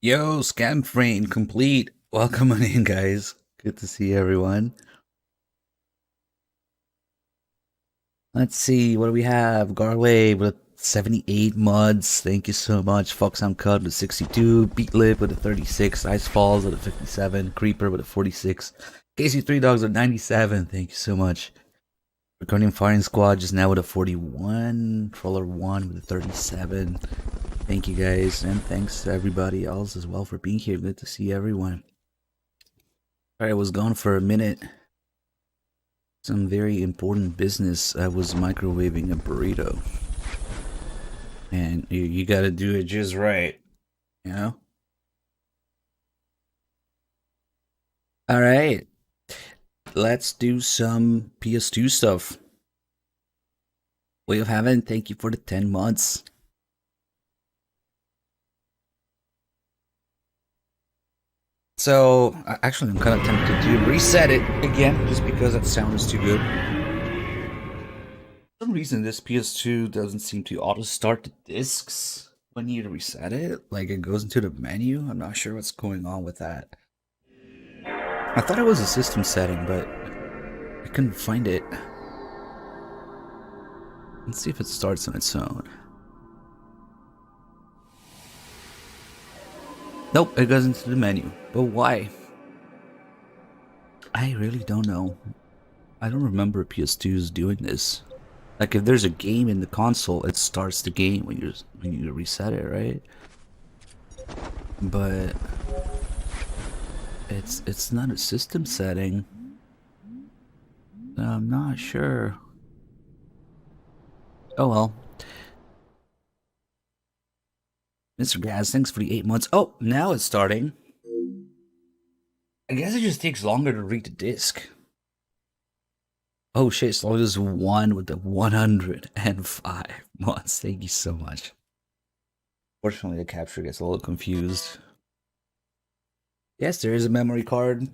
Yo, scan frame complete. Welcome on in, guys. Good to see everyone. Let's see, what do we have? Garway with 78 mods. Thank you so much. Fox Cut with 62. Beatlip with a 36. Ice Falls with a 57. Creeper with a 46. KC3 Dogs with 97. Thank you so much. Recording Firing Squad just now with a 41. Troller 1 with a 37. Thank you guys, and thanks to everybody else as well for being here. Good to see everyone. Alright, I was gone for a minute. Some very important business. I was microwaving a burrito. And you gotta do it just right, you know? Alright, let's do some PS2 stuff. Way of Heaven, thank you for the 10 months. So, actually, I'm kind of tempted to reset it again, just because that sound is too good. For some reason, this PS2 doesn't seem to auto-start the discs when you reset it. Like, it goes into the menu. I'm not sure what's going on with that. I thought it was a system setting, but I couldn't find it. Let's see if it starts on its own. Nope, it goes into the menu. But why? I really don't know. I don't remember PS2s doing this. Like, if there's a game in the console, it starts the game when you reset it, right? But it's not a system setting. I'm not sure. Oh well. Mr. Gaz, thanks for the 8 months. Oh, now it's starting. I guess it just takes longer to read the disc. Oh shit, so there's one with the 105 months. Thank you so much. Fortunately, the capture gets a little confused. Yes, there is a memory card.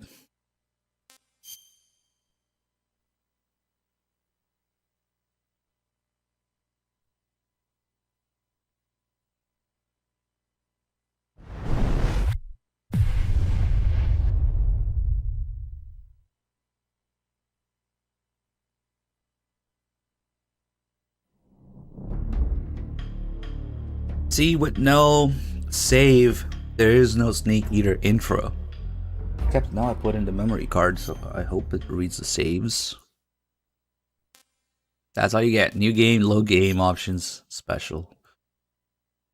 See, with no save, there is no Snake Eater intro. Except now I put in the memory card, so I hope it reads the saves. That's all you get. New game, low game options, special.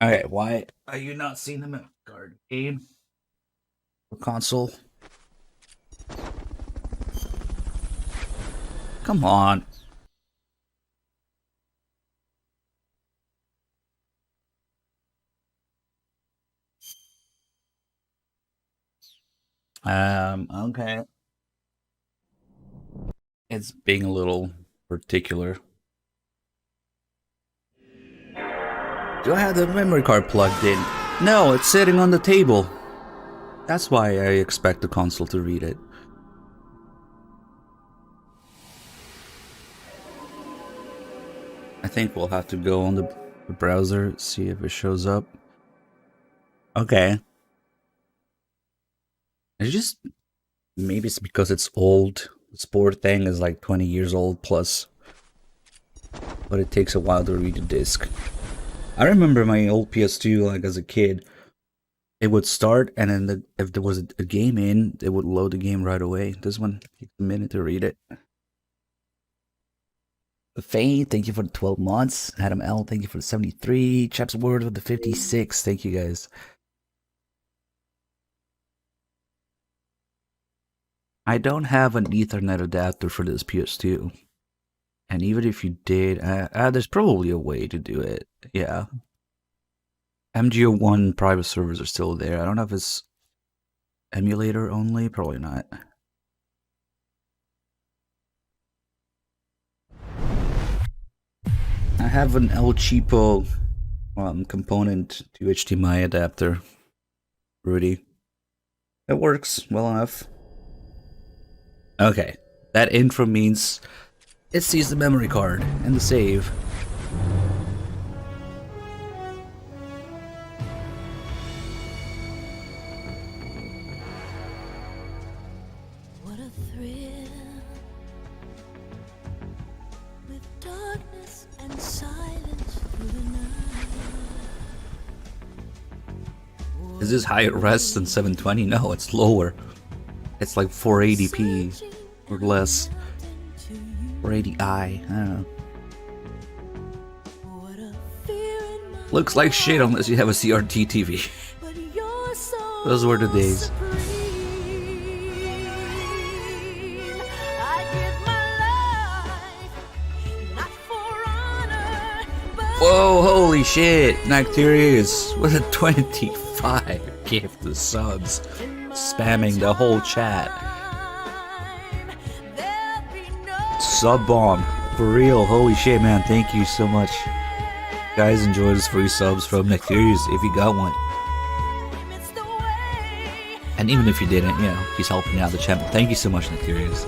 Alright, why are you not seeing the memory card? Game? Or console? Come on. Okay. It's being a little particular. Do I have the memory card plugged in? No, it's sitting on the table. That's why I expect the console to read it. I think we'll have to go on the browser, see if it shows up. Okay. It's just, maybe it's because it's old. The sport thing is like 20 years old plus. But it takes a while to read the disc. I remember my old PS2, like as a kid, it would start and then if there was a game in, it would load the game right away. This one takes a minute to read it. Faye, thank you for the 12 months. Adam L, thank you for the 73. Chaps Word with the 56. Thank you guys. I don't have an Ethernet adapter for this PS2. And even if you did, there's probably a way to do it. Yeah. MGO1 private servers are still there. I don't know if it's emulator only. Probably not. I have an El Cheapo component to HDMI adapter. Rudy. It works well enough. Okay. That intro means it sees the memory card and the save. a thrill with darkness and silence through the night. Is this higher res than 720? No, it's lower. It's like 480p or less. 480i, I don't know. Looks like shit unless you have a CRT TV. Those were the days. Whoa, holy shit! Nacterius with a 25 gift of subs. Spamming the whole chat. Sub bomb. For real, holy shit, man. Thank you so much. Guys, enjoy this free subs from Nacterius if you got one. And even if you didn't, you know, he's helping out the channel. Thank you so much, Nacterius.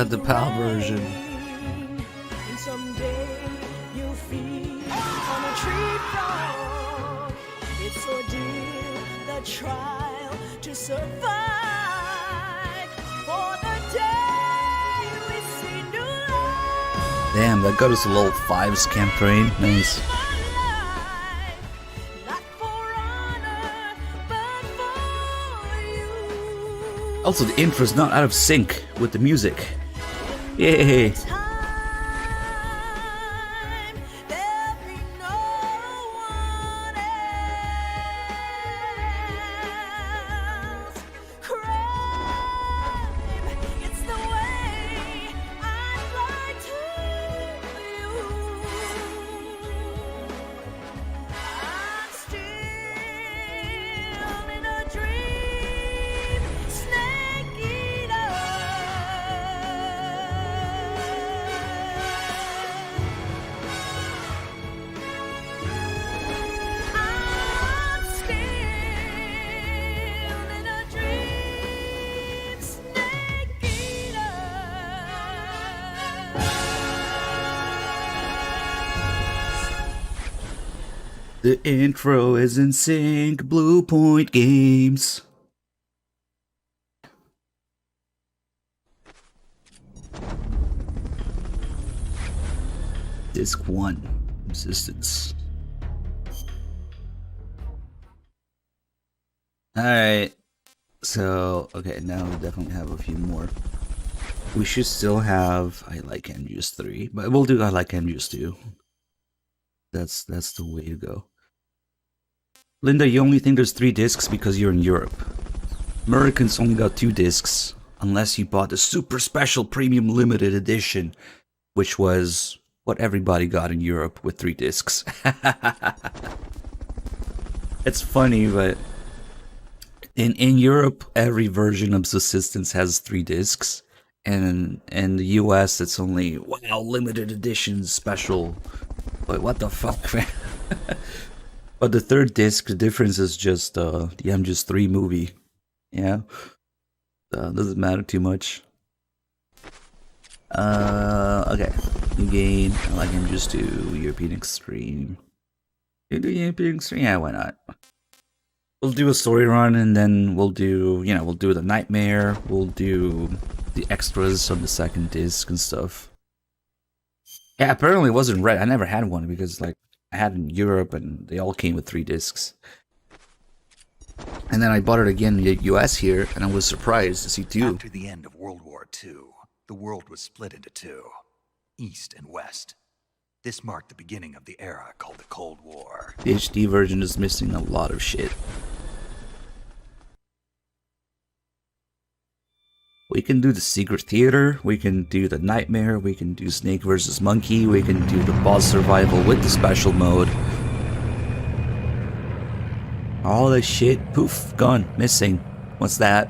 The PAL version. Trial to survive for the day we see new life. Damn, that got us a little 5 scam train. Nice. Also, the intro's not out of sync with the music. Yay! The intro is in sync, Blue Point Games. Disc 1, Subsistence. Alright, so, okay, now we definitely have a few more. We should still have I Like Andrews 3, but we'll do I Like Andrews 2. That's the way to go. Linda, you only think there's 3 discs because you're in Europe. Americans only got 2 discs, unless you bought the super special premium limited edition, which was what everybody got in Europe with 3 discs. It's funny, but in Europe, every version of Subsistence has 3 discs, and in the US, it's only, wow, limited edition special. But what the fuck, man? But the 3rd disc, the difference is just the MGS 3 movie. Yeah. Doesn't matter too much. Okay. New game. I Like MGS 2. European Extreme. You do European Extreme? Yeah, why not? We'll do a story run and then we'll do, you know, we'll do the Nightmare. We'll do the extras on the 2nd disc and stuff. Yeah, apparently it wasn't red. I never had one because, like, I had in Europe and they all came with 3 discs. And then I bought it again in the US here and I was surprised to see 2. After the end of World War II, the world was split into 2, East and West. This marked the beginning of the era called the Cold War. The HD version is missing a lot of shit. We can do the Secret Theater, we can do the Nightmare, we can do Snake vs. Monkey, we can do the boss survival with the special mode. All this shit, poof, gone, missing. What's that?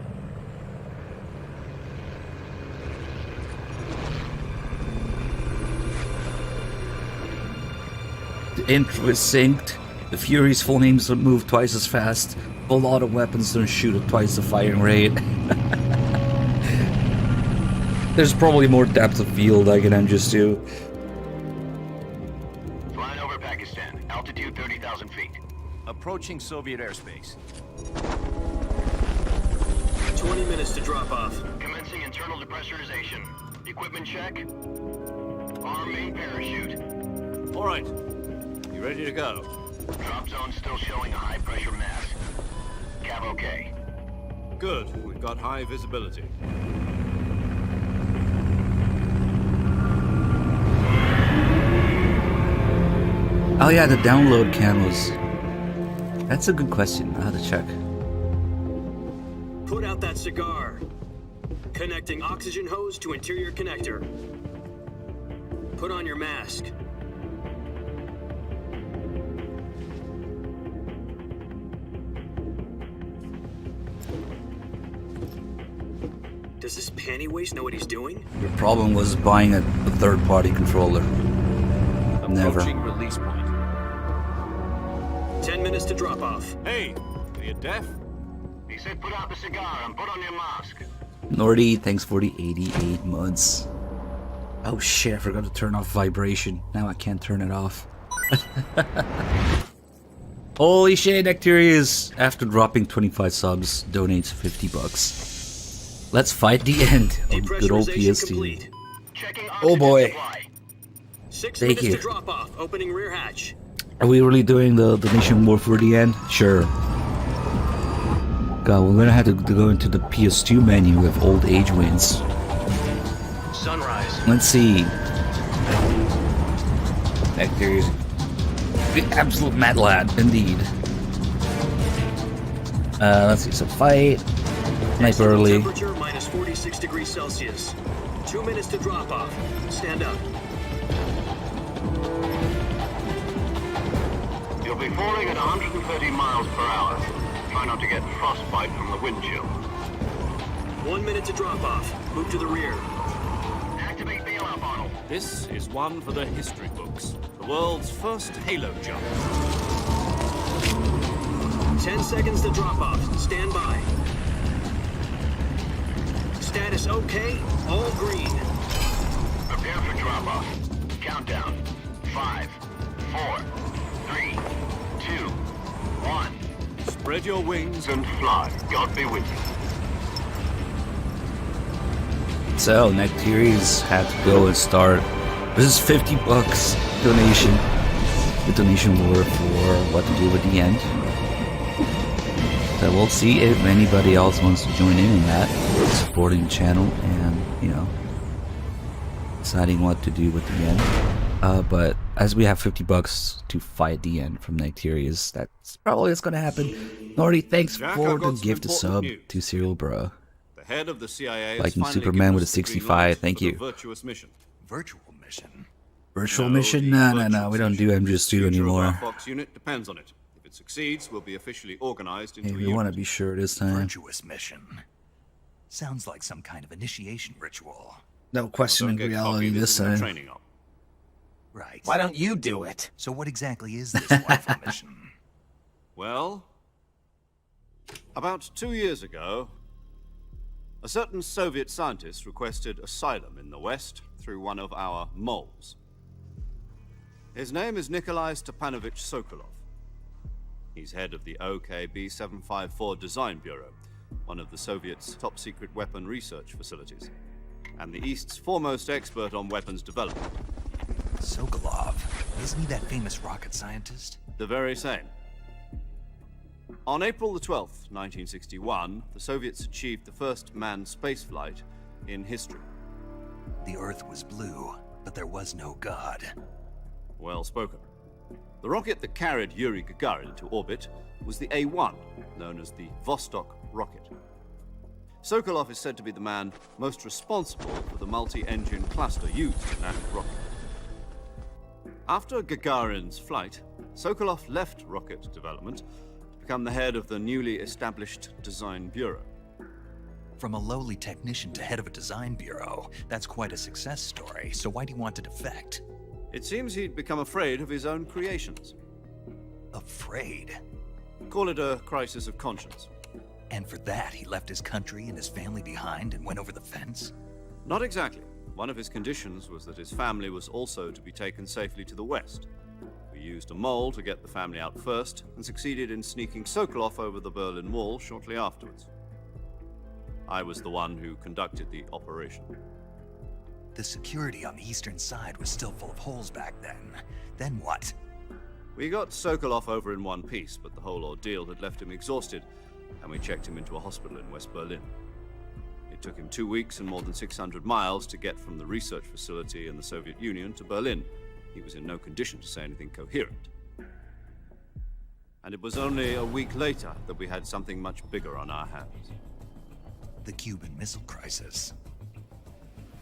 The intro is synced. The Fury's full names don't move twice as fast. Full auto weapons don't shoot at twice the firing rate. There's probably more depth of field I can just do. Flying over Pakistan. Altitude 30,000 feet. Approaching Soviet airspace. 20 minutes to drop off. Commencing internal depressurization. Equipment check. Arm main parachute. All right. You ready to go? Drop zone still showing a high pressure mass. Cav okay. Good. We've got high visibility. Oh yeah, the download camos. That's a good question. I'll have to check. Put out that cigar. Connecting oxygen hose to interior connector. Put on your mask. Does this panty waste know what he's doing? Your problem was buying a third-party controller. Never. Approaching release point. 10 minutes to drop off. Hey, are you deaf? He said put out the cigar and put on your mask. Nordy, thanks for the 88 months. Oh shit, I forgot to turn off vibration. Now I can't turn it off. Holy shit, Nectarius, after dropping 25 subs, donates 50 bucks. Let's fight the end of good old PS2. Complete. Checking Oh boy. supply. 6 Thank minutes you. to drop off. Opening rear hatch. Are we really doing the donation war for the end? Sure. God, we're gonna have to go into the PS2 menu with old age wins. Sunrise. Let's see. Nectarius. The absolute mad lad, indeed. Let's see, so fight. Nice early. Temperature minus 46 degrees Celsius. 2 minutes to drop off. Stand up. You'll be falling at 130 miles per hour. Try not to get frostbite from the wind chill. 1 minute to drop off. Move to the rear. Activate bailout model. This is one for the history books. The world's first halo jump. 10 seconds to drop off. Stand by. Status okay. All green. Prepare for drop off. Countdown. 5, 4, 3, 2, 1. Spread your wings And fly. God be with you. So, Nectarius had to go and start. This is 50 bucks donation. The donation war for what to do at the end. So we'll see if anybody else wants to join in that, supporting the channel and, you know, deciding what to do with the end. But as we have 50 bucks to fight the end from Nectarius, that's probably what's gonna happen. Nordy, thanks Jack, for I've got the some gift to important sub news. to Serial Bro. The head of the CIA Liking has finally Superman given with us a the green 65, light thank for the you. Virtuous mission. Virtual mission. Virtual No, mission? the No, Virtuous we don't do mission. MGS2 The future of our anymore. Fox unit depends on it. If it succeeds, we'll be officially organized into Hey, a we unit. want to be sure this time. Virtuous mission. Sounds like some kind of initiation ritual. No Don't questioning get reality cocky, this is a time. training op. Right. Why don't you do it? So what exactly is this wonderful mission? Well, about 2 years ago, a certain Soviet scientist requested asylum in the West through one of our moles. His name is Nikolai Stepanovich Sokolov. He's head of the OKB 754 Design Bureau, one of the Soviets' top-secret weapon research facilities, and the East's foremost expert on weapons development. Sokolov. Isn't he that famous rocket scientist? The very same. On April the 12th, 1961, the Soviets achieved the first manned spaceflight in history. The Earth was blue, but there was no God. Well spoken. The rocket that carried Yuri Gagarin into orbit was the A-1, known as the Vostok rocket. Sokolov is said to be the man most responsible for the multi-engine cluster used in that rocket. After Gagarin's flight, Sokolov left rocket development to become the head of the newly established Design Bureau. From a lowly technician to head of a design bureau, that's quite a success story. So why do you want to defect? It seems he'd become afraid of his own creations. Afraid? Call it a crisis of conscience. And for that, he left his country and his family behind and went over the fence? Not exactly. One of his conditions was that his family was also to be taken safely to the west. We used a mole to get the family out first, and succeeded in sneaking Sokolov over the Berlin Wall shortly afterwards. I was the one who conducted the operation. The security on the eastern side was still full of holes back then. Then what? We got Sokolov over in one piece, but the whole ordeal had left him exhausted, and we checked him into a hospital in West Berlin. It took him 2 weeks and more than 600 miles to get from the research facility in the Soviet Union to Berlin. He was in no condition to say anything coherent. And it was only a week later that we had something much bigger on our hands. The Cuban Missile Crisis.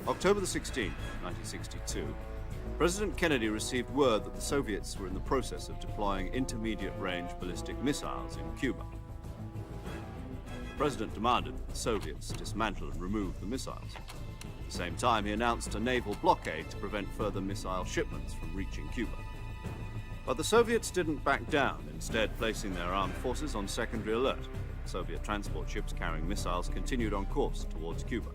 October the 16th, 1962, President Kennedy received word that the Soviets were in the process of deploying intermediate-range ballistic missiles in Cuba. The President demanded that the Soviets dismantle and remove the missiles. At the same time, he announced a naval blockade to prevent further missile shipments from reaching Cuba. But the Soviets didn't back down, instead placing their armed forces on secondary alert. Soviet transport ships carrying missiles continued on course towards Cuba.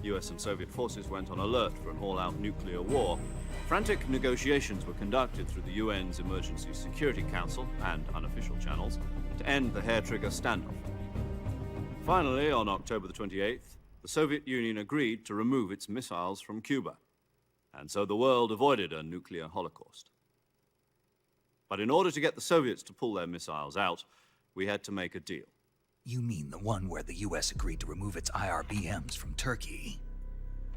US and Soviet forces went on alert for an all-out nuclear war. Frantic negotiations were conducted through the UN's Emergency Security Council and unofficial channels to end the hair-trigger standoff. Finally, on October the 28th, the Soviet Union agreed to remove its missiles from Cuba, and so the world avoided a nuclear holocaust. But in order to get the Soviets to pull their missiles out, we had to make a deal. You mean the one where the US agreed to remove its IRBMs from Turkey?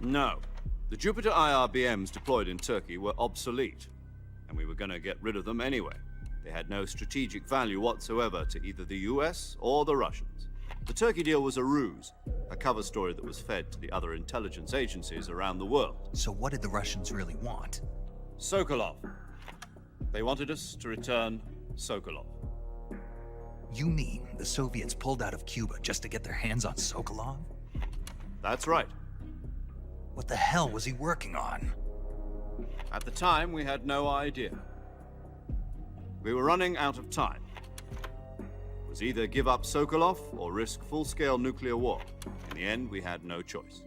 No. The Jupiter IRBMs deployed in Turkey were obsolete, and we were going to get rid of them anyway. They had no strategic value whatsoever to either the US or the Russians. The Turkey deal was a ruse, a cover story that was fed to the other intelligence agencies around the world. So what did the Russians really want? Sokolov. They wanted us to return Sokolov. You mean the Soviets pulled out of Cuba just to get their hands on Sokolov? That's right. What the hell was he working on? At the time, we had no idea. We were running out of time. It was either give up Sokolov or risk full-scale nuclear war. In the end, we had no choice.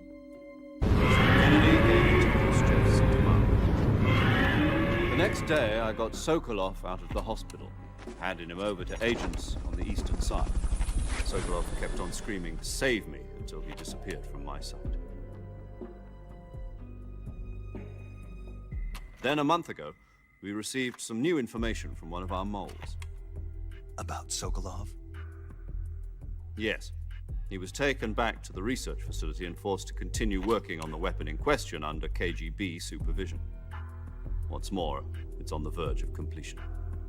Kennedy gave it to Khrushchev's command. The next day, I got Sokolov out of the hospital, handing him over to agents on the eastern side. Sokolov kept on screaming, "Save me," until he disappeared from my sight. Then a month ago, we received some new information from one of our moles. About Sokolov? Yes. He was taken back to the research facility and forced to continue working on the weapon in question under KGB supervision. What's more, it's on the verge of completion.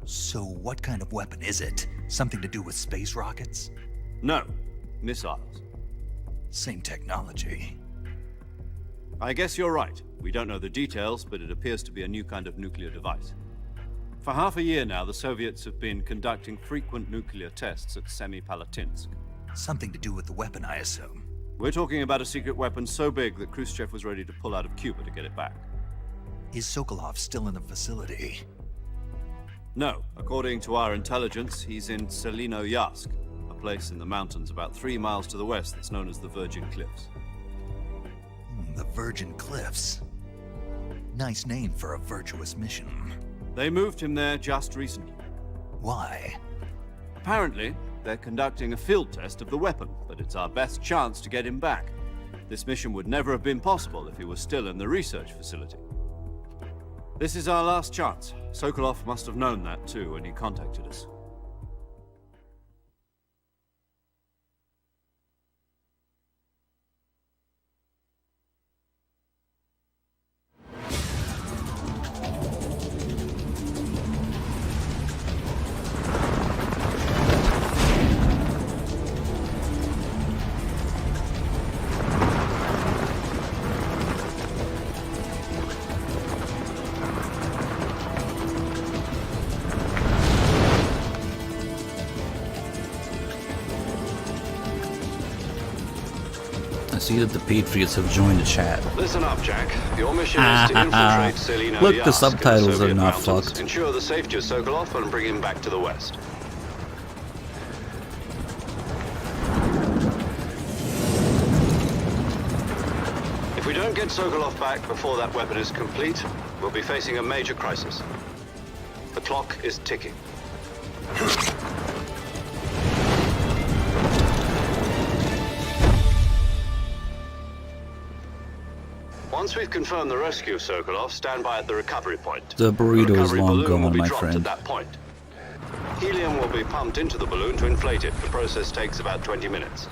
So what kind of weapon is it? Something to do with space rockets? No, missiles. Same technology. I guess you're right. We don't know the details, but it appears to be a new kind of nuclear device. For half a year now, the Soviets have been conducting frequent nuclear tests at Semipalatinsk. Something to do with the weapon, I assume. We're talking about a secret weapon so big that Khrushchev was ready to pull out of Cuba to get it back. Is Sokolov still in the facility? No. According to our intelligence, he's in Selinoyarsk, a place in the mountains about 3 miles to the west that's known as the Virgin Cliffs. The Virgin Cliffs. Nice name for a virtuous mission. They moved him there just recently. Why? Apparently, they're conducting a field test of the weapon, but it's our best chance to get him back. This mission would never have been possible if he was still in the research facility. This is our last chance. Sokolov must have known that too when he contacted us. I see that the Patriots have joined the chat. Listen up, Jack. Your mission is to infiltrate Selino Look, the Yarsk subtitles in the are Soviet not mountains, fucked. ensure the safety of Sokolov and bring him back to the west. If we don't get Sokolov back before that weapon is complete, we'll be facing a major crisis. The clock is ticking. Once we've confirmed the rescue of Sokolov, stand by at the recovery point. The burrito is recovery long balloon will gone, be my dropped friend. At that point. Helium will be pumped into the balloon to inflate it. The process takes about 20 minutes.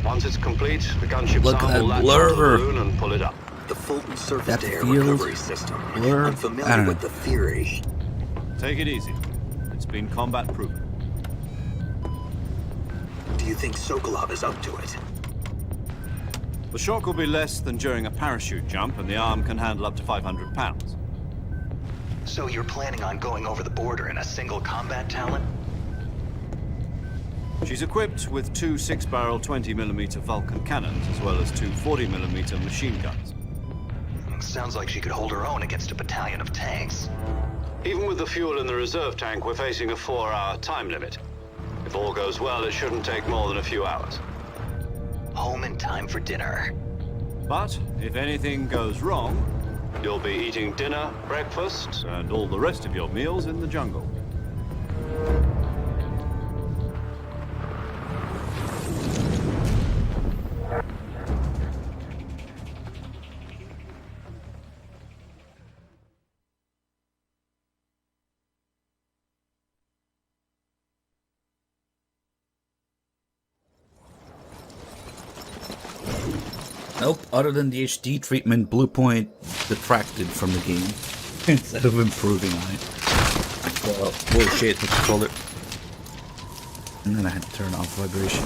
Once it's complete, the gunship's Look at arm that will latch blur. onto the balloon and pull it up. The Fulton That surface-to-air feels recovery system. blur. I'm I familiar don't with know. the theory. Take it easy. It's been combat proven. Do you think Sokolov is up to it? The shock will be less than during a parachute jump, and the arm can handle up to 500 pounds. So you're planning on going over the border in a single combat talent? She's equipped with two 6-barrel 20mm Vulcan cannons, as well as two 40mm machine guns. Sounds like she could hold her own against a battalion of tanks. Even with the fuel in the reserve tank, we're facing a 4-hour time limit. If all goes well, it shouldn't take more than a few hours. Home in time for dinner. But if anything goes wrong, you'll be eating dinner, breakfast, and all the rest of your meals in the jungle. Nope, other than the HD treatment, Blue Point detracted from the game instead of improving on it. Well, bullshit, the controller. And then I had to turn off vibration.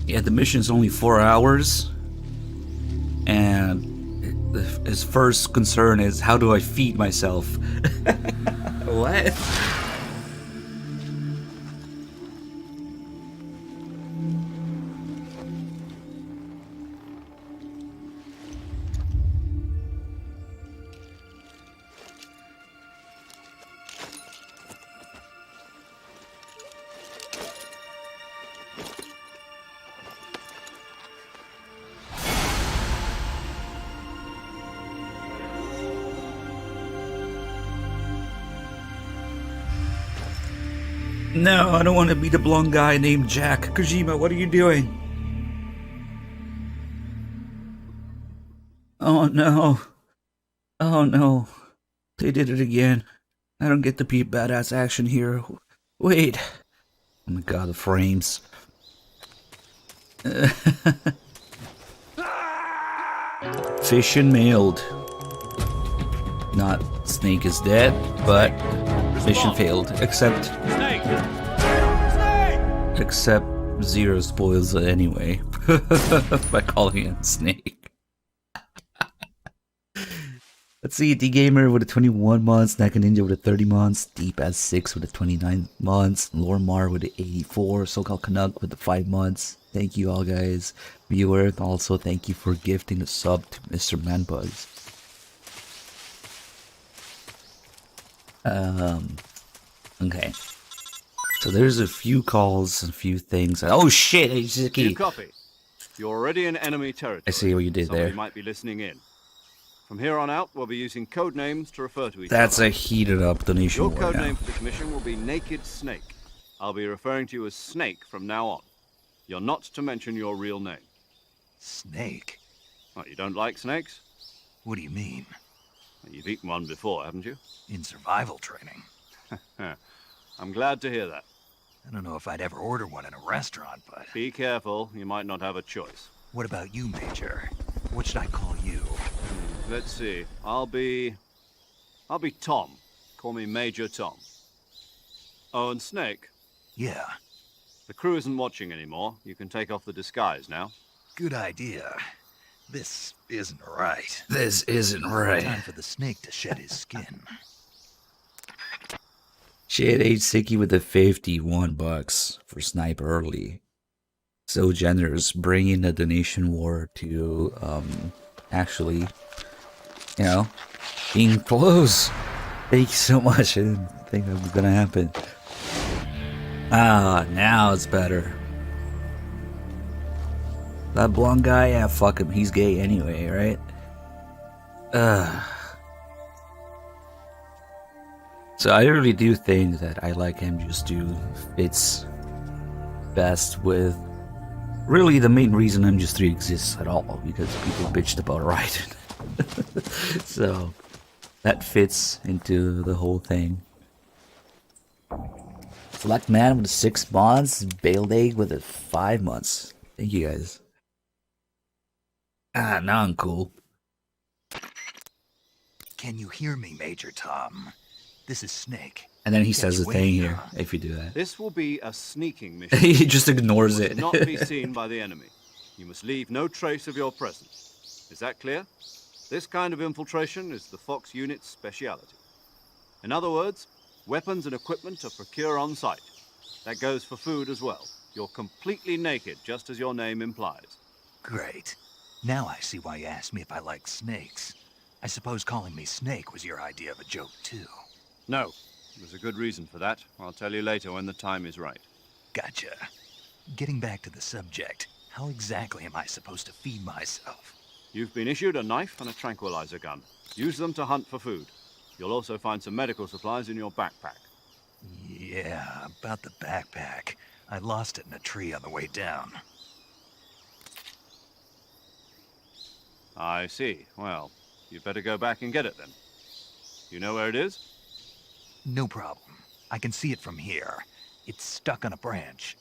Yeah, the mission's only 4 hours. And his first concern is, how do I feed myself? What? No, I don't want to be the blonde guy named Jack. Kojima, what are you doing? Oh no. Oh no. They did it again. I don't get to be badass action here. Wait. Oh my god, the frames. Fission mailed. Not Snake is dead, but mission failed. Except Zero spoils it anyway by calling him Snake. Let's see, D-Gamer with a 21 months, Naka Ninja with a 30 months, Deep as 6 with a 29 months, Lormar with a 84, SoCal Canuck with the 5 months. Thank you all guys. Viewer, also thank you for gifting a sub to Mr. Manbuzz. Okay. So there's a few calls, a few things. Oh shit, You Izaki. copy. You're already in enemy territory. I see what you did Somebody there. might be listening in. From here on out, we'll be using code names to refer to each That's other. a heated up donation Your war code now. name for this mission will be Naked Snake. I'll be referring to you as Snake from now on. You're not to mention your real name. Snake? What, you don't like snakes? What do you mean? Well, you've eaten one before, haven't you? In survival training? I'm glad to hear that. I don't know if I'd ever order one in a restaurant, but... Be careful, you might not have a choice. What about you, Major? What should I call you? Let's see. I'll be Tom. Call me Major Tom. Oh, and Snake. Yeah, The crew isn't watching anymore. You can take off the disguise now. good idea. This isn't right. This isn't Time right. for the snake to shed his skin. Shit, H Sicky with the 51 bucks for Snipe Early. So generous, bringing the donation war to, actually, you know, being close. Thank you so much. I didn't think that was gonna happen. Ah, now it's better. That blonde guy, yeah, fuck him. He's gay anyway, right? So I really do think that I like him just to fits best with really the main reason MGS3 exists at all, because people bitched about Raiden. So that fits into the whole thing. Select man with 6 months, Bailed Egg with 5 months. Thank you guys. Ah, now I'm cool. Can you hear me, Major Tom? This is Snake. And then he Get says a you thing in, here, huh? if you do that. This will be a sneaking mission. He just ignores You it. must not be seen by the enemy. You must leave no trace of your presence. Is that clear? This kind of infiltration is the Fox unit's speciality. In other words, weapons and equipment are procured on site. That goes for food as well. You're completely naked, just as your name implies. Great. Now I see why you asked me if I like snakes. I suppose calling me Snake was your idea of a joke, too. No, there's a good reason for that. I'll tell you later when the time is right. Gotcha. Getting back to the subject, how exactly am I supposed to feed myself? You've been issued a knife and a tranquilizer gun. Use them to hunt for food. You'll also find some medical supplies in your backpack. Yeah, about the backpack. I lost it in a tree on the way down. I see. Well, you'd better go back and get it then. You know where it is? No problem. I can see it from here. It's stuck on a branch.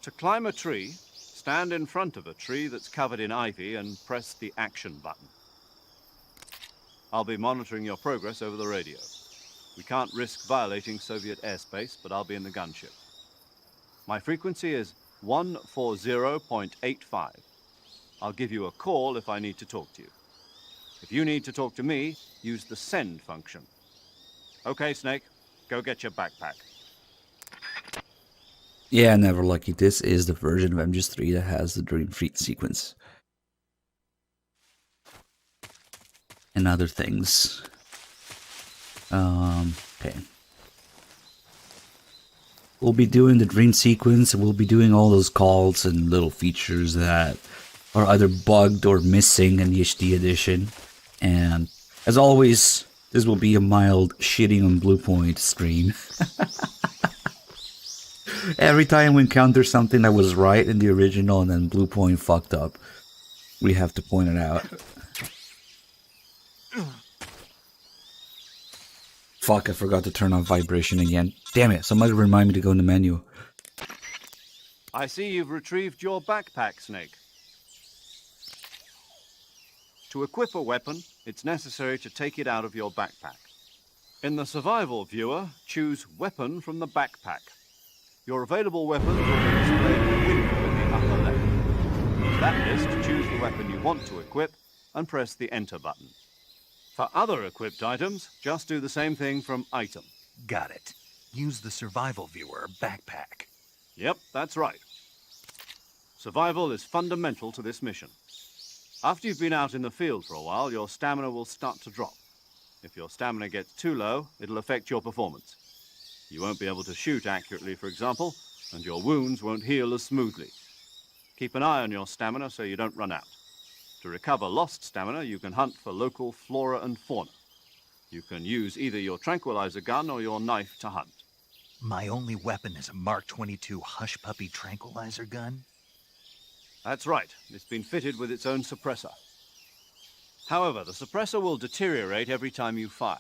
To climb a tree, stand in front of a tree that's covered in ivy and press the action button. I'll be monitoring your progress over the radio. We can't risk violating Soviet airspace, but I'll be in the gunship. My frequency is 140.85. I'll give you a call if I need to talk to you. If you need to talk to me, use the send function. Okay, Snake, go get your backpack. Yeah, never lucky. This is the version of MGS3 that has the dream feat sequence. And other things. Okay. We'll be doing the dream sequence, and we'll be doing all those calls and little features that are either bugged or missing in the HD edition. And as always, this will be a mild shitting on Bluepoint stream. Every time we encounter something that was right in the original and then Bluepoint fucked up, we have to point it out. Fuck, I forgot to turn on vibration again. Damn it, somebody remind me to go in the menu. I see you've retrieved your backpack, Snake. To equip a weapon, it's necessary to take it out of your backpack. In the survival viewer, choose Weapon from the backpack. Your available weapons will be displayed in the window in the upper left. From that list, choose the weapon you want to equip and press the Enter button. For other equipped items, just do the same thing from Item. Got it. Use the survival viewer backpack. Yep, that's right. Survival is fundamental to this mission. After you've been out in the field for a while, your stamina will start to drop. If your stamina gets too low, it'll affect your performance. You won't be able to shoot accurately, for example, and your wounds won't heal as smoothly. Keep an eye on your stamina so you don't run out. To recover lost stamina, you can hunt for local flora and fauna. You can use either your tranquilizer gun or your knife to hunt. My only weapon is a Mark 22 Hush Puppy tranquilizer gun? That's right. It's been fitted with its own suppressor. However, the suppressor will deteriorate every time you fire.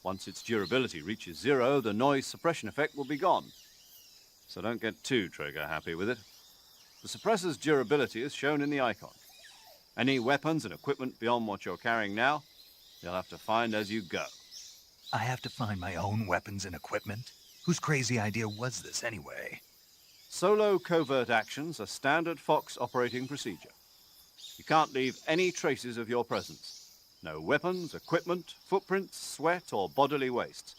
Once its durability reaches 0, the noise suppression effect will be gone. So don't get too trigger happy with it. The suppressor's durability is shown in the icon. Any weapons and equipment beyond what you're carrying now, you'll have to find as you go. I have to find my own weapons and equipment? Whose crazy idea was this anyway? Solo covert actions are standard Fox operating procedure. You can't leave any traces of your presence. No weapons, equipment, footprints, sweat, or bodily waste.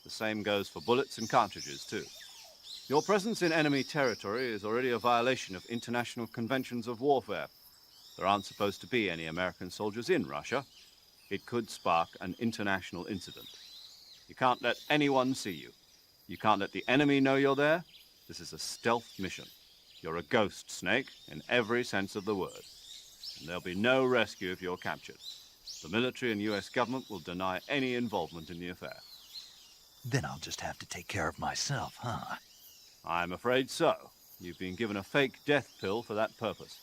The same goes for bullets and cartridges, too. Your presence in enemy territory is already a violation of international conventions of warfare. There aren't supposed to be any American soldiers in Russia. It could spark an international incident. You can't let anyone see you. You can't let the enemy know you're there. This is a stealth mission. You're a ghost, Snake, in every sense of the word. And there'll be no rescue if you're captured. The military and US government will deny any involvement in the affair. Then I'll just have to take care of myself, huh? I'm afraid so. You've been given a fake death pill for that purpose.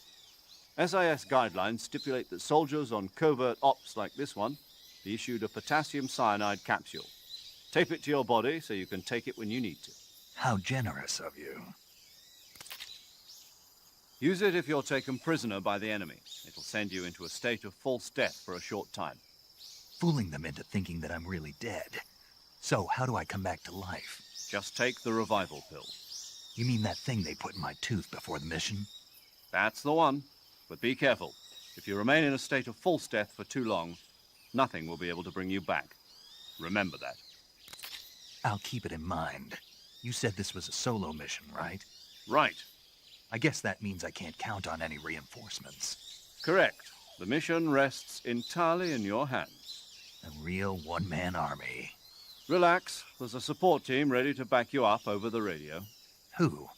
SIS guidelines stipulate that soldiers on covert ops like this one be issued a potassium cyanide capsule. Tape it to your body so you can take it when you need to. How generous of you. Use it if you're taken prisoner by the enemy. It'll send you into a state of false death for a short time. Fooling them into thinking that I'm really dead. So how do I come back to life? Just take the revival pill. You mean that thing they put in my tooth before the mission? That's the one. But be careful. If you remain in a state of false death for too long, nothing will be able to bring you back. Remember that. I'll keep it in mind. You said this was a solo mission, right? Right. I guess that means I can't count on any reinforcements. Correct. The mission rests entirely in your hands. A real one-man army. Relax. There's a support team ready to back you up over the radio. Who?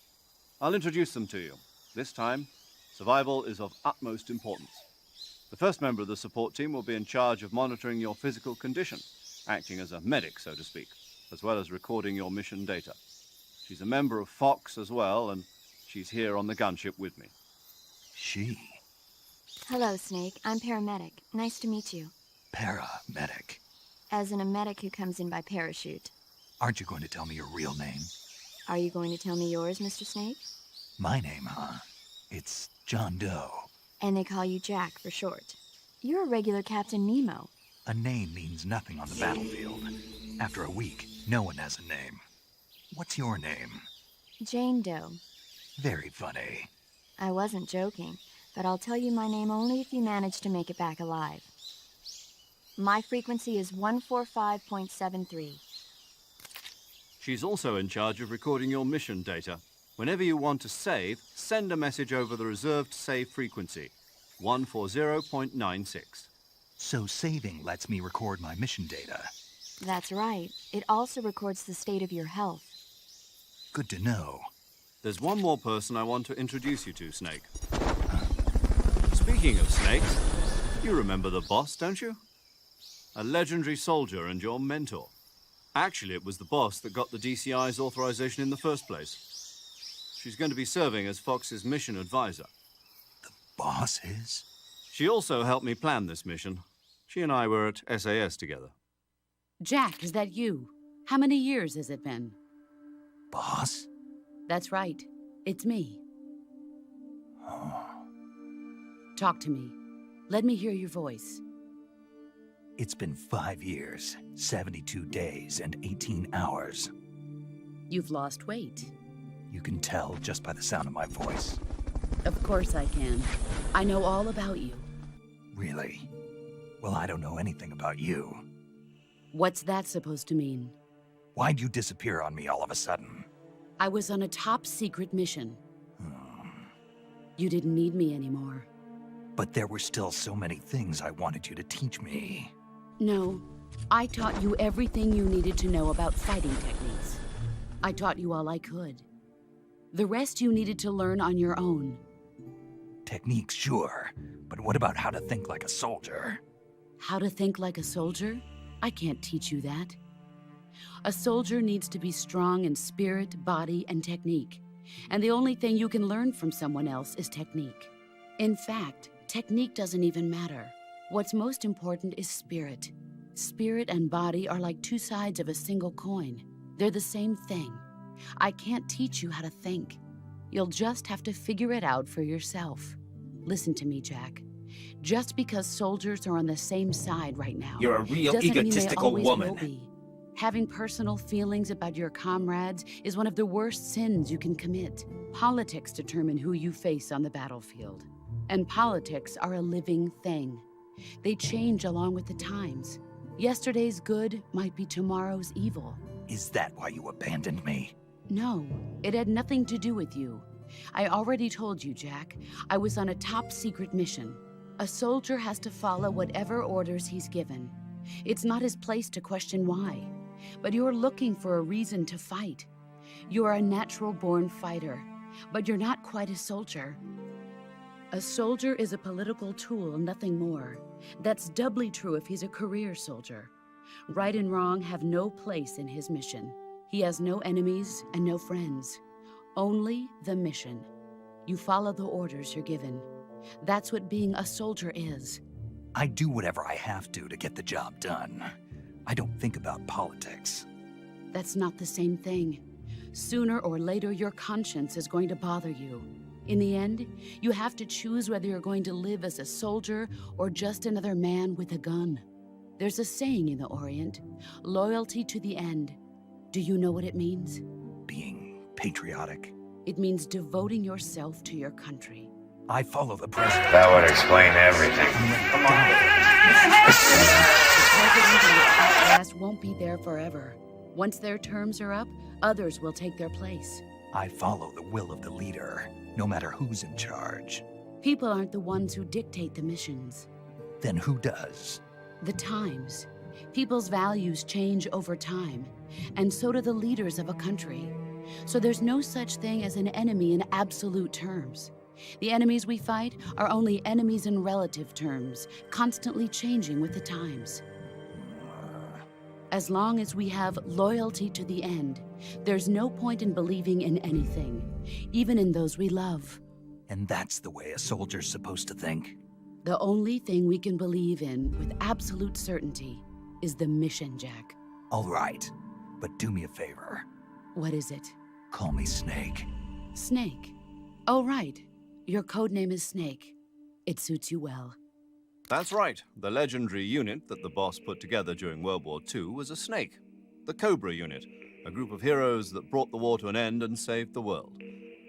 I'll introduce them to you. This time, survival is of utmost importance. The first member of the support team will be in charge of monitoring your physical condition, acting as a medic, so to speak, as well as recording your mission data. She's a member of Fox as well, and she's here on the gunship with me. She? Hello, Snake. I'm paramedic. Nice to meet you. Paramedic. As in a medic who comes in by parachute. Aren't you going to tell me your real name? Are you going to tell me yours, Mr. Snake? My name, huh? It's John Doe. And they call you Jack for short. You're a regular Captain Nemo. A name means nothing on the battlefield. After a week, no one has a name. What's your name? Jane Doe. Very funny. I wasn't joking, but I'll tell you my name only if you manage to make it back alive. My frequency is 145.73. She's also in charge of recording your mission data. Whenever you want to save, send a message over the reserved save frequency, 140.96. So saving lets me record my mission data. That's right. It also records the state of your health. Good to know. There's one more person I want to introduce you to, Snake. Speaking of snakes, you remember the boss, don't you? A legendary soldier and your mentor. Actually, it was the boss that got the DCI's authorization in the first place. She's going to be serving as Fox's mission advisor. The boss is? She also helped me plan this mission. She and I were at SAS together. Jack, is that you? How many years has it been? Boss? That's right. It's me. Oh. Talk to me. Let me hear your voice. It's been 5 years, 72 days, and 18 hours. You've lost weight. You can tell just by the sound of my voice. Of course I can. I know all about you. Really? Well, I don't know anything about you. What's that supposed to mean? Why'd you disappear on me all of a sudden? I was on a top-secret mission. You didn't need me anymore. But there were still so many things I wanted you to teach me. No, I taught you everything you needed to know about fighting techniques. I taught you all I could. The rest you needed to learn on your own. Techniques, sure. But what about how to think like a soldier? How to think like a soldier? I can't teach you that. A soldier needs to be strong in spirit, body, and technique. And the only thing you can learn from someone else is technique. In fact, technique doesn't even matter. What's most important is spirit. Spirit and body are like two sides of a single coin. They're the same thing. I can't teach you how to think. You'll just have to figure it out for yourself. Listen to me, Jack. Just because soldiers are on the same side right now, You're a real doesn't mean they egotistical always woman. will be. Having personal feelings about your comrades is one of the worst sins you can commit. Politics determine who you face on the battlefield. And politics are a living thing. They change along with the times. Yesterday's good might be tomorrow's evil. Is that why you abandoned me? No, it had nothing to do with you. I already told you, Jack. I was on a top-secret mission. A soldier has to follow whatever orders he's given. It's not his place to question why. but you're looking for a reason to fight. You are a natural-born fighter, but you're not quite a soldier. A soldier is a political tool, nothing more. That's doubly true if he's a career soldier. Right and wrong have no place in his mission. He has no enemies and no friends. Only the mission. You follow the orders you're given. That's what being a soldier is. I do whatever I have to get the job done. I don't think about politics. That's not the same thing. Sooner or later, your conscience is going to bother you. In the end, you have to choose whether you're going to live as a soldier or just another man with a gun. There's a saying in the Orient, loyalty to the end. Do you know what it means? Being patriotic. It means devoting yourself to your country. I follow the president. That would explain everything. The president and the top brass won't be there forever. Once their terms are up, others will take their place. I follow the will of the leader, no matter who's in charge. People aren't the ones who dictate the missions. Then who does? The times. People's values change over time, and so do the leaders of a country. So there's no such thing as an enemy in absolute terms. The enemies we fight are only enemies in relative terms, constantly changing with the times. As long as we have loyalty to the end, there's no point in believing in anything, even in those we love. And that's the way a soldier's supposed to think? The only thing we can believe in with absolute certainty is the mission, Jack. All right, but do me a favor. What is it? Call me Snake. Snake. Oh, right. Your code name is Snake. It suits you well. That's right. The legendary unit that the boss put together during World War II was a snake. The Cobra unit, a group of heroes that brought the war to an end and saved the world.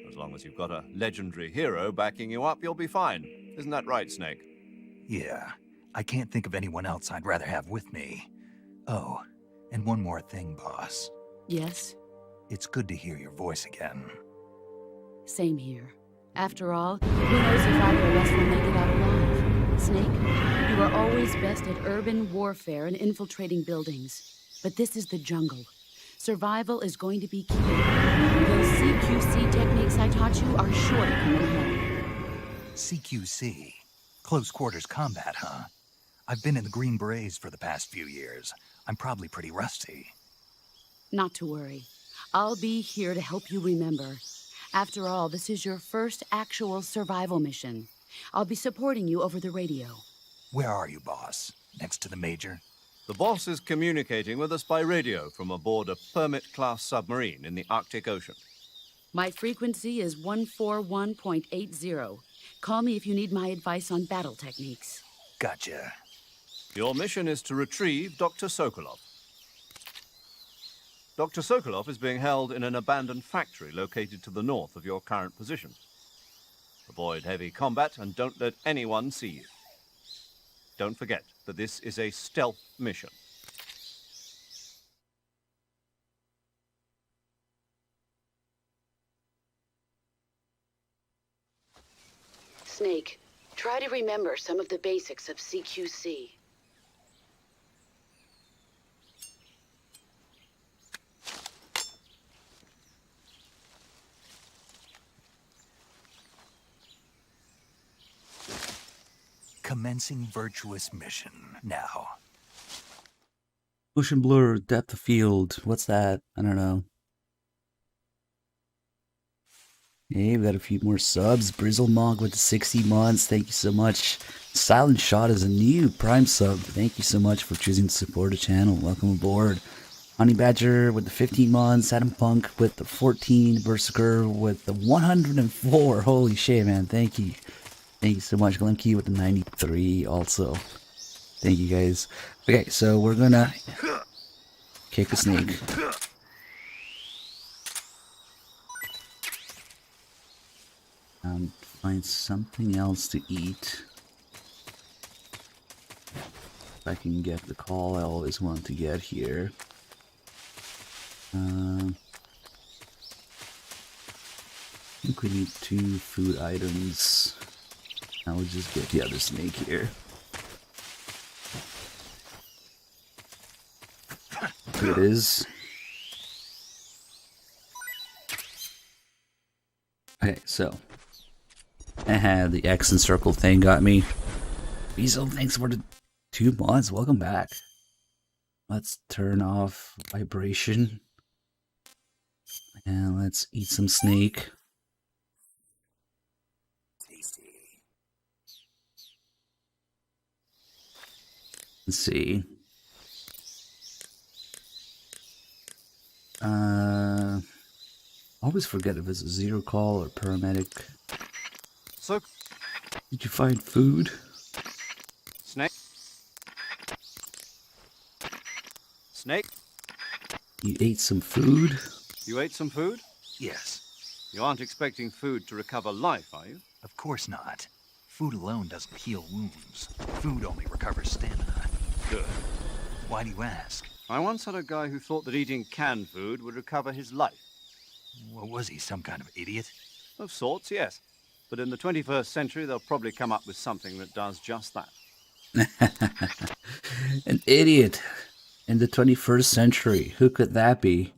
As long as you've got a legendary hero backing you up, you'll be fine. Isn't that right, Snake? Yeah, I can't think of anyone else I'd rather have with me. Oh, and one more thing, boss. Yes? It's good to hear your voice again. Same here. After all, who knows if either of us will make it out alive? Snake, you are always best at urban warfare and infiltrating buildings. But this is the jungle. Survival is going to be key. Those CQC techniques I taught you are sure to come in handy. CQC? Close quarters combat, huh? I've been in the Green Berets for the past few years. I'm probably pretty rusty. Not to worry. I'll be here to help you remember. After all, this is your first actual survival mission. I'll be supporting you over the radio. Where are you, boss? Next to the Major? The boss is communicating with us by radio from aboard a Permit-class submarine in the Arctic Ocean. My frequency is 141.80. Call me if you need my advice on battle techniques. Gotcha. Your mission is to retrieve Dr. Sokolov. Dr. Sokolov is being held in an abandoned factory located to the north of your current position. Avoid heavy combat and don't let anyone see you. Don't forget that this is a stealth mission. Snake, try to remember some of the basics of CQC. Commencing Virtuous mission now. Ocean blur, depth of field. What's that? I don't know. Hey, we got a few more subs. Brizzlemog with the 60 months. Thank you so much. Silent Shot is a new Prime sub. Thank you so much for choosing to support the channel. Welcome aboard. Honey Badger with the 15 months. Adam Punk with the 14. Berserker with the 104. Holy shit, man. Thank you. Thank you so much. Glemkey with the 93 also. Thank you guys. Okay, so we're gonna kick a snake. Find something else to eat. If I can get the call I always want to get here. I think we need 2 food items. I will just get the other snake here. Here it is. Okay, so the X and circle thing got me. Weasel, thanks for the 2 months. Welcome back. Let's turn off vibration. And let's eat some snake. Let's see. Always forget if it's a zero call or paramedic. So, Did you find food? Snake? Snake? You ate some food? You ate some food? Yes. You aren't expecting food to recover life, are you? Of course not. Food alone doesn't heal wounds. Food only recovers stamina. Good. Why do you ask? I once had a guy who thought that eating canned food would recover his life. What was he, some kind of idiot? Of sorts, yes. But in the 21st century, they'll probably come up with something that does just that. An idiot. In the 21st century. Who could that be?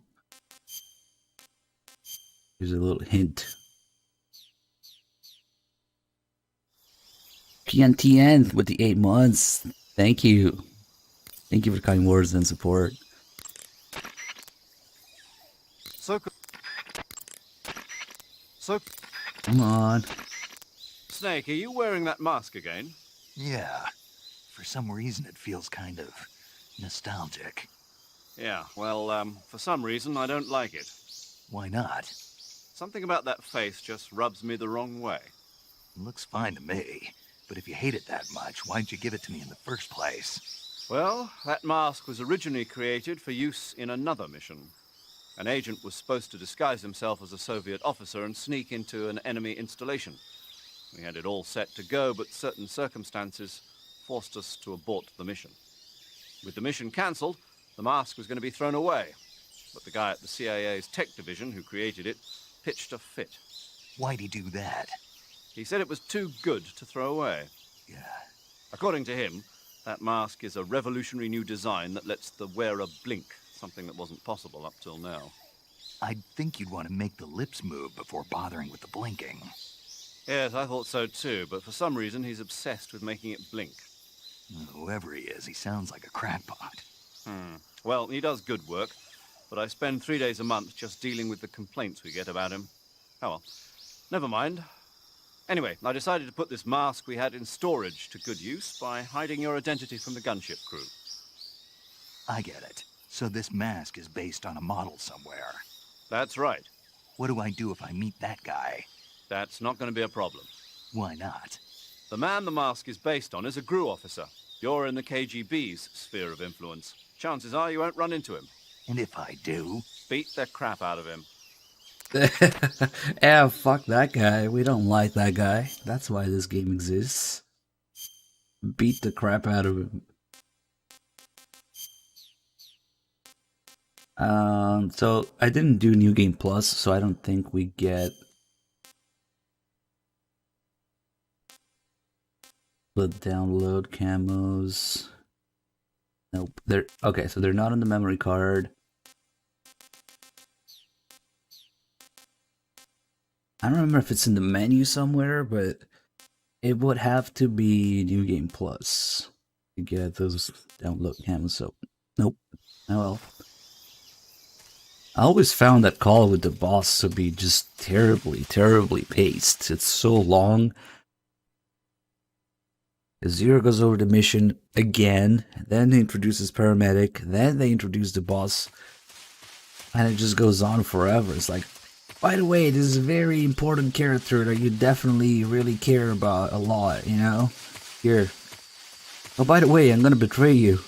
Here's a little hint. PNTN with the 8 months. Thank you. Thank you for kind words and support. So, Come on. Snake, are you wearing that mask again? Yeah. For some reason, it feels kind of nostalgic. Yeah, well, for some reason, I don't like it. Why not? Something about that face just rubs me the wrong way. Looks fine to me. But if you hate it that much, why'd you give it to me in the first place? Well, that mask was originally created for use in another mission. An agent was supposed to disguise himself as a Soviet officer and sneak into an enemy installation. We had it all set to go, but certain circumstances forced us to abort the mission. With the mission cancelled, the mask was going to be thrown away. But the guy at the CIA's tech division who created it pitched a fit. Why'd he do that? He said it was too good to throw away. Yeah. According to him, that mask is a revolutionary new design that lets the wearer blink, something that wasn't possible up till now. I'd think you'd want to make the lips move before bothering with the blinking. Yes, I thought so too, but for some reason he's obsessed with making it blink. Whoever he is, he sounds like a crackpot. Well, he does good work, but I spend 3 days a month just dealing with the complaints we get about him. Oh well, never mind. Anyway, I decided to put this mask we had in storage to good use by hiding your identity from the gunship crew. I get it. So this mask is based on a model somewhere. That's right. What do I do if I meet that guy? That's not going to be a problem. Why not? The man the mask is based on is a GRU officer. You're in the KGB's sphere of influence. Chances are you won't run into him. And if I do? Beat the crap out of him. Yeah, fuck that guy. We don't like that guy. That's why this game exists. Beat the crap out of him. So I didn't do New Game Plus, so I don't think we get the download camos. Nope. They're okay, so they're not on the memory card. I don't remember if it's in the menu somewhere, but it would have to be New Game Plus to get those download camos. So nope. Oh well. I always found that call with the boss to be just terribly paced. It's so long. Zero goes over the mission again, then they introduces paramedic, then they introduce the boss, and it just goes on forever. It's like, by the way, this is a very important character that you definitely really care about a lot, you know? Here. Oh, by the way, I'm gonna betray you.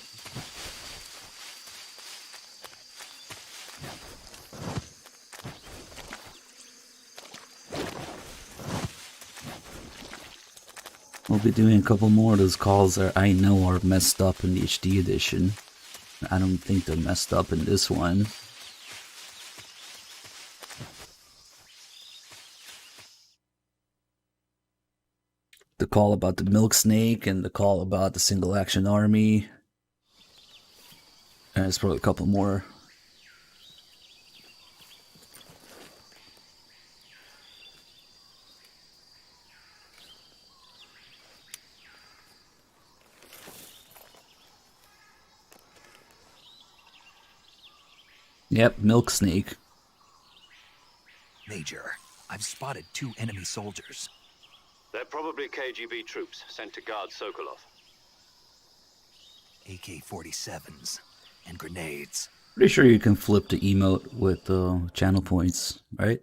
We'll be doing a couple more of those calls that I know are messed up in the HD edition. I don't think they're messed up in this one. The call about the milk snake and the call about the single action army. There's probably a couple more. Yep, milk snake. Major, I've spotted 2 enemy soldiers. They're probably KGB troops sent to guard Sokolov. AK-47s and grenades. Pretty sure you can flip the emote with the channel points, right?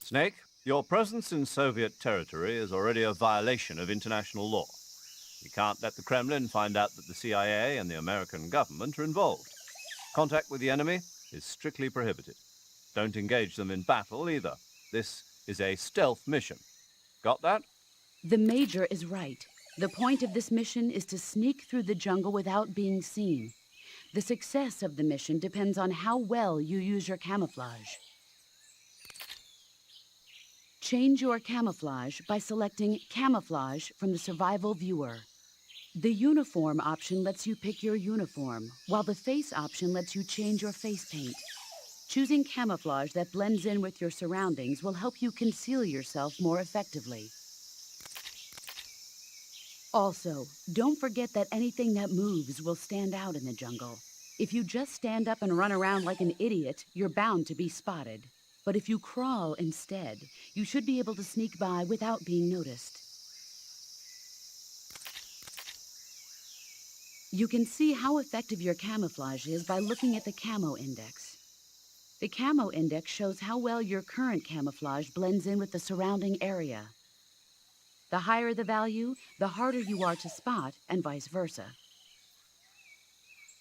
Snake, your presence in Soviet territory is already a violation of international law. We can't let the Kremlin find out that the CIA and the American government are involved. Contact with the enemy is strictly prohibited. Don't engage them in battle either. This is a stealth mission. Got that? The Major is right. The point of this mission is to sneak through the jungle without being seen. The success of the mission depends on how well you use your camouflage. Change your camouflage by selecting Camouflage from the Survival Viewer. The Uniform option lets you pick your uniform, while the Face option lets you change your face paint. Choosing camouflage that blends in with your surroundings will help you conceal yourself more effectively. Also, don't forget that anything that moves will stand out in the jungle. If you just stand up and run around like an idiot, you're bound to be spotted. But if you crawl instead, you should be able to sneak by without being noticed. You can see how effective your camouflage is by looking at the Camo Index. The Camo Index shows how well your current camouflage blends in with the surrounding area. The higher the value, the harder you are to spot, and vice versa.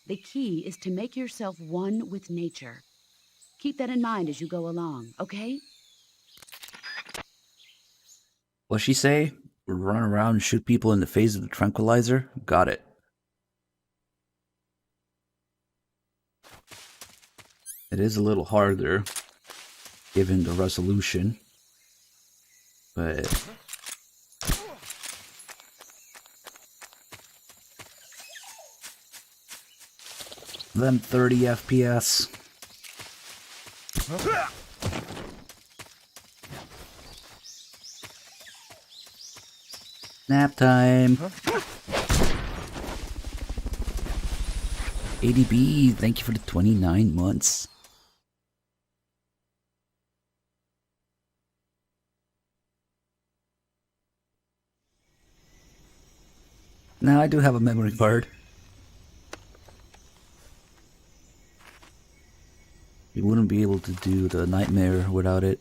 The key is to make yourself one with nature. Keep that in mind as you go along, okay? What'd she say? Run around and shoot people in the face with a tranquilizer? Got it. It is a little harder, given the resolution, but... Them 30 FPS. Nap time. ADB, thank you for the 29 months. Now I do have a memory card. You wouldn't be able to do the nightmare without it.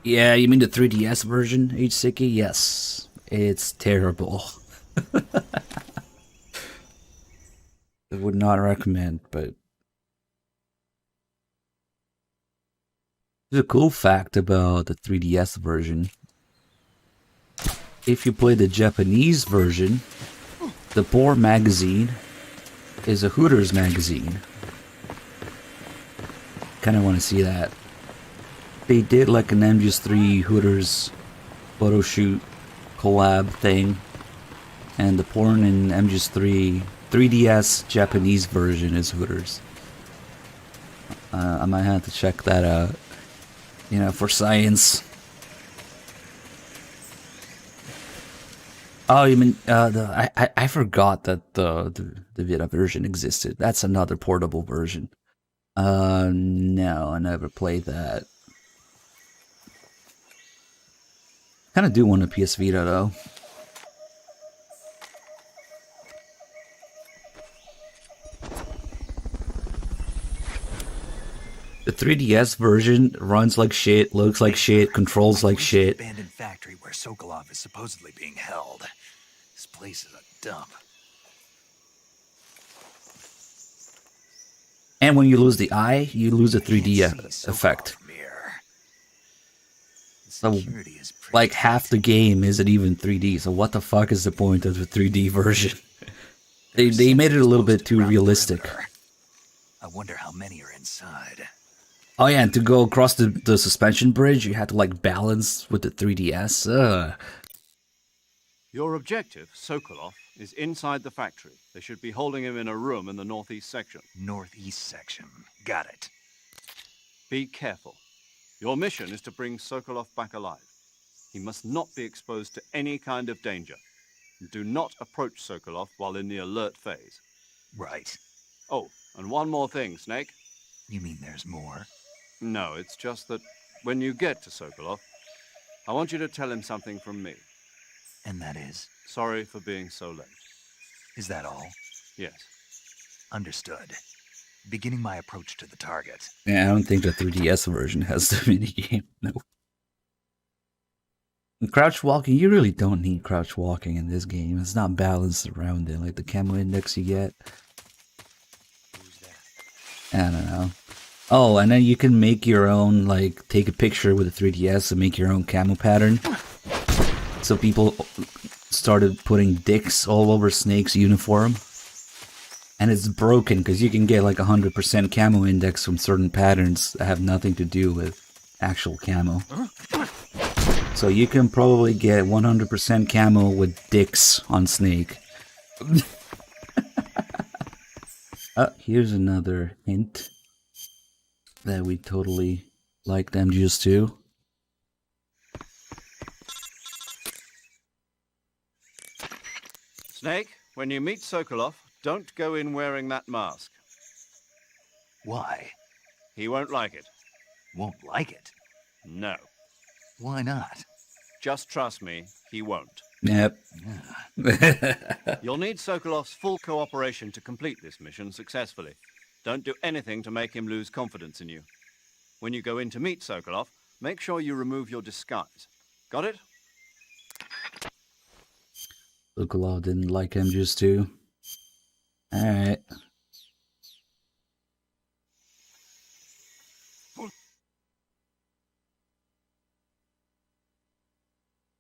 Yeah, you mean the 3DS version, H-Sicky? Yes. It's terrible. I would not recommend, but... There's a cool fact about the 3DS version. If you play the Japanese version, the Boar magazine is a Hooters magazine. Kinda wanna see that. They did like an MGS3 Hooters photo shoot collab thing, and the porn in MGS3 3DS Japanese version is Hooters. I might have to check that out, you know, for science. Oh, you mean I forgot that the Vita version existed. That's another portable version. No, I never played that. Kind of do want a PS Vita though. The 3DS version runs like shit, looks like shit, controls like shit. Abandoned factory where Sokolov is supposedly being held. This place is a dump. And when you lose the eye, you lose the 3D effect. So, like, half the game isn't even 3D, so what the fuck is the point of the 3D version? They made it a little bit too realistic. I wonder how many are inside. Oh yeah, and to go across the suspension bridge, you had to like balance with the 3DS. Your objective, Sokolov, is inside the factory. They should be holding him in a room in the northeast section. Northeast section. Got it. Be careful. Your mission is to bring Sokolov back alive. He must not be exposed to any kind of danger. Do not approach Sokolov while in the alert phase. Right. Oh, and one more thing, Snake. You mean there's more? No, it's just that when you get to Sokolov, I want you to tell him something from me. And that is? Sorry for being so late. Is that all? Yes. Understood. Beginning my approach to the target. Yeah, I don't think the 3DS version has the minigame. No. And crouch walking, you really don't need crouch walking in this game. It's not balanced around it, like the camo index you get. Who's that? I don't know. Oh, and then you can make your own, like, take a picture with the 3DS and make your own camo pattern. So people started putting dicks all over Snake's uniform. And it's broken because you can get like 100% camo index from certain patterns that have nothing to do with actual camo. So you can probably get 100% camo with dicks on Snake. Here's another hint that we totally like them just too. Snake, when you meet Sokolov, don't go in wearing that mask. Why? He won't like it. Won't like it? No. Why not? Just trust me, he won't. Yep. You'll need Sokolov's full cooperation to complete this mission successfully. Don't do anything to make him lose confidence in you. When you go in to meet Sokolov, make sure you remove your disguise. Got it? Sokolov didn't like him just too. Alright.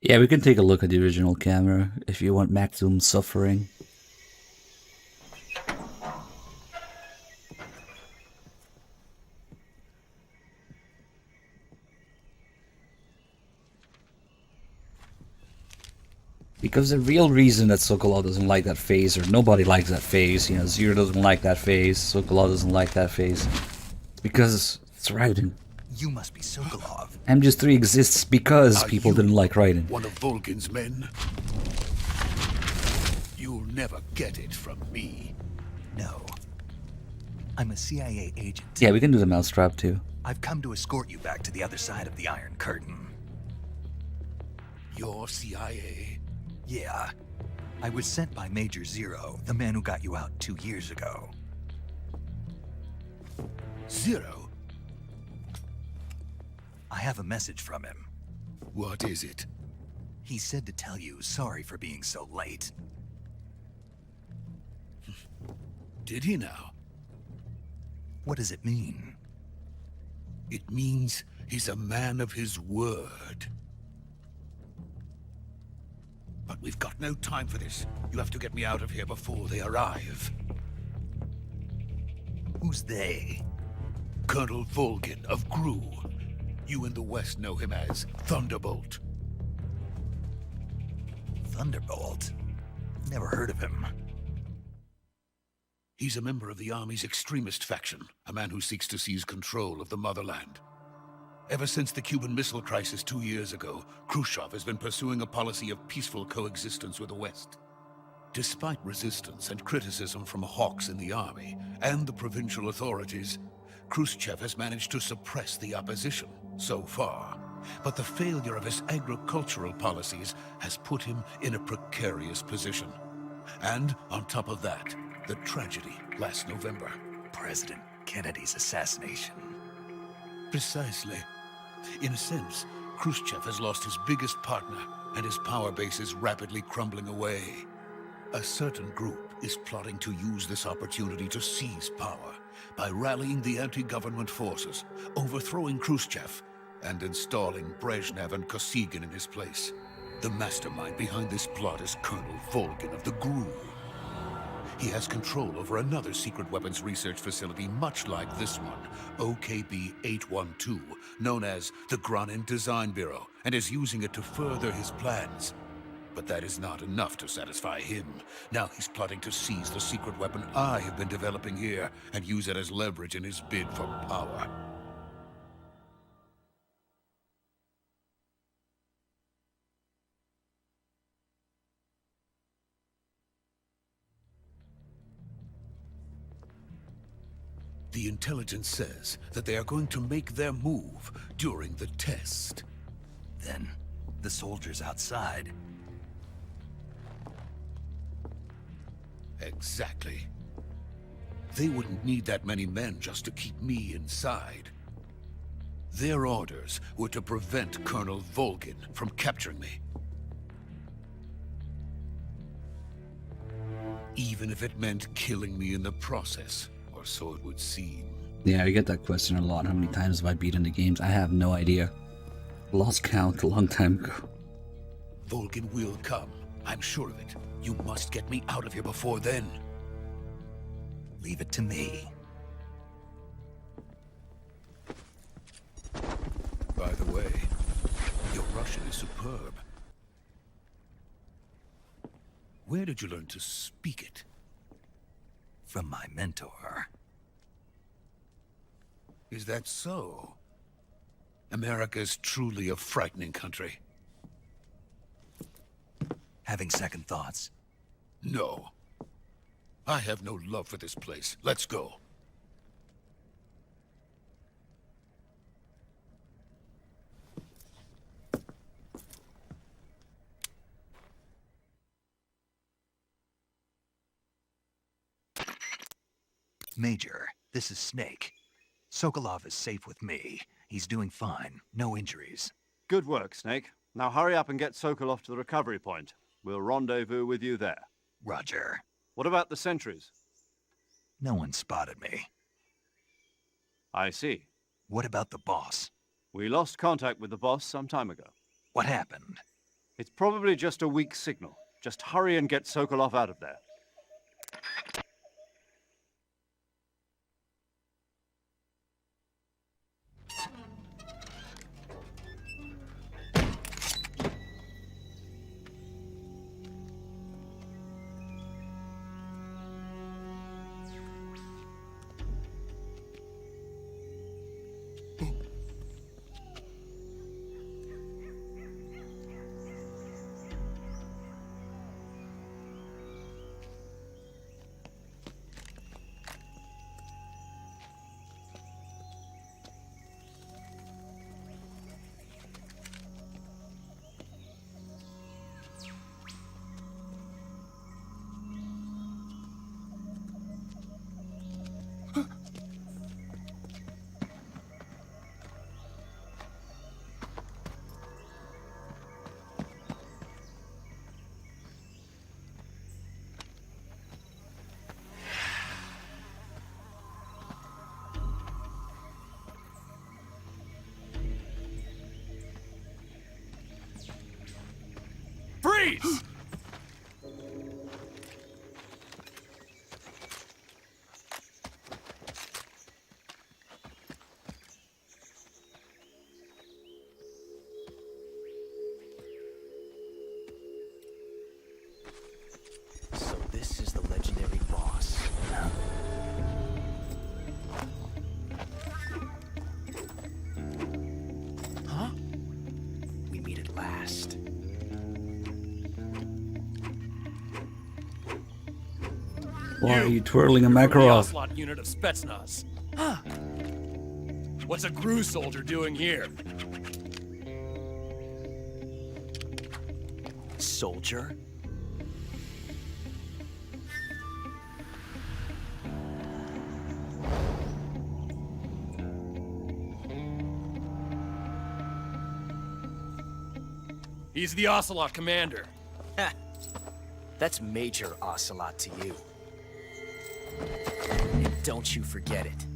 Yeah, we can take a look at the original camera if you want maximum suffering. Because the real reason that Sokolov doesn't like that phase, or nobody likes that phase, you know, Zero doesn't like that phase, Sokolov doesn't like that phase, it's because it's Raiden. You must be Sokolov. MGS3 exists because people didn't like Raiden. One of Volgin's men? You'll never get it from me. No. I'm a CIA agent. Yeah, we can do the mousetrap too. I've come to escort you back to the other side of the Iron Curtain. You're CIA? Yeah. I was sent by Major Zero, the man who got you out 2 years ago. Zero? I have a message from him. What is it? He said to tell you sorry for being so late. Did he now? What does it mean? It means he's a man of his word. But we've got no time for this. You have to get me out of here before they arrive. Who's they? Colonel Volgin of Gru. You in the West know him as Thunderbolt. Thunderbolt? Never heard of him. He's a member of the Army's extremist faction, a man who seeks to seize control of the motherland. Ever since the Cuban Missile Crisis 2 years ago, Khrushchev has been pursuing a policy of peaceful coexistence with the West. Despite resistance and criticism from hawks in the army and the provincial authorities, Khrushchev has managed to suppress the opposition so far. But the failure of his agricultural policies has put him in a precarious position. And on top of that, the tragedy last November. President Kennedy's assassination. Precisely. In a sense, Khrushchev has lost his biggest partner, and his power base is rapidly crumbling away. A certain group is plotting to use this opportunity to seize power by rallying the anti-government forces, overthrowing Khrushchev, and installing Brezhnev and Kosygin in his place. The mastermind behind this plot is Colonel Volgin of the Gru. He has control over another secret weapons research facility much like this one, OKB-812, known as the Groznyj Design Bureau, and is using it to further his plans. But that is not enough to satisfy him. Now he's plotting to seize the secret weapon I have been developing here and use it as leverage in his bid for power. The intelligence says that they are going to make their move during the test. Then, the soldiers outside. Exactly. They wouldn't need that many men just to keep me inside. Their orders were to prevent Colonel Volgin from capturing me. Even if it meant killing me in the process, or so it would seem. Yeah, I get that question a lot. How many times have I beaten the games? I have no idea. Lost count a long time ago. Volgin will come. I'm sure of it. You must get me out of here before then. Leave it to me. By the way, your Russian is superb. Where did you learn to speak it? From my mentor. Is that so? America is truly a frightening country. Having second thoughts? No. I have no love for this place. Let's go. Major, this is Snake. Sokolov is safe with me. He's doing fine. No injuries. Good work, Snake. Now hurry up and get Sokolov to the recovery point. We'll rendezvous with you there. Roger. What about the sentries? No one spotted me. I see. What about the boss? We lost contact with the boss some time ago. What happened? It's probably just a weak signal. Just hurry and get Sokolov out of there. Freeze! So this is the legendary boss. Huh? We meet at last. Why are you twirling a You're from the Makarov? Ocelot unit of Spetsnaz. Huh. What's a Groznyj soldier doing here? Soldier? He's the Ocelot commander. Ha! That's Major Ocelot to you. And don't you forget it.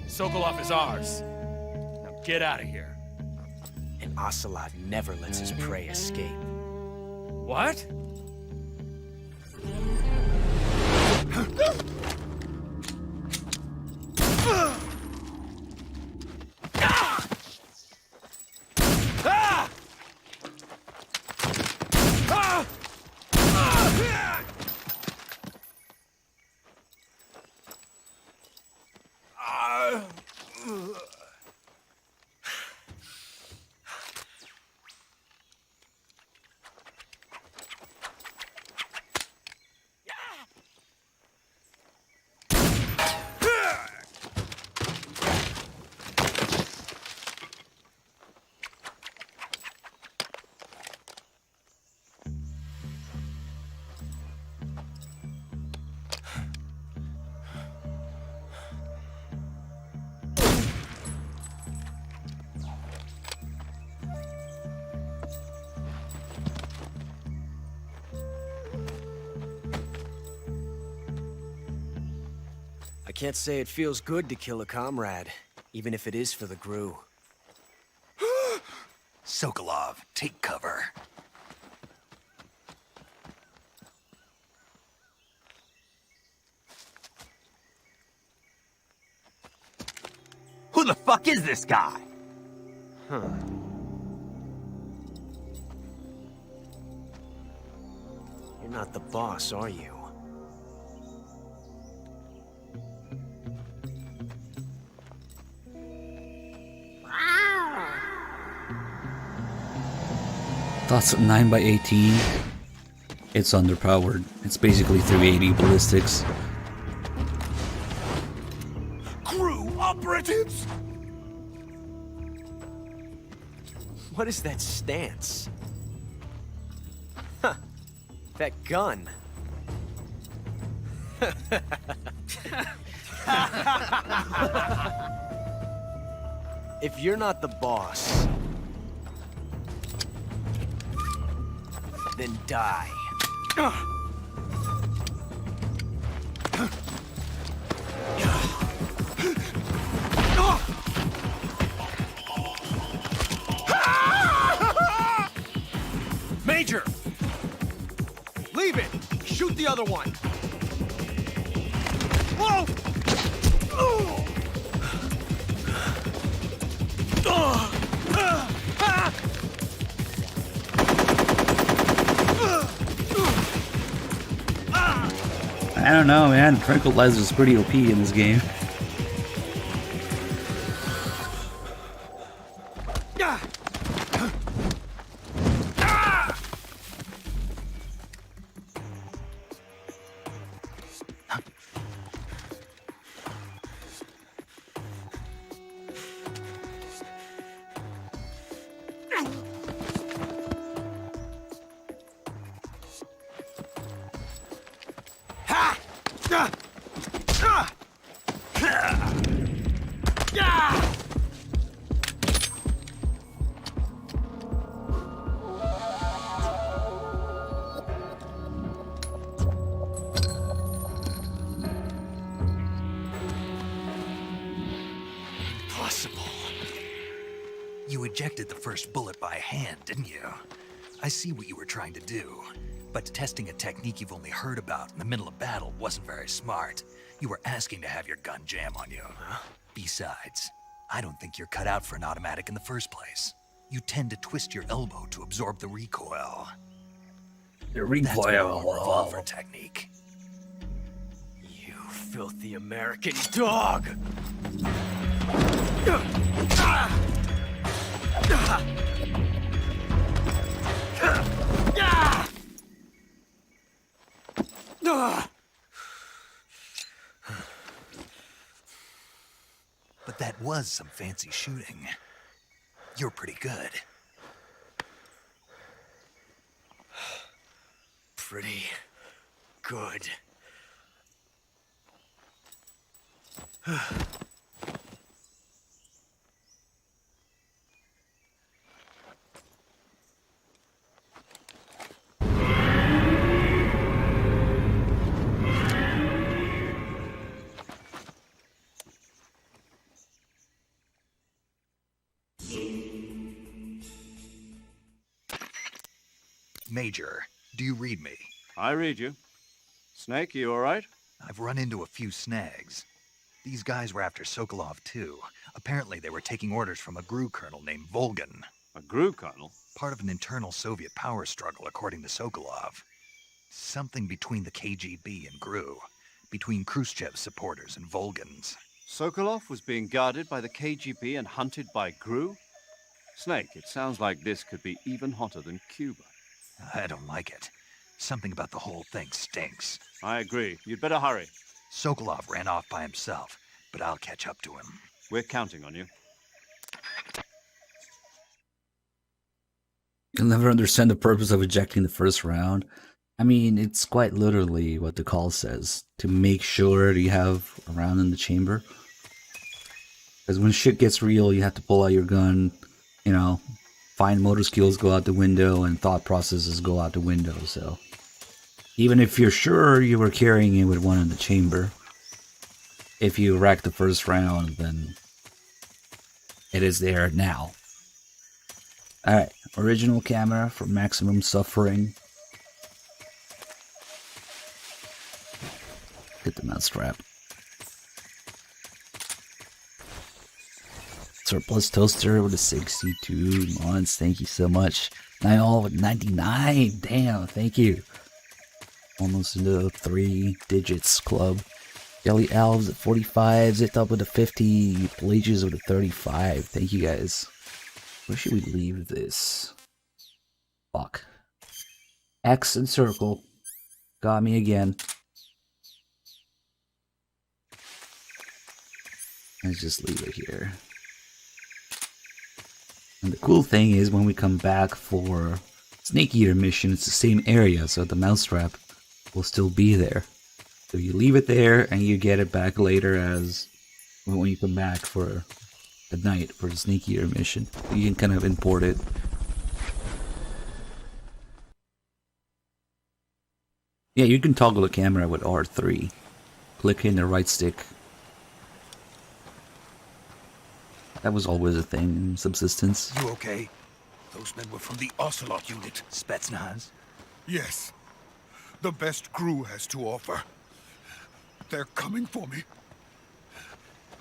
Sokolov is ours. Now get out of here. And Ocelot never lets his prey escape. What? I can't say it feels good to kill a comrade, even if it is for the Gru. Sokolov, take cover. Who the fuck is this guy? Huh. You're not the boss, are you? That's 9x18. It's underpowered. It's basically 380 ballistics. Crew operatives! What is that stance? Huh. That gun. If you're not the boss, then die. Major! Leave it! Shoot the other one! Whoa! I don't know, man. Tranquilizer is pretty OP in this game. You ejected the first bullet by hand, didn't you? I see what you were trying to do, but testing a technique you've only heard about in the middle of battle wasn't very smart. You were asking to have your gun jam on you. Besides, I don't think you're cut out for an automatic in the first place. You tend to twist your elbow to absorb the recoil. The That's my own revolver technique. You filthy American dog! But that was some fancy shooting. You're pretty good. Pretty good. Major, do you read me? I read you. Snake, you alright? I've run into a few snags. These guys were after Sokolov, too. Apparently they were taking orders from a GRU colonel named Volgan. A GRU colonel? Part of an internal Soviet power struggle, according to Sokolov. Something between the KGB and GRU. Between Khrushchev's supporters and Volgan's. Sokolov was being guarded by the KGB and hunted by GRU? Snake, it sounds like this could be even hotter than Cuba. I don't like it. Something about the whole thing stinks. I agree. You'd better hurry. Sokolov ran off by himself, but I'll catch up to him. We're counting on you. You'll never understand the purpose of ejecting the first round. I mean, it's quite literally what the call says. To make sure you have a round in the chamber. Because when shit gets real, you have to pull out your gun, you know, fine motor skills go out the window and thought processes go out the window, so. Even if you're sure you were carrying it with one in the chamber, if you wreck the first round, then it is there now. Alright, original camera for maximum suffering. Get the mouse strap. Surplus toaster with a 62 months. Thank you so much. 99. Damn, thank you. Almost into the 3 digits club. Jelly Elves at 45. Zipped up with a 50. Pelagius with a 35. Thank you guys. Where should we leave this? Fuck. X and circle. Got me again. Let's just leave it here. And the cool thing is when we come back for Snake Eater mission, it's the same area, so the mousetrap will still be there. So you leave it there and you get it back later as when you come back for at night for the Snake Eater mission. You can kind of import it. Yeah, you can toggle the camera with R3. Click in the right stick. That was always a thing in Subsistence. You okay? Those men were from the Ocelot unit. Spetsnaz? Yes. The best GRU has to offer. They're coming for me.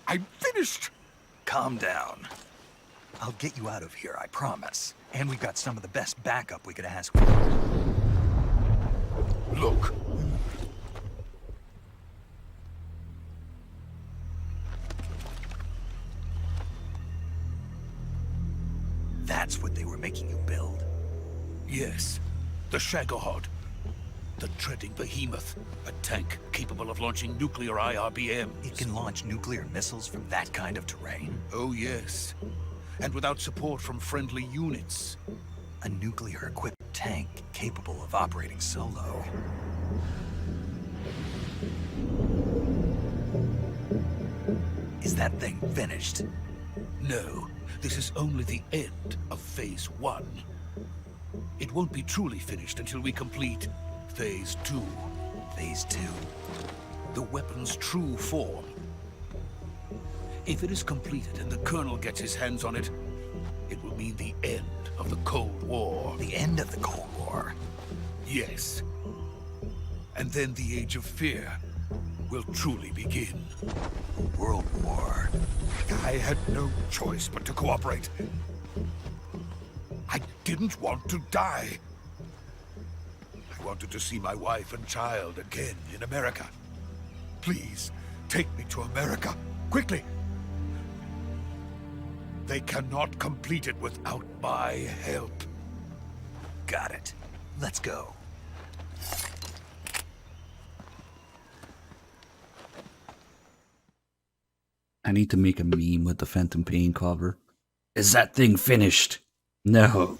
I'm finished! Calm down. I'll get you out of here, I promise. And we've got some of the best backup we could ask for. Look. That's what they were making you build? Yes. The Shagohod. The treading behemoth. A tank capable of launching nuclear IRBM. It can launch nuclear missiles from that kind of terrain? Oh, yes. And without support from friendly units. A nuclear-equipped tank capable of operating solo. Is that thing finished? No. This is only the end of Phase 1. It won't be truly finished until we complete Phase 2. Phase 2? The weapon's true form. If it is completed and the Colonel gets his hands on it, it will mean the end of the Cold War. The end of the Cold War? Yes. And then the Age of Fear will truly begin. A world war? I had no choice but to cooperate. I didn't want to die. I wanted to see my wife and child again in America. Please, take me to America, quickly. They cannot complete it without my help. Got it. Let's go. I need to make a meme with the Phantom Pain cover. Is that thing finished? No.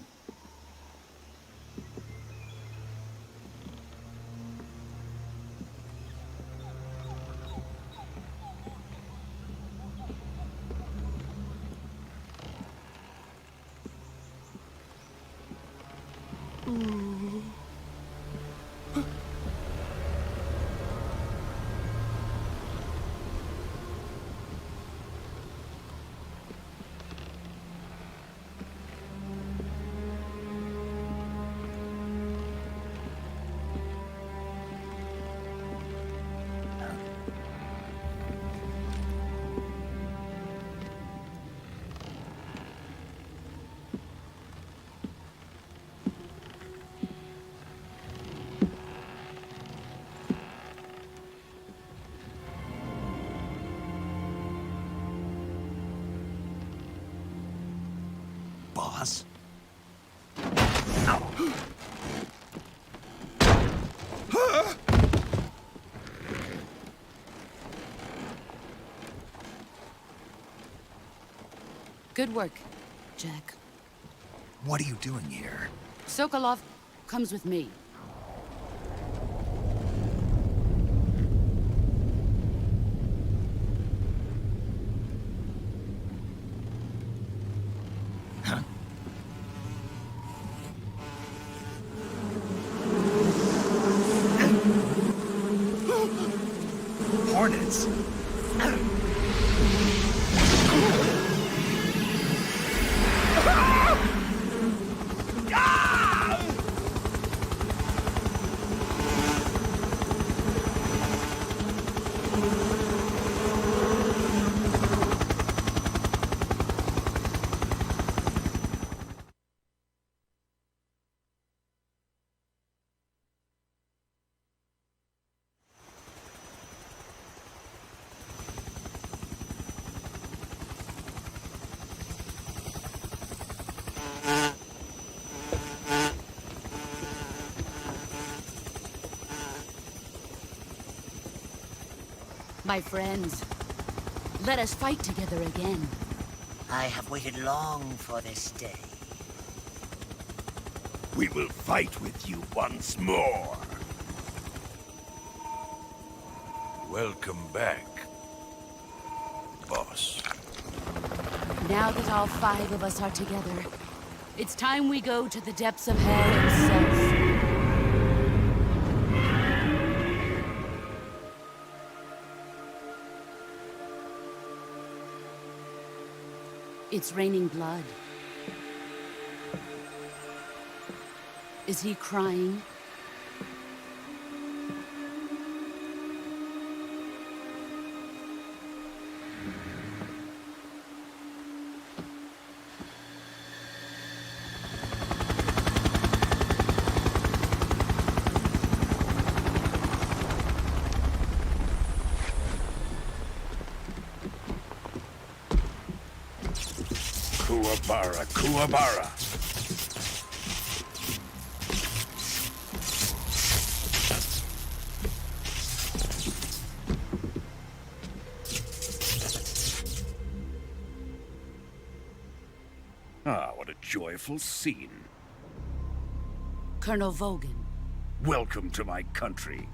Good work, Jack. What are you doing here? Sokolov comes with me. Hornets? My friends, let us fight together again. I have waited long for this day. We will fight with you once more. Welcome back, boss. Now that all 5 of us are together, it's time we go to the depths of hell itself. It's raining blood. Is he crying? Kuwabara, Kuwabara. Ah, what a joyful scene. Colonel Vogan. Welcome to my country.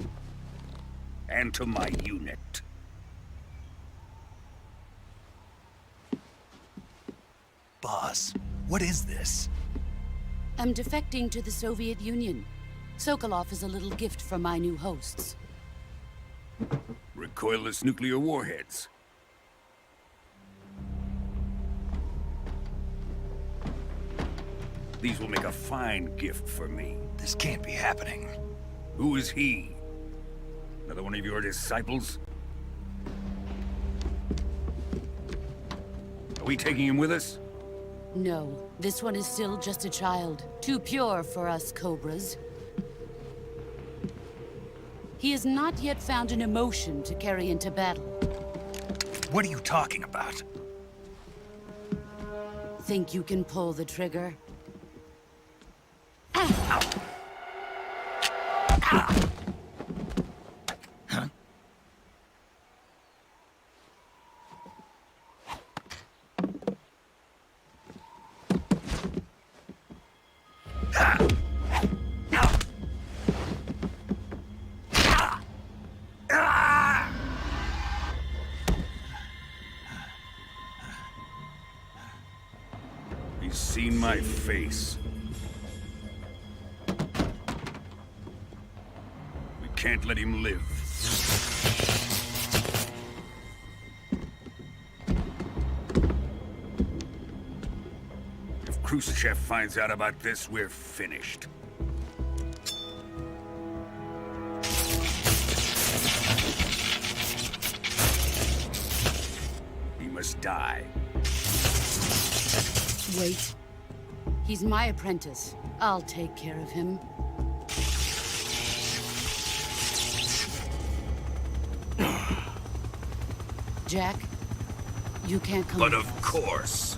And to my unit. Boss, what is this? I'm defecting to the Soviet Union. Sokolov is a little gift from my new hosts. Recoilless nuclear warheads. These will make a fine gift for me. This can't be happening. Who is he? Another one of your disciples? Are we taking him with us? No, this one is still just a child. Too pure for us Cobras. He has not yet found an emotion to carry into battle. What are you talking about? Think you can pull the trigger? He's seen my face. We can't let him live. If Khrushchev finds out about this, we're finished. He must die. Wait. He's my apprentice. I'll take care of him. Jack, you can't come. But of course.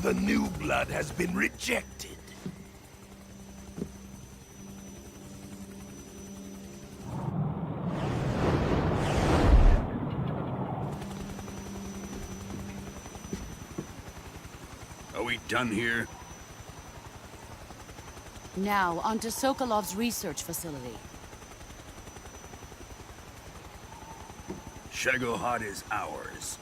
The new blood has been rejected. Are we done here? Now, onto Sokolov's research facility. Shagohod is ours.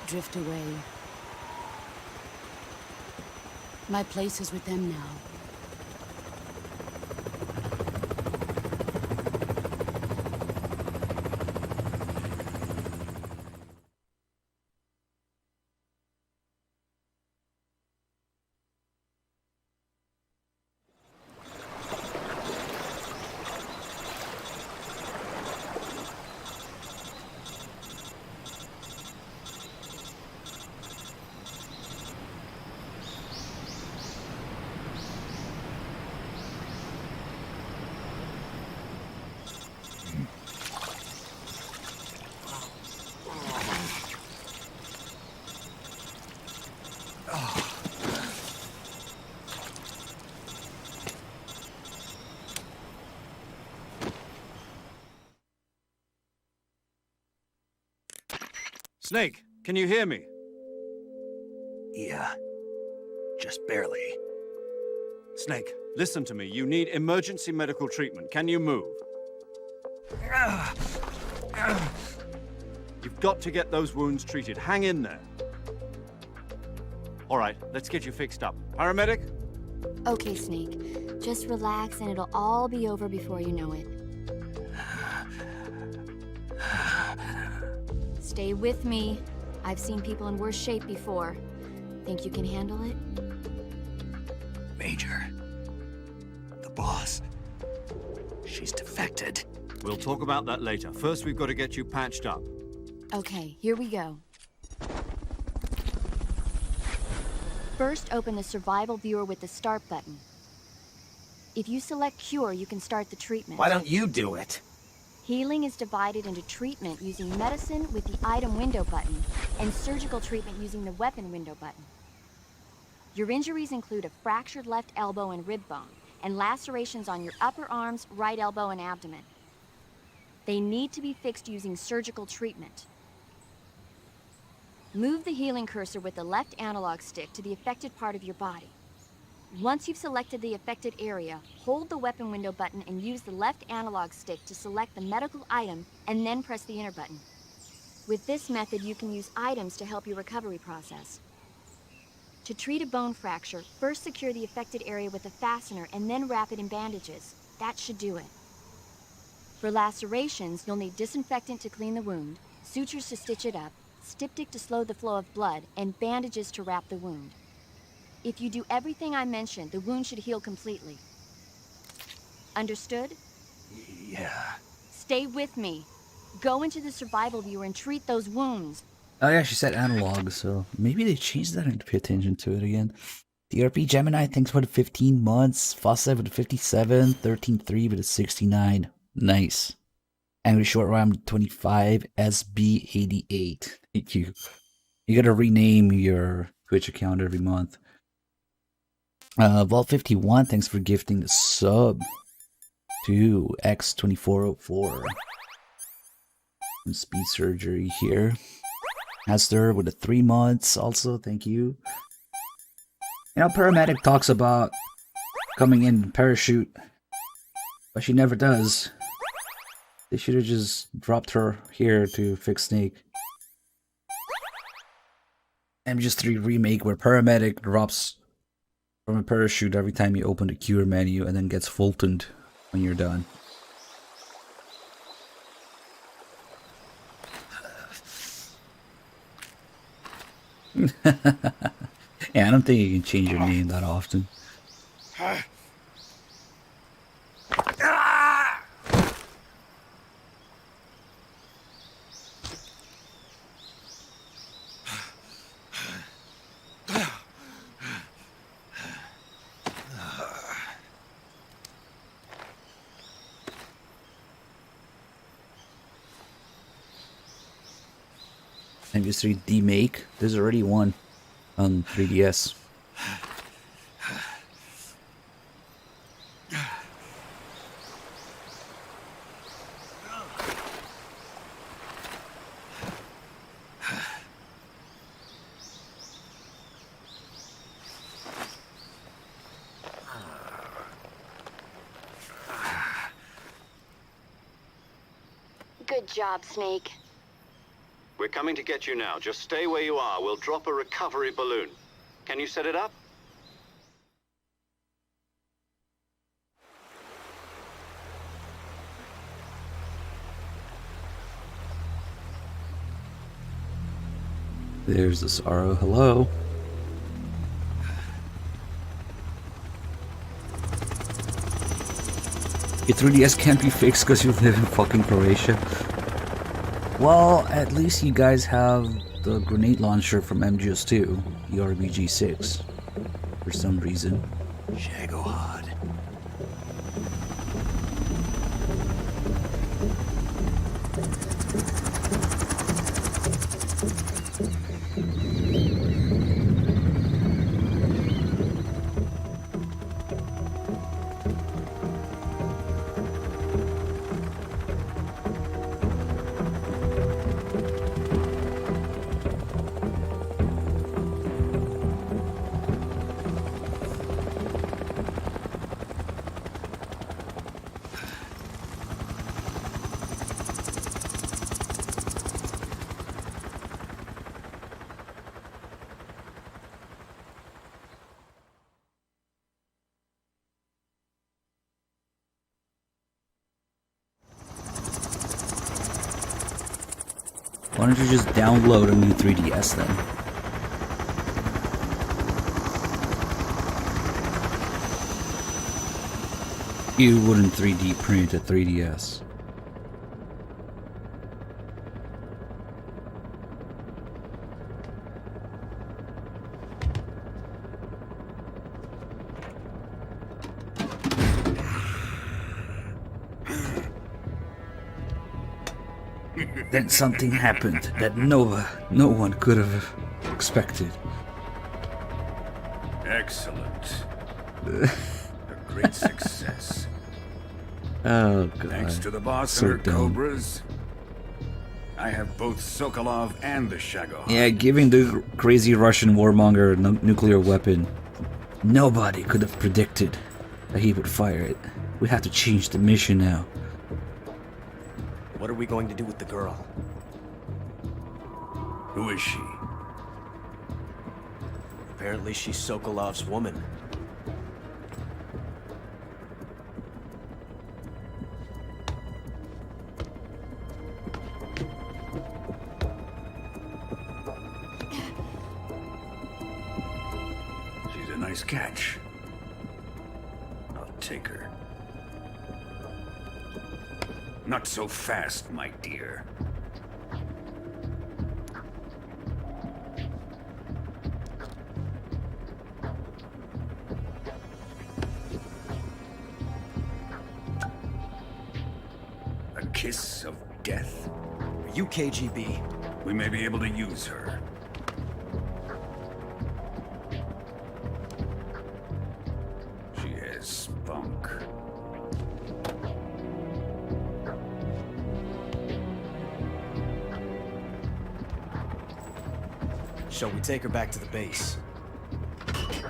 Drift away. My place is with them now. Snake, can you hear me? Yeah. Just barely. Snake, listen to me. You need emergency medical treatment. Can you move? You've got to get those wounds treated. Hang in there. All right, let's get you fixed up. Paramedic? Okay, Snake. Just relax and it'll all be over before you know it. Stay with me. I've seen people in worse shape before. Think you can handle it? Major. The boss. She's defected. We'll talk about that later. First, we've got to get you patched up. Okay, here we go. First, open the survival viewer with the start button. If you select cure, you can start the treatment. Why don't you do it? Healing is divided into treatment using medicine with the item window button, and surgical treatment using the weapon window button. Your injuries include a fractured left elbow and rib bone, and lacerations on your upper arms, right elbow, and abdomen. They need to be fixed using surgical treatment. Move the healing cursor with the left analog stick to the affected part of your body. Once you've selected the affected area, hold the weapon window button and use the left analog stick to select the medical item and then press the enter button. With this method, you can use items to help your recovery process. To treat a bone fracture, first secure the affected area with a fastener and then wrap it in bandages. That should do it. For lacerations, you'll need disinfectant to clean the wound, sutures to stitch it up, styptic to slow the flow of blood, and bandages to wrap the wound. If you do everything I mentioned, the wound should heal completely. Understood? Yeah. Stay with me. Go into the survival viewer and treat those wounds. Oh yeah, she said analog, so maybe they changed that and pay attention to it again. DRP Gemini, thanks for the 15 months. Fawcett with the 57, 13-3 with a 69. Nice. Angry Short Ram 25, SB88. Thank you. You gotta rename your Twitch account every month. Vault51, thanks for gifting the sub to X2404. And speed surgery here. Esther with the 3 months also, thank you. You know, Paramedic talks about coming in parachute, but she never does. They should have just dropped her here to fix Snake. MGS3 remake where Paramedic drops from a parachute every time you open the cure menu and then gets Fultoned when you're done. Yeah, I don't think you can change your name that often. Anniversary remake. There's already one on 3DS. Good job, Snake. We're coming to get you now. Just stay where you are. We'll drop a recovery balloon. Can you set it up? There's the Sorrow. Hello. Your 3DS can't be fixed because you live in fucking Croatia. Well, at least you guys have the grenade launcher from MGS2, the RBG-6, for some reason. Shagohod. Why don't you just download a new 3DS then? You wouldn't 3D print a 3DS. Then something happened that no one could have expected. Excellent. A great success. Oh god. Thanks to the boss So and her dumb. Cobras, I have both Sokolov and the Shagohod. Yeah, giving the crazy Russian warmonger a nuclear weapon. Nobody could have predicted that he would fire it. We have to change the mission now. What are we going to do with the girl? Who is she? Apparently she's Sokolov's woman. She's a nice catch. I'll take her. Not so fast, my dear. A kiss of death. Are you KGB? We may be able to use her. She has spunk. Shall we take her back to the base?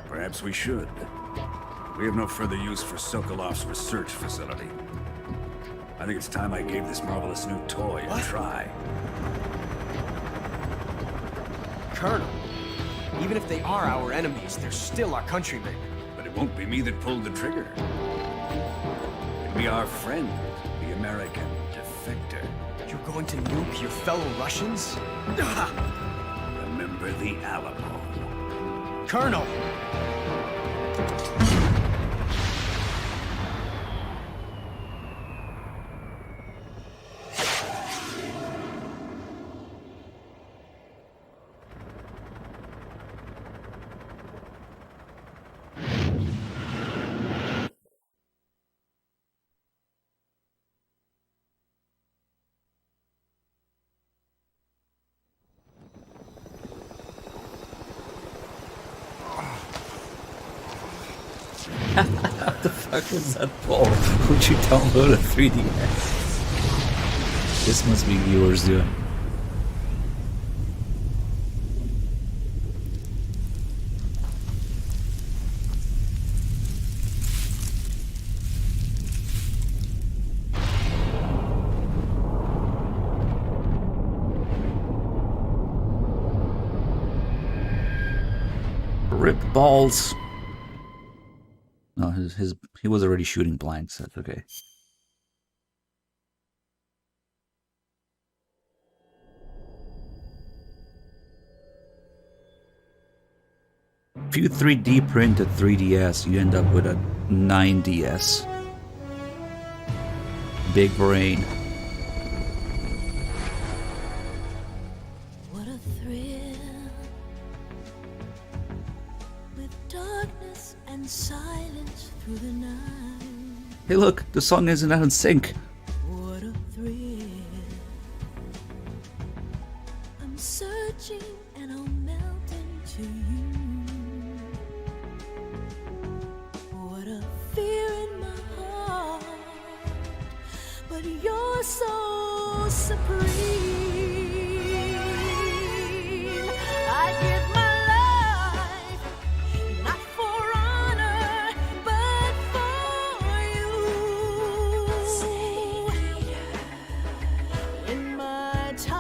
Perhaps we should. We have no further use for Sokolov's research facility. I think it's time I gave this marvelous new toy a try. Colonel, even if they are our enemies, they're still our countrymen. But it won't be me that pulled the trigger. It'll be our friend, the American defector. You're going to nuke your fellow Russians? Remember the Alamo. Colonel! What the fuck was that for? Would you download a 3DS? This must be viewers doing. Ripped balls. No, he was already shooting blanks. That's okay. If you 3D print a 3DS, you end up with a 9DS. Big brain. What a thrill, with darkness and silence through the night. Hey look, the song isn't out in sync. What a thrill. I'm searching and I'll melt into you. What a fear in my heart, but you're so supreme. I give my life, not for honor, but for you. In my time,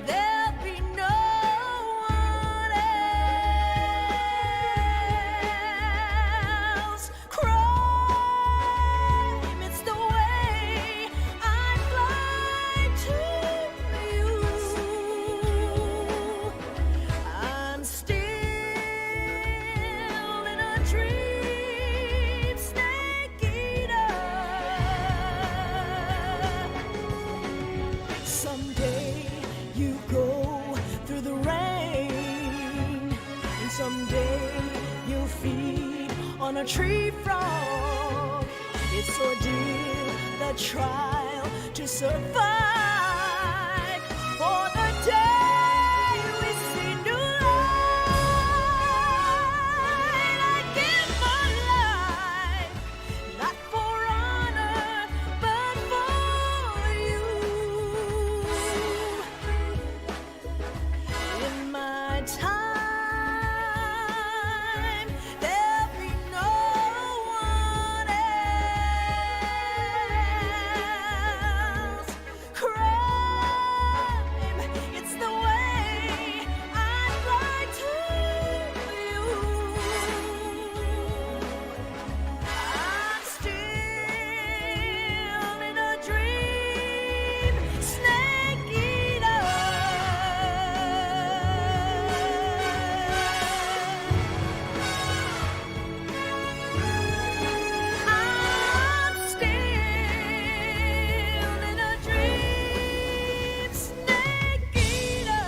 there'll be no one else. Crime, it's the way I fly to you. I'm still in a dream, snake eater. Someday you go through the rain, and someday you feed on a tree frog. It's ordeal, the trial to survive. For the day we see new light, I give my life, not for honor, but for you. In my time, there'll be no one else. Crime, it's the way I fly to you. I'm still in a dream, snake eater. I'm still in a dream, snake eater.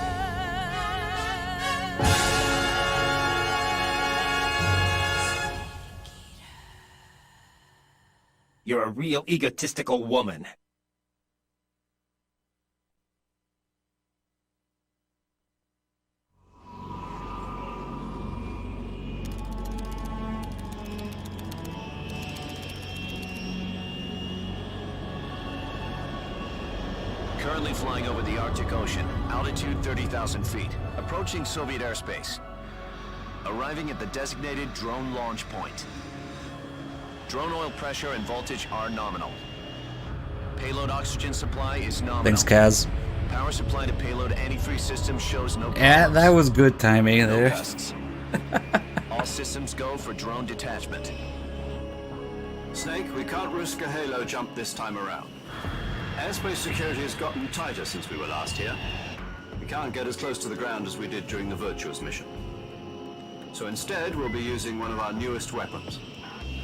You're a real egotistical woman. Currently flying over the Arctic Ocean, altitude 30,000 feet, approaching Soviet airspace. Arriving at the designated drone launch point. Drone oil pressure and voltage are nominal. Payload oxygen supply is nominal. Thanks, Kaz. Power supply to payload anti-freeze system shows no Yeah, problems. that was good timing No there. gusts. All systems go for drone detachment. Snake, we can't risk a halo jump this time around. Airspace security has gotten tighter since we were last here. We can't get as close to the ground as we did during the Virtuous mission. So instead, we'll be using one of our newest weapons.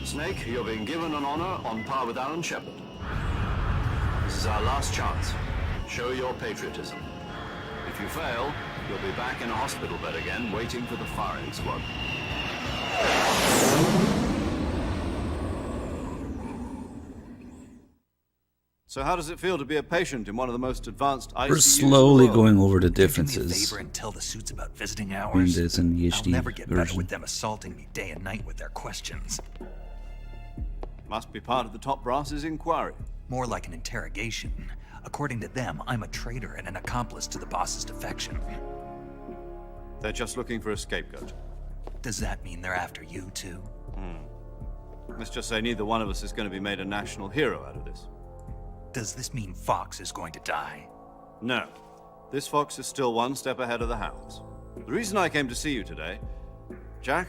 Snake, you're being given an honor on par with Alan Shepard. This is our last chance. Show your patriotism. If you fail, you'll be back in a hospital bed again, waiting for the firing squad. So how does it feel to be a patient in one of the most advanced ICUs? We're slowly in the world? going over the Do me a differences favor and tell the suits about visiting between hours. this and the I'll HD never get better version. with them assaulting me day and night with their questions. Must be part of the top brass's inquiry. More like an interrogation. According to them, I'm a traitor and an accomplice to the boss's defection. They're just looking for a scapegoat. Does that mean they're after you too? Let's just say neither one of us is going to be made a national hero out of this. Does this mean Fox is going to die? No. This fox is still one step ahead of the hounds. The reason I came to see you today, Jack,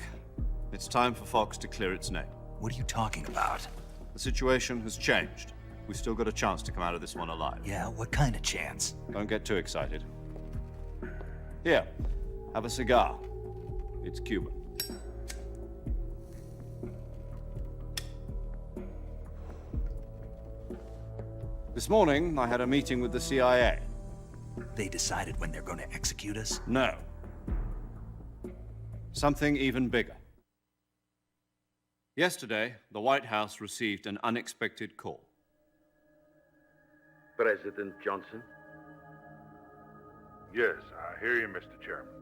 it's time for Fox to clear its name. What are you talking about? The situation has changed. We've still got a chance to come out of this one alive. Yeah, what kind of chance? Don't get too excited. Here, have a cigar. It's Cuban. This morning, I had a meeting with the CIA. They decided when they're going to execute us? No. Something even bigger. Yesterday, the White House received an unexpected call. President Johnson? Yes, I hear you, Mr. Chairman.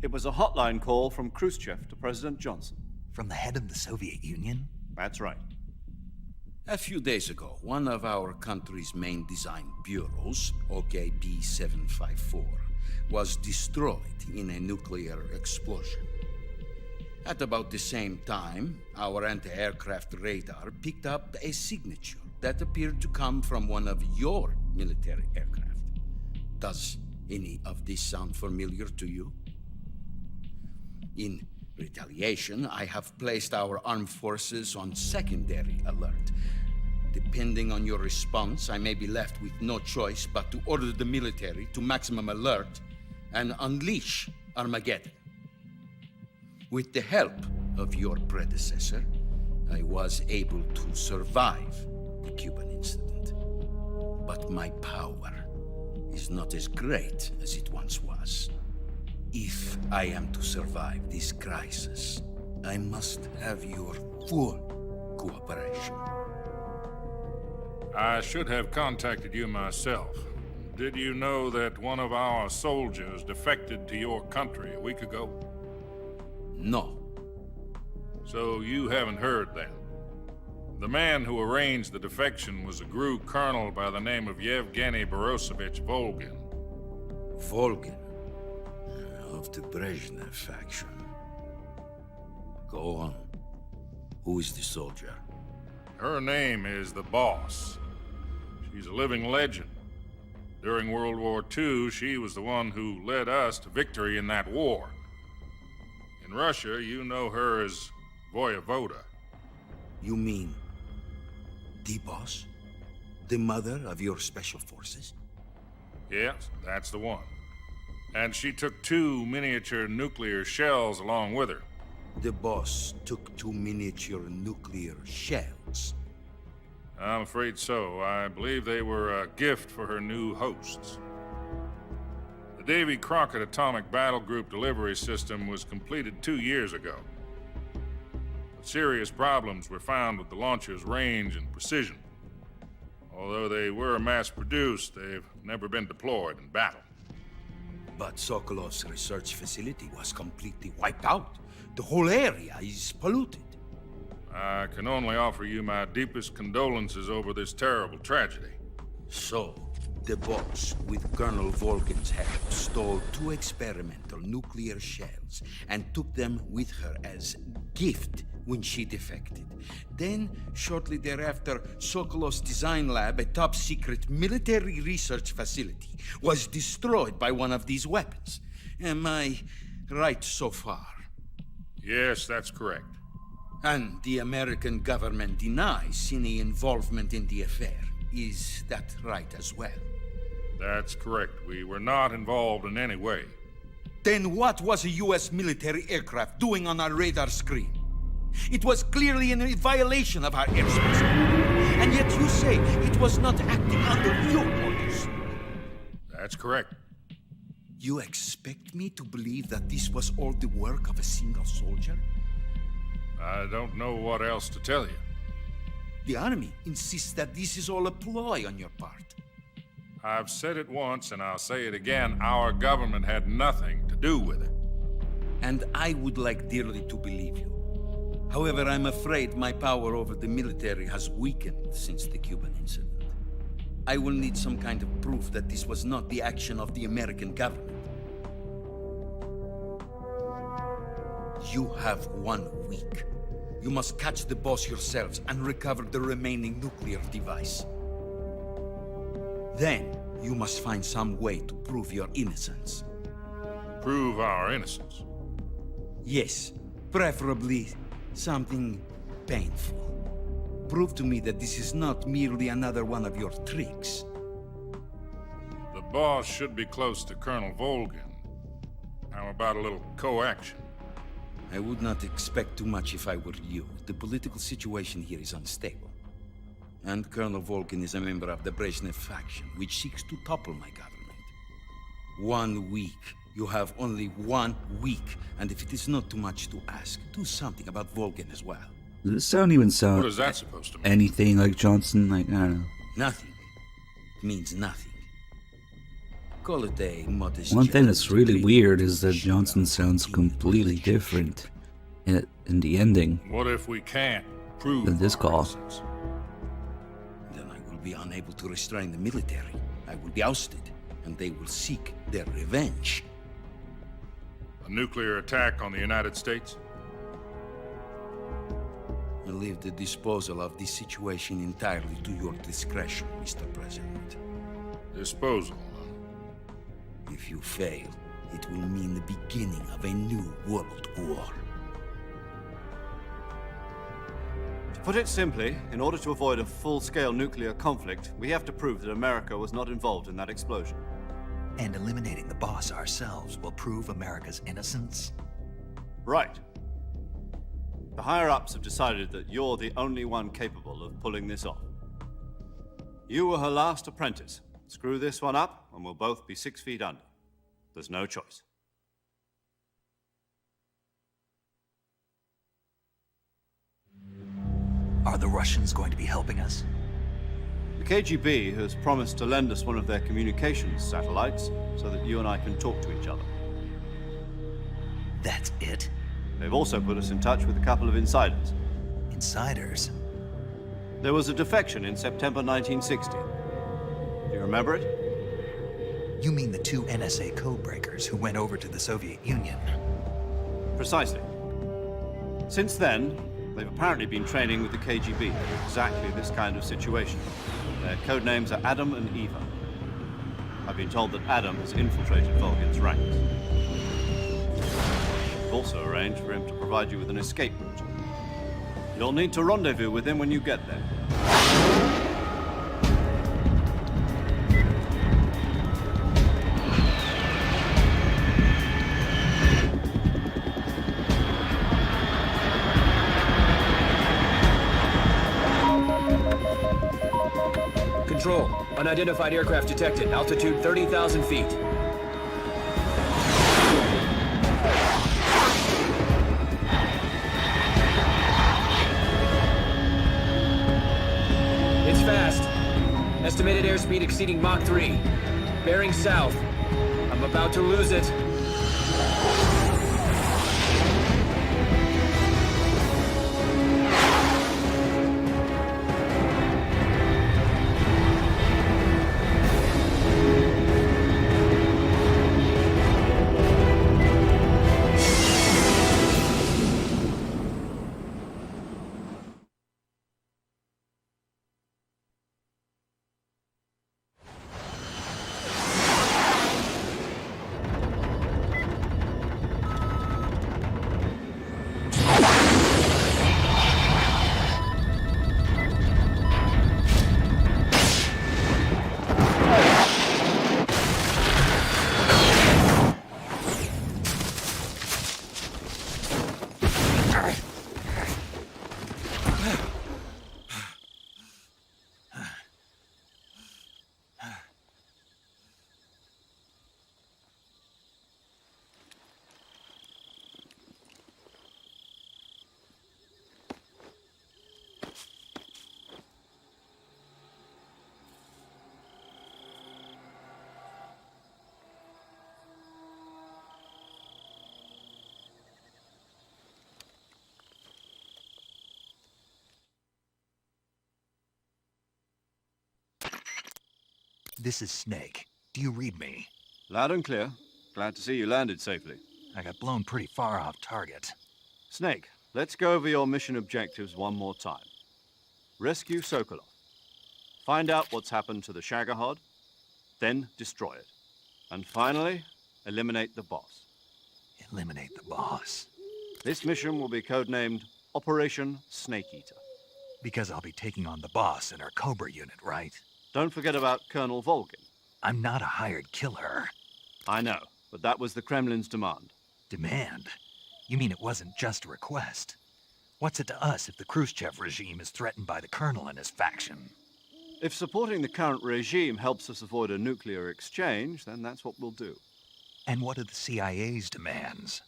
It was a hotline call from Khrushchev to President Johnson. From the head of the Soviet Union? That's right. A few days ago, one of our country's main design bureaus, OKB 754, was destroyed in a nuclear explosion. At about the same time, our anti-aircraft radar picked up a signature that appeared to come from one of your military aircraft. Does any of this sound familiar to you? In retaliation, I have placed our armed forces on secondary alert. Depending on your response, I may be left with no choice but to order the military to maximum alert and unleash Armageddon. With the help of your predecessor, I was able to survive the Cuban incident. But my power is not as great as it once was. If I am to survive this crisis, I must have your full cooperation. I should have contacted you myself. Did you know that one of our soldiers defected to your country a week ago? No. So you haven't heard then. The man who arranged the defection was a GRU colonel by the name of Yevgeny Borisovich Volgin. Volgin? Of the Brezhnev faction. Go on. Who is the soldier? Her name is the Boss. She's a living legend. During World War II, she was the one who led us to victory in that war. In Russia, you know her as Voyevoda. You mean the Boss? The mother of your special forces? Yes, that's the one. And she took 2 miniature nuclear shells along with her. The Boss took 2 miniature nuclear shells. I'm afraid so. I believe they were a gift for her new hosts. The Davy Crockett Atomic Battle Group delivery system was completed 2 years ago. But serious problems were found with the launcher's range and precision. Although they were mass-produced, they've never been deployed in battle. But Sokolov's research facility was completely wiped out. The whole area is polluted. I can only offer you my deepest condolences over this terrible tragedy. So, the Boss, with Colonel Volgin's help, stole 2 experimental nuclear shells and took them with her as gift when she defected. Then, shortly thereafter, Sokolov's design lab, a top-secret military research facility, was destroyed by one of these weapons. Am I right so far? Yes, that's correct. And the American government denies any involvement in the affair. Is that right as well? That's correct. We were not involved in any way. Then what was a U.S. military aircraft doing on our radar screen? It was clearly in violation of our airspace. And yet you say it was not acting under your orders. That's correct. You expect me to believe that this was all the work of a single soldier? I don't know what else to tell you. The army insists that this is all a ploy on your part. I've said it once and I'll say it again. Our government had nothing to do with it. And I would like dearly to believe you. However, I'm afraid my power over the military has weakened since the Cuban incident. I will need some kind of proof that this was not the action of the American government. You have 1 week. You must catch the boss yourselves and recover the remaining nuclear device. Then, you must find some way to prove your innocence. Prove our innocence? Yes, preferably something painful. Prove to me that this is not merely another one of your tricks. The boss should be close to Colonel Volgin. How about a little co-action? I would not expect too much if I were you. The political situation here is unstable. And Colonel Volgin is a member of the Brezhnev faction, which seeks to topple my government. 1 week. You have only 1 week. And if it is not too much to ask, do something about Volgin as well. Does this don't even sound What is that supposed to mean? anything like Johnson? Like, I don't know. Nothing. It means nothing. Call it a modest One thing gesture that's to really greet weird is that Johnson sounds completely different in the ending What if we can't prove than this our call. innocence? Then I will be unable to restrain the military. I will be ousted, and they will seek their revenge. A nuclear attack on the United States? I leave the disposal of this situation entirely to your discretion, Mr. President. Disposal. If you fail, it will mean the beginning of a new world war. To put it simply, in order to avoid a full-scale nuclear conflict, we have to prove that America was not involved in that explosion. And eliminating the boss ourselves will prove America's innocence? Right. The higher-ups have decided that you're the only one capable of pulling this off. You were her last apprentice. Screw this one up, and we'll both be 6 feet under. There's no choice. Are the Russians going to be helping us? The KGB has promised to lend us one of their communications satellites so that you and I can talk to each other. That's it? They've also put us in touch with a couple of insiders. Insiders? There was a defection in September 1960. Do you remember it? You mean the 2 NSA codebreakers who went over to the Soviet Union? Precisely. Since then, they've apparently been training with the KGB for exactly this kind of situation. Their code names are Adam and Eva. I've been told that Adam has infiltrated Volgin's ranks. We've also arranged for him to provide you with an escape route. You'll need to rendezvous with him when you get there. Control. Unidentified aircraft detected. Altitude 30,000 feet. It's fast. Estimated airspeed exceeding Mach 3. Bearing south. I'm about to lose it. This is Snake. Do you read me? Loud and clear. Glad to see you landed safely. I got blown pretty far off target. Snake, let's go over your mission objectives one more time. Rescue Sokolov. Find out what's happened to the Shagohod, then destroy it. And finally, eliminate the boss. Eliminate the boss. This mission will be codenamed Operation Snake Eater. Because I'll be taking on the boss in our Cobra unit, right? Don't forget about Colonel Volgin. I'm not a hired killer. I know, but that was the Kremlin's demand. Demand? You mean it wasn't just a request? What's it to us if the Khrushchev regime is threatened by the Colonel and his faction? If supporting the current regime helps us avoid a nuclear exchange, then that's what we'll do. And what are the CIA's demands?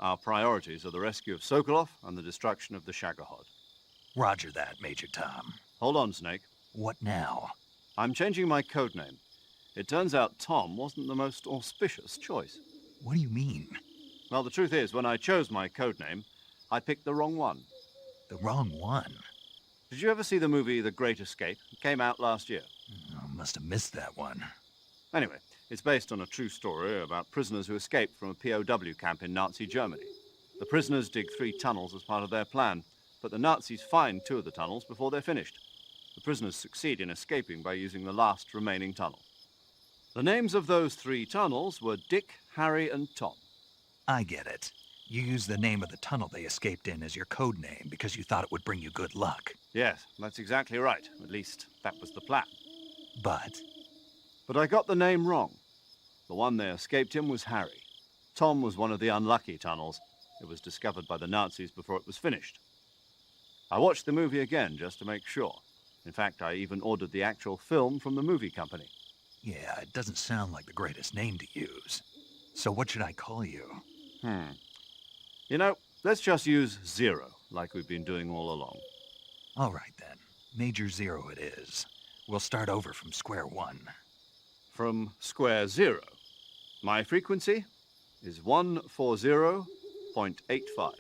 Our priorities are the rescue of Sokolov and the destruction of the Shagohod. Roger that, Major Tom. Hold on, Snake. What now? I'm changing my codename. It turns out Tom wasn't the most auspicious choice. What do you mean? Well, the truth is, when I chose my codename, I picked the wrong one. The wrong one? Did you ever see the movie The Great Escape? It came out last year. I must have missed that one. Anyway, it's based on a true story about prisoners who escaped from a POW camp in Nazi Germany. The prisoners dig 3 tunnels as part of their plan, but the Nazis find 2 of the tunnels before they're finished. The prisoners succeed in escaping by using the last remaining tunnel. The names of those 3 tunnels were Dick, Harry, and Tom. I get it. You used the name of the tunnel they escaped in as your code name because you thought it would bring you good luck. Yes, that's exactly right. At least, that was the plan. But I got the name wrong. The one they escaped in was Harry. Tom was one of the unlucky tunnels. It was discovered by the Nazis before it was finished. I watched the movie again just to make sure. In fact, I even ordered the actual film from the movie company. yeah, it doesn't sound like the greatest name to use. So what should I call you? You know, let's just use Zero, like we've been doing all along. All right, then. Major Zero it is. We'll start over from square one. From square 0. My frequency is 140.85.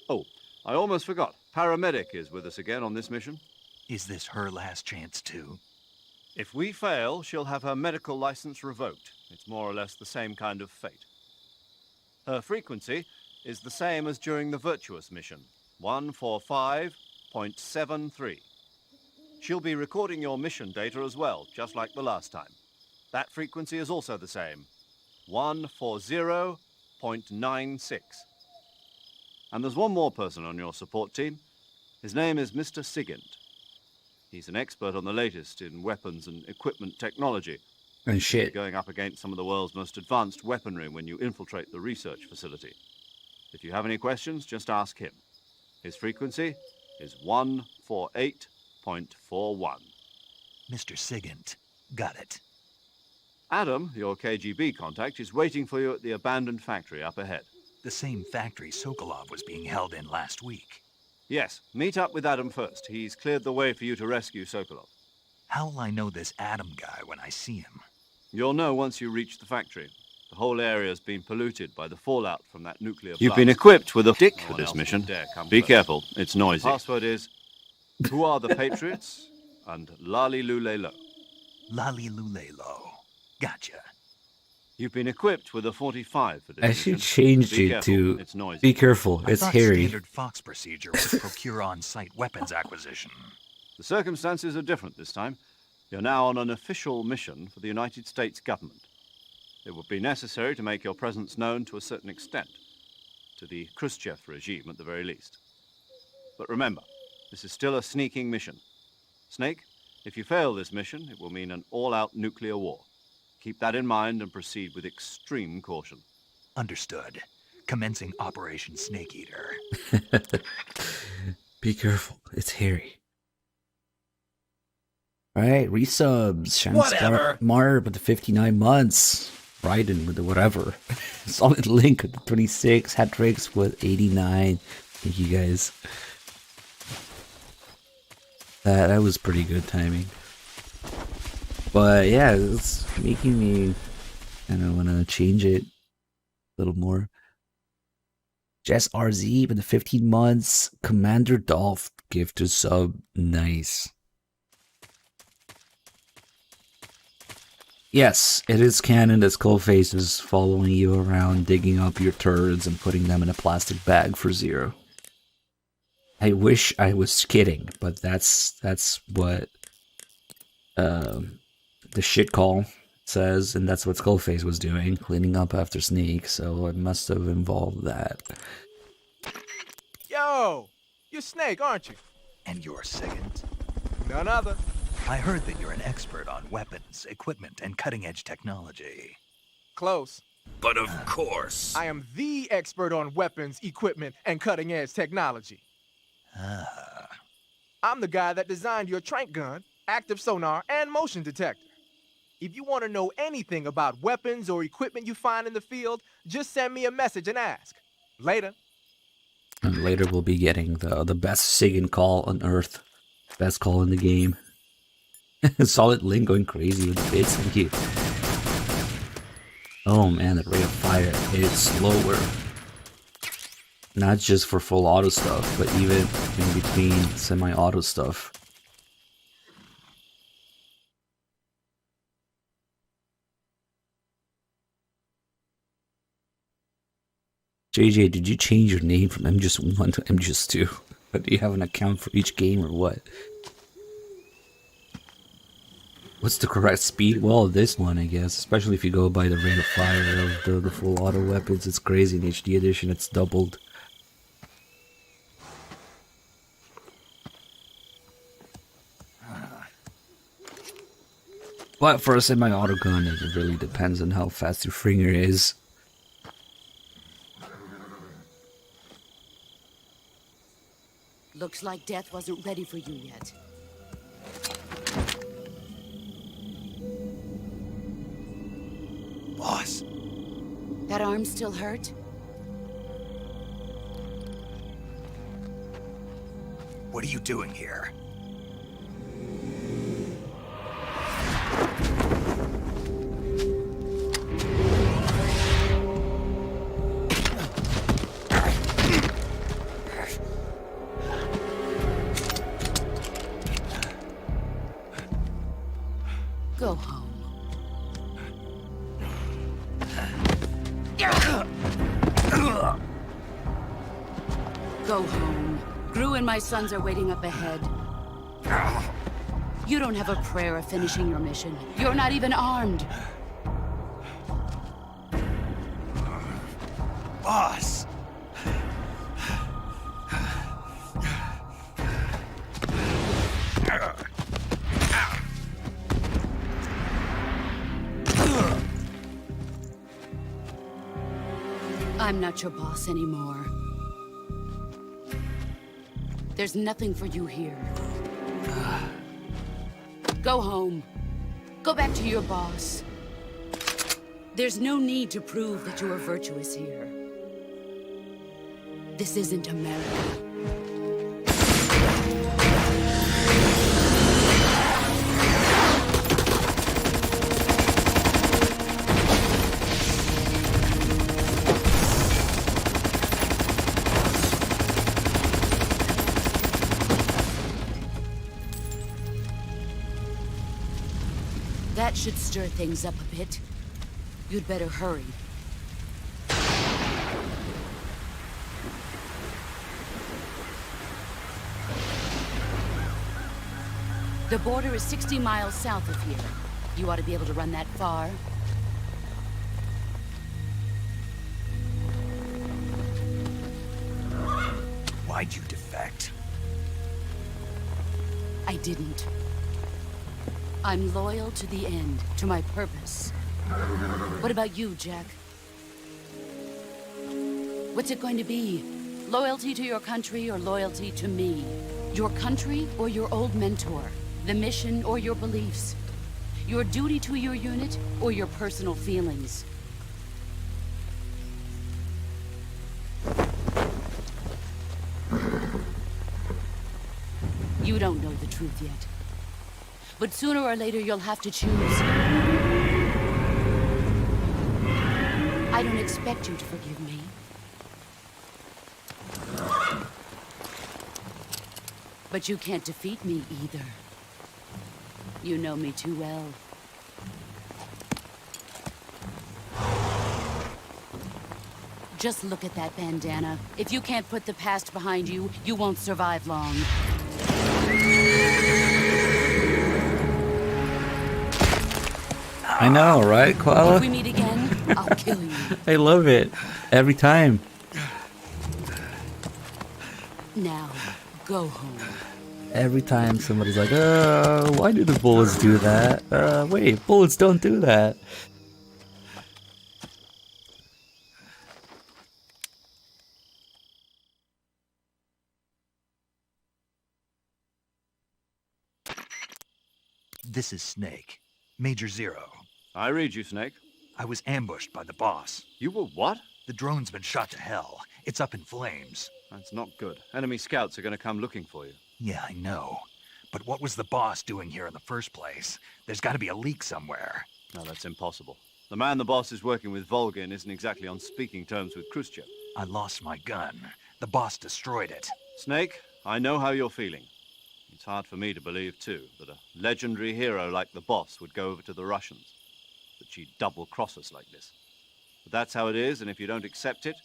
Oh, I almost forgot. Paramedic is with us again on this mission. Is this her last chance, too? If we fail, she'll have her medical license revoked. It's more or less the same kind of fate. Her frequency is the same as during the Virtuous mission, 145.73. She'll be recording your mission data as well, just like the last time. That frequency is also the same, 140.96. And there's one more person on your support team. His name is Mr. Sigint. He's an expert on the latest in weapons and equipment technology. And shit. Going up against some of the world's most advanced weaponry when you infiltrate the research facility. If you have any questions, just ask him. His frequency is 148.41. Mr. Sigint. Got it. Adam, your KGB contact, is waiting for you at the abandoned factory up ahead. The same factory Sokolov was being held in last week. Yes, meet up with Adam first. He's cleared the way for you to rescue Sokolov. How will I know this Adam guy when I see him? You'll know once you reach the factory. The whole area's been polluted by the fallout from that nuclear blast. You've been equipped with a dick for No one this else mission. will dare come Be close. careful, it's noisy. The password is, who are the Patriots? And Lali Lule Lo. Lali Lulelo. Gotcha. You've been equipped with a 45 for this I mission. should change Be it careful, to it's noisy. be careful, I it's thought hairy. standard Fox procedure was procure on-site weapons acquisition. The circumstances are different this time. You're now on an official mission for the United States government. It would be necessary to make your presence known to a certain extent, to the Khrushchev regime at the very least. But remember, this is still a sneaking mission. Snake, if you fail this mission, it will mean an all-out nuclear war. Keep that in mind and proceed with extreme caution. Understood. Commencing Operation Snake Eater. Be careful, it's hairy. Alright, resubs. Whatever. Marb with the 59 months. Bryden with the whatever. Solid Link with the 26. Hat Tricks with 89. Thank you guys. That was pretty good timing. But yeah, it's making me kind of want to change it a little more. Jess RZ with the 15 months. Commander Dolph gift to sub. Nice. Yes, it is canon that Skullface is following you around, digging up your turds and putting them in a plastic bag for Zero. I wish I was kidding, but that's what the shit call says, and that's what Skullface was doing, cleaning up after Sneak, so it must have involved that. Yo! You're Snake, aren't you? And you're second? None other. I heard that you're an expert on weapons, equipment, and cutting-edge technology. Close. But of course. I am the expert on weapons, equipment, and cutting-edge technology. Ah. I'm the guy that designed your trank gun, active sonar, and motion detector. If you want to know anything about weapons or equipment you find in the field, just send me a message and ask. Later. And later we'll be getting the best SIGINT call on Earth. Best call in the game. Solid Link going crazy with the bits, thank you. Oh man, that rate of fire is slower. Not just for full auto stuff, but even in between semi-auto stuff. JJ, did you change your name from MGS1 to MGS2? But do you have an account for each game or what? What's the correct speed? Well, this one, I guess. Especially if you go by the rate of fire of the full auto weapons. It's crazy. In HD edition, it's doubled. But for a semi-auto gun, it really depends on how fast your finger is. Looks like death wasn't ready for you yet. Boss. That arm still hurt? What are you doing here? Go home. Go home. Gru and my sons are waiting up ahead. You don't have a prayer of finishing your mission. You're not even armed. Boss! I'm not your boss anymore. There's nothing for you here. Go home. Go back to your boss. There's no need to prove that you are virtuous here. This isn't America. That should stir things up a bit. You'd better hurry. The border is 60 miles south of here. You ought to be able to run that far. Why'd you defect? I didn't. I'm loyal to the end, to my purpose. What about you, Jack? What's it going to be? Loyalty to your country or loyalty to me? Your country or your old mentor? The mission or your beliefs? Your duty to your unit or your personal feelings? You don't know the truth yet. But sooner or later, you'll have to choose. I don't expect you to forgive me. But you can't defeat me either. You know me too well. Just look at that bandana. If you can't put the past behind you, you won't survive long. I know, right, Koala? If we meet again, I'll kill you. I love it. Every time. Now, go home. Every time somebody's like, why do the bullets do that? Wait, bullets don't do that. This is Snake. Major Zero. I read you, Snake. I was ambushed by the boss. You were what? The drone's been shot to hell. It's up in flames. That's not good. Enemy scouts are going to come looking for you. Yeah, I know. But what was the boss doing here in the first place? There's got to be a leak somewhere. No, that's impossible. The man the boss is working with, Volgin, isn't exactly on speaking terms with Khrushchev. I lost my gun. The boss destroyed it. Snake, I know how you're feeling. It's hard for me to believe, too, that a legendary hero like the boss would go over to the Russians. That she'd double-cross us like this. But that's how it is, and if you don't accept it,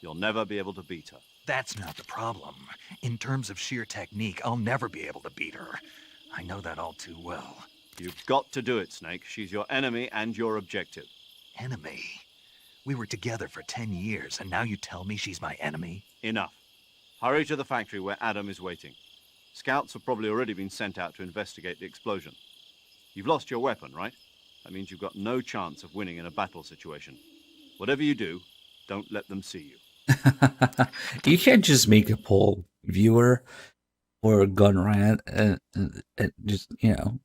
you'll never be able to beat her. That's not the problem. In terms of sheer technique, I'll never be able to beat her. I know that all too well. You've got to do it, Snake. She's your enemy and your objective. Enemy? We were together for 10 years, and now you tell me she's my enemy? Enough. Hurry to the factory where Adam is waiting. Scouts have probably already been sent out to investigate the explosion. You've lost your weapon, right? That means you've got no chance of winning in a battle situation. Whatever you do, don't let them see you. You can't just make a poll viewer or a gun rant and just, you know,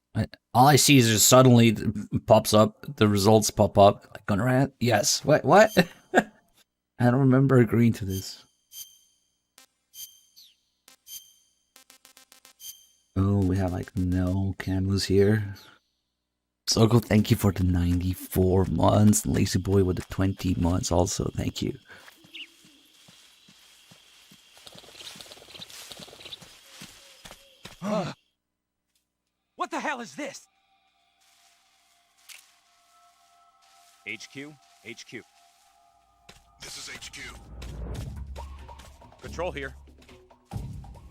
all I see is just suddenly it pops up, the results pop up, like gun rant, yes, what? I don't remember agreeing to this. Oh, we have like no camos here. Soko, thank you for the 94 months. And Lazy Boy with the 20 months also, thank you. What the hell is this? HQ? HQ. This is HQ. Patrol here.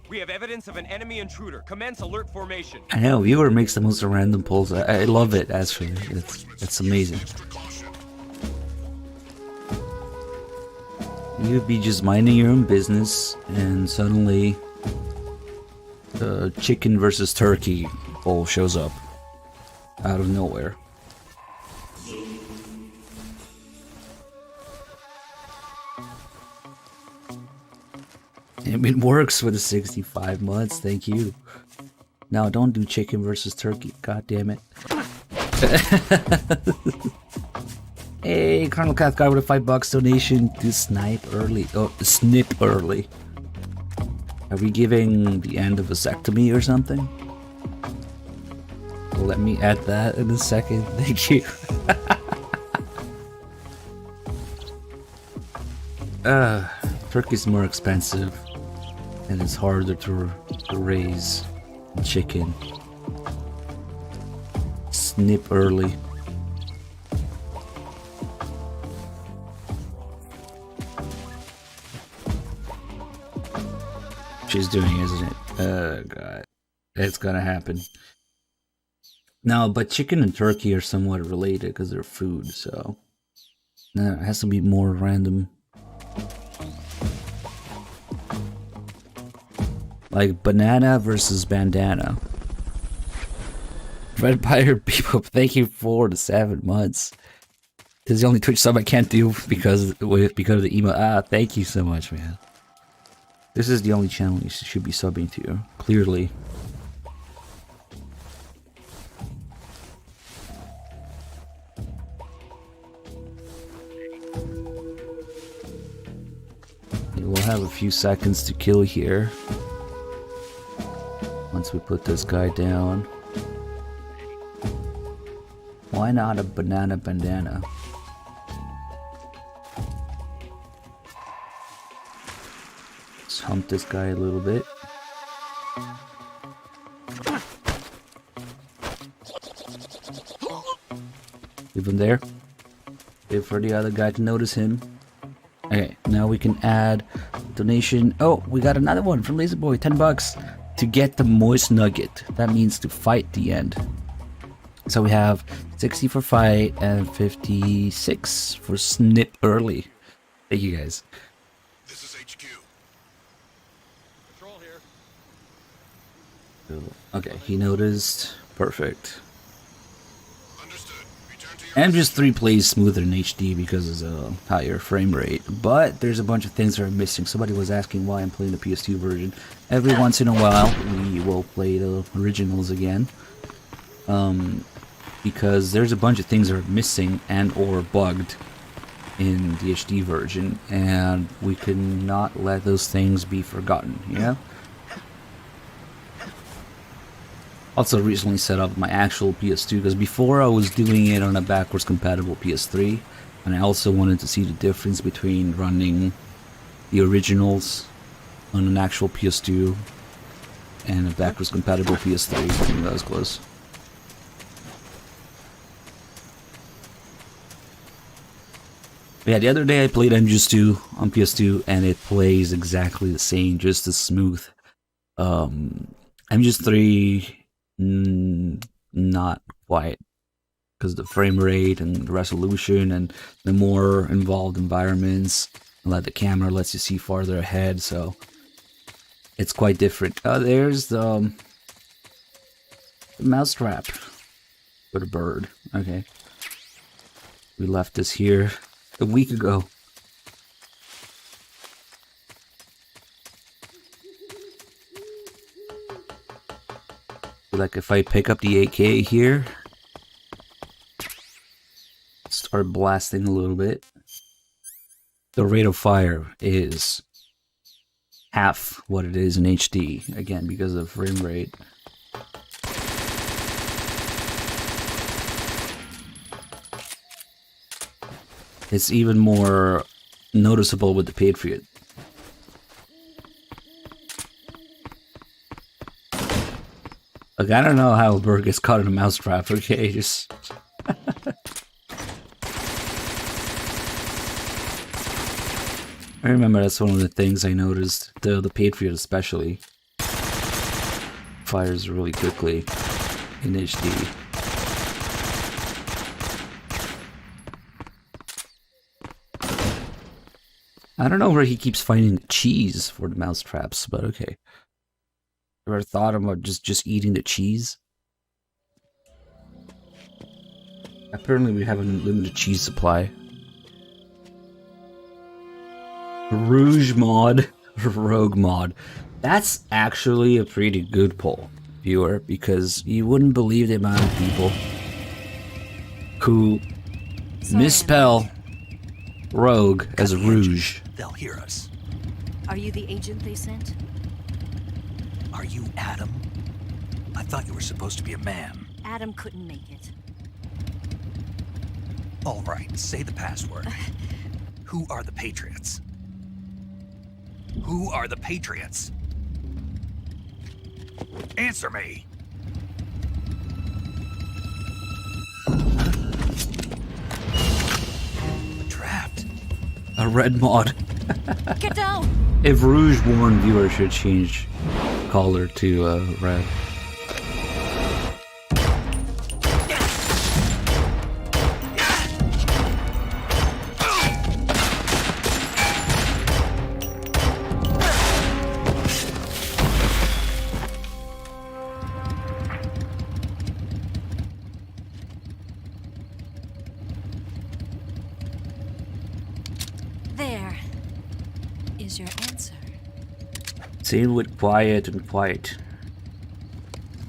We have evidence of an enemy intruder. Commence alert formation. I know, viewer makes the most random polls. I love it, actually. It's amazing. You'd be just minding your own business, and suddenly the chicken versus turkey poll shows up out of nowhere. It works with the 65 months, thank you. Now don't do chicken versus turkey, god damn it. Hey, Colonel Cathcart with a $5 donation to snip early. Are we giving the end of vasectomy or something? Let me add that in a second, thank you. Turkey's more expensive. And it's harder to raise chicken. Snip early. She's doing, isn't it? Oh god. It's gonna happen. No, but chicken and turkey are somewhat related because they're food, so... No, it has to be more random. Like banana versus bandana. Red Pyre people, thank you for the 7 months. This is the only Twitch sub I can't do because of the email. Thank you so much, man. This is the only channel you should be subbing to, clearly. We'll have a few seconds to kill here. Once we put this guy down. Why not a banana bandana? Let's hump this guy a little bit. Leave him there. Wait for the other guy to notice him. Okay, now we can add donation. Oh, we got another one from Laserboy, $10 to get the moist nugget. That means to fight the end. So we have 60 for fight and 56 for snip early. Thank you guys. This is HQ. Control here. Okay, he noticed. Perfect. MGS3 plays smoother in HD because it's a higher frame rate, but there's a bunch of things that are missing. Somebody was asking why I'm playing the PS2 version. Every once in a while, we will play the originals again, because there's a bunch of things that are missing and or bugged in the HD version, and we cannot let those things be forgotten, you know? Also recently set up my actual PS2 because before I was doing it on a backwards compatible PS3, and I also wanted to see the difference between running the originals on an actual PS2 and a backwards compatible PS3. I think that was close. Yeah, the other day I played MGS2 on PS2 and it plays exactly the same, just as smooth. MGS3 not quite, because the frame rate and the resolution and the more involved environments, like the camera lets you see farther ahead, so it's quite different. There's the mousetrap for the bird. Okay, we left this here a week ago. Like if I pick up the AK here, start blasting a little bit, the rate of fire is half what it is in HD, again because of frame rate. It's even more noticeable with the Patriot. Like, I don't know how a bird gets caught in a mousetrap, okay? Just... I remember that's one of the things I noticed. The Patriot especially fires really quickly in HD. I don't know where he keeps finding the cheese for the mousetraps, but okay. Ever thought about just eating the cheese? Apparently we have an unlimited cheese supply. Rouge mod, Rogue mod. That's actually a pretty good poll, viewer, because you wouldn't believe the amount of people who misspell Rogue as Rouge. They'll hear us. Are you the agent they sent? Are you Adam? I thought you were supposed to be a man. Adam couldn't make it. All right, say the password. Who are the Patriots? Who are the Patriots? Answer me! We're trapped. A red mod. Get down! If Rouge Warren viewer should change color to red. There is your answer. Same with quiet and quiet,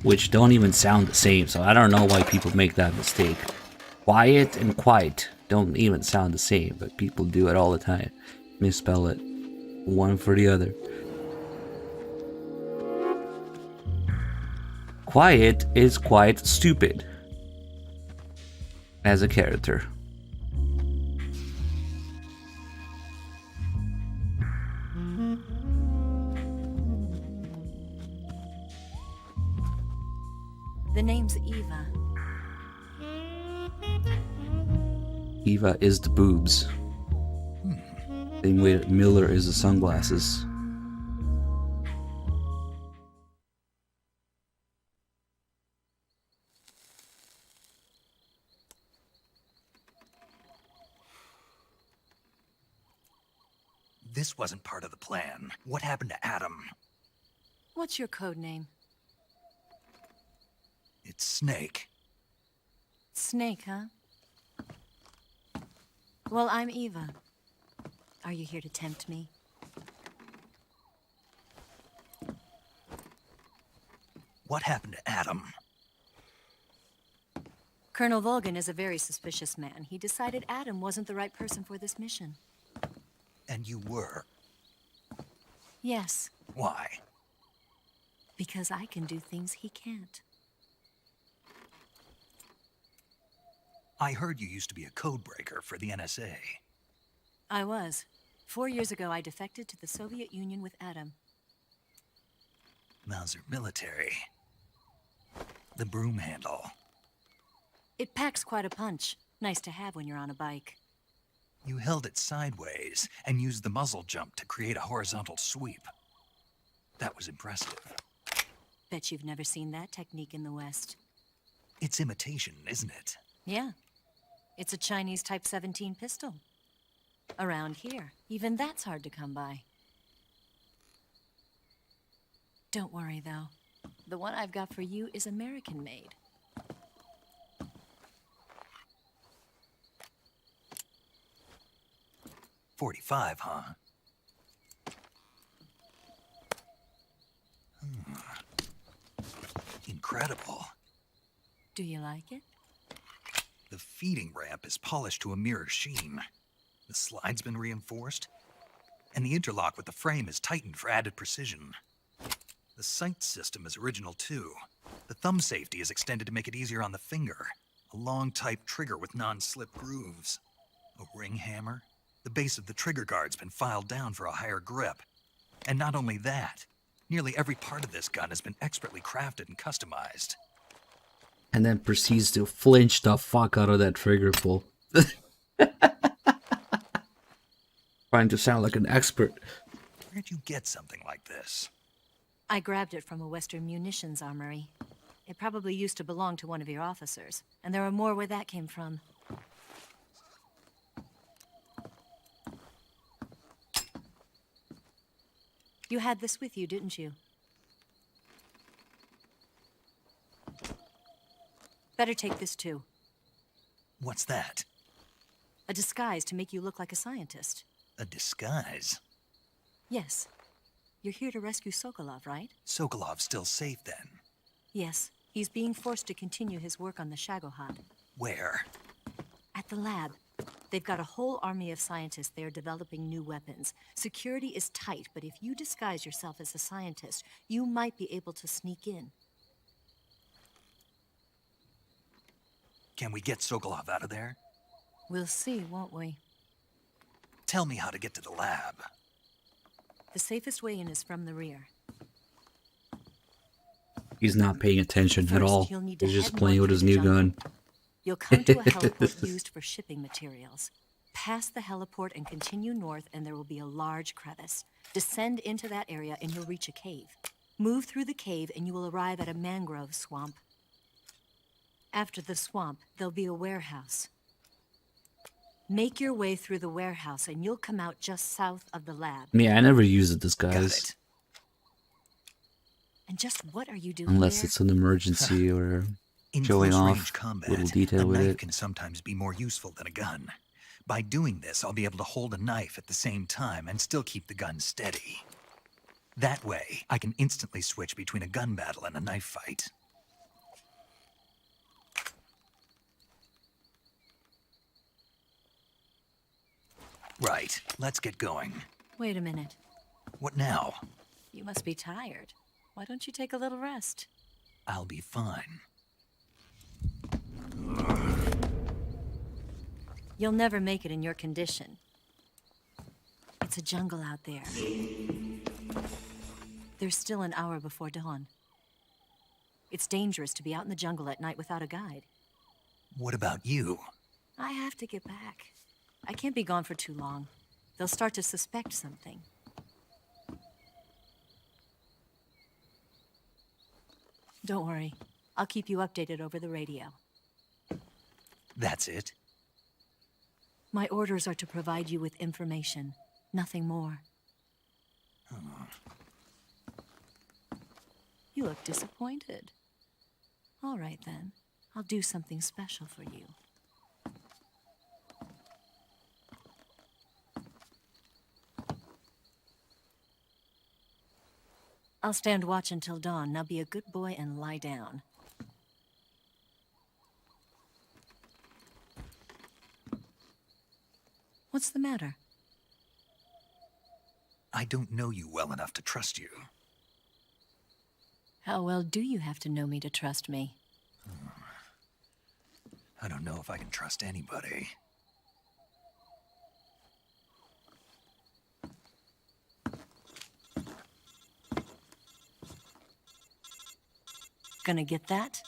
which don't even sound the same, so I don't know why people make that mistake. Quiet and quiet don't even sound the same, but people do it all the time. Misspell it, one for the other. Quiet is quite stupid as a character. The name's Eva. Eva is the boobs. Same way that Miller is the sunglasses. This wasn't part of the plan. What happened to Adam? What's your code name? It's Snake. Snake, huh? Well, I'm Eva. Are you here to tempt me? What happened to Adam? Colonel Volgan is a very suspicious man. He decided Adam wasn't the right person for this mission. And you were? Yes. Why? Because I can do things he can't. I heard you used to be a codebreaker for the NSA. I was. 4 years ago, I defected to the Soviet Union with Adam. Mauser military. The broom handle. It packs quite a punch. Nice to have when you're on a bike. You held it sideways and used the muzzle jump to create a horizontal sweep. That was impressive. Bet you've never seen that technique in the West. It's imitation, isn't it? Yeah. It's a Chinese Type 17 pistol. Around here, even that's hard to come by. Don't worry, though. The one I've got for you is American-made. .45, huh? Incredible. Do you like it? The feeding ramp is polished to a mirror sheen. The slide's been reinforced, and the interlock with the frame is tightened for added precision. The sight system is original too. The thumb safety is extended to make it easier on the finger. A long type trigger with non-slip grooves. A ring hammer. The base of the trigger guard's been filed down for a higher grip. And not only that, nearly every part of this gun has been expertly crafted and customized. And then proceeds to flinch the fuck out of that trigger pull. Trying to sound like an expert. Where'd you get something like this? I grabbed it from a Western munitions armory. It probably used to belong to one of your officers, and there are more where that came from. You had this with you, didn't you? Better take this too. What's that? A disguise to make you look like a scientist. A disguise? Yes. You're here to rescue Sokolov, right? Sokolov's still safe then? Yes. He's being forced to continue his work on the Shagohod. Where? At the lab. They've got a whole army of scientists there developing new weapons. Security is tight, but if you disguise yourself as a scientist, you might be able to sneak in. Can we get Sokolov out of there? We'll see, won't we? Tell me how to get to the lab. The safest way in is from the rear. He's not paying attention at all. You'll need to He's just head playing north with his through the new jungle. gun. You'll come to a heliport used for shipping materials. Pass the heliport and continue north, and there will be a large crevice. Descend into that area, and you'll reach a cave. Move through the cave, and you will arrive at a mangrove swamp. After the swamp, there'll be a warehouse. Make your way through the warehouse, and you'll come out just south of the lab. Yeah, I never use a disguise. And just what are you doing Unless there? it's an emergency or In showing close off range combat, little detail a with knife it. can sometimes be more useful than a gun. By doing this, I'll be able to hold a knife at the same time and still keep the gun steady. That way, I can instantly switch between a gun battle and a knife fight. Right, let's get going. Wait a minute. What now? You must be tired. Why don't you take a little rest? I'll be fine. You'll never make it in your condition. It's a jungle out there. There's still an hour before dawn. It's dangerous to be out in the jungle at night without a guide. What about you? I have to get back. I can't be gone for too long. They'll start to suspect something. Don't worry. I'll keep you updated over the radio. That's it? My orders are to provide you with information, nothing more. You look disappointed. All right, then. I'll do something special for you. I'll stand watch until dawn. Now be a good boy and lie down. What's the matter? I don't know you well enough to trust you. How well do you have to know me to trust me? I don't know if I can trust anybody. Gonna get that?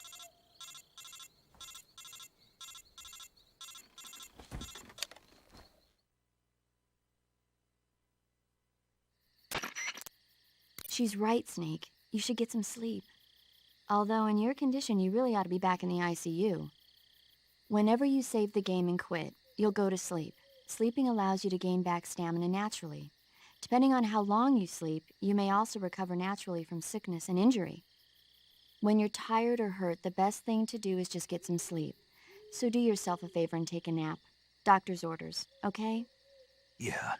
She's right, Snake. You should get some sleep. Although in your condition, you really ought to be back in the ICU. Whenever you save the game and quit, you'll go to sleep. Sleeping allows you to gain back stamina naturally. Depending on how long you sleep, you may also recover naturally from sickness and injury. When you're tired or hurt, the best thing to do is just get some sleep. So do yourself a favor and take a nap. Doctor's orders, okay? Yeah,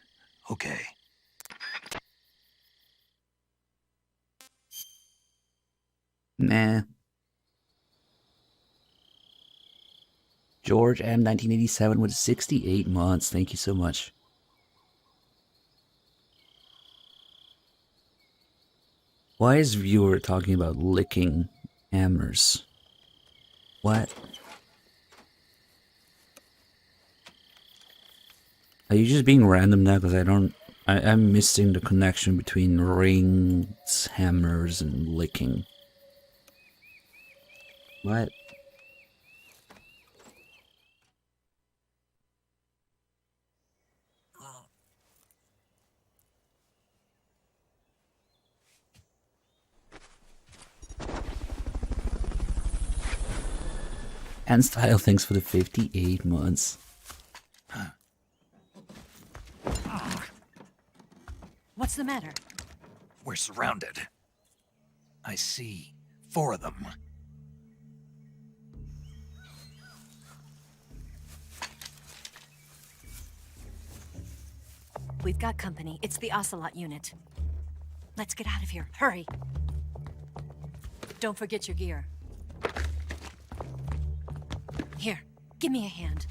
okay. Nah. George M. 1987 with 68 months. Thank you so much. Why is viewer talking about licking hammers? What? Are you just being random now? Because I'm missing the connection between rings, hammers, and licking. What? And Style, thanks for the 58 months. What's the matter? We're surrounded. I see 4 of them. We've got company. It's the Ocelot unit. Let's get out of here. Hurry. Don't forget your gear. Here, give me a hand.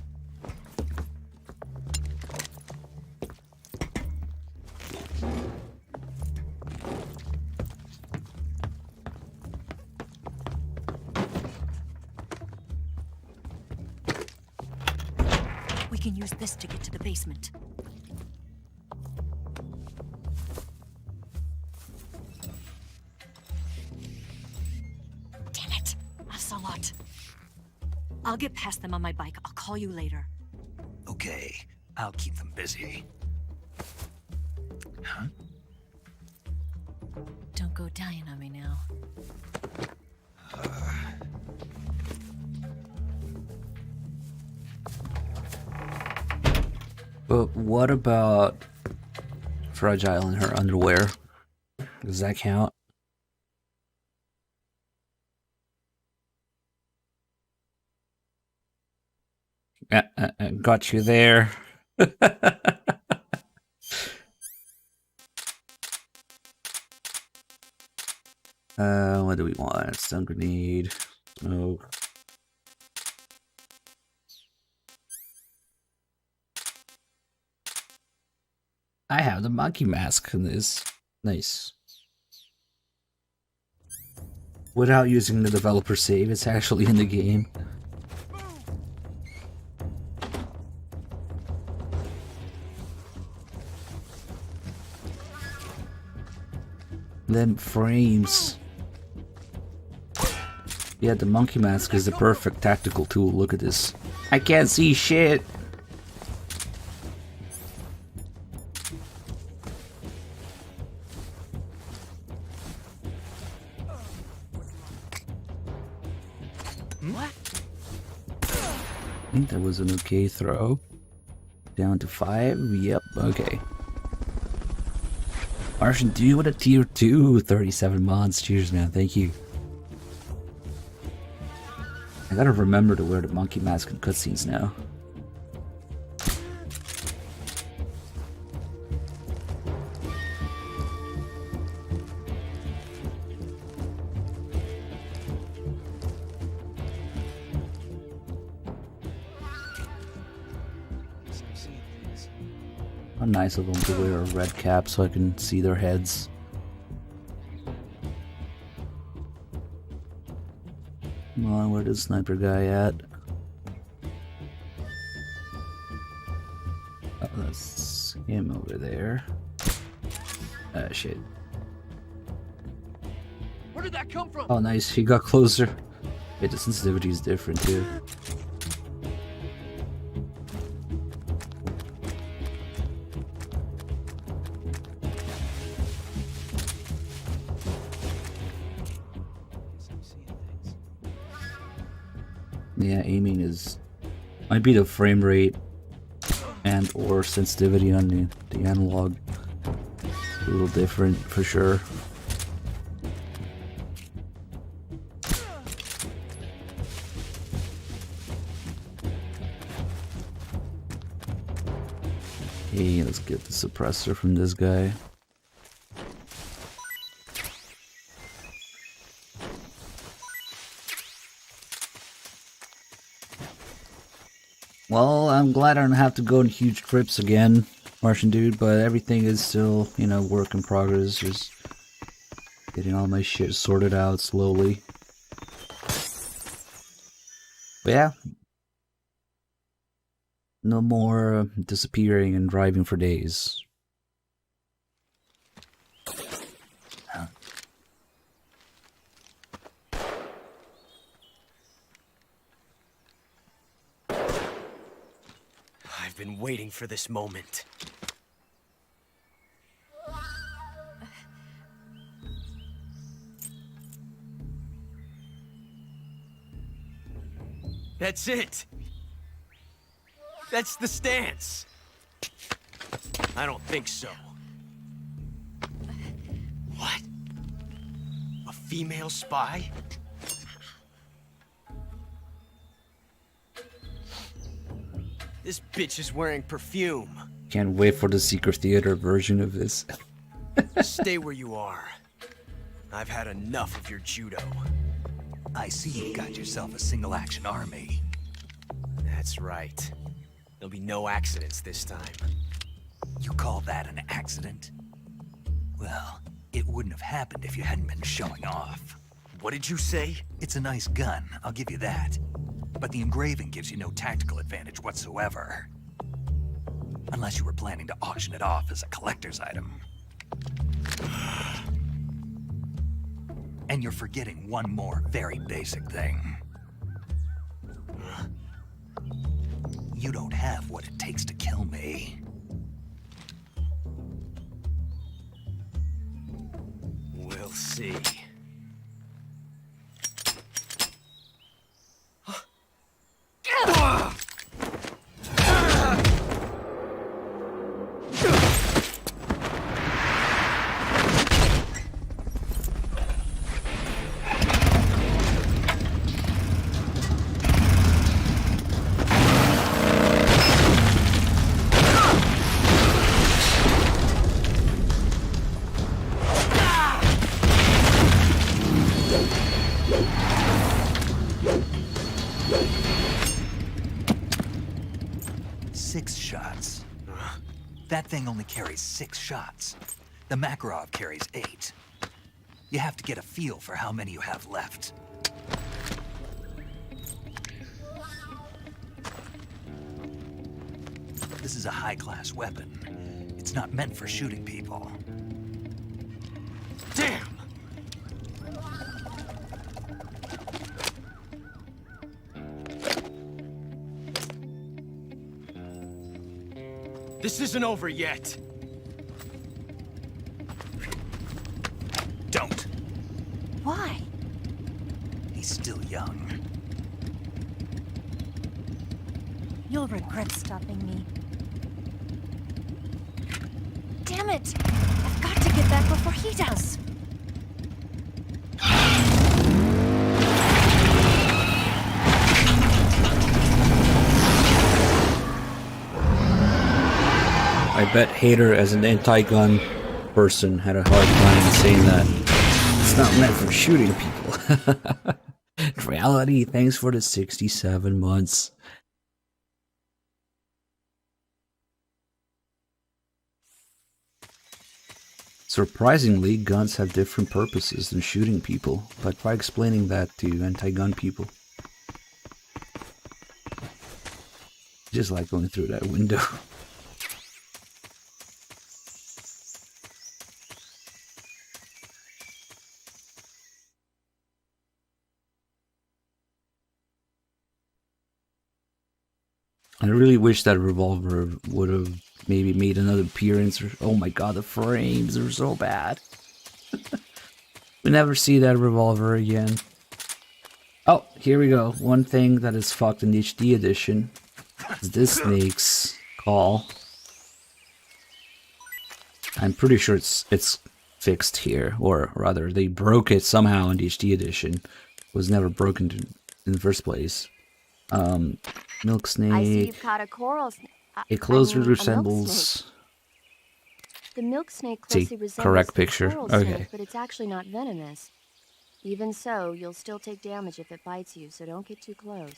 We can use this to get to the basement. Damn it, Ocelot. I'll get past them on my bike. I'll call you later. Okay, I'll keep them busy. Huh? Don't go dying on me now. But what about Fragile in her underwear? Does that count? Got you there. What do we want? Stun grenade. Smoke. I have the monkey mask in this. Nice. Without using the developer save, it's actually in the game. Then frames. Yeah, the monkey mask is the perfect tactical tool. Look at this. I can't see shit. What? I think that was an okay throw. Down to 5. Yep, okay. Martian Dude with a tier 2, 37 mods. Cheers, man. Thank you. I gotta remember to wear the monkey mask in cutscenes now. How nice of them to wear a red cap so I can see their heads. Come on, where the sniper guy at? Oh, that's him over there. Ah, shit. Where did that come from? Oh, nice. He got closer. Wait, the sensitivity is different too. Yeah, aiming is might be the frame rate and or sensitivity on the analog. A little different for sure. Okay, let's get the suppressor from this guy. Well, I'm glad I don't have to go on huge trips again, Martian Dude, but everything is still, you know, work in progress. Just getting all my shit sorted out slowly. But yeah. No more disappearing and driving for days. I've been waiting for this moment. That's it! That's the stance! I don't think so. What? A female spy? This bitch is wearing perfume. Can't wait for the secret theater version of this. Stay where you are. I've had enough of your judo. I see you got yourself a single-action army. That's right. There'll be no accidents this time. You call that an accident? Well, it wouldn't have happened if you hadn't been showing off. What did you say? It's a nice gun, I'll give you that. But the engraving gives you no tactical advantage whatsoever. Unless you were planning to auction it off as a collector's item. And you're forgetting one more very basic thing. You don't have what it takes to kill me. We'll see. That thing only carries 6 shots. The Makarov carries 8. You have to get a feel for how many you have left. This is a high-class weapon. It's not meant for shooting people. Damn! This isn't over yet. Don't. Why? He's still young. He'll regret stopping me. Damn it! I've got to get back before he does. I bet Hater, as an anti-gun person, had a hard time saying that it's not meant for shooting people. Reality, thanks for the 67 months. Surprisingly, guns have different purposes than shooting people, but try explaining that to anti-gun people. Just like going through that window. I really wish that revolver would have maybe made another appearance. Oh my god, the frames are so bad. We never see that revolver again. Oh, here we go. One thing that is fucked in the HD edition is this snake's call. I'm pretty sure it's fixed here, or rather, they broke it somehow in the HD edition. It was never broken in the first place. Milk snake. I see you've caught a coral snake. It closely resembles. The milk snake closely resembles correct the picture. coral Okay. snake, but it's actually not venomous. Even so, you'll still take damage if it bites you, so don't get too close.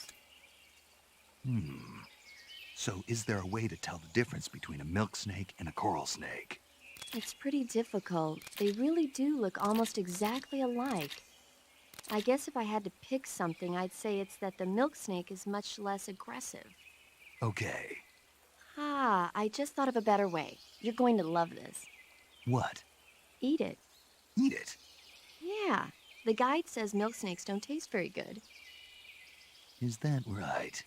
So is there a way to tell the difference between a milk snake and a coral snake? It's pretty difficult. They really do look almost exactly alike. I guess if I had to pick something, I'd say it's that the milk snake is much less aggressive. Okay. Ah, I just thought of a better way. You're going to love this. What? Eat it. Eat it? Yeah. The guide says milk snakes don't taste very good. Is that right?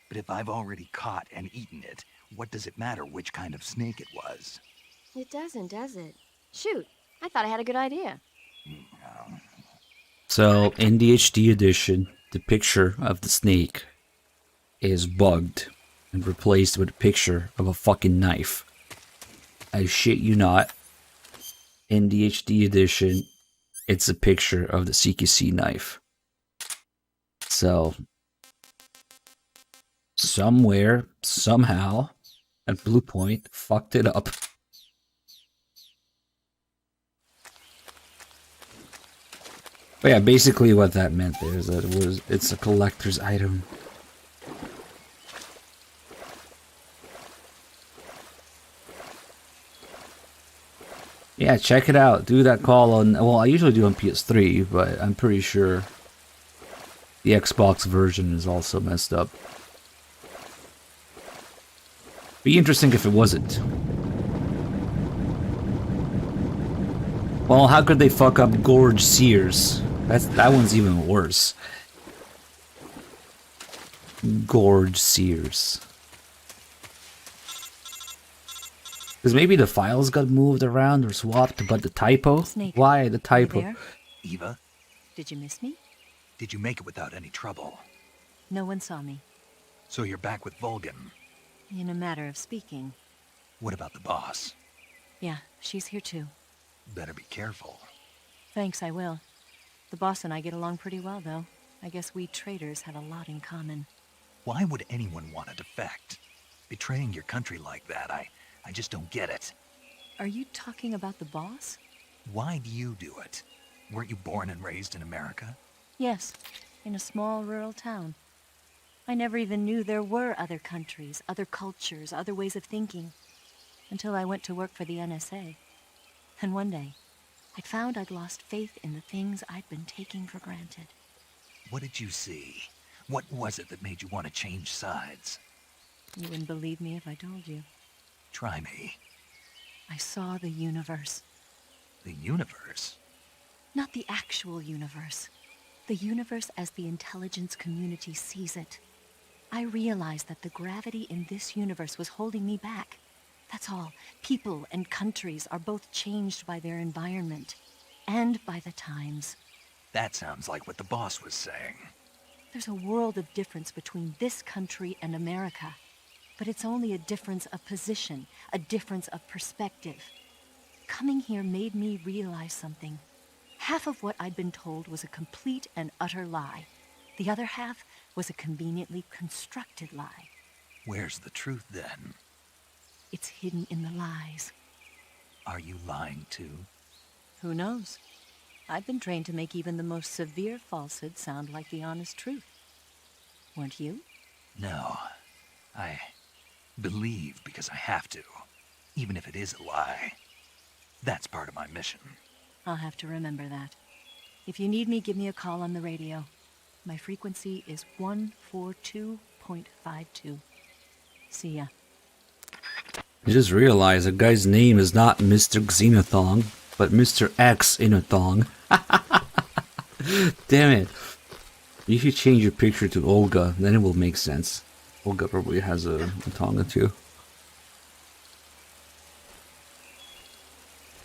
But if I've already caught and eaten it, what does it matter which kind of snake it was? It doesn't, does it? Shoot, I thought I had a good idea. So, in the HD edition, the picture of the snake is bugged and replaced with a picture of a fucking knife. I shit you not. In the HD edition, it's a picture of the CQC knife. So, somewhere, somehow, at Blue Point, fucked it up. But yeah, basically what that meant there is that it's a collector's item. Yeah, check it out. Do that call on, well, I usually do on PS3, but I'm pretty sure the Xbox version is also messed up. Be interesting if it wasn't. Well, how could they fuck up Gorge Sears? That one's even worse. Gorge Sears. Because maybe the files got moved around or swapped, but the typo? Snake, Why the typo? there? Eva, Did you miss me? did you make it without any trouble? No one saw me. So you're back with Vulcan. In a matter of speaking. What about the boss? Yeah, she's here too. Better be careful. Thanks, I will. The boss and I get along pretty well, though. I guess we traitors have a lot in common. Why would anyone want to defect? Betraying your country like that, I just don't get it. Are you talking about the boss? Why do you do it? Weren't you born and raised in America? Yes, in a small rural town. I never even knew there were other countries, other cultures, other ways of thinking, until I went to work for the NSA. And one day, I found I'd lost faith in the things I'd been taking for granted. What did you see? What was it that made you want to change sides? You wouldn't believe me if I told you. Try me. I saw the universe. The universe? Not the actual universe. The universe as the intelligence community sees it. I realized that the gravity in this universe was holding me back. That's all. People and countries are both changed by their environment and by the times. That sounds like what the boss was saying. There's a world of difference between this country and America. But it's only a difference of position, a difference of perspective. Coming here made me realize something. Half of what I'd been told was a complete and utter lie. The other half was a conveniently constructed lie. Where's the truth, then? It's hidden in the lies. Are you lying, too? Who knows? I've been trained to make even the most severe falsehood sound like the honest truth. Weren't you? No. I believe because I have to, even if it is a lie. That's part of my mission. I'll have to remember that. If you need me, give me a call on the radio. My frequency is 142.52. See ya. I just realized the guy's name is not Mr. Xenothong, but Mr. X Inothong. Damn it. You should change your picture to Olga, then it will make sense. Olga probably has a Tonga too.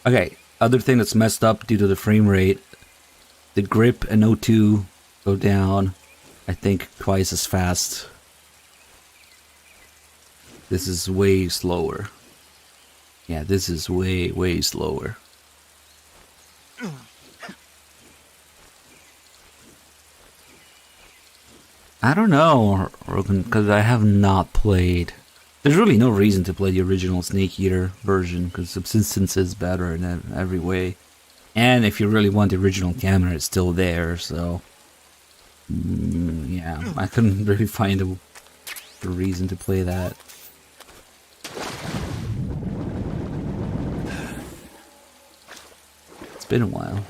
Okay, other thing that's messed up due to the frame rate. The grip and O2 go down, I think, twice as fast. This is way slower. Yeah, this is way, way slower. I don't know, Rogan, because I have not played. There's really no reason to play the original Snake Eater version, because Subsistence is better in every way. And if you really want the original camera, it's still there, so... yeah, I couldn't really find a reason to play that. It's been a while.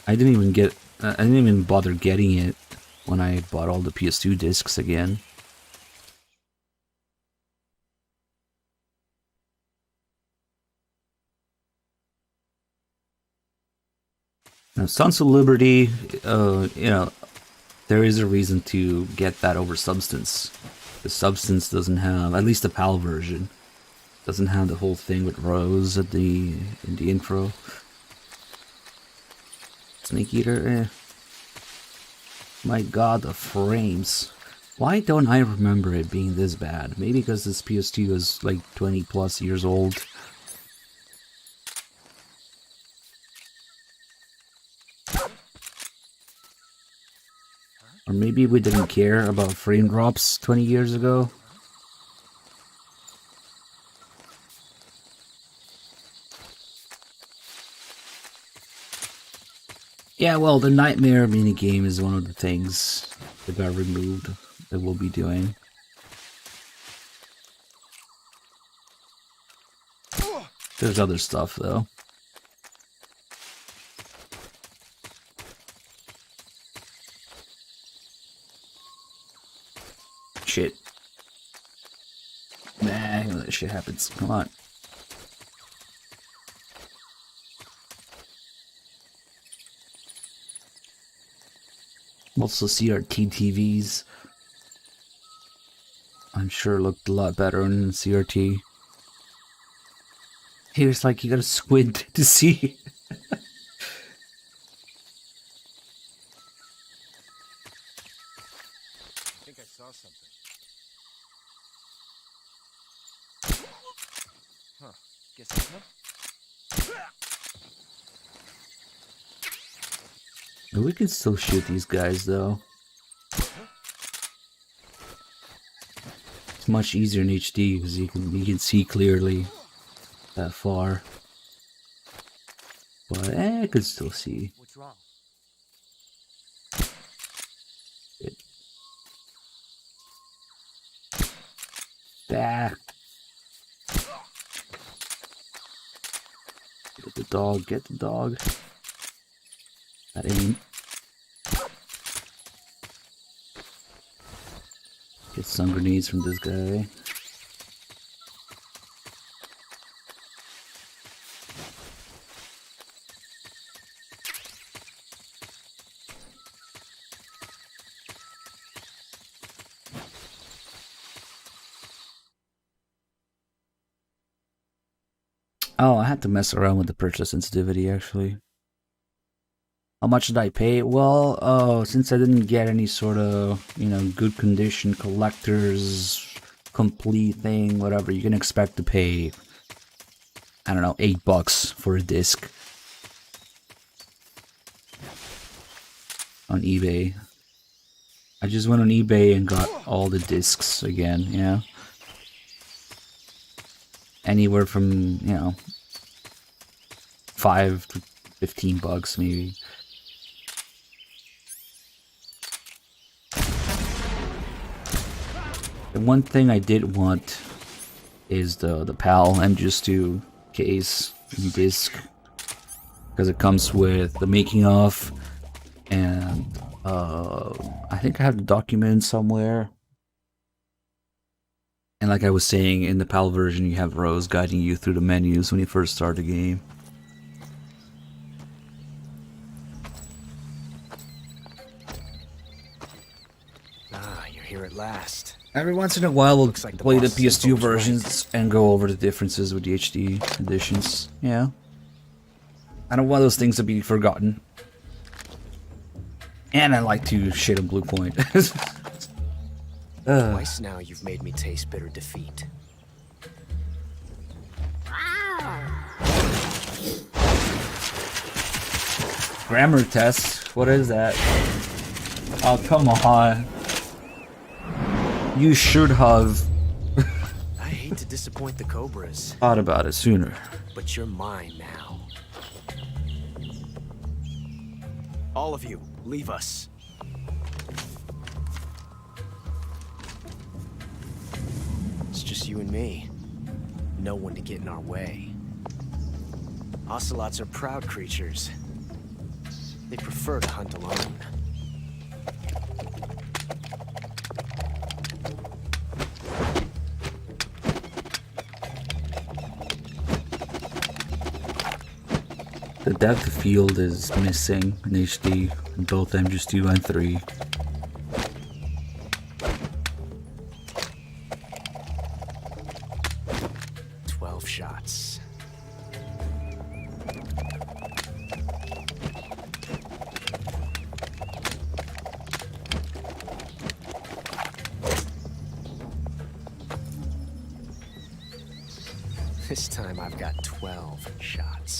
I didn't even bother getting it when I bought all the PS2 discs again. Now, Sons of Liberty, you know, there is a reason to get that over Substance. The Substance doesn't have, at least the PAL version, doesn't have the whole thing with Rose in the intro. Snake Eater, eh. My god, the frames. Why don't I remember it being this bad? Maybe because this PS2 is like 20 plus years old. Or maybe we didn't care about frame drops 20 years ago. Yeah, well, the Nightmare minigame is one of the things that got removed that we'll be doing. There's other stuff, though. Shit. Nah, that shit happens. Come on. Also, CRT TVs, I'm sure looked a lot better in CRT. Here's like you gotta squint to see. I think I saw something. Huh. Guess it's not. We can still shoot these guys though. It's much easier in HD because you can see clearly that far. But I could still see. What's wrong? Back. Get the dog, get the dog. That ain't. Get some grenades from this guy. Oh, I had to mess around with the purchase sensitivity actually. How much did I pay? Well, since I didn't get any sort of, you know, good condition collector's complete thing, whatever, you can expect to pay, I don't know, $8 for a disc on eBay. I just went on eBay and got all the discs again, yeah. Anywhere from, you know, $5 to $15 maybe. The one thing I did want is the PAL M2 case and disc, because it comes with the making of, and I think I have the document somewhere. And like I was saying, in the PAL version you have Rose guiding you through the menus when you first start the game. Ah, you're here at last. Every once in a while we'll Looks like the play the boss is PS2 in full versions and go over the differences with the HD editions. Yeah. I don't want those things to be forgotten. And I like to shit on Blue Point. Twice now you've made me taste bitter defeat. Grammar test? What is that? Oh, come on. You should have I hate to disappoint the Cobras, thought about it sooner. but you're mine now. All of you, leave us. It's just you and me. No one to get in our way. Ocelots are proud creatures. They prefer to hunt alone. The depth of field is missing in HD in both MGS2 and 3. Shots. This time I've got 12 shots.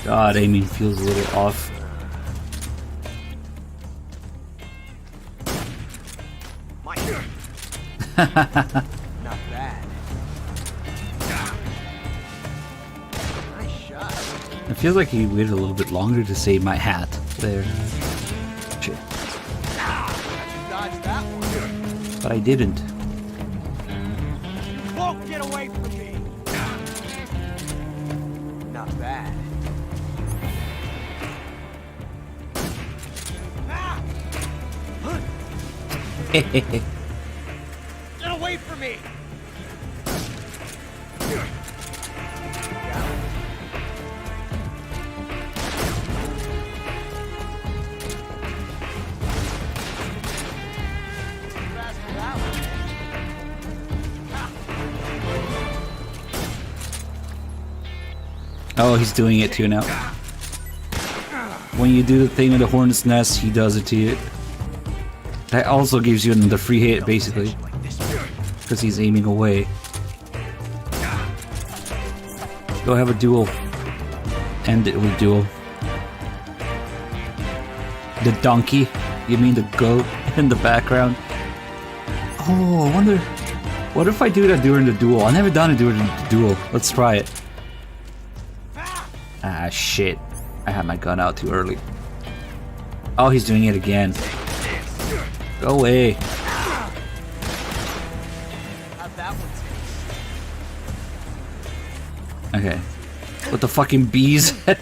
God, aiming feels a little off. Not bad. Nice shot. It feels like he waited a little bit longer to save my hat there. Shit. But I didn't. Won't get away from me. Not bad. Get away from me. Oh, he's doing it too now. When you do the thing with the hornet's nest, he does it to you. That also gives you the free hit, basically. Because he's aiming away. Go have a duel. End it with duel. The donkey? You mean the goat in the background? Oh, I wonder... What if I do that during the duel? I've never done it during the duel. Let's try it. Ah, shit. I had my gun out too early. Oh, he's doing it again. Go away. Okay. What the fucking bees? They're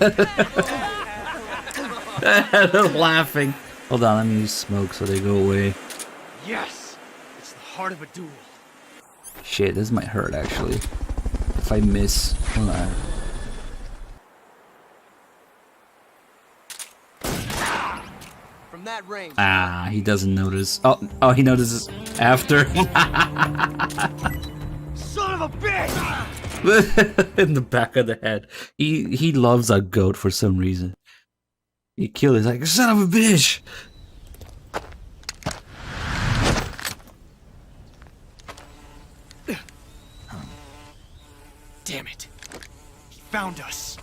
laughing. Hold on, let me use smoke so they go away. Yes! It's the heart of a duel. Shit, this might hurt actually. If I miss. Hold on. From that range. Ah, he doesn't notice. Oh, he notices after. Son of a bitch! In the back of the head. He loves a goat for some reason. He killed it. He's like, son of a bitch! Damn it. He found us.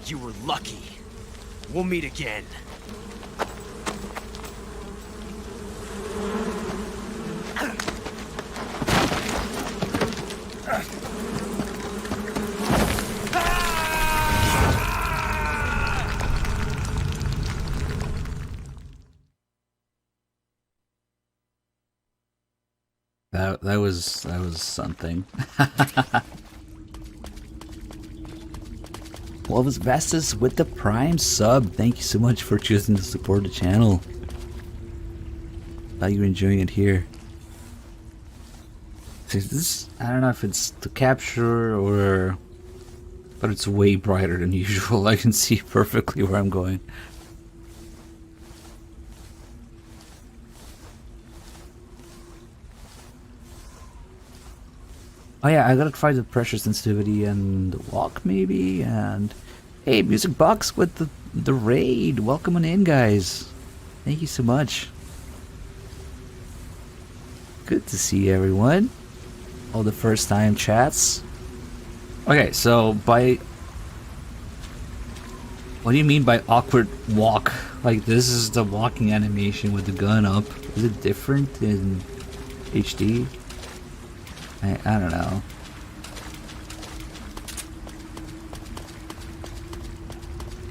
You were lucky. We'll meet again. That was something. Well, this Vestas with the Prime sub. Thank you so much for choosing to support the channel. Glad you're enjoying it here. See, this, I don't know if it's the capture or, but it's way brighter than usual. I can see perfectly where I'm going. Oh yeah, I gotta try the pressure sensitivity and the walk maybe, and hey, Music Box with the raid. Welcome on in, guys. Thank you so much. Good to see everyone. All the first time chats. Okay, so by what do you mean by awkward walk? Like this is the walking animation with the gun up. Is it different in HD? I don't know.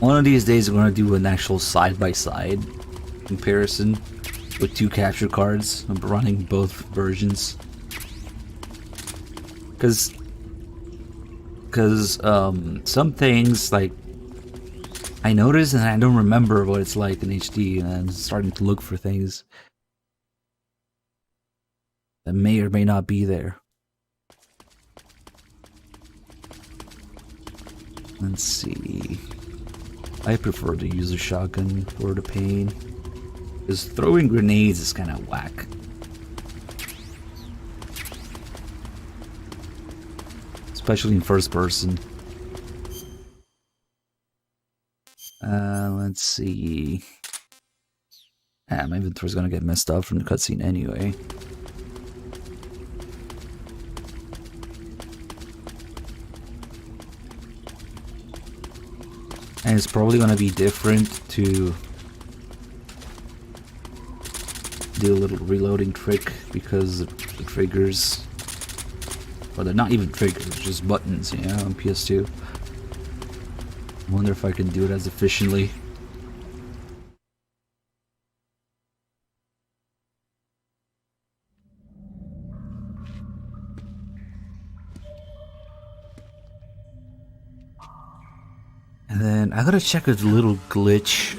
One of these days, I'm gonna do an actual side-by-side comparison with two capture cards. I'm running both versions. Cause some things like I notice and I don't remember what it's like in HD, and I'm starting to look for things that may or may not be there. Let's see. I prefer to use a shotgun for the pain, because throwing grenades is kind of whack. Especially in first person. Let's see. Ah, my inventory's gonna get messed up from the cutscene anyway. And it's probably gonna be different to do a little reloading trick because the triggers, well, they're not even triggers, just buttons, you know, on PS2. I wonder if I can do it as efficiently. And then I gotta check a little glitch.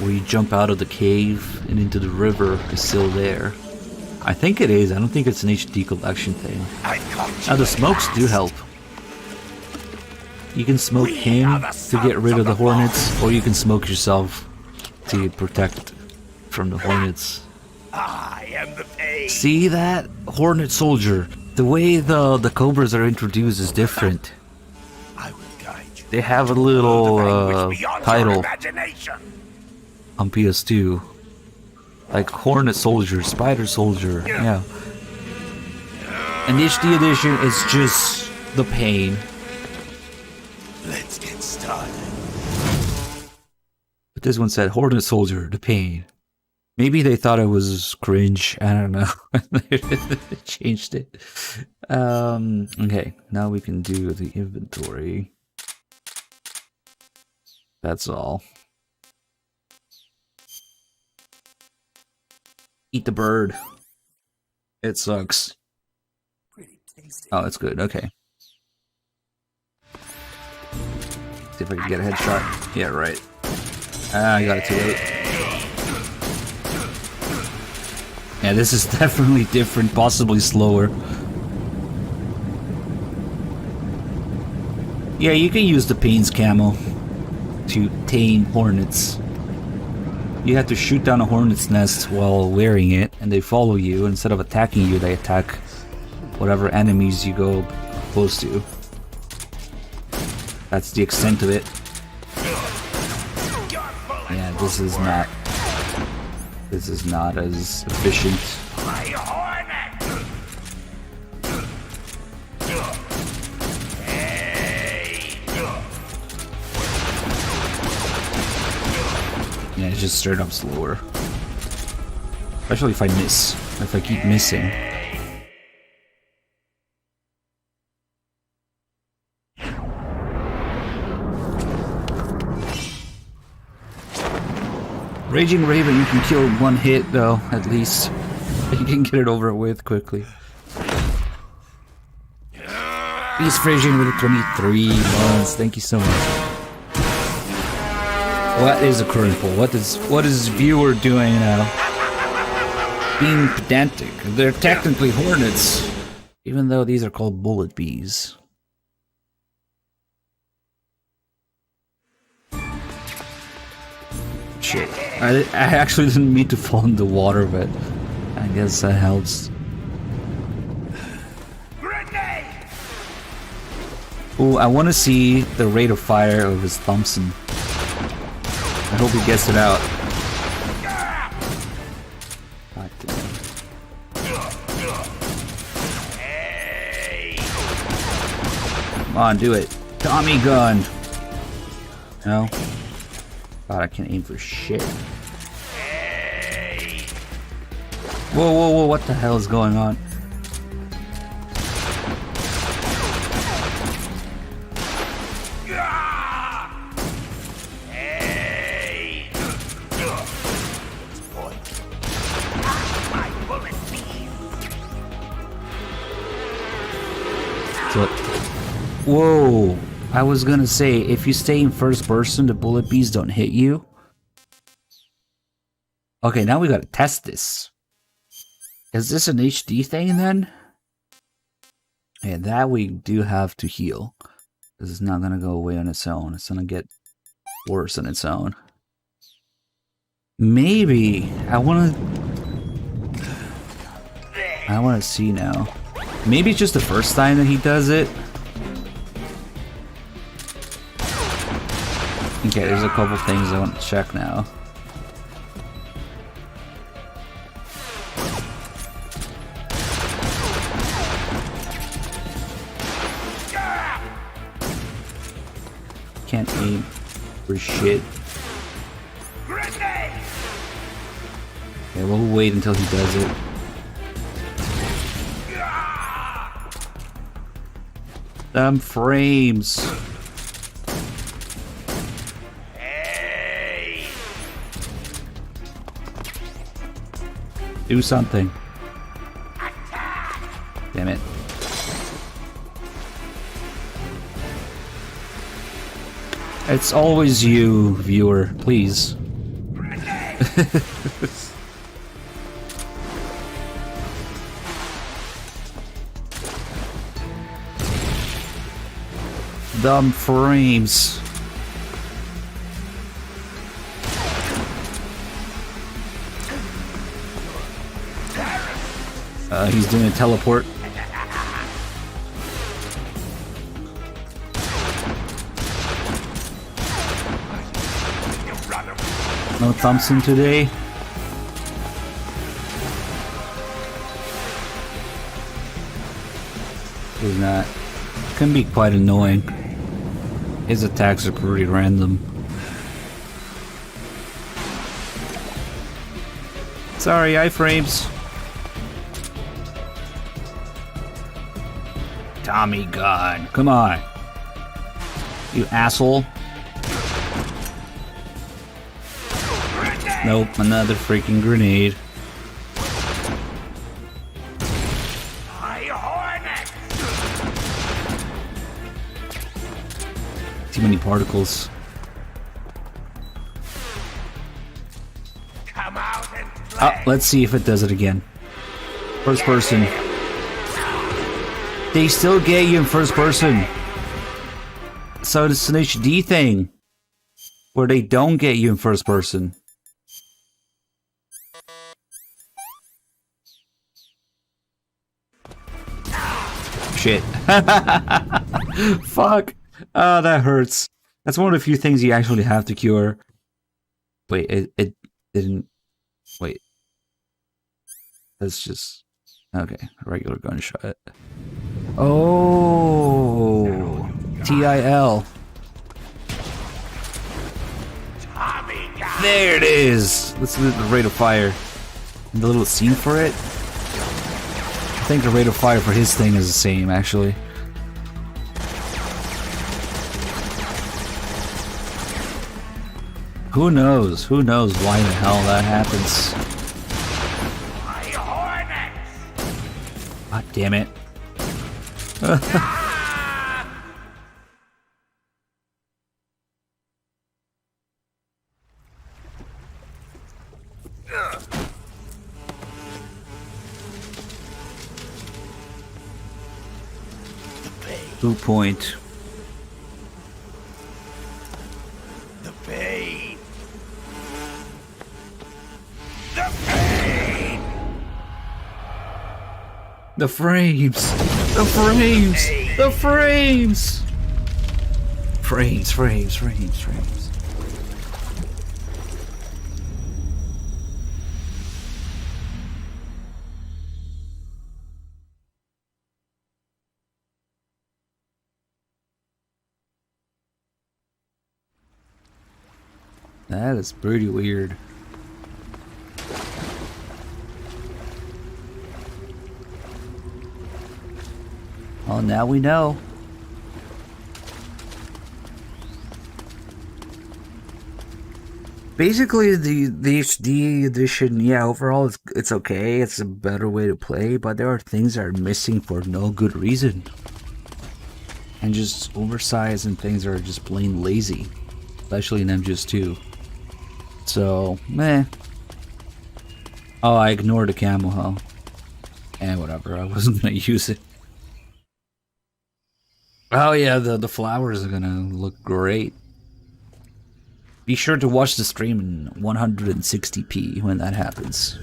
Where you jump out of the cave and into the river is still there. I think it is. I don't think it's an HD collection thing. Now the smokes do help. You can smoke him to get rid of the hornets, or you can smoke yourself to protect from the hornets. I am the pain. See that? Hornet soldier. The way the Cobras are introduced is different. They have a little title on PS2. Like Hornet Soldier, Spider Soldier, yeah. And the HD edition is just the pain. Let's get started. But this one said Hornet Soldier, the pain. Maybe they thought it was cringe, I don't know. They changed it. Okay, now we can do the inventory. That's all. Eat the bird. It sucks. Oh, it's good. Okay. See if I can get a headshot. Yeah, right. Ah, I got it too late. Yeah, this is definitely different, possibly slower. Yeah, you can use the Pain's camo to tame hornets. You have to shoot down a hornet's nest while wearing it, and they follow you. Instead of attacking you, they attack whatever enemies you go close to. That's the extent of it. Yeah, this is not as efficient. Yeah, it's just straight up slower. Especially if I miss. If I keep missing. Raging Raven, you can kill one hit though, at least. You can get it over with quickly. Beast Frisian with 23 months, thank you so much. What is a current poll? What is viewer doing now? Being pedantic. They're technically hornets, even though these are called bullet bees. Shit. I actually didn't mean to fall in the water, but I guess that helps. Ooh, I want to see the rate of fire of his Thompson. I hope he gets it out. God damn. Come on, do it. Tommy gun. No? God, I can't aim for shit. Whoa, whoa, whoa, what the hell is going on? Whoa! I was gonna say, if you stay in first person, the bullet bees don't hit you. Okay, now we gotta test this. Is this an HD thing then? Yeah, that we do have to heal. This is not gonna go away on its own. It's gonna get worse on its own. Maybe I wanna see now. Maybe it's just the first time that he does it. Okay, there's a couple things I want to check now. Can't aim for shit. Okay, we'll wait until he does it. Them frames. Do something. Damn it. It's always you, viewer, please. dumb frames. He's doing a teleport. No Thompson today. He's not. Can be quite annoying. His attacks are pretty random. Sorry, iframes. Tommy gun, come on. You asshole. Nope, another freaking grenade. Too many particles. Come out and Let's see if it does it again. First person. They still get you in first person. So it's an HD thing. Where they don't get you in first person. Shit. Fuck. Oh, that hurts. That's one of the few things you actually have to cure. Wait, it didn't... Wait. That's just... Okay, regular gunshot. Oh, TIL. There it is. Let's do the rate of fire. The little scene for it. I think the rate of fire for his thing is the same, actually. Who knows? Who knows why the hell that happens? God damn it. Blue point. The pain. The pain. The frames. The frames. The frames. Frames. That is pretty weird. Well, now we know. Basically, the HD edition, yeah, overall it's okay. It's a better way to play, but there are things that are missing for no good reason. And just oversized and things are just plain lazy. Especially in MGS2. So, meh. Oh, I ignored the camo, huh? Eh, whatever, I wasn't gonna use it. Oh yeah, the flowers are gonna look great. Be sure to watch the stream in 160p when that happens.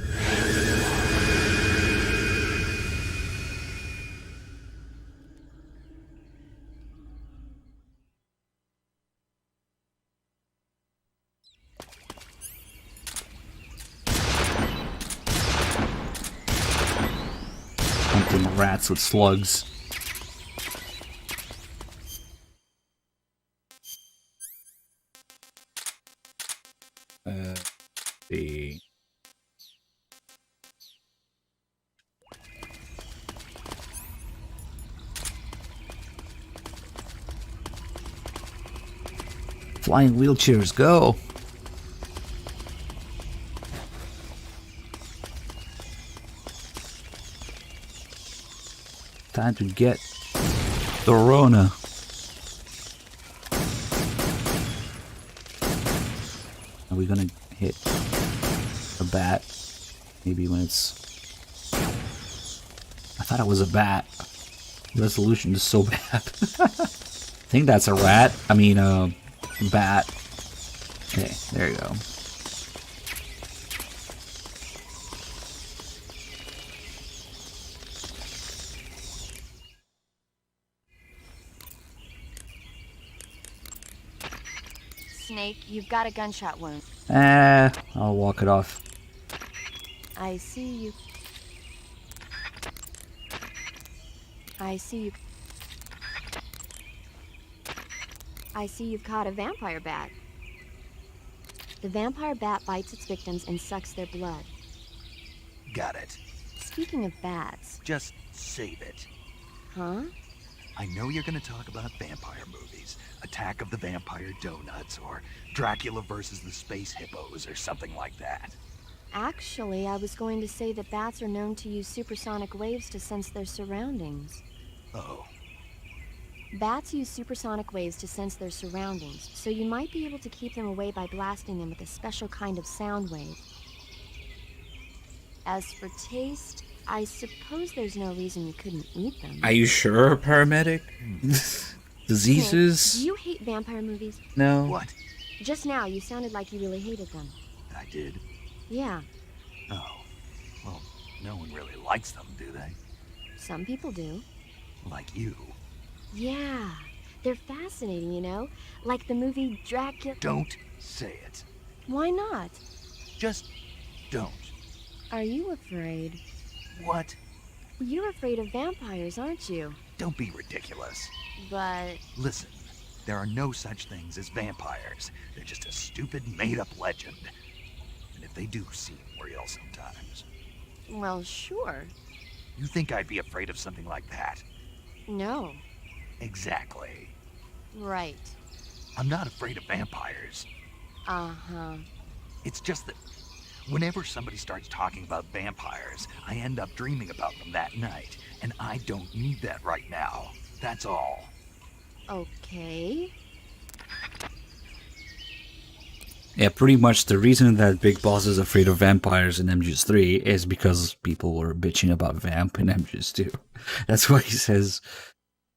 Hunting rats with slugs. See. Flying wheelchairs, go! Time to get the Rona. Are we gonna hit a bat? Maybe when it's... I thought it was a bat. The resolution is so bad. think that's a rat. I mean, bat. Okay, there you go. Snake, you've got a gunshot wound. I'll walk it off. I see you. I see you. I see you've caught a vampire bat. The vampire bat bites its victims and sucks their blood. Got it. Speaking of bats... Just save it. Huh? I know you're gonna talk about vampire movies. Attack of the Vampire Donuts, or Dracula versus the Space Hippos, or something like that. Actually, I was going to say that bats are known to use supersonic waves to sense their surroundings. Oh. Bats use supersonic waves to sense their surroundings, so you might be able to keep them away by blasting them with a special kind of sound wave. As for taste, I suppose there's no reason you couldn't eat them. Are you sure, paramedic? Diseases? Snake, do you hate vampire movies? No. What? Just now, you sounded like you really hated them. I did? Yeah, Oh. Well, no one really likes them, do they? some people do. Like you. Yeah, they're fascinating, you know? Like the movie Dracula... Don't say it. Why not? Just don't. Are you afraid? What? You're afraid of vampires, aren't you? Don't be ridiculous. But... Listen, there are no such things as vampires. They're just a stupid, made-up legend. And if they do seem real sometimes. Well, sure. You think I'd be afraid of something like that? No. Exactly. Right. I'm not afraid of vampires. Uh-huh. It's just that whenever somebody starts talking about vampires, I end up dreaming about them that night. And I don't need that right now. That's all. Okay. Yeah, pretty much the reason that Big Boss is afraid of vampires in MGS3 is because people were bitching about Vamp in MGS2. That's why he says,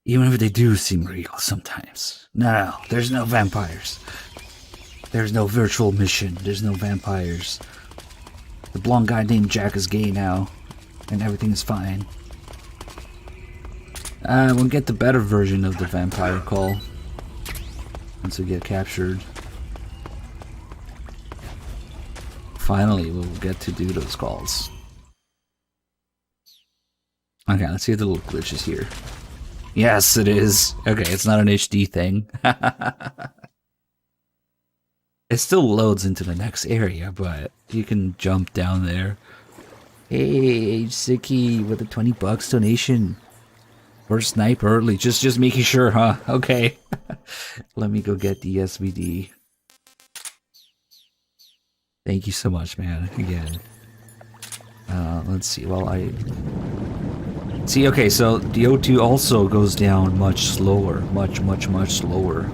even if they do seem real sometimes. No, there's no vampires. There's no virtual mission. There's no vampires. The blonde guy named Jack is gay now, and everything is fine. We'll get the better version of the vampire call once we get captured. Finally, we'll get to do those calls. Okay, let's see if the little glitch is here. Yes, it is. Okay, it's not an HD thing. It still loads into the next area, but you can jump down there. Hey, Sicky with a 20 bucks donation. For snipe early. Just making sure, huh? Okay. Let me go get the SVD. Thank you so much, man. Again. Let's see. Well, see, okay, so the O2 also goes down much slower. Much slower.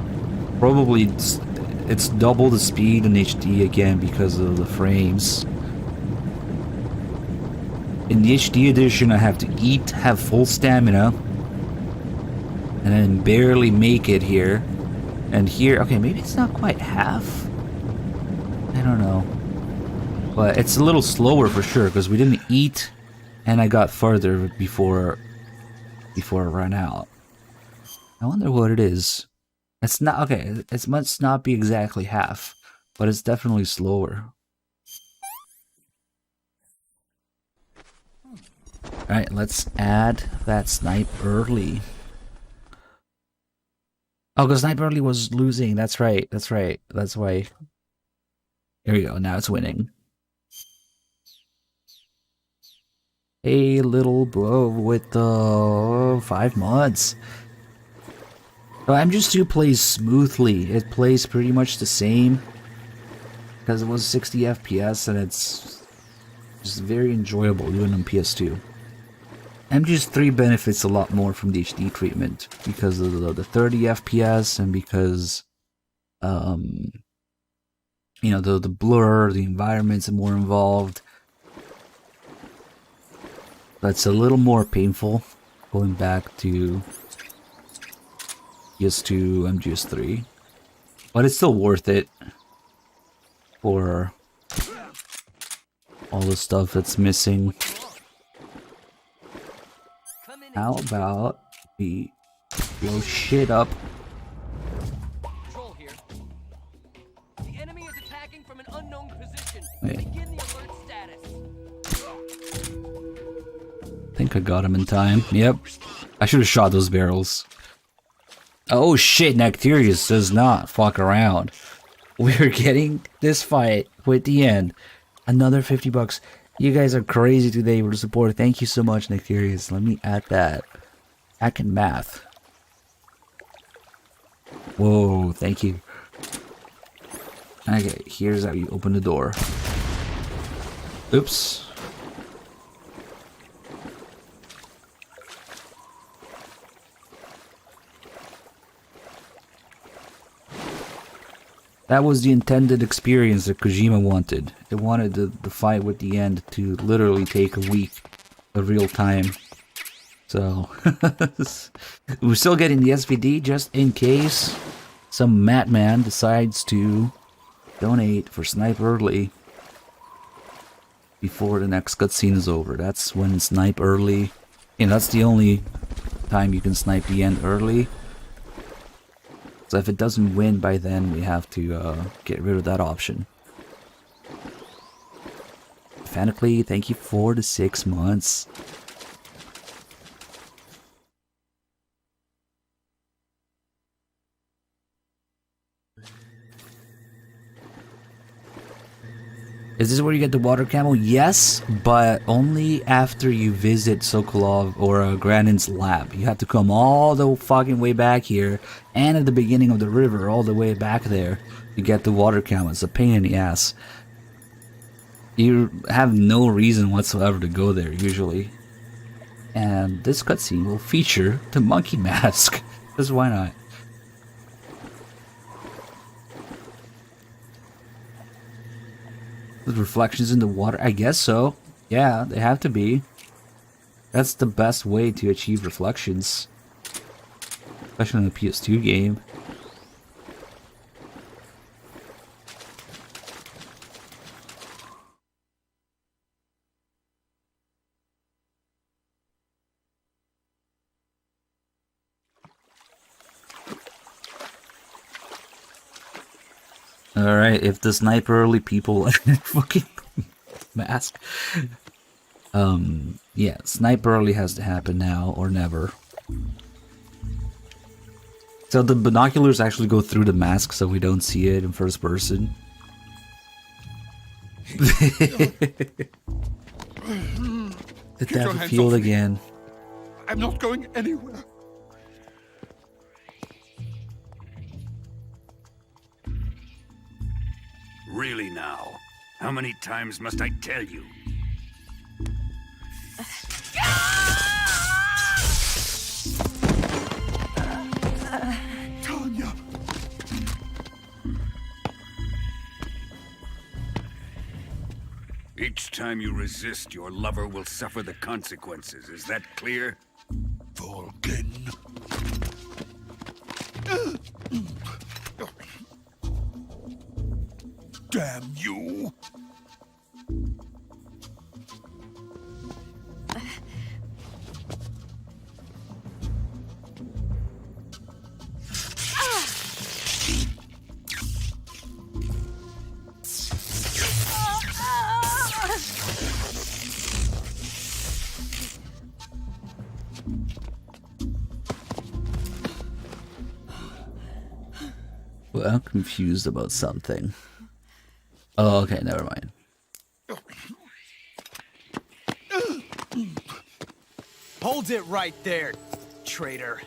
Probably it's double the speed in HD again because of the frames. In the HD edition, I have to eat, have full stamina, and then barely make it here. And here, okay, maybe it's not quite half. I don't know. But it's a little slower for sure, because we didn't eat, and I got farther before I ran out. I wonder what it is. It's not, okay, it must not be exactly half, but it's definitely slower. Alright, let's add that snipe early. Oh, because snipe early was losing, that's right, that's why. Here we go, now it's winning. Hey, little bro with the 5 months. So MGS2 plays smoothly. It plays pretty much the same because it was 60 FPS and it's just very enjoyable even on PS2. MGS3 benefits a lot more from the HD treatment because of the 30 FPS and because you know, the blur, the environments are more involved. That's a little more painful going back to PS2, MGS3. But it's still worth it for all the stuff that's missing. How about we blow shit up? Control here. The enemy is attacking from an unknown position. Wait. Begin the alert status. I think I got him in time. Yep. I should have shot those barrels. Oh shit, Nectarius does not fuck around. We're getting this fight with the end. Another 50 bucks. You guys are crazy today for the support. Thank you so much, Nectarius. Let me add that. I can math. Whoa, thank you. Okay, here's how you open the door. Oops. That was the intended experience that Kojima wanted. It wanted the fight with the end to literally take a week of real time. So, we're still getting the SVD just in case some madman decides to donate for Snipe early before the next cutscene is over. That's when Snipe early, that's the only time you can snipe the end early. So if it doesn't win by then, we have to get rid of that option. Fanically, thank you for the 6 months. Is this where you get the water camel? Yes, but only after you visit Sokolov or Granin's lab. You have to come all the fucking way back here, and at the beginning of the river, all the way back there, to get the water camel. It's a pain in the ass. You have no reason whatsoever to go there, usually. And this cutscene will feature the monkey mask, because why not? Reflections in the water? I guess so. Yeah, they have to be. That's the best way to achieve reflections. Especially in the PS2 game. Alright, if the sniper early people fucking mask. Yeah, sniper early has to happen now or never. So the binoculars actually go through the mask so we don't see it in first person. The devil field again. I'm not going anywhere. Really now? How many times must I tell you? Tanya! Each time you resist, your lover will suffer the consequences. Is that clear? Volgin. Damn you! Well, I'm confused about something. Oh, okay, never mind. Hold it right there, traitor.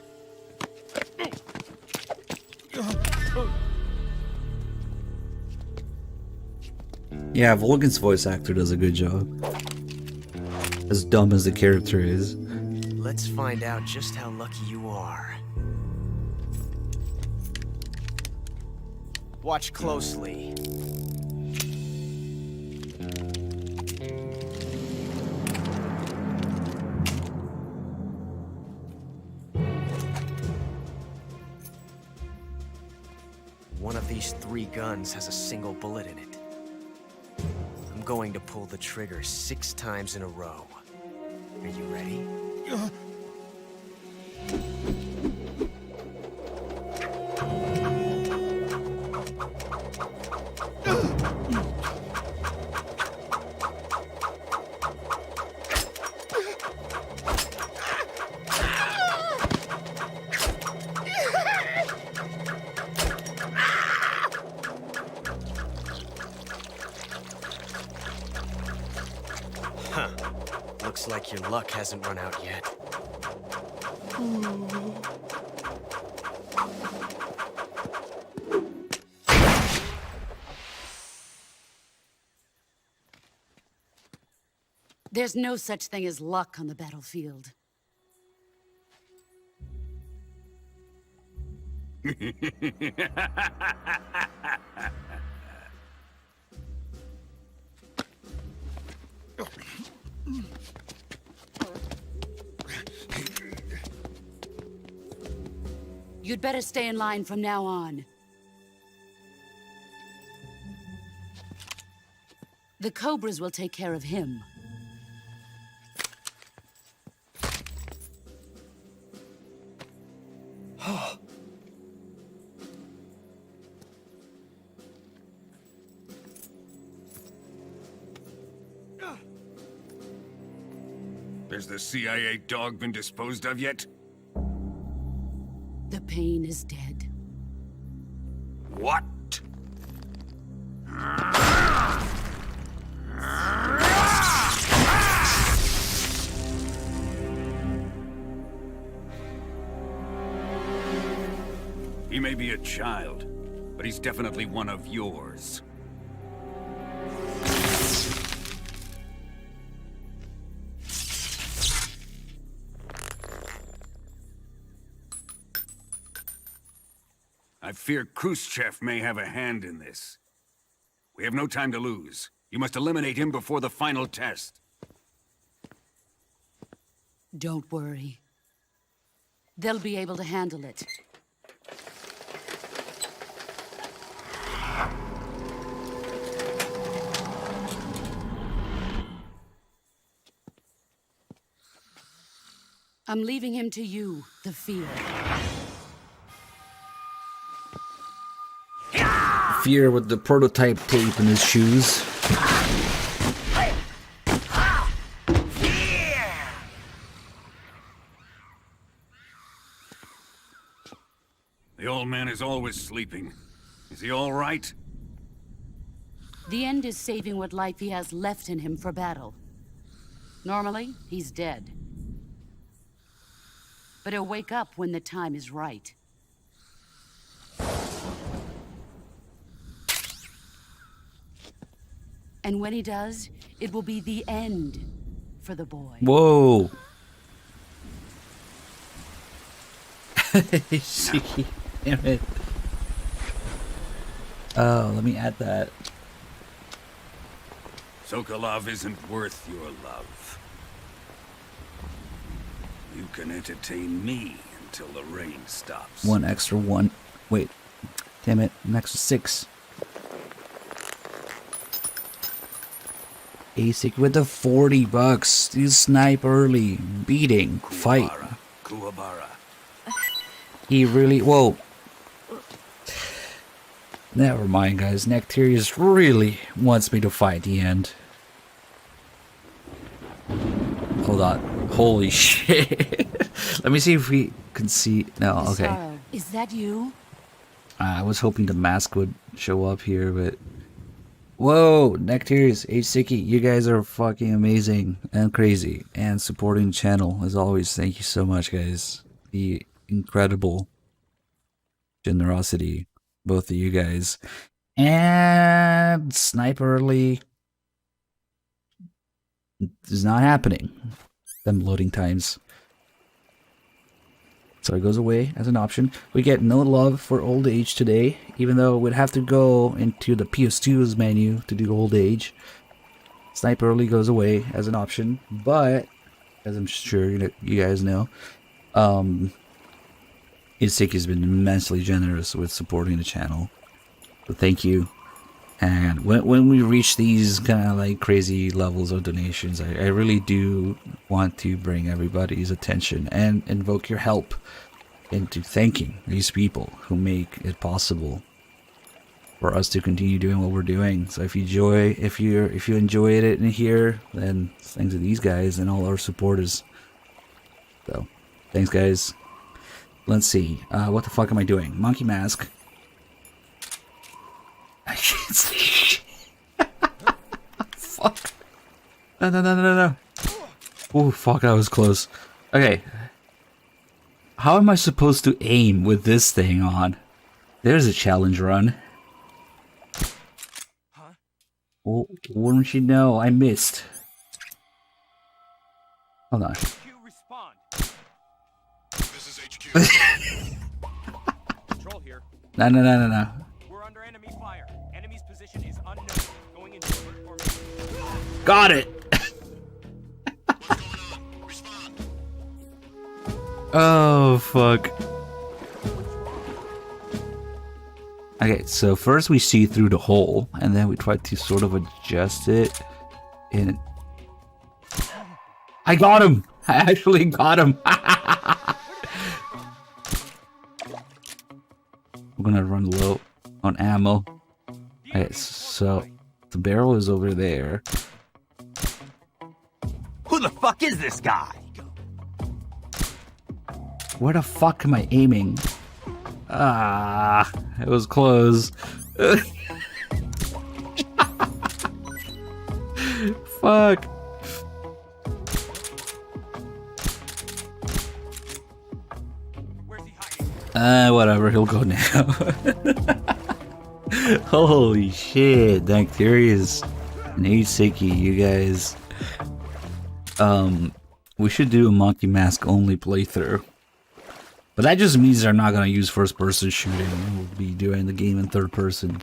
Yeah, Volgin's voice actor does a good job. As dumb as the character is. Let's find out just how lucky you are. Watch closely. One of these 3 guns has a single bullet in it. I'm going to pull the trigger 6 times in a row. Are you ready? Huh. Looks like your luck hasn't run out yet. There's no such thing as luck on the battlefield. You'd better stay in line from now on. The Cobras will take care of him. Has the CIA dog been disposed of yet? The pain is dead. What? He may be a child, but he's definitely one of yours. I fear Khrushchev may have a hand in this. We have no time to lose. You must eliminate him before the final test. Don't worry. They'll be able to handle it. I'm leaving him to you, the field. Fear with the prototype tape in his shoes. The old man is always sleeping. Is he all right? The end is saving what life he has left in him for battle. Normally, he's dead. But he'll wake up when the time is right. And when he does, it will be the end for the boy. Whoa. Damn it. Oh, let me add that. Sokolov isn't worth your love. You can entertain me until the rain stops. One extra one. Wait. Damn it. An extra 6. Basic with the $40. You snipe early. Beating. Fight. Kuwabara. He really... Whoa. Never mind, guys. Nectarius really wants me to fight the end. Hold on. Holy shit. Let me see if we can see... No, okay. Sorrow, is that you? I was hoping the mask would show up here, but... Whoa, Nectarius, H-Sicky, you guys are fucking amazing and crazy. And supporting the channel, as always. Thank you so much, guys. The incredible generosity, both of you guys. And snipe early is not happening. Them loading times. So it goes away as an option. We get no love for old age today, even though we'd have to go into the PS2's menu to do old age. Snipe early goes away as an option, but as I'm sure you guys know, Isiki has been immensely generous with supporting the channel. So thank you. And when we reach these kind of like crazy levels of donations, I really do want to bring everybody's attention and invoke your help into thanking these people who make it possible for us to continue doing what we're doing. So if you enjoyed it in here, then thanks to these guys and all our supporters. So thanks, guys. Let's see. What the fuck am I doing? Monkey mask. I can't see shit. Fuck. No. Oh, fuck, that was close. Okay. How am I supposed to aim with this thing on? There's a challenge run. Oh, wouldn't you know? I missed. Hold on. Control here. No. We're under enemy fire. Enemy's position is unknown. Going into alert formation. Got it! Oh, fuck. Okay, so first we see through the hole, and then we try to sort of adjust it. And I got him! I actually got him! We're gonna run low on ammo. Okay, so the barrel is over there. Who the fuck is this guy? Where the fuck am I aiming? Ah, it was close. Fuck. Whatever, he'll go now. Holy shit, Dacterius, Nasiki, you guys. We should do a monkey mask only playthrough. But that just means they're not gonna use first person shooting. We'll be doing the game in third person.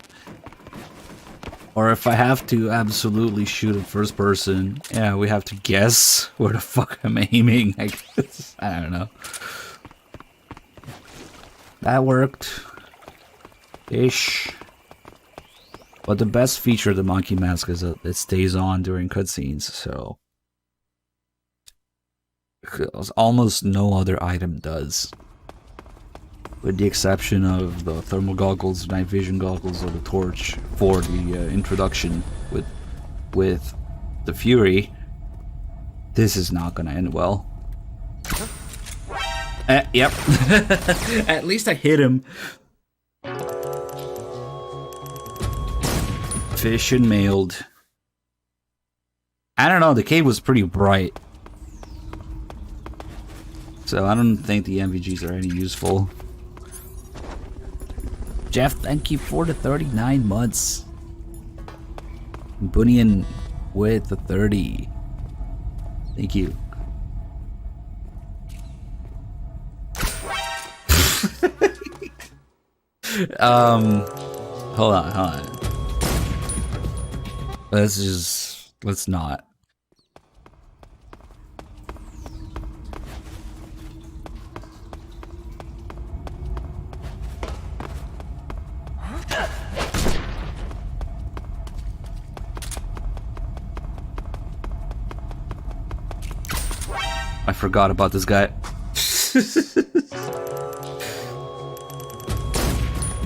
Or if I have to absolutely shoot in first person, yeah, we have to guess where the fuck I'm aiming. I guess. I don't know. That worked. Ish. But the best feature of the monkey mask is that it stays on during cutscenes, so almost no other item does. With the exception of the thermal goggles, night vision goggles, or the torch for the introduction with the Fury. This is not gonna end well. Yep. At least I hit him. Fish and mailed. I don't know, the cave was pretty bright. So I don't think the MVGs are any useful. Jeff, thank you for the 39 months. Bunyan with the 30. Thank you. Hold on. Let's not. I forgot about this guy.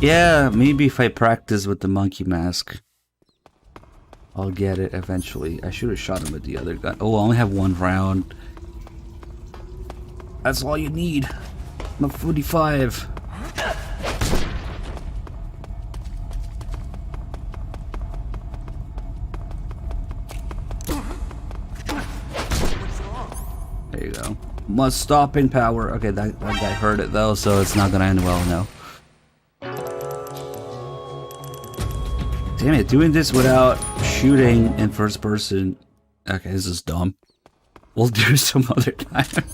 Yeah, maybe if I practice with the monkey mask, I'll get it eventually. I should have shot him with the other gun. Oh, I only have one round. That's all you need. I'm a 45. There you go. Must stop in power. Okay, that guy heard it though, so it's not gonna end well now. Damn it, doing this without shooting in first person. Okay, this is dumb. We'll do some other time.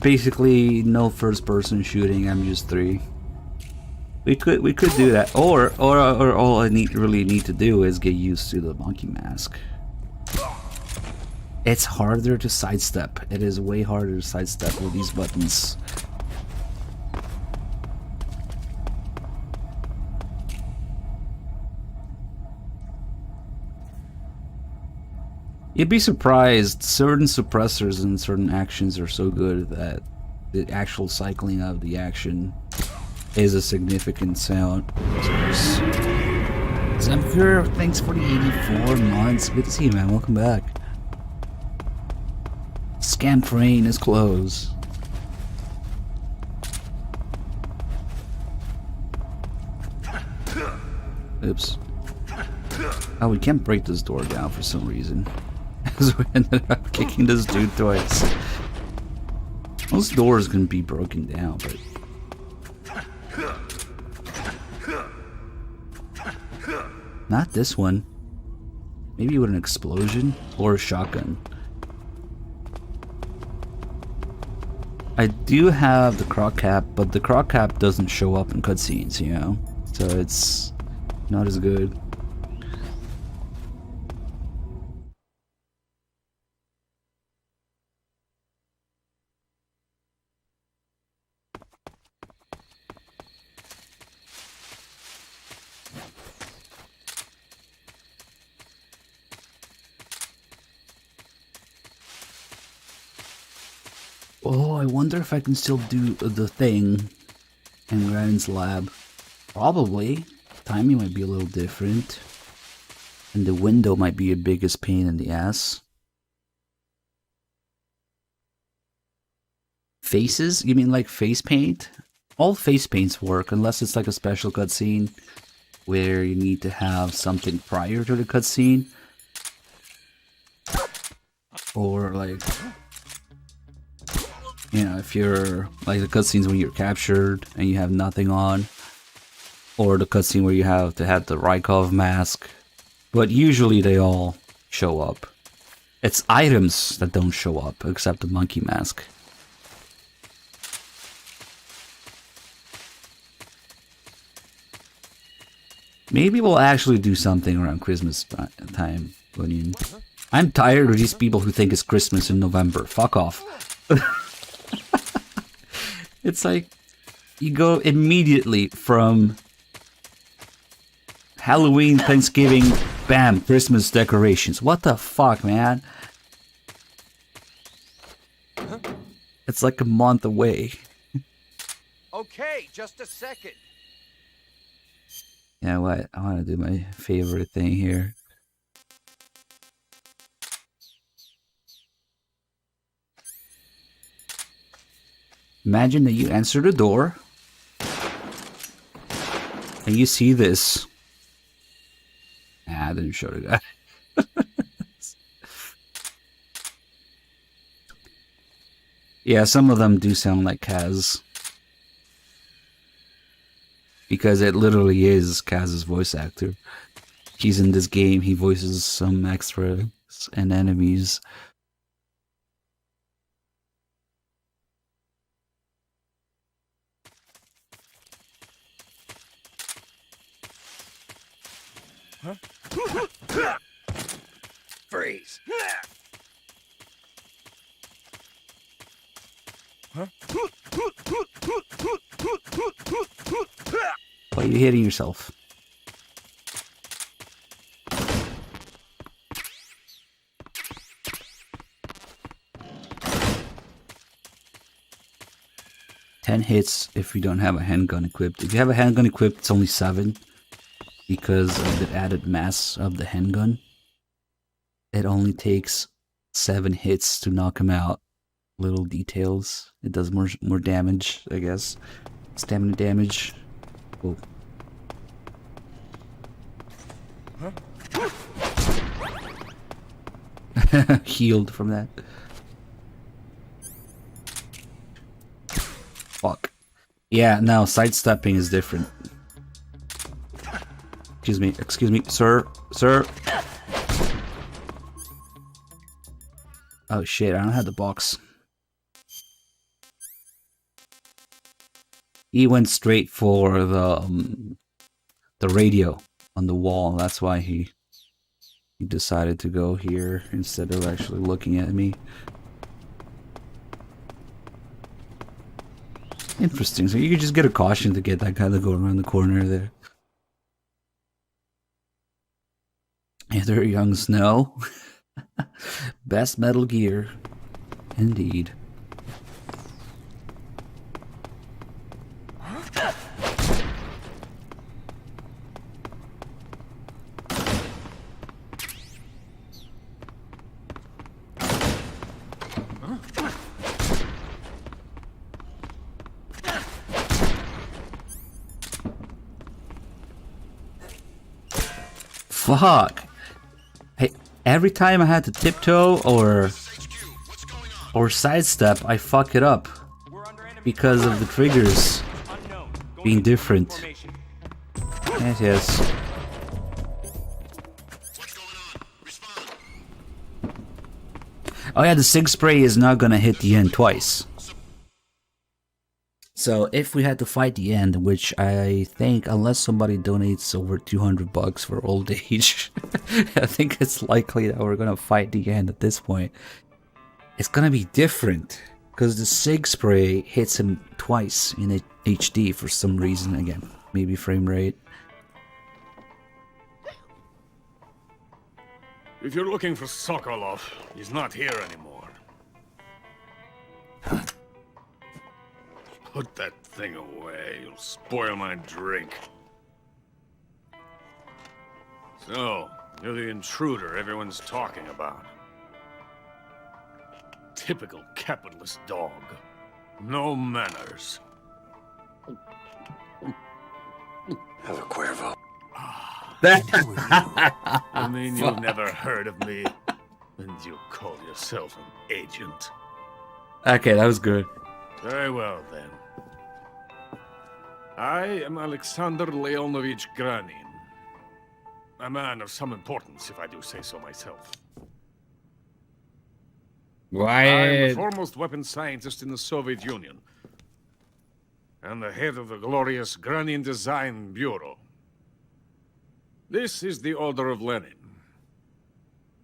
Basically, no first person shooting, MGS3. We could do that. Or all I really need to do is get used to the monkey mask. It's harder to sidestep. It is way harder to sidestep with these buttons. You'd be surprised. Certain suppressors and certain actions are so good that the actual cycling of the action is a significant sound. Zemker, thanks for the 84 months. Good to see you, man. Welcome back. Scam train is closed. Oops. Oh, we can't break this door down for some reason. So we ended up kicking this dude twice. Most doors can be broken down, but... not this one. Maybe with an explosion or a shotgun. I do have the croc cap, but the croc cap doesn't show up in cutscenes, you know? So it's not as good. Oh, I wonder if I can still do the thing in Gran's lab. Probably. Timing might be a little different. And the window might be a biggest pain in the ass. Faces? You mean like face paint? All face paints work unless it's like a special cutscene where you need to have something prior to the cutscene. Or like... you know, if you're like the cutscenes when you're captured and you have nothing on, or the cutscene where you have to have the Rykov mask, but usually they all show up. It's items that don't show up, except the monkey mask. Maybe we'll actually do something around Christmas time, Onion. I'm tired of these people who think it's Christmas in November. Fuck off. It's like, you go immediately from Halloween, Thanksgiving, bam, Christmas decorations. What the fuck, man? It's like a month away. Okay, just a second. You know what? I want to do my favorite thing here. Imagine that you answer the door and you see this. Ah, I didn't show the guy. Yeah, some of them do sound like Kaz. Because it literally is Kaz's voice actor. He's in this game, he voices some extras and enemies. Huh? Freeze. Huh? Why are you hitting yourself? Ten hits if you don't have a handgun equipped. If you have a handgun equipped, it's only 7. Because of the added mass of the handgun. It only takes 7 hits to knock him out. Little details. It does more damage, I guess. Stamina damage. Whoa. Huh? Healed from that. Fuck. Yeah, no, sidestepping is different. Excuse me, sir, Oh shit, I don't have the box. He went straight for the radio on the wall. That's why he decided to go here instead of actually looking at me. Interesting. So you could just get a caution to get that guy to go around the corner there. Either young Snow. Best Metal Gear. Indeed. Fuck. Hey, every time I had to tiptoe or sidestep, I fuck it up because of the triggers being different. Yes, yes. Oh yeah, the SIG spray is not gonna hit the end twice. So if we had to fight the end, which I think, unless somebody donates over $200 for old age, I think it's likely that we're gonna fight the end at this point. It's gonna be different, because the SIG spray hits him twice in HD for some reason. Again, maybe frame rate. If you're looking for Sokolov, he's not here anymore. Put that thing away. You'll spoil my drink. So, you're the intruder everyone's talking about. Typical capitalist dog. No manners. Have a Cuervo. You mean you've never heard of me? And you call yourself an agent? Okay, that was good. Very well, then. I am Alexander Leonovich Granin. A man of some importance, if I do say so myself. I am the foremost weapons scientist in the Soviet Union. And the head of the glorious Granin Design Bureau. This is the Order of Lenin.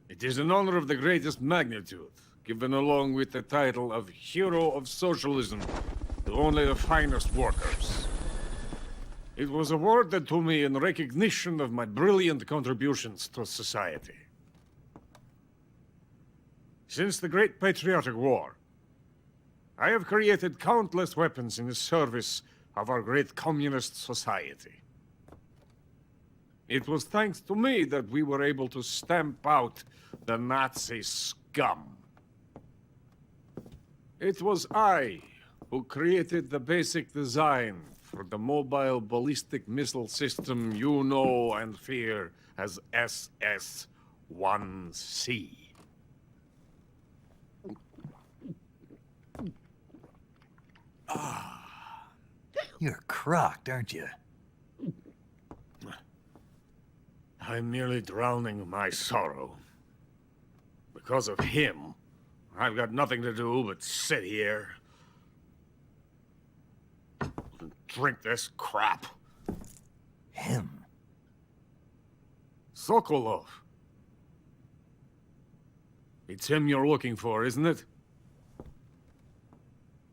It is an honor of the greatest magnitude, given along with the title of Hero of Socialism to only the finest workers. It was awarded to me in recognition of my brilliant contributions to society. Since the Great Patriotic War, I have created countless weapons in the service of our great communist society. It was thanks to me that we were able to stamp out the Nazi scum. It was I who created the basic design for the mobile ballistic missile system you know and fear as SS-1C. You're crocked, aren't you? I'm merely drowning my sorrow. Because of him, I've got nothing to do but sit here and drink this crap. Him? Sokolov. It's him you're looking for, isn't it?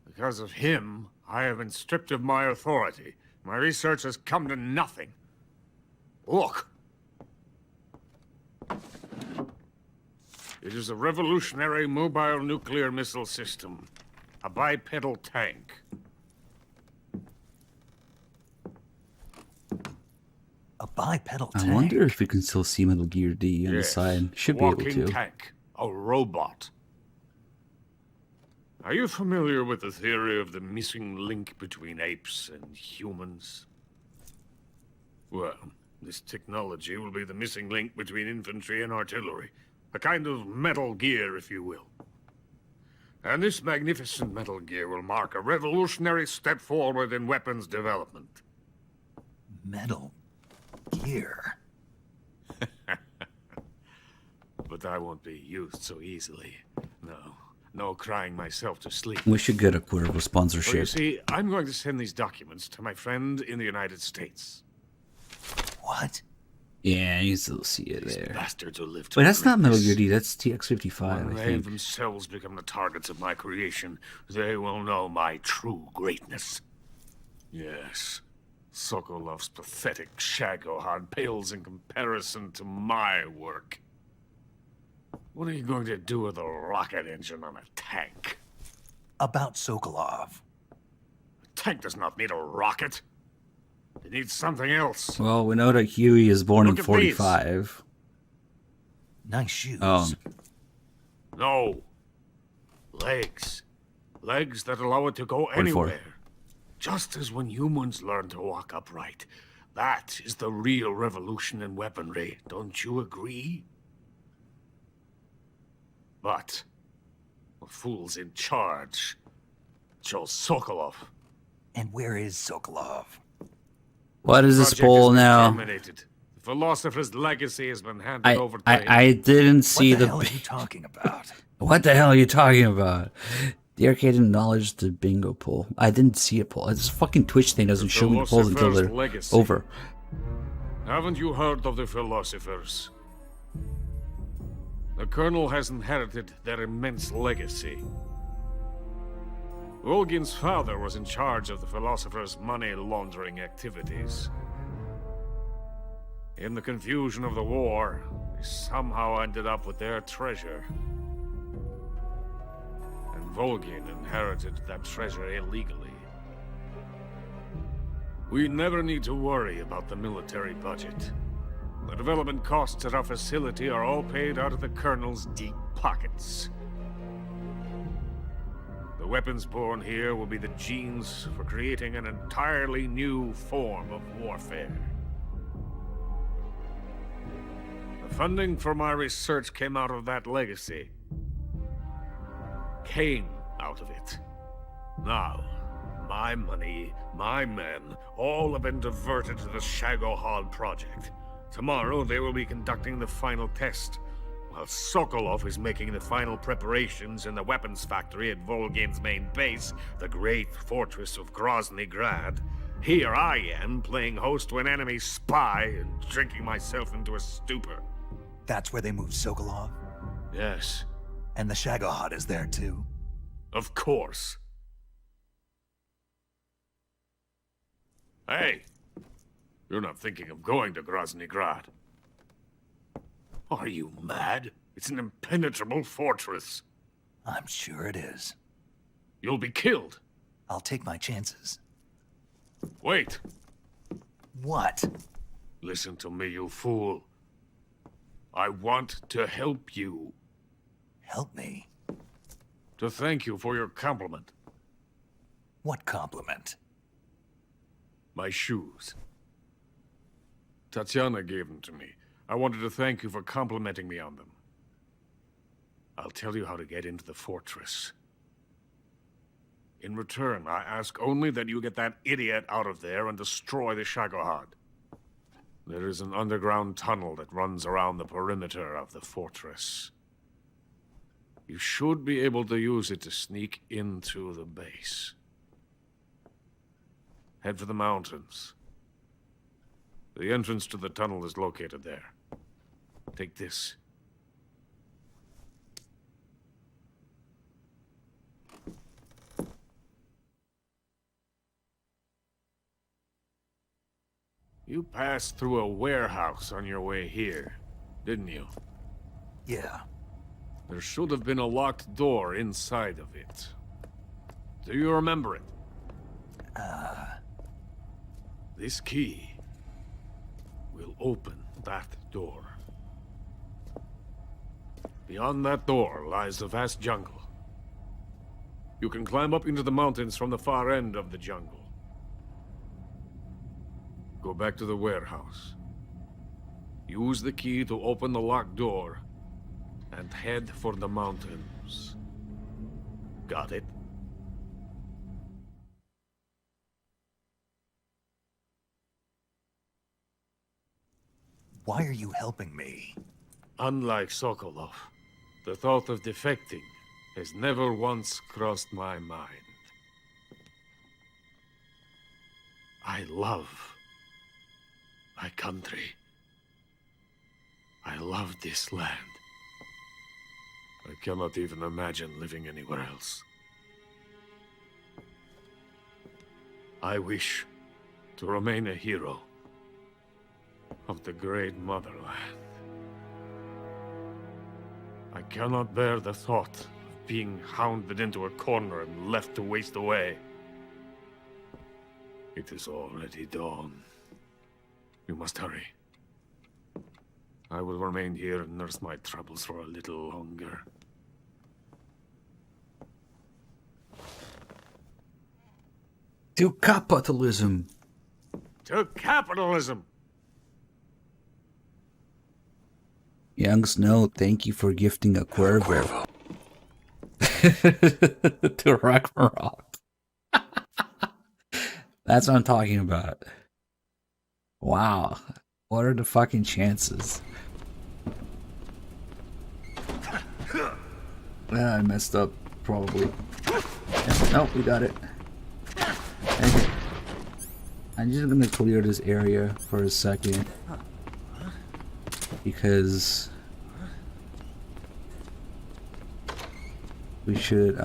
Because of him, I have been stripped of my authority. My research has come to nothing. Look. It is a revolutionary mobile nuclear missile system. A bipedal tank. A bipedal I tank? wonder if we can still see Metal Gear D on the side. Should be able Walking to. tank. A robot. Are you familiar with the theory of the missing link between apes and humans? Well, this technology will be the missing link between infantry and artillery. A kind of Metal Gear, if you will. And this magnificent Metal Gear will mark a revolutionary step forward in weapons development. Metal Gear? But I won't be used so easily. No crying myself to sleep. We should get a Cuervo Well, you sponsorship. see, I'm going to send these documents to my friend in the United States. What? Yeah, you still see it These there. bastards will live to Wait, that's not regret Metal this. Gear D, that's TX-55, When I they think. themselves become the targets of my creation, they will know my true greatness. Yes, Sokolov's pathetic Shagohod pales in comparison to my work. What are you going to do with a rocket engine on a tank? About Sokolov. A tank does not need a rocket. It needs something else. Well, we know that Huey is born in Look at 45. Nice shoes. No. Legs. Legs that allow it to go 44. anywhere. Just as when humans learn to walk upright. That is the real revolution in weaponry. Don't you agree? But the fool's in charge. Chose Sokolov. And where is Sokolov? What is this Project poll has been now? terminated. The philosopher's legacy has been handed over to him. I didn't see What the the. hell are you talking about? What the hell are you talking about? The arcade acknowledged the bingo poll. I didn't see a poll. This fucking Twitch thing doesn't show me the polls until philosopher's they're legacy. over. Haven't you heard of the philosophers? The Colonel has inherited their immense legacy. Volgin's father was in charge of the philosophers' money laundering activities. In the confusion of the war, they somehow ended up with their treasure. And Volgin inherited that treasure illegally. We never need to worry about the military budget. The development costs at our facility are all paid out of the Colonel's deep pockets. The weapons born here will be the genes for creating an entirely new form of warfare. The funding for my research came out of that legacy. Came out of it. Now, my money, my men, all have been diverted to the Shagohod project. Tomorrow they will be conducting the final test, while Sokolov is making the final preparations in the weapons factory at Volgin's main base, the great fortress of Groznyj Grad. Here I am, playing host to an enemy spy and drinking myself into a stupor. That's where they moved Sokolov? Yes. And the Shagohod is there too? Of course. Hey! You're not thinking of going to Groznyj Grad. Are you mad? It's an impenetrable fortress. I'm sure it is. You'll be killed. I'll take my chances. Wait. What? Listen to me, you fool. I want to help you. Help me? To thank you for your compliment. What compliment? My shoes. Tatiana gave them to me. I wanted to thank you for complimenting me on them. I'll tell you how to get into the fortress. In return, I ask only that you get that idiot out of there and destroy the Shagohod. There is an underground tunnel that runs around the perimeter of the fortress. You should be able to use it to sneak into the base. Head for the mountains. The entrance to the tunnel is located there. Take this. You passed through a warehouse on your way here, didn't you? Yeah. There should have been a locked door inside of it. Do you remember it? This key will open that door. Beyond that door lies the vast jungle. You can climb up into the mountains from the far end of the jungle. Go back to the warehouse. Use the key to open the locked door and head for the mountains. Got it? Why are you helping me? Unlike Sokolov, the thought of defecting has never once crossed my mind. I love my country. I love this land. I cannot even imagine living anywhere else. I wish to remain a hero of the great motherland. I cannot bear the thought of being hounded into a corner and left to waste away. It is already dawn. You must hurry. I will remain here and nurse my troubles for a little longer. To capitalism. To capitalism! Young Snow, thank you for gifting a Cuervo. To Ragnarok. That's what I'm talking about. Wow. What are the fucking chances? I messed up, probably. Yeah, nope, we got it. Okay. I'm just gonna clear this area for a second. Because we should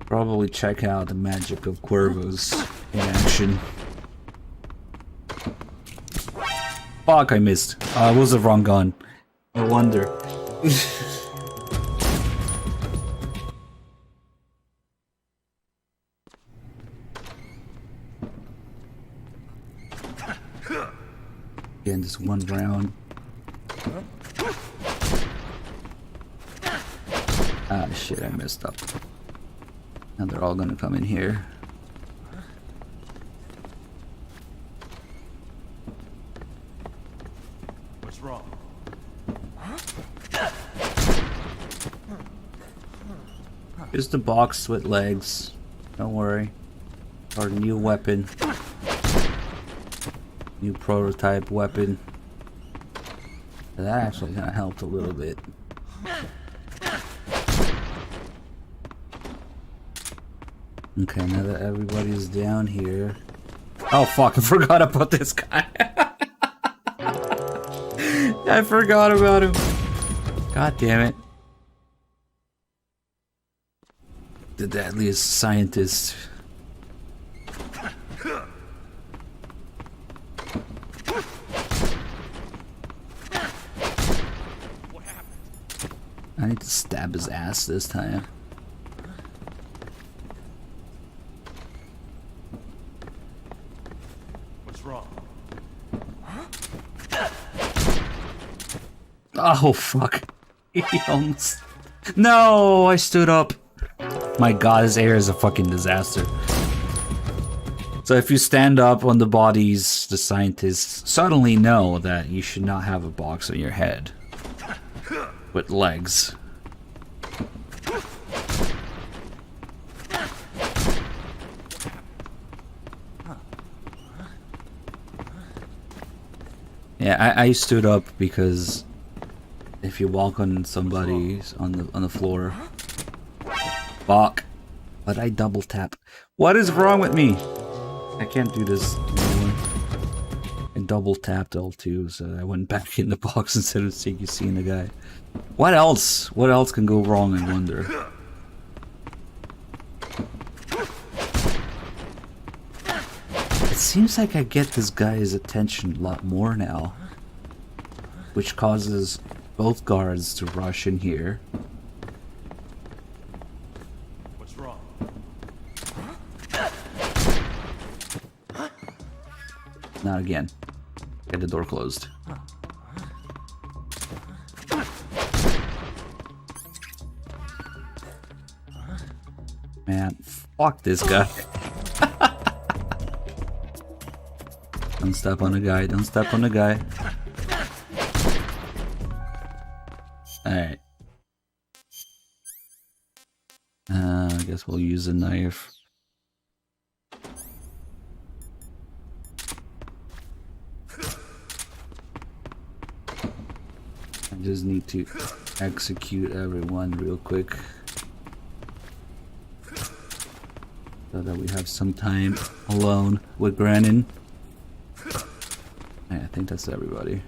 probably check out the magic of Cuervos in action. Fuck, I missed. It was the wrong gun. No wonder. Again, just one round. Ah, shit, I messed up. Now they're all gonna come in here. What's wrong? Here's the box with legs. Don't worry. Our new weapon. New prototype weapon. That actually kind of helped a little bit. Okay, now that everybody's down here. Oh fuck, I forgot about this guy. I forgot about him. God damn it. The deadliest scientist. I need to stab his ass this time. What's wrong? Oh fuck. He almost... No, I stood up. My god, this air is a fucking disaster. So if you stand up on the bodies, the scientists suddenly know that you should not have a box on your head. With legs. Yeah, I stood up because if you walk on somebody's on the floor, fuck. But I double tap. What is wrong with me? I can't do this anymore. I double tapped L2, so I went back in the box instead of seeing the guy. What else? What else can go wrong, I wonder? It seems like I get this guy's attention a lot more now, which causes both guards to rush in here. What's wrong? Not again. Get the door closed. Man, fuck this guy. Don't step on the guy, don't step on the guy. Alright. I guess we'll use a knife. I just need to execute everyone real quick. So that we have some time alone with Grannon. Yeah, I think that's everybody.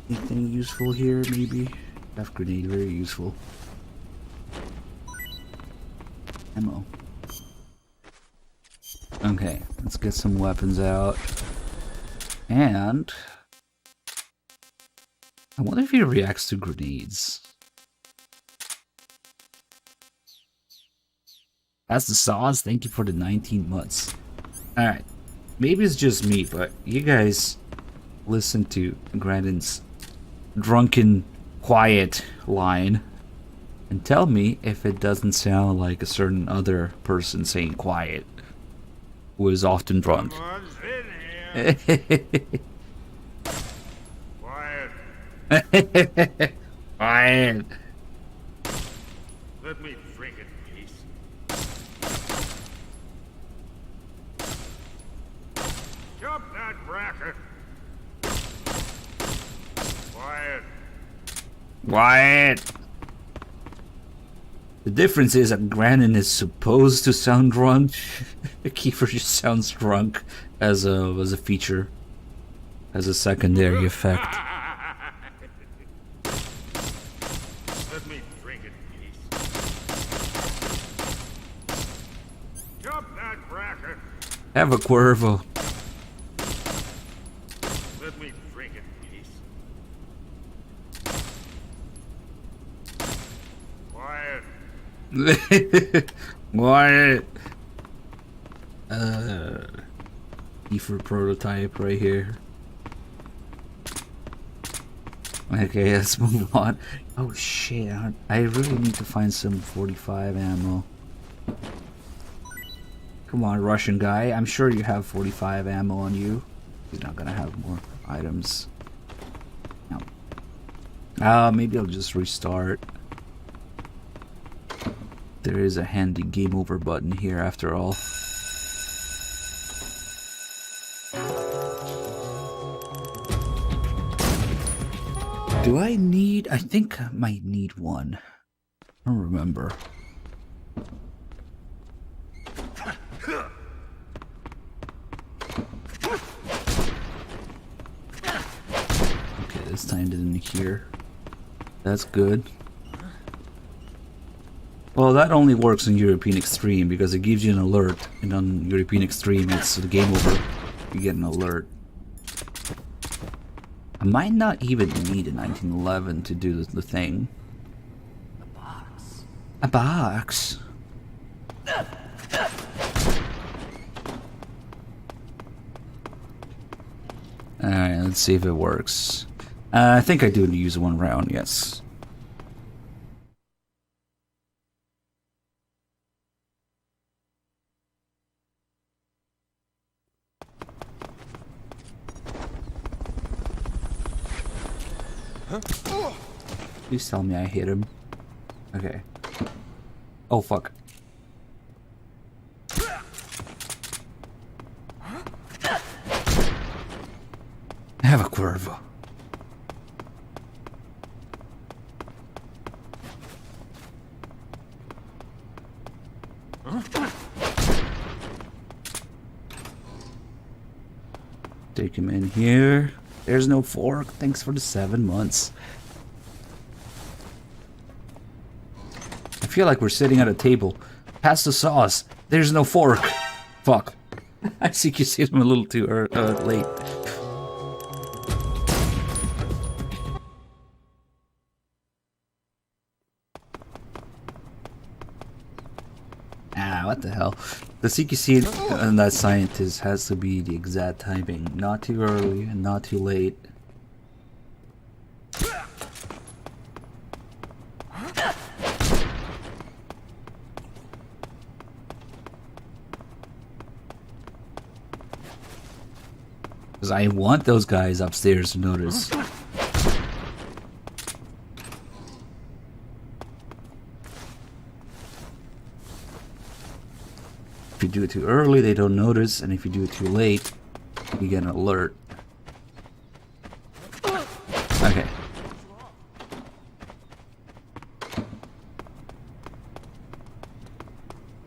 Anything useful here, maybe? Half grenade, very useful. Ammo. Okay, let's get some weapons out. And I wonder if he reacts to grenades. That's the sauce. Thank you for the 19 months. Alright. Maybe it's just me, but you guys listen to Grandin's drunken, quiet line and tell me if it doesn't sound like a certain other person saying quiet who is often drunk. Quiet. Quiet. Let me drink it, please. Jump that bracket. Quiet. Quiet. The difference is that Grandin is supposed to sound drunk. Kiefer just sounds drunk as a feature, as a secondary effect. Let me drink it, please. Jump that bracket. Have a Cuervo. Let me drink it, please. Quiet. Quiet. Kiefer prototype right here. Okay, let's move on. Oh shit, I really need to find some 45 ammo. Come on, Russian guy. I'm sure you have 45 ammo on you. You're not gonna have more items. No. Maybe I'll just restart. There is a handy game over button here after all. Do I need... I think I might need one. I don't remember. Okay, this time didn't hear. That's good. Well, that only works on European Extreme because it gives you an alert, and on European Extreme it's the game over. You get an alert. I might not even need a 1911 to do the thing. A box. A box. Alright, let's see if it works. I think I do use one round, yes. Please tell me I hit him. Okay. Oh fuck. Have a Cuervo. Take him in here. There's no fork. Thanks for the 7 months. I feel like we're sitting at a table. Pass the sauce. There's no fork. Fuck. I think you see him a little too late. Ah, what the hell? The CQC and that scientist has to be the exact timing. Not too early and not too late. Because I want those guys upstairs to notice. If you do it too early, they don't notice, and if you do it too late, you get an alert. Okay.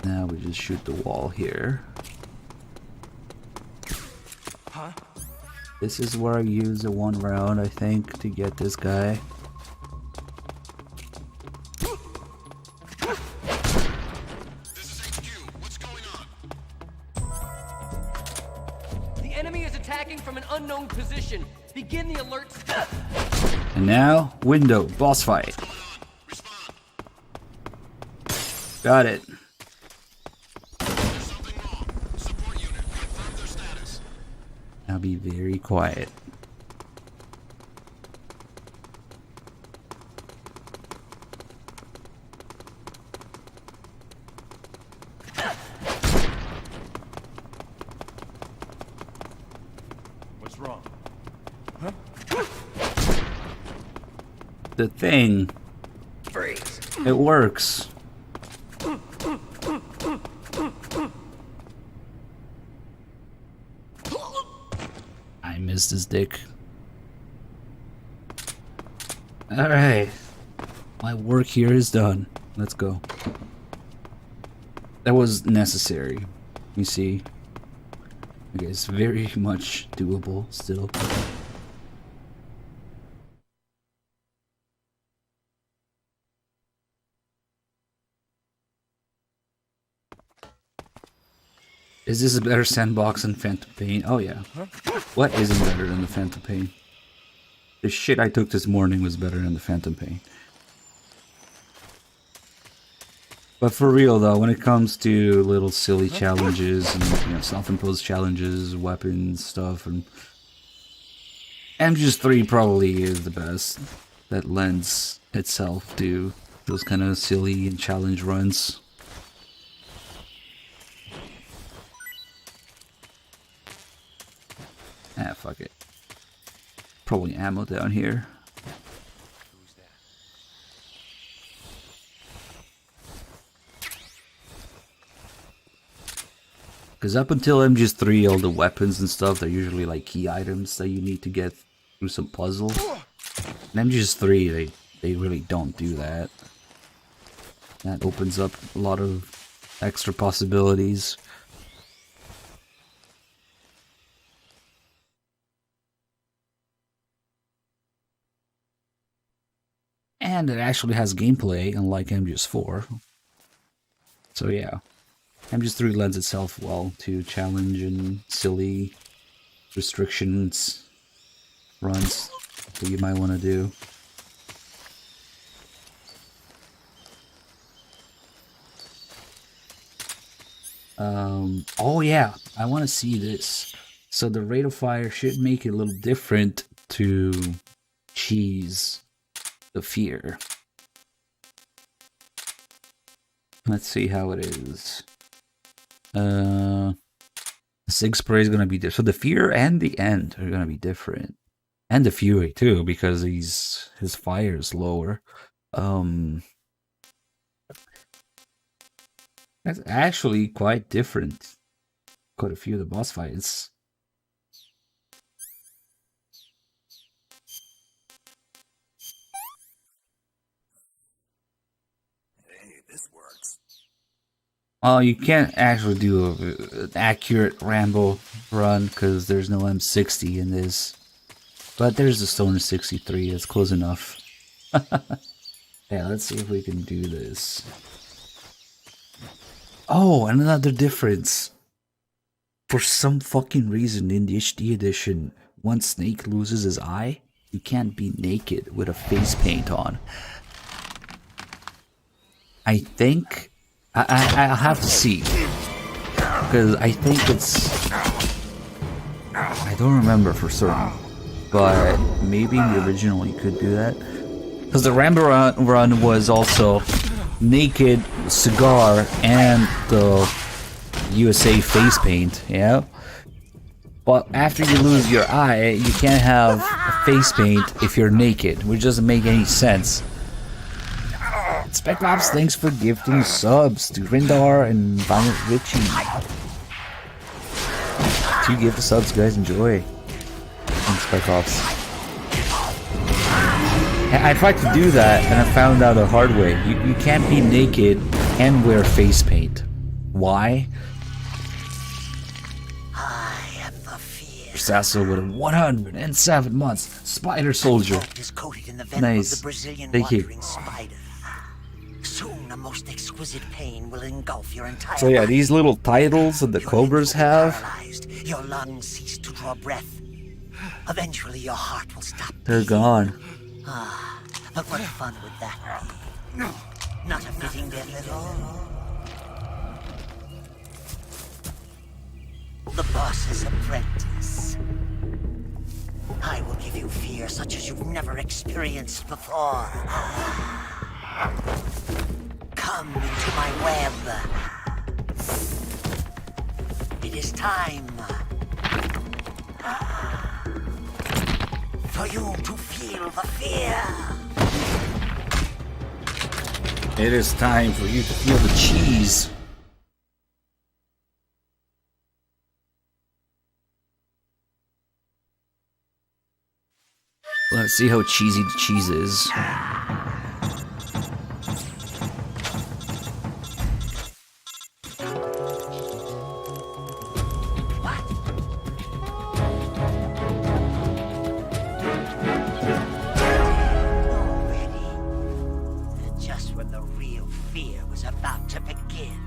Now we just shoot the wall here. Huh? This is where I use the 1 round, I think, to get this guy. The enemy is attacking from an unknown position. Begin the alert step. And now, window, boss fight. Got it. Now be very quiet. What's wrong? Huh? The thing. Freeze. It works. I missed his dick. Alright. My work here is done. Let's go. That was necessary. You see. Okay, it's very much doable still. Is this a better sandbox than Phantom Pain? Oh yeah. What isn't better than the Phantom Pain? The shit I took this morning was better than the Phantom Pain. But for real though, when it comes to little silly challenges and, you know, self-imposed challenges, weapons, stuff, and MGS3 probably is the best that lends itself to those kind of silly and challenge runs. Ah, fuck it. Probably ammo down here. Because up until MGS3, all the weapons and stuff, they're usually like key items that you need to get through some puzzle. In MGS3, they really don't do that. That opens up a lot of extra possibilities. And it actually has gameplay, unlike MGS4. So yeah. MGS3 lends itself well to challenge and silly restrictions runs that you might want to do. Oh yeah, I want to see this. So the rate of fire should make it a little different to cheese the fear. Let's see how it is. The Sig Spray is gonna be different. So the fear and the end are gonna be different. And the fury too, because his fire is lower. That's actually quite different. Quite a few of the boss fights. Hey, this works. Oh, you can't actually do an accurate Rambo run because there's no M60 in this. But there's the Stoner 63, it's close enough. Yeah, let's see if we can do this. Oh, and another difference. For some fucking reason in the HD edition, once Snake loses his eye, you can't be naked with a face paint on. I think... I'll have to see. Because I think it's... I don't remember for certain. But maybe in the original you could do that. Because the Rambo run was also naked, cigar, and the USA face paint, yeah? But after you lose your eye, you can't have a face paint if you're naked, which doesn't make any sense. Spec Ops, thanks for gifting subs to Rindar and Violent Richie. 2 gift subs, guys, enjoy. And Spec Ops. I tried to do that and I found out the hard way. You can't be naked and wear face paint. Why? Sasso with 107 months. Spider Soldier. Nice. Thank you. Soon a most exquisite pain will engulf your entire So yeah, these little titles that the Cobras have, your lungs cease to draw breath. Eventually your heart will stop. they're gone. Ah, but what fun would that be? Not a fitting death at all. The boss's apprentice. I will give you fear such as you've never experienced before. Come into my web. It is time for you to feel the fear. It is time for you to feel the cheese. Let's see how cheesy the cheese is. Just when the real fear was about to begin.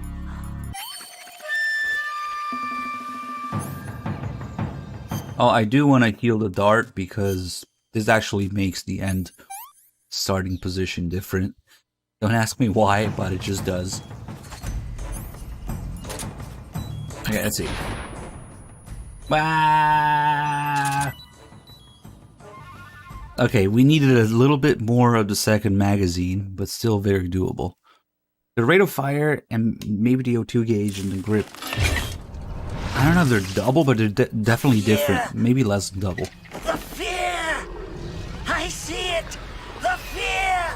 Oh, I do want to heal the dart because this actually makes the end starting position different. Don't ask me why, but it just does. Okay, let's see. Ah! Okay, we needed a little bit more of the second magazine, but still very doable. The rate of fire and maybe the O2 gauge and the grip. I don't know if they're double, but they're definitely different. Maybe less than double. The fear! I see it! The fear!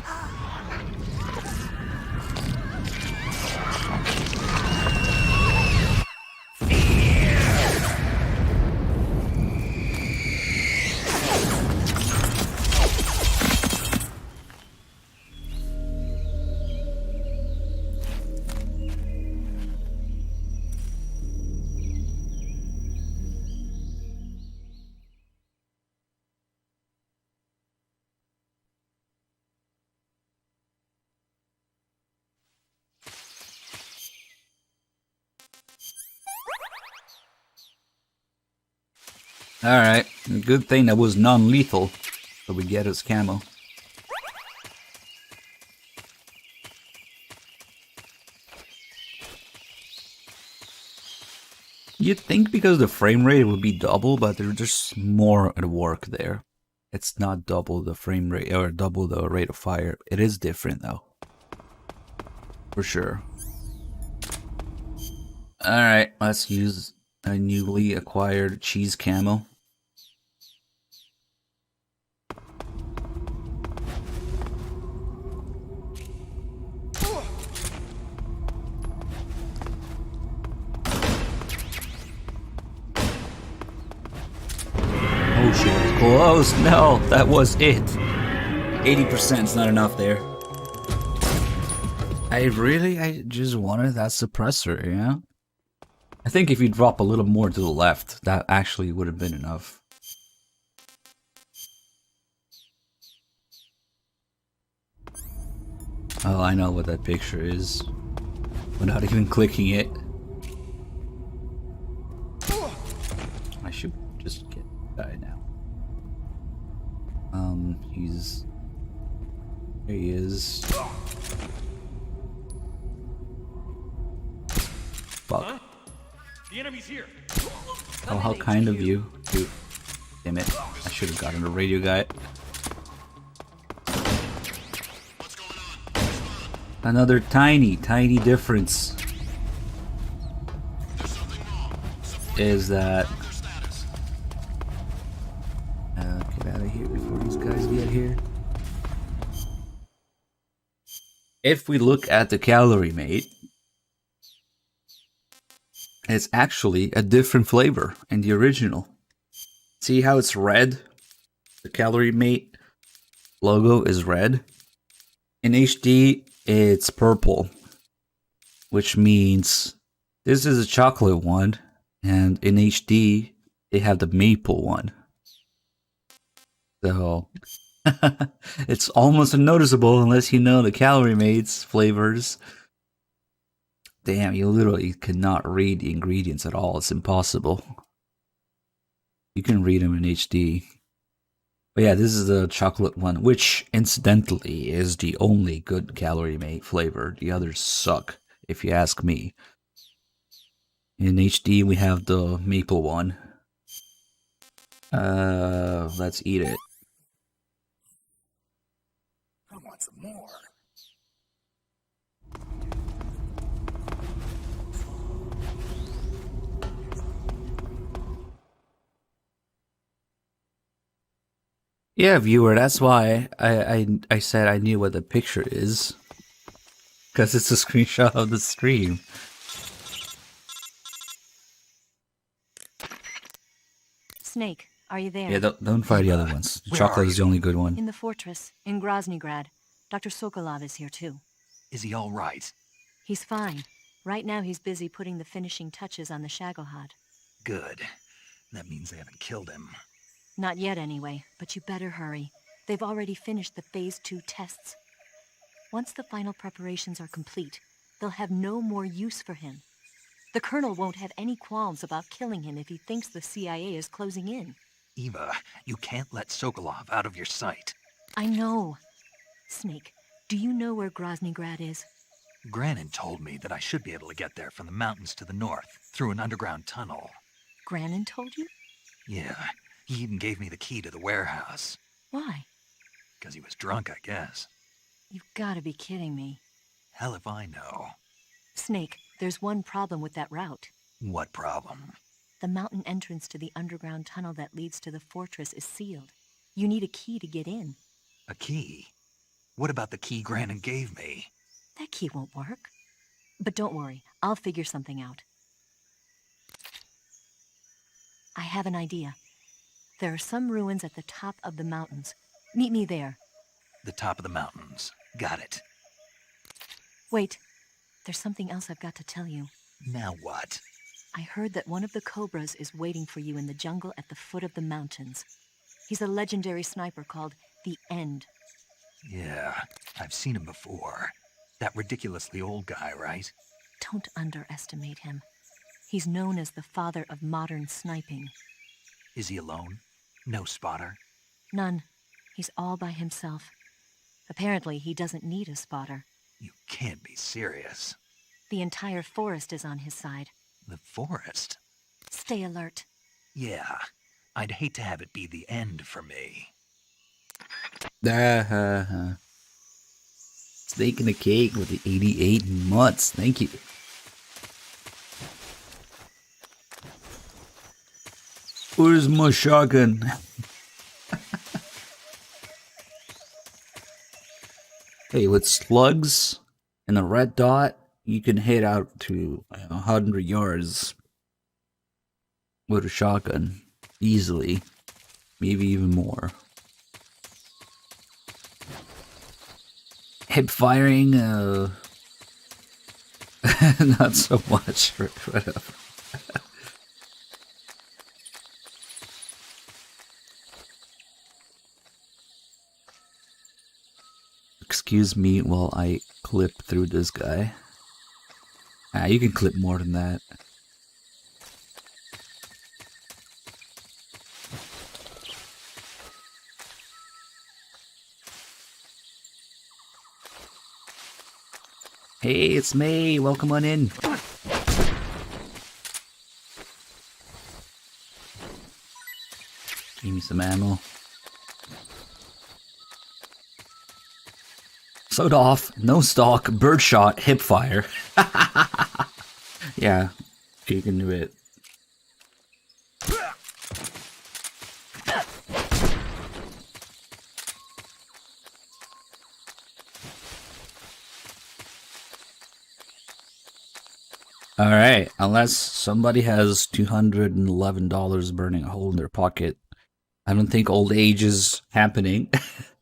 Alright, good thing that was non-lethal, so we get his camo. You'd think because the frame rate would be double, but there's just more at work there. It's not double the frame rate, or double the rate of fire. It is different though. For sure. Alright, let's use a newly acquired cheese camo. Oh shit, close! No, that was it! 80% is not enough there. I just wanted that suppressor, you know? I think if you drop a little more to the left, that actually would have been enough. Oh, I know what that picture is. Without even clicking it. I should just get die now. He's... There he is. Fuck. Huh? The enemy's here. Oh, how kind of you. Dude. Damn it. I should have gotten a radio guy. Another tiny difference is that get out of here before these guys get here. If we look at the calorie mate, it's actually a different flavor in the original. See how it's red? The calorie mate logo is red. In HD, it's purple, which means this is a chocolate one, and in HD, they have the maple one. So, it's almost unnoticeable unless you know the calorie mates flavors. Damn, you literally cannot read the ingredients at all. It's impossible. You can read them in HD. But yeah, this is the chocolate one, which incidentally is the only good calorie flavor. The others suck, if you ask me. In HD, we have the maple one. Let's eat it. I want some more. Yeah, viewer, that's why I said I knew what the picture is. Because it's a screenshot of the stream. Snake, are you there? Yeah, don't fire the other ones. where Chocolate are is the you? only good one. In the fortress, in Groznyj Grad. Dr. Sokolov is here too. Is he all right? He's fine. Right now he's busy putting the finishing touches on the Shagohod. Good. That means they haven't killed him. Not yet anyway, but you better hurry. They've already finished the Phase 2 tests. Once the final preparations are complete, they'll have no more use for him. The Colonel won't have any qualms about killing him if he thinks the CIA is closing in. Eva, you can't let Sokolov out of your sight. I know. Snake, do you know where Groznyj Grad is? Granin told me that I should be able to get there from the mountains to the north, through an underground tunnel. Granin told you? Yeah, he even gave me the key to the warehouse. Why? Because he was drunk, I guess. You've got to be kidding me. Hell if I know. Snake, there's one problem with that route. What problem? The mountain entrance to the underground tunnel that leads to the fortress is sealed. You need a key to get in. A key? What about the key Granin gave me? That key won't work. But don't worry, I'll figure something out. I have an idea. There are some ruins at the top of the mountains. Meet me there. The top of the mountains. Got it. Wait, there's something else I've got to tell you. Now what? I heard that one of the Cobras is waiting for you in the jungle at the foot of the mountains. He's a legendary sniper called the End. Yeah, I've seen him before. That ridiculously old guy, right? Don't underestimate him. He's known as the father of modern sniping. Is he alone? No spotter? None. He's all by himself. Apparently, he doesn't need a spotter. You can't be serious. The entire forest is on his side. The forest? Stay alert. Yeah, I'd hate to have it be the end for me. Steak and a cake with the 88 months. Thank you. Where's my shotgun? Hey, with slugs and a red dot, you can hit out to 100 yards with a shotgun easily, maybe even more. Hip firing, not so much. Whatever. Excuse me while I clip through this guy. Ah, you can clip more than that. Hey, it's May. Welcome on in. Give me some ammo. Soda off, no stock, birdshot, hip fire. Yeah, you can do it. Alright, unless somebody has $211 burning a hole in their pocket, I don't think old age is happening.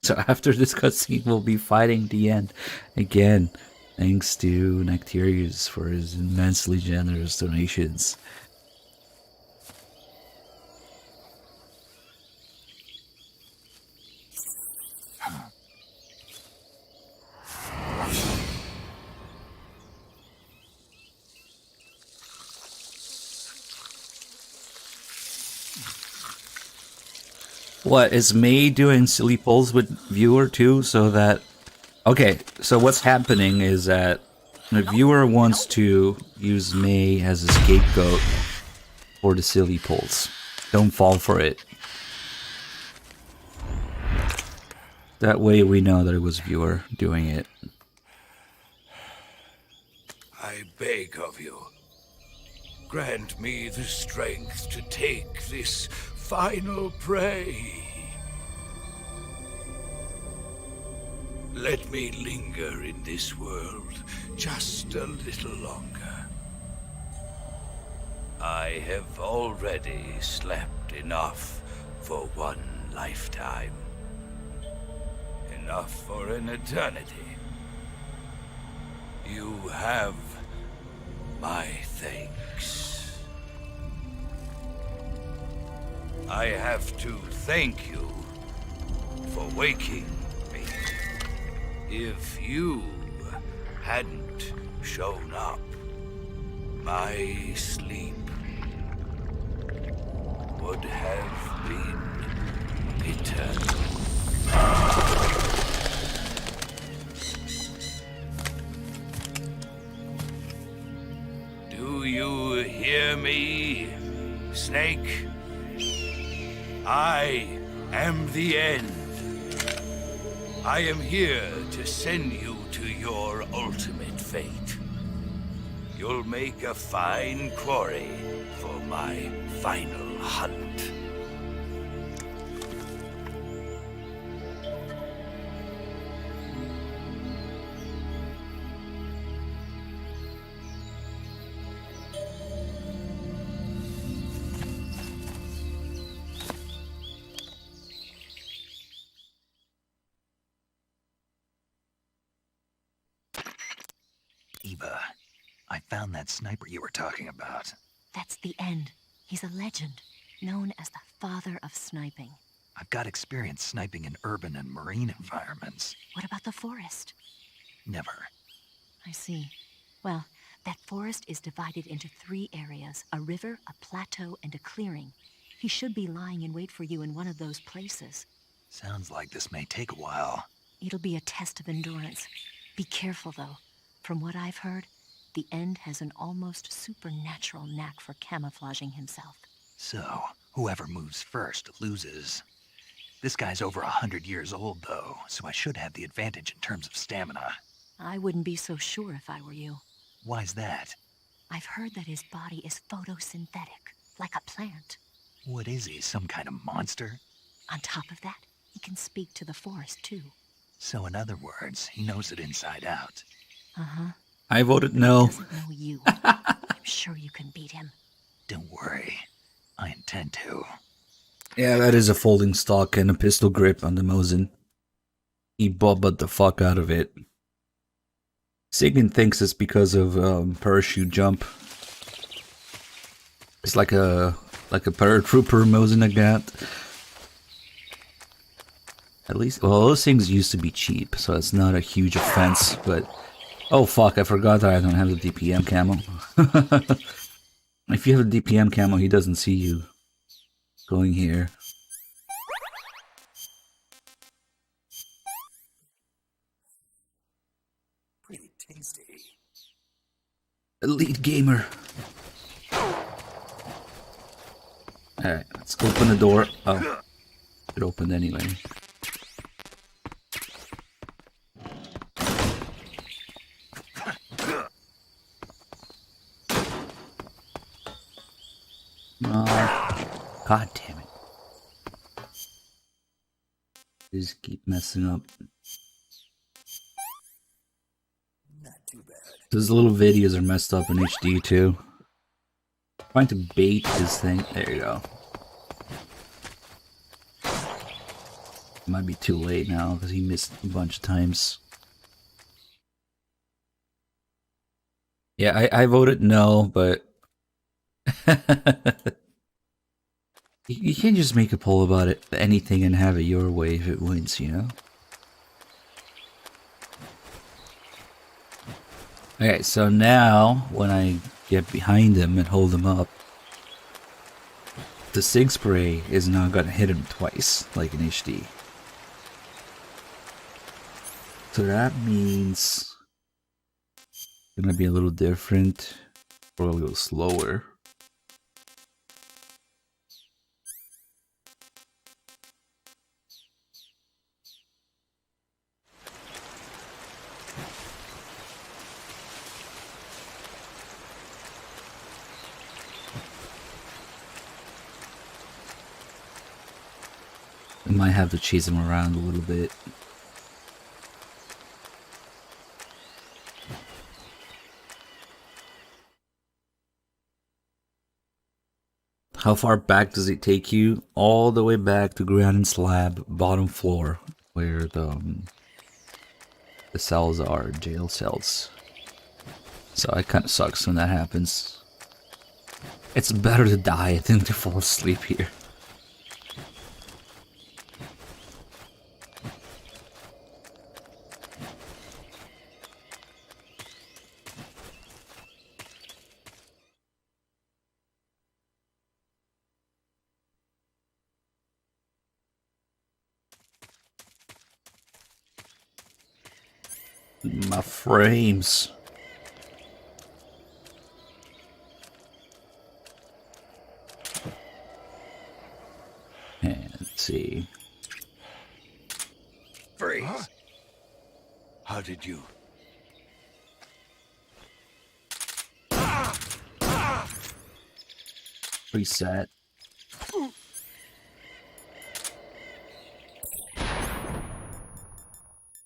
So after this cutscene, we'll be fighting the end again. Thanks to Nectarius for his immensely generous donations. What, is May doing silly polls with viewer too, so that... Okay, so what's happening is that the viewer wants to use May as a scapegoat for the silly polls. Don't fall for it. That way we know that it was viewer doing it. I beg of you, grant me the strength to take this final prey. Let me linger in this world just a little longer. I have already slept enough for one lifetime. Enough for an eternity. You have my thanks. I have to thank you for waking me. If you hadn't shown up, my sleep would have been eternal. Do you hear me, Snake? I am the end. I am here to send you to your ultimate fate. You'll make a fine quarry for my final hunt. Eva, I found that sniper you were talking about. That's the end. He's a legend, known as the father of sniping. I've got experience sniping in urban and marine environments. What about the forest? Never. I see. Well, that forest is divided into 3 areas, a river, a plateau, and a clearing. He should be lying in wait for you in one of those places. Sounds like this may take a while. It'll be a test of endurance. Be careful, though. From what I've heard, the End has an almost supernatural knack for camouflaging himself. So, whoever moves first loses. This guy's over 100 years old, though, so I should have the advantage in terms of stamina. I wouldn't be so sure if I were you. Why's that? I've heard that his body is photosynthetic, like a plant. What is he, some kind of monster? On top of that, he can speak to the forest, too. So in other words, he knows it inside out. Uh-huh. I voted no. He doesn't know you. I'm sure you can beat him. Don't worry. I intend to. Yeah, that is a folding stock and a pistol grip on the Mosin. He bubbled the fuck out of it. Sigmund thinks it's because of parachute jump. It's like a paratrooper Groznyj Grad. At least, well, those things used to be cheap, so it's not a huge offense, but... Oh fuck, I forgot that I don't have the DPM camo. If you have a DPM camo, he doesn't see you going here. Pretty tasty. Elite gamer. Alright, let's open the door. Oh, it opened anyway. God damn it. Just keep messing up. Not too bad. Those little videos are messed up in HD too. Trying to bait this thing. There you go. It might be too late now because he missed a bunch of times. Yeah, I voted no, but you can't just make a poll about it, anything, and have it your way if it wins, you know? Okay, so now, when I get behind him and hold him up, the Sig Spray is not gonna hit him twice, like in HD. So that means it's gonna be a little different, or a little slower. I might have to chase him around a little bit. How far back does it take you? All the way back to ground and slab, bottom floor, where the cells are, jail cells. So it kind of sucks when that happens. It's better to die than to fall asleep here. My frames. And let's see. Freeze. Huh? How did you? Reset.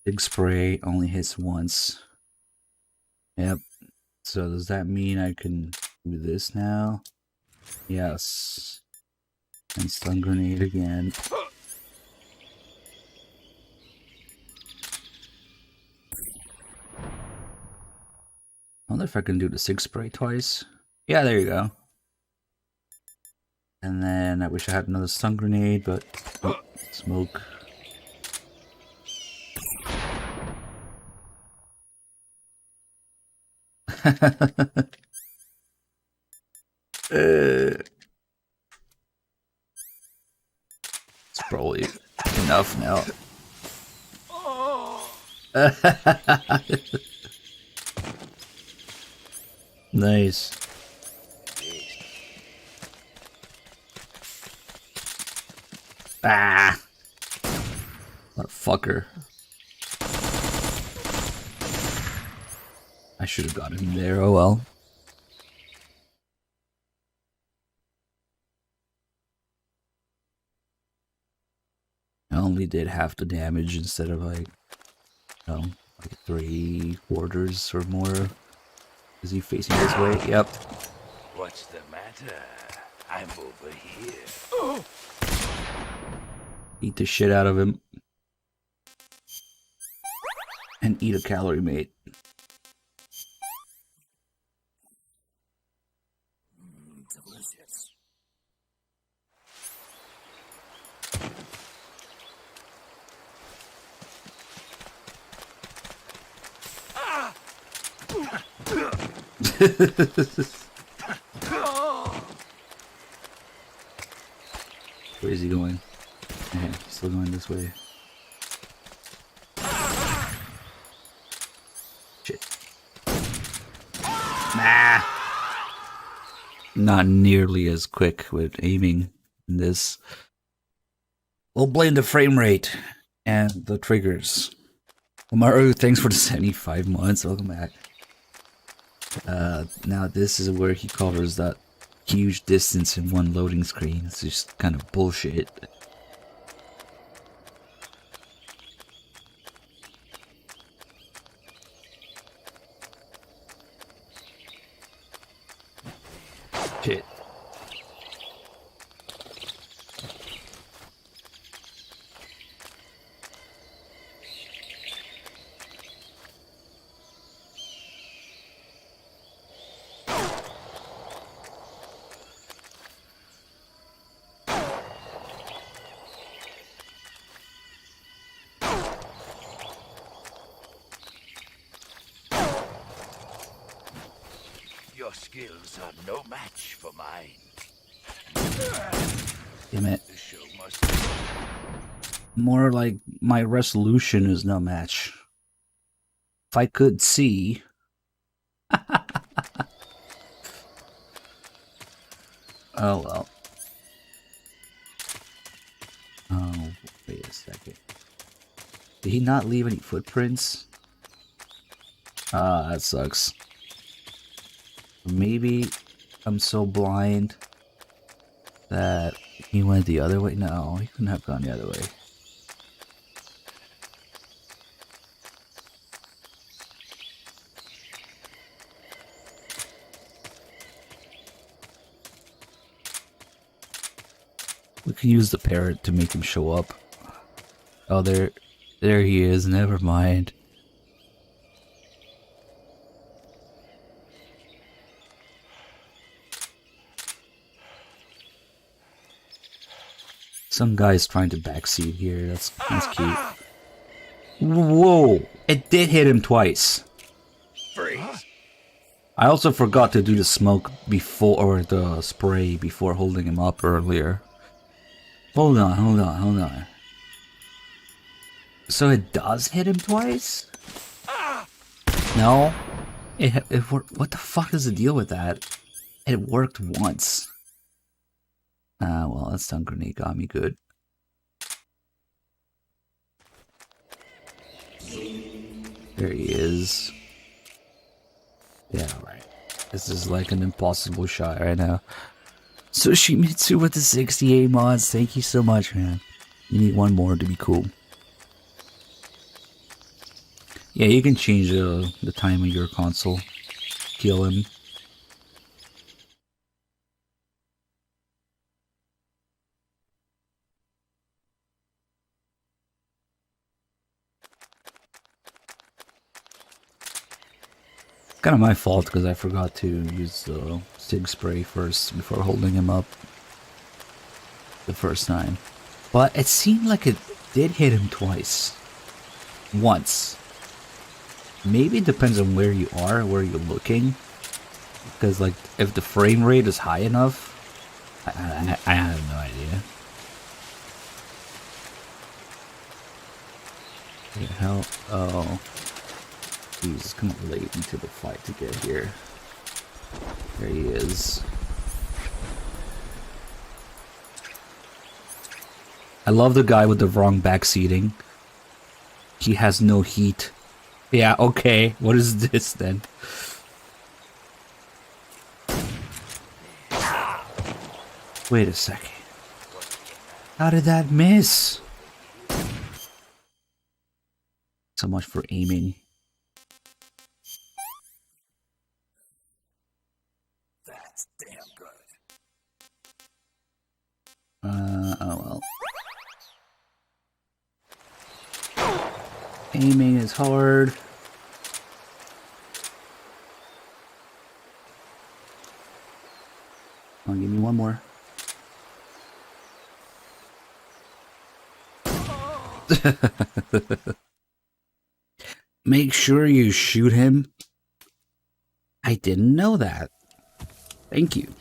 Big spray only hits once. Yep. So does that mean I can do this now? Yes. And stun grenade again. I wonder if I can do the Sig Spray twice. Yeah, there you go. And then I wish I had another stun grenade, but oh, smoke. It's probably enough now. Nice. Ah! What a fucker. I should have got him there, oh well. I only did half the damage instead of like 3/4 or more. Is he facing this way? Yep. What's the matter? I'm over here. Eat the shit out of him. And eat a calorie, mate. Delicious. Where is he going? Okay, he's still going this way. Shit. Nah! Not nearly as quick with aiming in this. We'll blame the frame rate and the triggers. Maru, thanks for the 75 months. Welcome back. Now this is where he covers that huge distance in one loading screen. It's just kind of bullshit. Shit. Your skills are no match for mine. Damn it. More like my resolution is no match. If I could see... Oh well. Oh, wait a second. Did he not leave any footprints? Ah, that sucks. Maybe I'm so blind that he went the other way. No, he couldn't have gone the other way. We can use the parrot to make him show up. Oh, there he is. Never mind. Some guy's trying to backseat here. That's cute. Whoa! It did hit him twice. Freeze. I also forgot to do the smoke before, or the spray before holding him up earlier. Hold on. So it does hit him twice? No? It worked. What the fuck is the deal with that? It worked once. Well, that stun grenade got me good. There he is. Yeah, right. This is like an impossible shot right now. Sushimitsu with the 68 mods. Thank you so much, man. You need one more to be cool. Yeah, you can change the time of your console. Kill him. Kind of my fault because I forgot to use the Sig spray first before holding him up the first time. But it seemed like it did hit him twice. Once. Maybe it depends on where you are, where you're looking. Because like, if the frame rate is high enough, I have no idea. What the hell? Oh. He's kind of late into the fight to get here. There he is. I love the guy with the wrong backseating. He has no heat. Yeah, okay. What is this then? Wait a second. How did that miss? So much for aiming. That's damn good. Oh well. Aiming is hard. Come on, give me one more. Make sure you shoot him. I didn't know that. Thank you.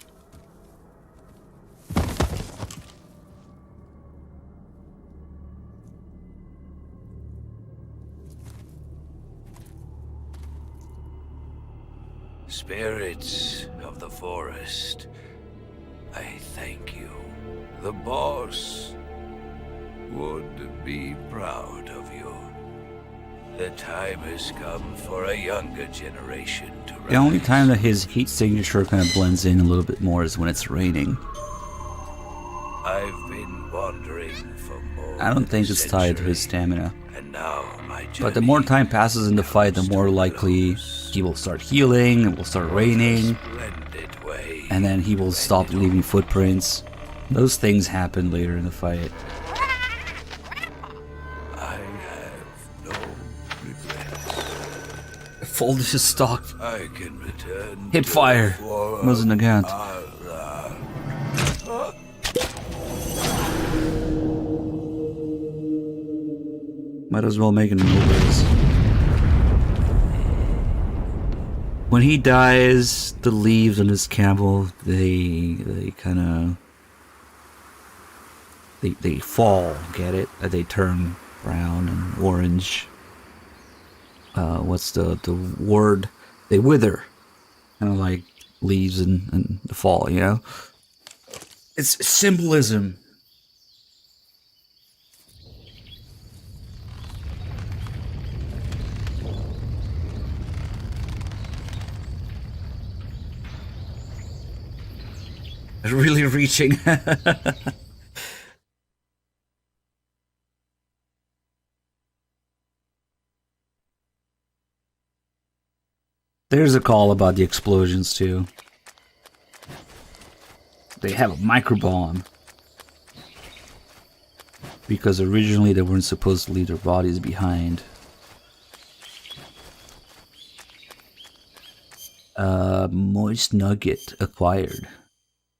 Spirits of the forest, I thank you. The boss would be proud of you. The time has come for a younger generation to rise. The only time that his heat signature kind of blends in a little bit more is when it's raining. I've been wandering for more. I don't think it's tied to his stamina. And now my But the more time passes in the fight, the more likely he will start healing, it will start raining, and then he will stop leaving footprints. Those things happen later in the fight. I have no regrets. Fold his stock. I can return. Hip fire. Wasn't a Gant. Might as well make it an overs. When he dies, the leaves on his camel, they kind of they fall. Get it? They turn brown and orange. What's the word? They wither, kind of like leaves in the fall. You know, it's symbolism. Really reaching. There's a call about the explosions too. They have a microbomb. Because originally they weren't supposed to leave their bodies behind. Moist nugget acquired.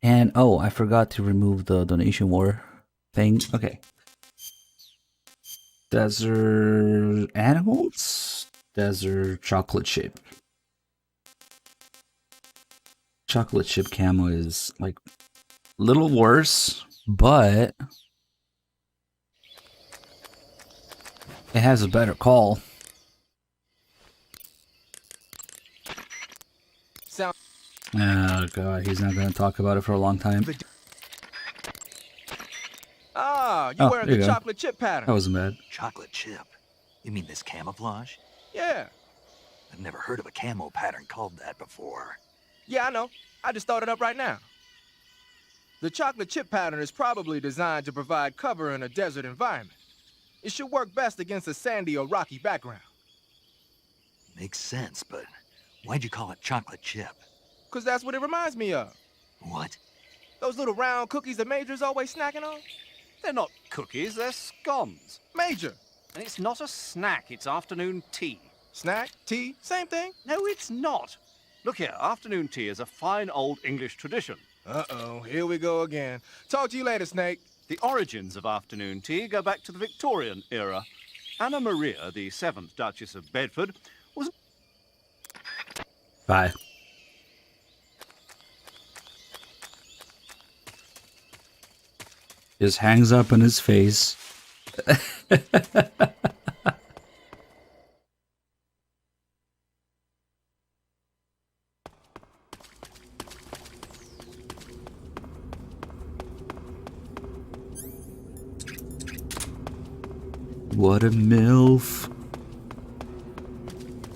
And oh, I forgot to remove the donation war thing. Okay. Desert animals? Desert chocolate chip. Chocolate chip camo is like a little worse, but it has a better call. Oh god, he's not going to talk about it for a long time. Ah, you wearing the chocolate chip pattern. That wasn't bad. Chocolate chip? You mean this camouflage? Yeah. I've never heard of a camo pattern called that before. Yeah, I know. I just thought it up right now. The chocolate chip pattern is probably designed to provide cover in a desert environment. It should work best against a sandy or rocky background. Makes sense, but why'd you call it chocolate chip? Because that's what it reminds me of. What? Those little round cookies that Major's always snacking on? They're not cookies, they're scones. Major! And it's not a snack, it's afternoon tea. Snack? Tea? Same thing? No, it's not. Look here, afternoon tea is a fine old English tradition. Uh-oh, here we go again. Talk to you later, Snake. The origins of afternoon tea go back to the Victorian era. Anna Maria, the 7th Duchess of Bedford, was... Bye. Just hangs up in his face. What a MILF.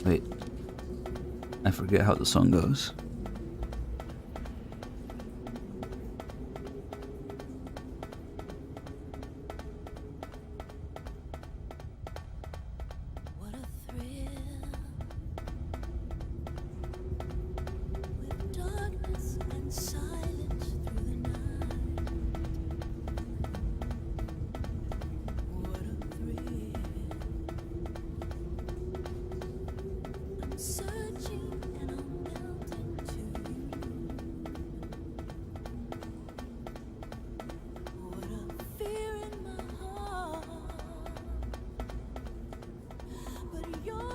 Wait. I forget how the song goes.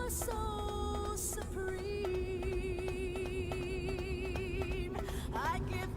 So supreme, I give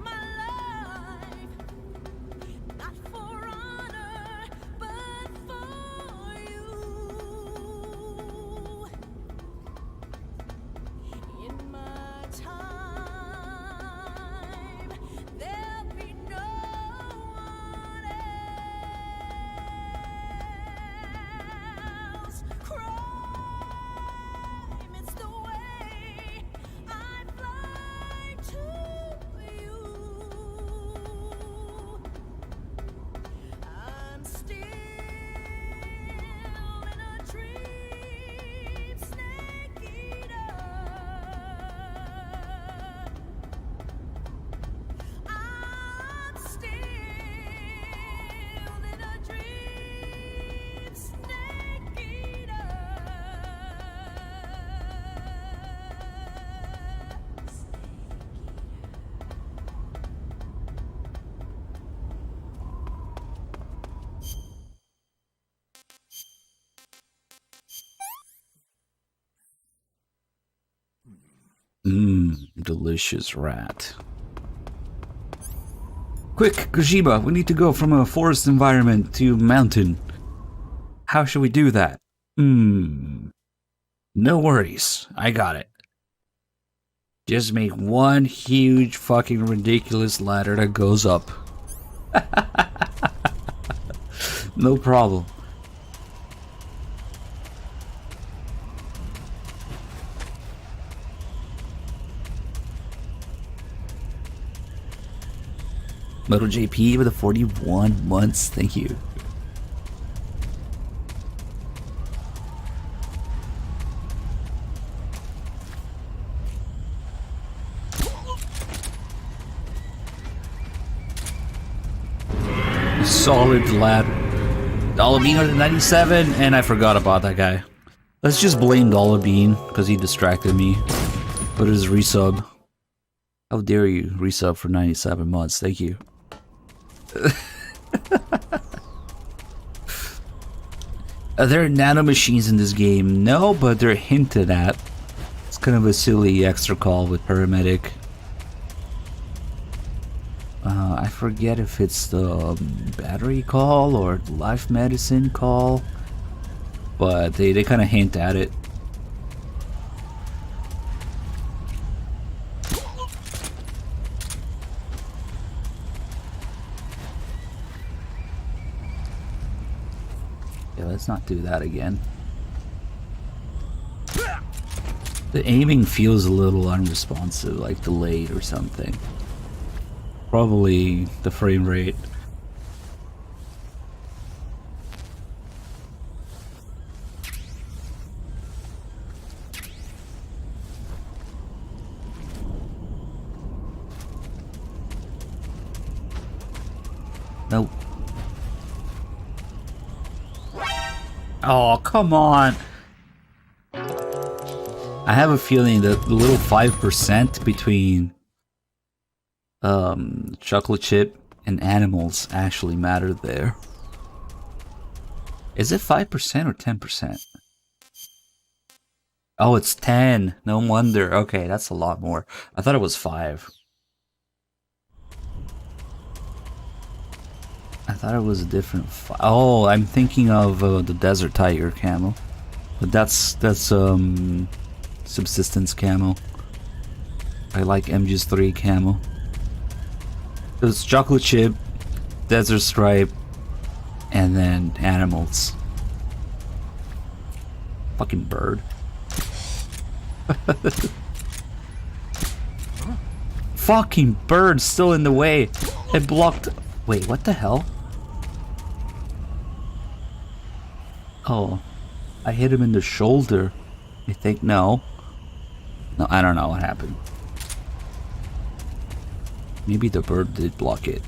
delicious rat. Quick, Kojima, we need to go from a forest environment to mountain. How should we do that? No worries, I got it. Just make one huge fucking ridiculous ladder that goes up. No problem. Metal JP with the 41 months, thank you. Solid ladder. Dollarbean with 97, and I forgot about that guy. Let's just blame Dollarbean because he distracted me. Put his resub. How dare you resub for 97 months? Thank you. Are there nanomachines in this game? No, but they're hinted at. It's kind of a silly extra call with paramedic. I forget if it's the battery call or life medicine call, but they kind of hint at it. Yeah, let's not do that again. The aiming feels a little unresponsive, like delayed or something. Probably the frame rate. Nope. Oh, come on. I have a feeling that the little 5% between chocolate chip and animals actually matter there. Is it 5% or 10%? Oh, it's 10. No wonder. Okay, that's a lot more. I thought it was 5. I thought it was a different. Oh, I'm thinking of the Desert Tiger camo, but that's Subsistence camo. I like MGS3 camo. It's chocolate chip, desert stripe, and then animals. Fucking bird. Fucking bird still in the way. It blocked. Wait, what the hell? Oh, I hit him in the shoulder. I think no. No, I don't know what happened. Maybe the bird did block it.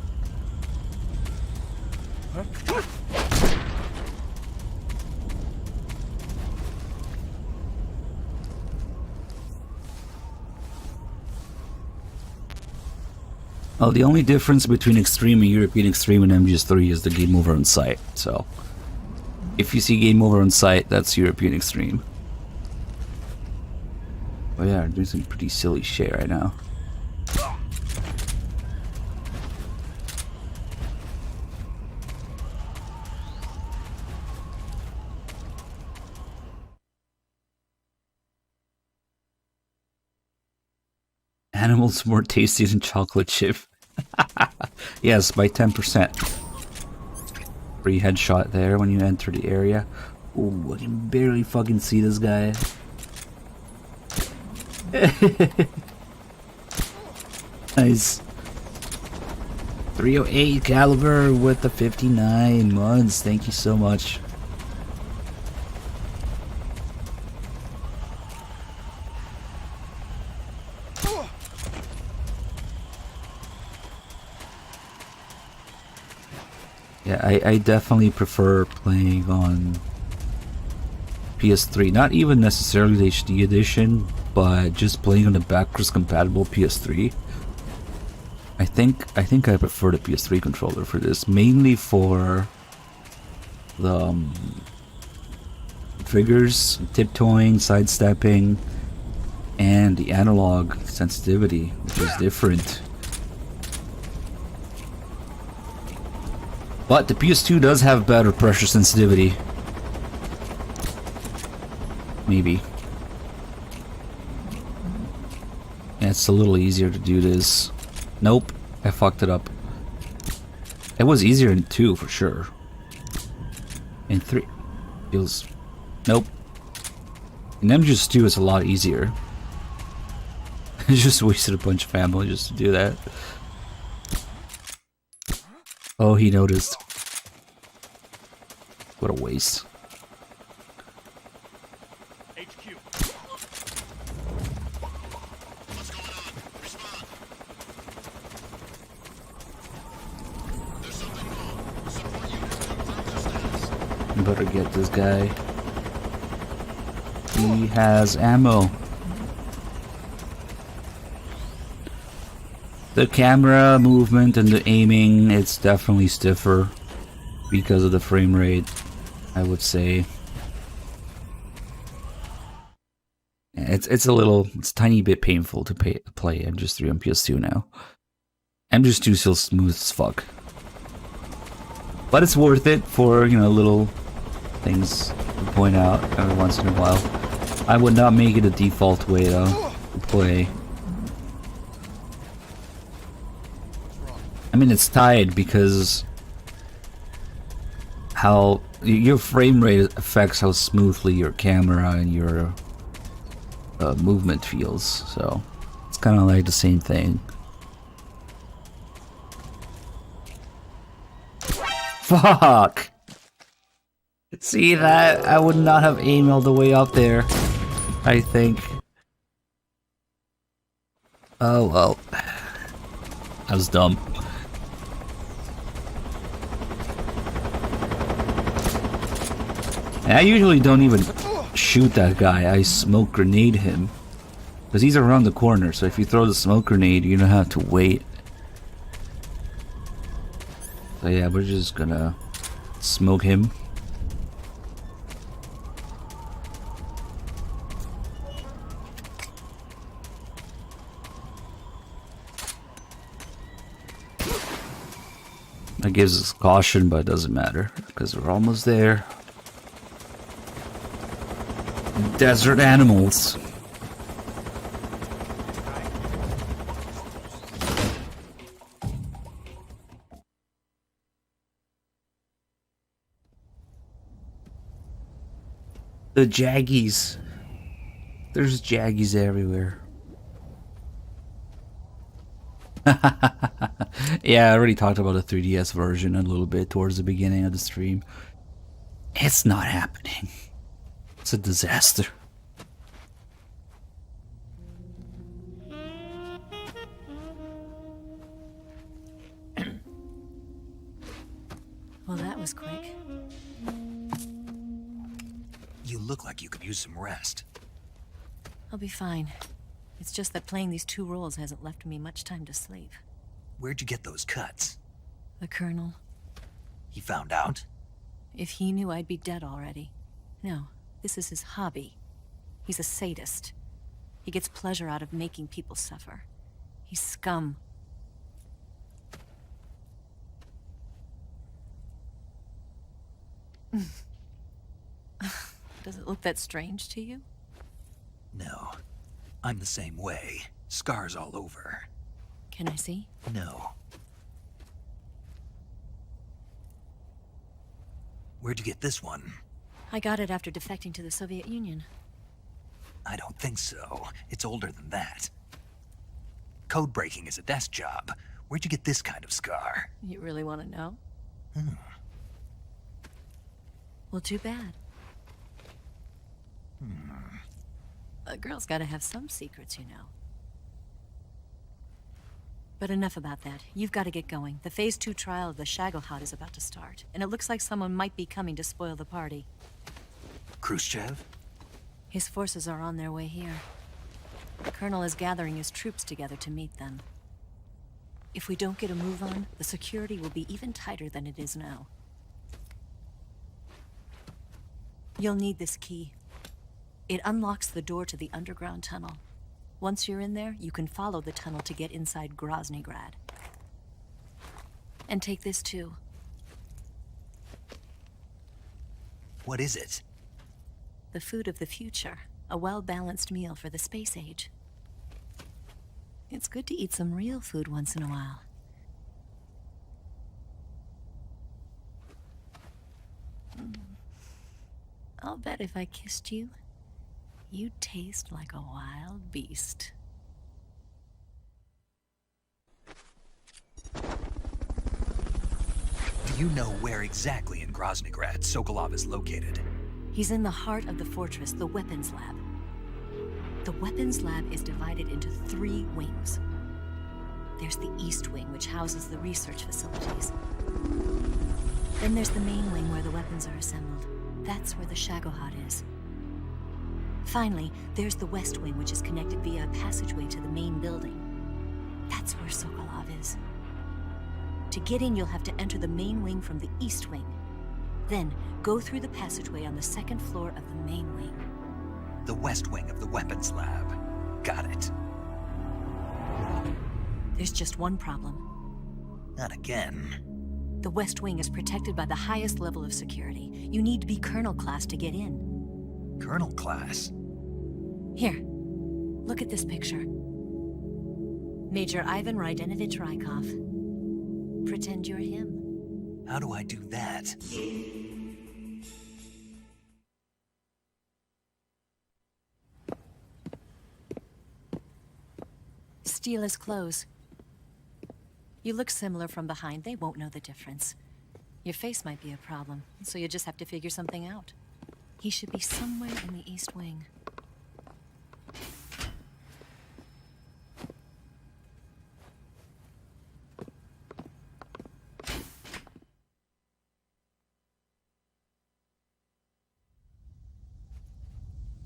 Oh, the only difference between Extreme and European Extreme and MGS3 is the game over on site. So, if you see game over on site, that's European Extreme. Oh yeah, I'm doing some pretty silly shit right now. Animals more tasty than chocolate chip. Yes, by 10%. Free headshot there when you enter the area. Ooh, I can barely fucking see this guy. Nice. 308 caliber with the 59 months. Thank you so much. Yeah, I definitely prefer playing on PS3. Not even necessarily the HD edition, but just playing on the backwards compatible PS3. I think I prefer the PS3 controller for this, mainly for the triggers, tiptoeing, sidestepping, and the analog sensitivity, which is different. But the PS2 does have better pressure sensitivity. Maybe. Yeah, it's a little easier to do this. Nope, I fucked it up. It was easier in 2 for sure. In 3 feels... Nope. In MGS2 it's a lot easier. I just wasted a bunch of ammo just to do that. Oh, he noticed. What a waste. Better get this guy. He has ammo. The camera movement and the aiming, it's definitely stiffer because of the frame rate, I would say. It's a tiny bit painful to play MGS3 on PS2 now. MGS2 is still smooth as fuck. But it's worth it for, you know, little things to point out every once in a while. I would not make it a default way though to play. I mean, it's tied because how your frame rate affects how smoothly your camera and your movement feels, so it's kind of like the same thing. Fuck! See that? I would not have aimed all the way up there, I think. Oh well. That was dumb. And I usually don't even shoot that guy, I smoke grenade him. Because he's around the corner, so if you throw the smoke grenade, you don't have to wait. So yeah, we're just gonna smoke him. That gives us caution, but it doesn't matter because we're almost there. Desert animals. The Jaggies. There's Jaggies everywhere. Yeah, I already talked about the 3DS version a little bit towards the beginning of the stream. It's not happening. It's a disaster. Well, that was quick. You look like you could use some rest. I'll be fine. It's just that playing these 2 roles hasn't left me much time to sleep. Where'd you get those cuts? The Colonel. He found out? If he knew, I'd be dead already. No, this is his hobby. He's a sadist. He gets pleasure out of making people suffer. He's scum. Does it look that strange to you? No. I'm the same way. Scars all over. Can I see? No. Where'd you get this one? I got it after defecting to the Soviet Union. I don't think so. It's older than that. Code breaking is a desk job. Where'd you get this kind of scar? You really want to know? Well, too bad. A girl's gotta have some secrets, you know. But enough about that. You've got to get going. The Phase 2 trial of the Shagelhot is about to start, and it looks like someone might be coming to spoil the party. Khrushchev? His forces are on their way here. The Colonel is gathering his troops together to meet them. If we don't get a move on, the security will be even tighter than it is now. You'll need this key. It unlocks the door to the underground tunnel. Once you're in there, you can follow the tunnel to get inside Groznyj Grad. And take this too. What is it? The food of the future. A well-balanced meal for the space age. It's good to eat some real food once in a while. I'll bet if I kissed you, you'd taste like a wild beast. Do you know where exactly in Groznyj Grad Sokolov is located? He's in the heart of the fortress, the weapons lab. The weapons lab is divided into 3 wings. There's the East Wing, which houses the research facilities. Then there's the main wing where the weapons are assembled. That's where the Shagohod is. Finally, there's the West Wing, which is connected via a passageway to the main building. That's where Sokolov is. To get in, you'll have to enter the main wing from the East Wing. Then, go through the passageway on the 2nd floor of the main wing. The West Wing of the weapons lab. Got it. There's just one problem. Not again. The West Wing is protected by the highest level of security. You need to be Colonel class to get in. Colonel class? Here, look at this picture. Major Ivan Rydenovich Rykov. Pretend you're him. How do I do that? Steal his clothes. You look similar from behind. They won't know the difference. Your face might be a problem, so you just have to figure something out. He should be somewhere in the East Wing.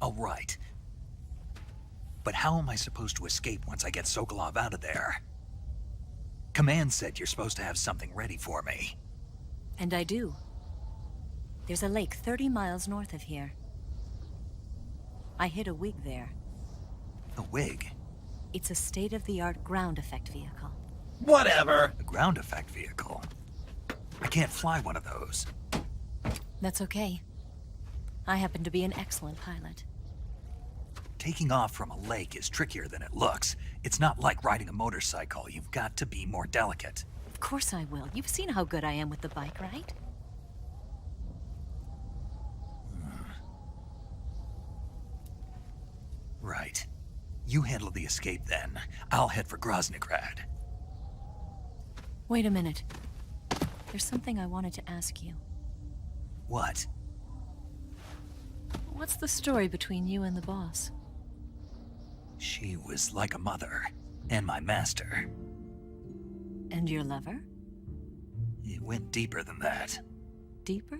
All right. But how am I supposed to escape once I get Sokolov out of there? Command said you're supposed to have something ready for me. And I do. There's a lake 30 miles north of here. I hid a wig there. A wig? It's a state-of-the-art ground effect vehicle. Whatever! A ground effect vehicle? I can't fly one of those. That's okay. I happen to be an excellent pilot. Taking off from a lake is trickier than it looks. It's not like riding a motorcycle. You've got to be more delicate. Of course I will. You've seen how good I am with the bike, right? Right. You handle the escape then. I'll head for Groznyj Grad. Wait a minute. There's something I wanted to ask you. What? What's the story between you and the boss? She was like a mother, and my master. And your lover? It went deeper than that. Deeper?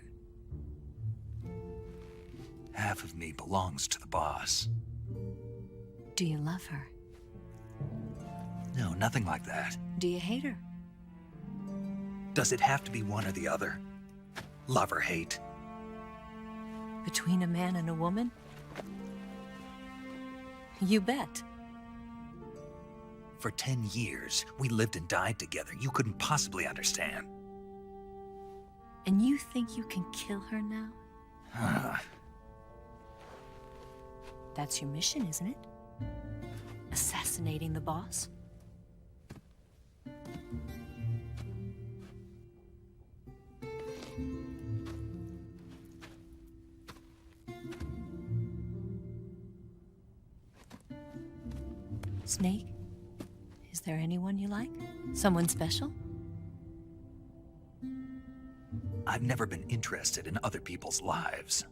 Half of me belongs to the boss. Do you love her? No, nothing like that. Do you hate her? Does it have to be one or the other? Love or hate? Between a man and a woman? You bet. For 10 years, we lived and died together. You couldn't possibly understand. And you think you can kill her now? That's your mission, isn't it? Assassinating the boss? Snake? Is there anyone you like? Someone special? I've never been interested in other people's lives.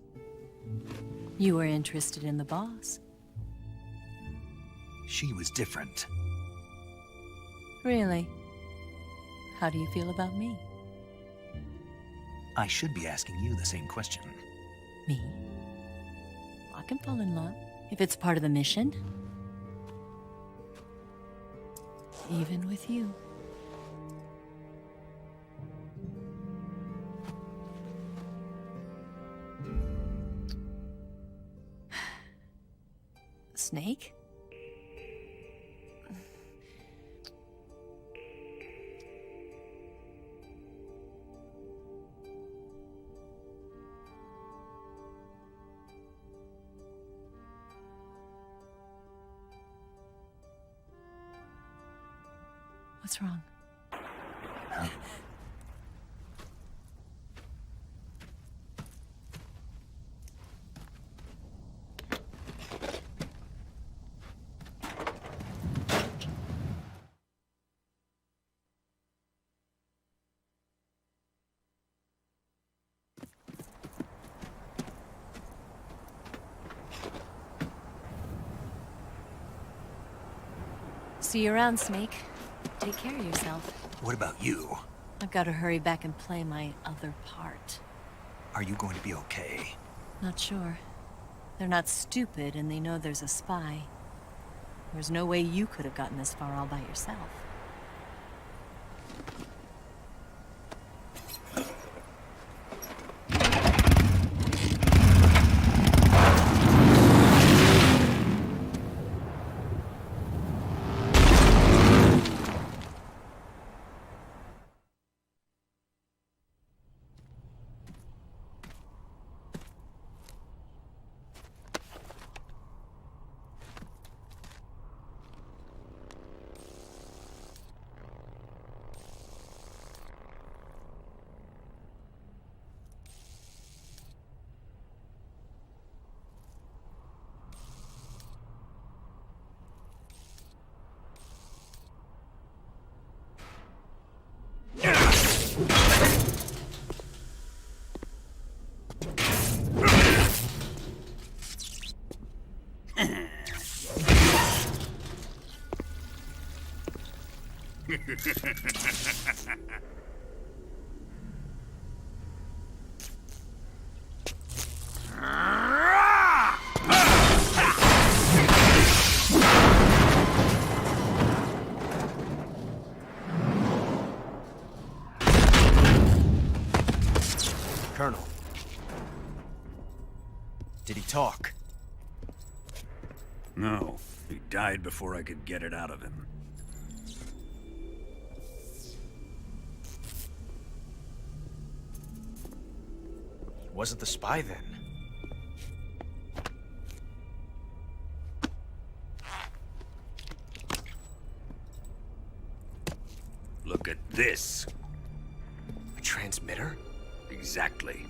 You were interested in the boss. She was different. Really? How do you feel about me? I should be asking you the same question. Me? I can fall in love if it's part of the mission. Even with you. Snake? What's wrong? See you around, Snake. Take care of yourself. What about you? I've got to hurry back and play my other part. Are you going to be okay? Not sure. They're not stupid, and they know there's a spy. There's no way you could have gotten this far all by yourself. Colonel. Did he talk? No. He died before I could get it out of him. Wasn't the spy then? Look at this. A transmitter? Exactly.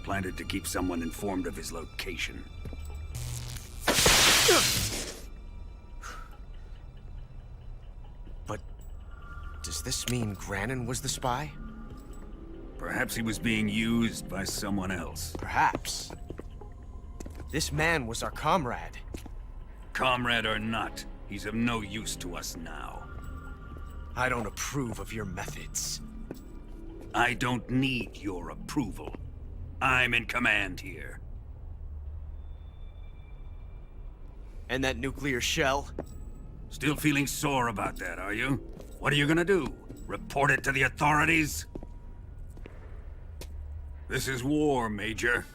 Planted to keep someone informed of his location. But does this mean Granin was the spy? Perhaps he was being used by someone else. Perhaps. This man was our comrade. Comrade or not, he's of no use to us now. I don't approve of your methods. I don't need your approval. I'm in command here. And that nuclear shell? Still feeling sore about that, are you? What are you gonna do? Report it to the authorities? This is war, Major.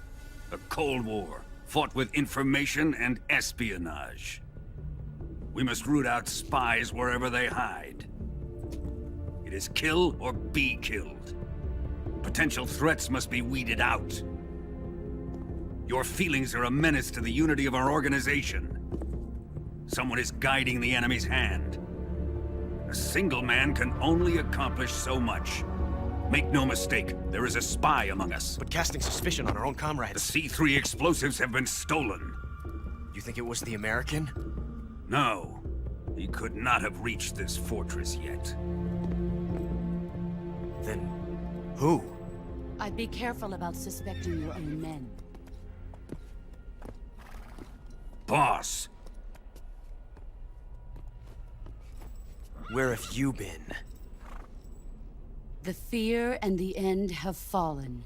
A Cold War, fought with information and espionage. We must root out spies wherever they hide. It is kill or be killed. Potential threats must be weeded out. Your feelings are a menace to the unity of our organization. Someone is guiding the enemy's hand. A single man can only accomplish so much. Make no mistake, there is a spy among us. But casting suspicion on our own comrades... The C3 explosives have been stolen. You think it was the American? No. He could not have reached this fortress yet. Then... who? I'd be careful about suspecting your own men. Boss! Where have you been? The fear and the end have fallen.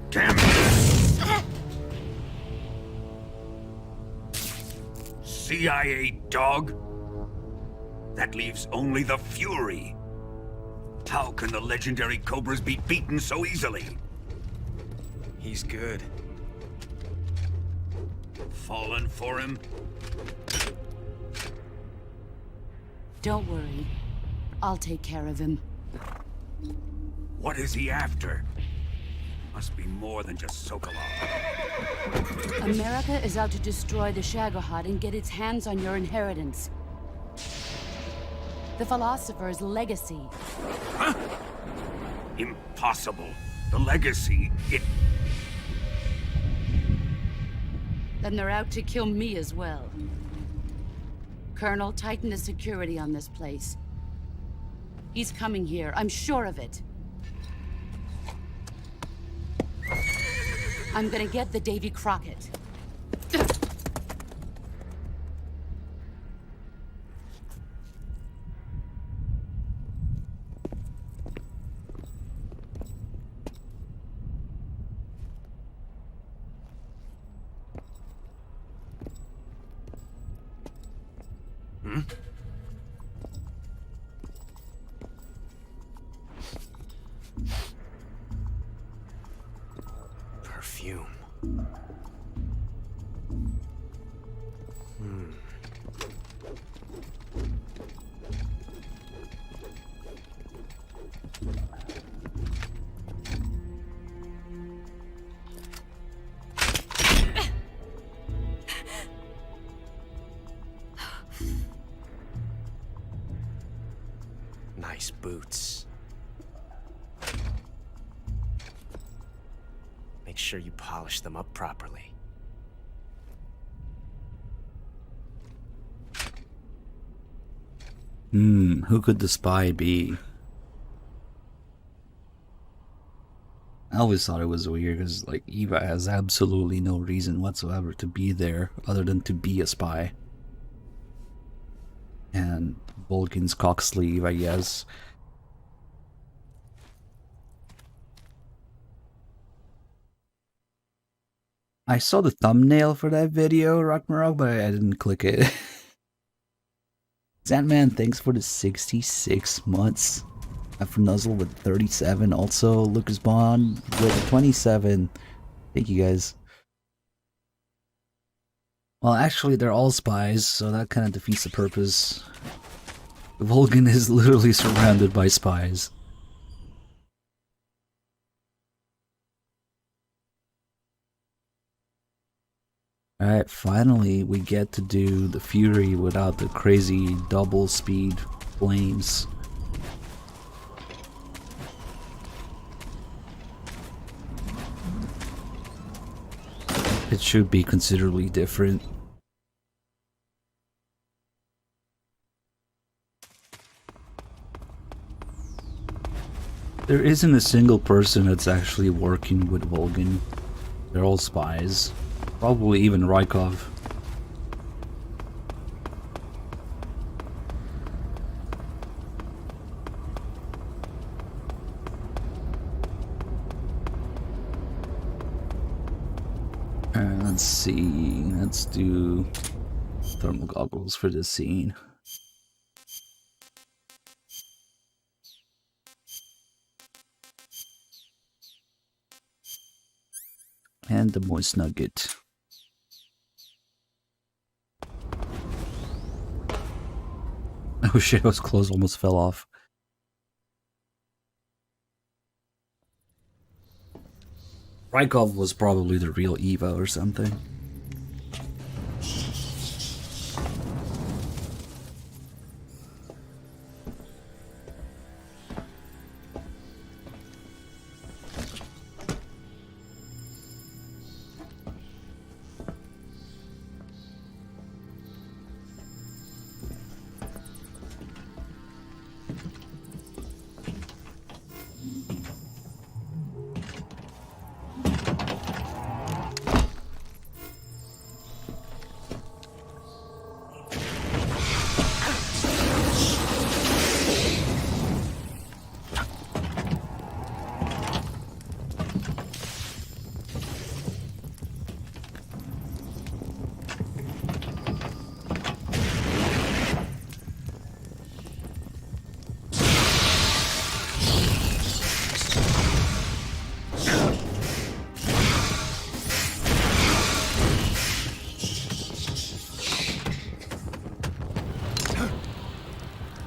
Damn it! CIA dog? That leaves only the Fury. How can the legendary Cobras be beaten so easily? He's good. Fallen for him? Don't worry. I'll take care of him. What is he after? Must be more than just Sokolov. America is out to destroy the Shagohod and get its hands on your inheritance. The philosopher's legacy. Huh? Impossible. The legacy, Then they're out to kill me as well. Colonel, tighten the security on this place. He's coming here, I'm sure of it. I'm gonna get the Davy Crockett. Hmm? Perfume. Nice boots. Make sure you polish them up properly. Who could the spy be? I always thought it was weird because, like, Eva has absolutely no reason whatsoever to be there other than to be a spy. And Volgin's cock sleeve, I guess. I saw the thumbnail for that video, Ragnarok, but I didn't click it. Sandman, thanks for the 66 months. After Nuzzle with 37. Also, Lucas Bond with 27. Thank you guys. Well, actually, they're all spies, so that kind of defeats the purpose. Volgin is literally surrounded by spies. Alright, finally we get to do the Fury without the crazy double speed flames. It should be considerably different. There isn't a single person that's actually working with Volgin. They're all spies. Probably even Rykov. Let's see. Let's do thermal goggles for this scene. And the moist nugget. Oh shit, I was close, almost fell off. Rykov was probably the real Eva or something.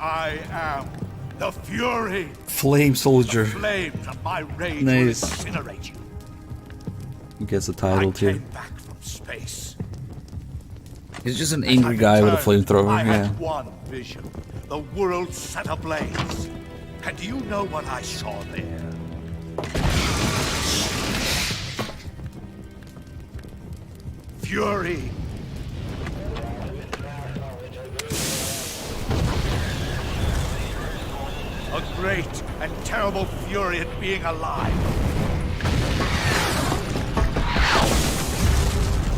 I am the Fury. Flame soldier. The flames of my rage Nice. will incinerate you. He gets a title too. Back from space. He's just an angry guy with a flamethrower. I Yeah. had one vision: the world set ablaze. And do you know what I saw there? Fury. A great and terrible fury at being alive.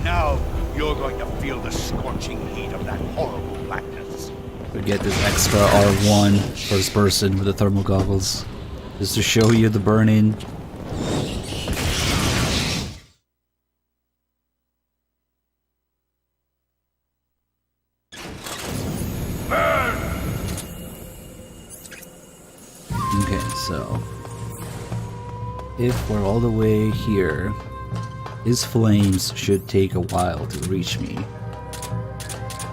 Now you're going to feel the scorching heat of that horrible blackness. We get this extra R1 first person with the thermal goggles, just to show you the burn-in. Okay, so if we're all the way here, his flames should take a while to reach me.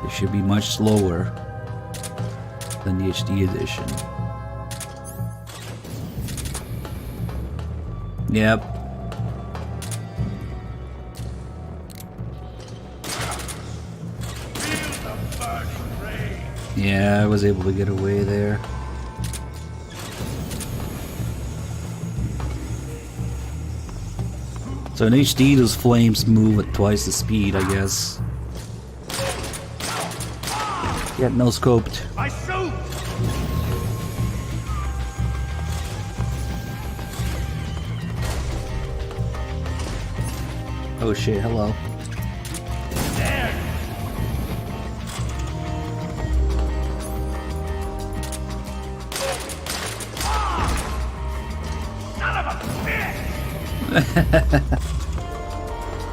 They should be much slower than the HD edition. Yep. Yeah, I was able to get away there. So in HD, those flames move at twice the speed, I guess. Get no scoped. I shoot! Oh shit, hello.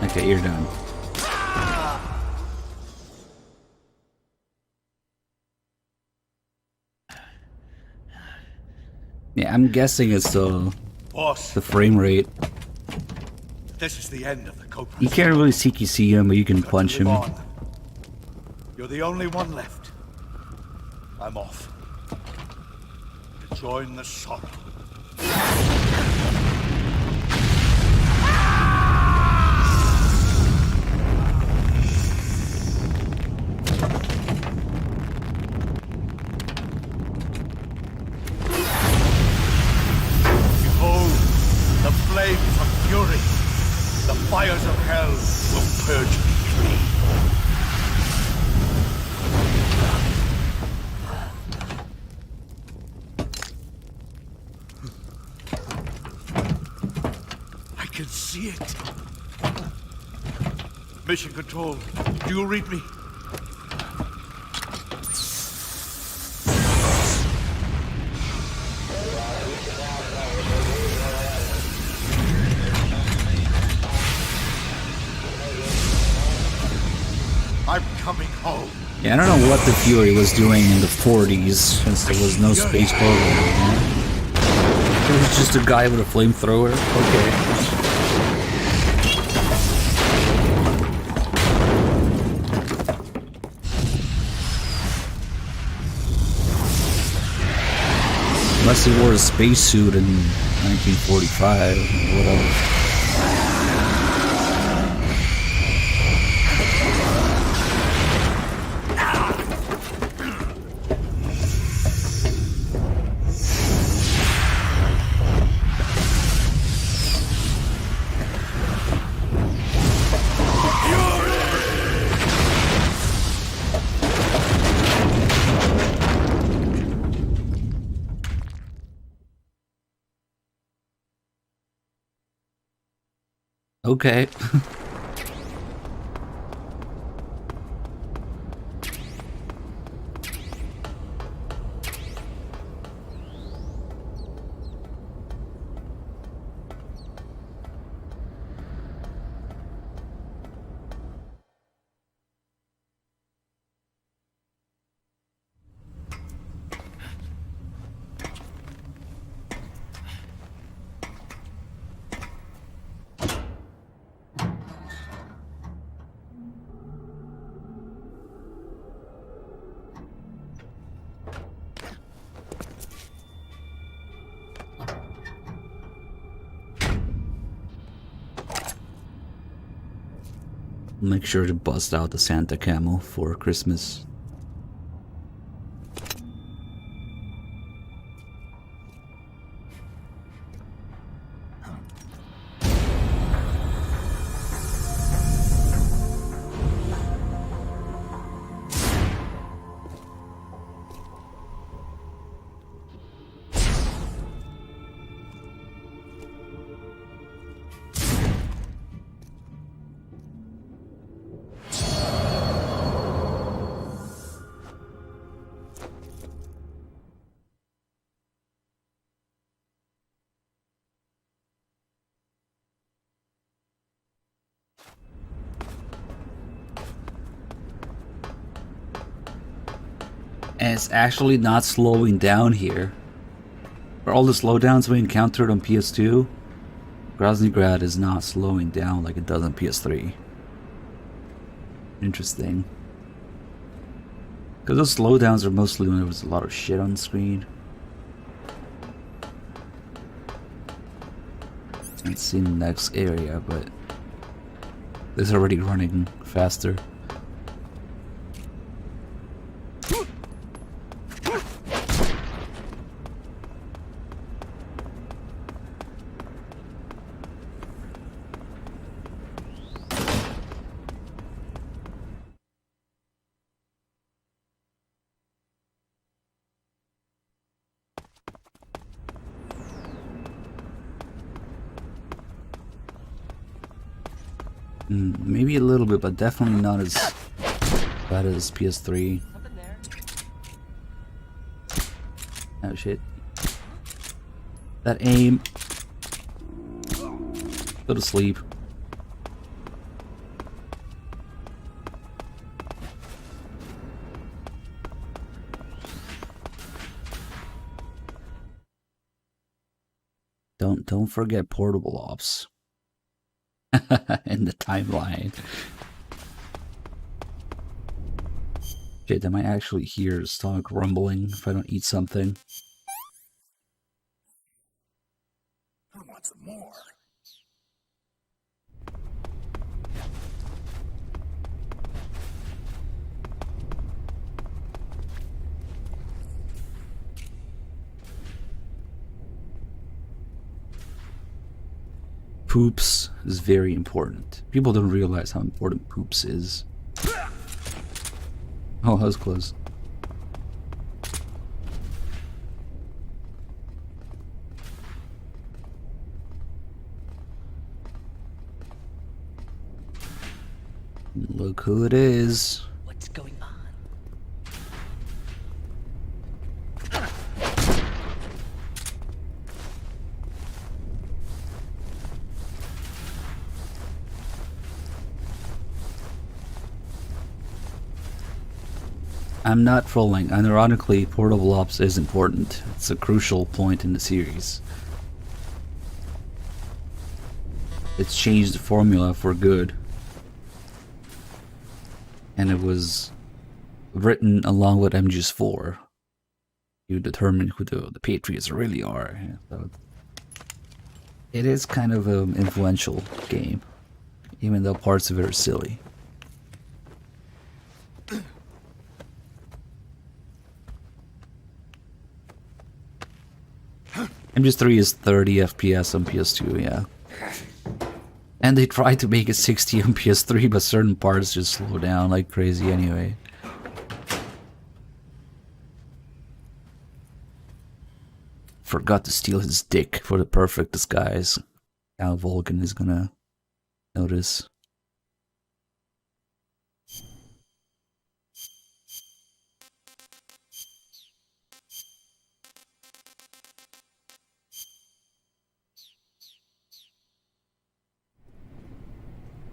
Okay, you're done. Yeah, I'm guessing it's the frame rate. This is the end of the Cobras. You can't really see him, but you can punch him. You're the only one left. I'm off. To join the sorrow. Behold, the flames of fury. The fires of hell will purge me clean. I can see it. Mission Control, do you read me? I'm coming home. Yeah, I don't know what the Fury was doing in the 40s, since there was no space program. Yeah? It was just a guy with a flamethrower. Okay. Unless he wore a spacesuit in 1945, whatever. Okay. Make sure to bust out the Santa camo for Christmas. And it's actually not slowing down here. For all the slowdowns we encountered on PS2, Groznyj Grad is not slowing down like it does on PS3. Interesting. Because those slowdowns are mostly when there was a lot of shit on the screen. Let's see the next area, but it's already running faster. Maybe a little bit, but definitely not as bad as PS3. Oh shit. That aim. Go to sleep. Don't forget portable ops. In the timeline. Shit, I might actually hear stomach rumbling if I don't eat something. I want some more. Poops is very important. People don't realize how important poops is. Oh, that was close. Look who it is. What's going on? I'm not trolling. Ironically, portable ops is important. It's a crucial point in the series. It's changed the formula for good. And it was written along with MGS4. You determine who the Patriots really are. So it is kind of an influential game, even though parts of it are silly. MGS3 is 30 FPS on PS2, yeah. And they tried to make it 60 on PS3, but certain parts just slow down like crazy anyway. Forgot to steal his dick for the perfect disguise. Now Vulcan is gonna notice.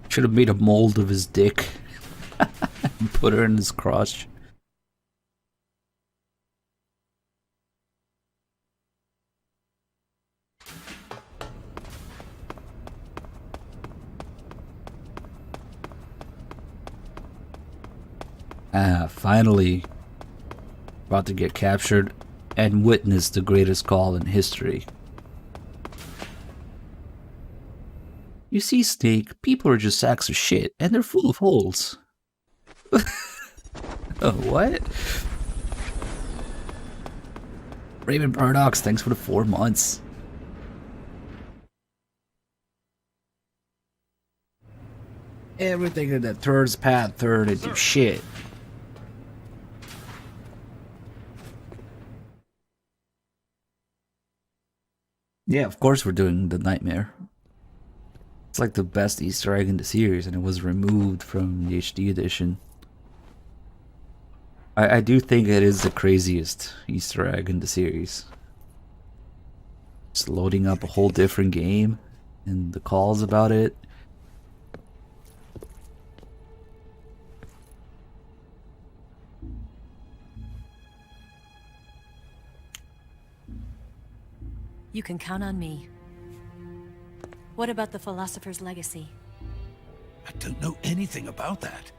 Should have made a mold of his dick and put her in his crotch. Finally about to get captured and witness the greatest call in history. You see, Snake, people are just sacks of shit, and they're full of holes. Oh, what? Raven Paradox, thanks for the 4 months. Everything in that turns path turned into shit. Yeah, of course we're doing the Nightmare. It's like the best Easter egg in the series, and it was removed from the HD edition. I do think it is the craziest Easter egg in the series. Just loading up a whole different game, and the calls about it. You can count on me. What about the philosopher's legacy? I don't know anything about that.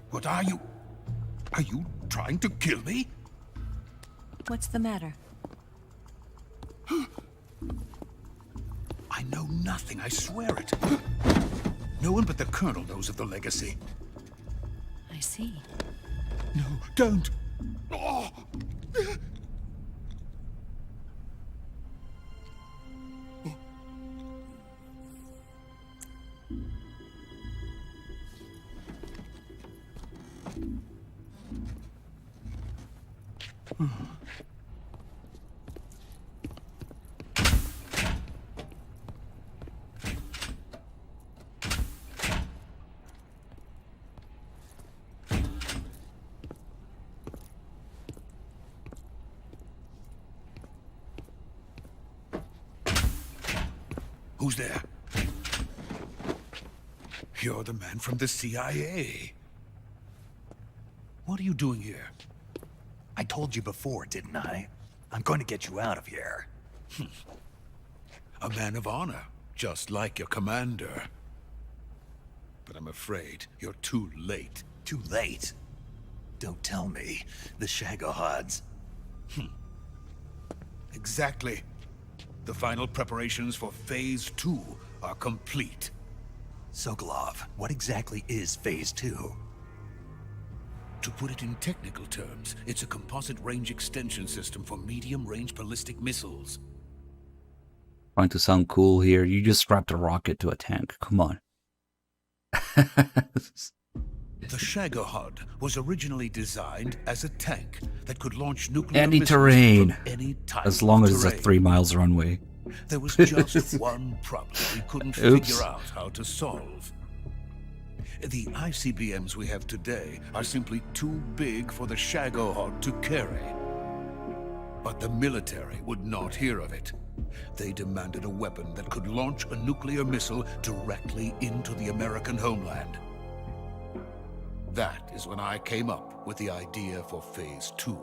What are you? Are you trying to kill me? What's the matter? I know nothing, I swear it. No one but the Colonel knows of the legacy. I see. No, don't! Oh. Who's there? You're the man from the CIA. What are you doing here? I told you before, didn't I? I'm going to get you out of here. A man of honor, just like your commander. But I'm afraid you're too late. Too late? Don't tell me. The Shagohods. Exactly. The final preparations for Phase 2 are complete. Sokolov, what exactly is Phase 2? To put it in technical terms, it's a composite range extension system for medium-range ballistic missiles. Trying to sound cool here, you just strapped a rocket to a tank. Come on. The Shagohod was originally designed as a tank that could launch nuclear Any missiles terrain, from any type as long of as it's a terrain. 3 miles runway. There was just one problem we couldn't Oops. figure out how to solve. The ICBMs we have today are simply too big for the Shagohod to carry. But the military would not hear of it. They demanded a weapon that could launch a nuclear missile directly into the American homeland. That is when I came up with the idea for Phase 2.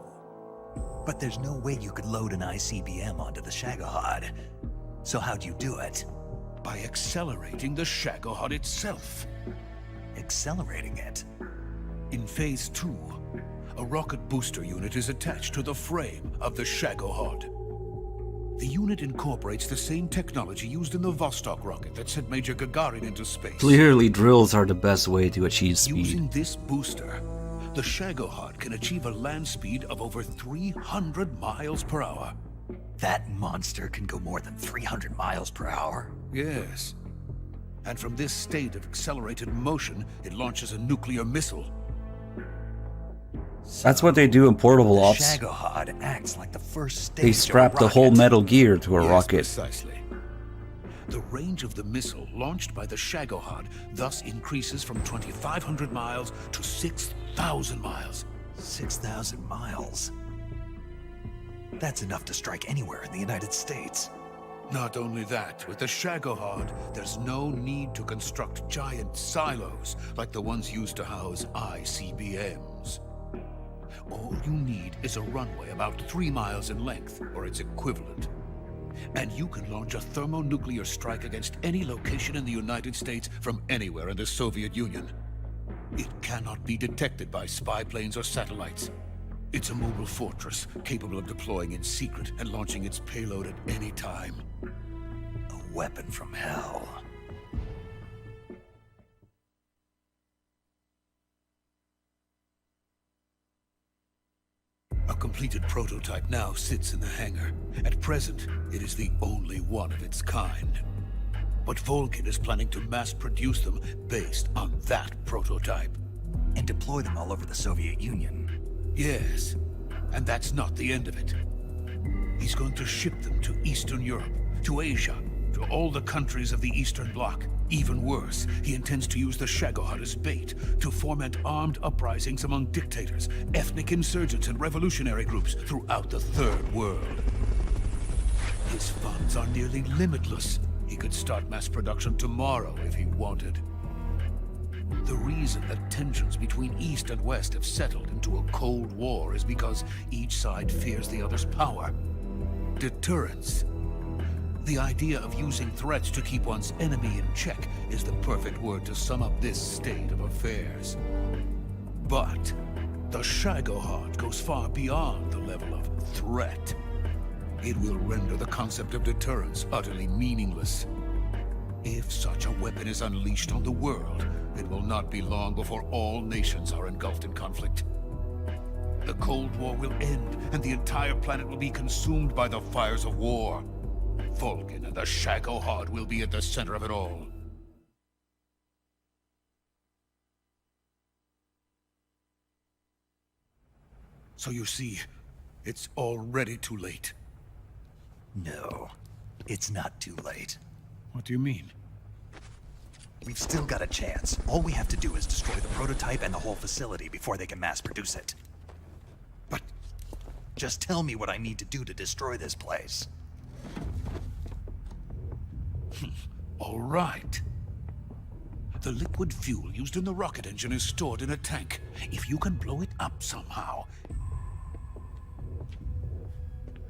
But there's no way you could load an ICBM onto the Shagohod. So how'd you do it? By accelerating the Shagohod itself. Accelerating it? In Phase 2, a rocket booster unit is attached to the frame of the Shagohod. The unit incorporates the same technology used in the Vostok rocket that sent Major Gagarin into space. Clearly, drills are the best way to achieve speed. Using this booster, the Shagohod can achieve a land speed of over 300 miles per hour. That monster can go more than 300 miles per hour? Yes. And from this state of accelerated motion, it launches a nuclear missile. That's what they do in portable ops. Shagohod acts like the first stage They of a strap the whole rocket. Metal Gear to a Yes, rocket. Precisely. The range of the missile launched by the Shagohod thus increases from 2,500 miles to 6,000 miles. 6,000 miles? That's enough to strike anywhere in the United States. Not only that, with the Shagohod, there's no need to construct giant silos like the ones used to house ICBMs. All you need is a runway about 3 miles in length, or its equivalent. And you can launch a thermonuclear strike against any location in the United States from anywhere in the Soviet Union. It cannot be detected by spy planes or satellites. It's a mobile fortress, capable of deploying in secret and launching its payload at any time. A weapon from hell. A completed prototype now sits in the hangar. At present, it is the only one of its kind. But Volgin is planning to mass-produce them based on that prototype. And deploy them all over the Soviet Union. Yes, and that's not the end of it. He's going to ship them to Eastern Europe, to Asia, to all the countries of the Eastern Bloc. Even worse, he intends to use the Shagohod as bait to foment armed uprisings among dictators, ethnic insurgents, and revolutionary groups throughout the Third World. His funds are nearly limitless. He could start mass production tomorrow if he wanted. The reason that tensions between East and West have settled into a Cold War is because each side fears the other's power. Deterrence. The idea of using threats to keep one's enemy in check is the perfect word to sum up this state of affairs. But the Shagohod goes far beyond the level of threat. It will render the concept of deterrence utterly meaningless. If such a weapon is unleashed on the world, it will not be long before all nations are engulfed in conflict. The Cold War will end, and the entire planet will be consumed by the fires of war. Volgin and the Shagohod will be at the center of it all. So you see, it's already too late. No, it's not too late. What do you mean? We've still got a chance. All we have to do is destroy the prototype and the whole facility before they can mass produce it. But just tell me what I need to do to destroy this place. All right. The liquid fuel used in the rocket engine is stored in a tank. If you can blow it up somehow...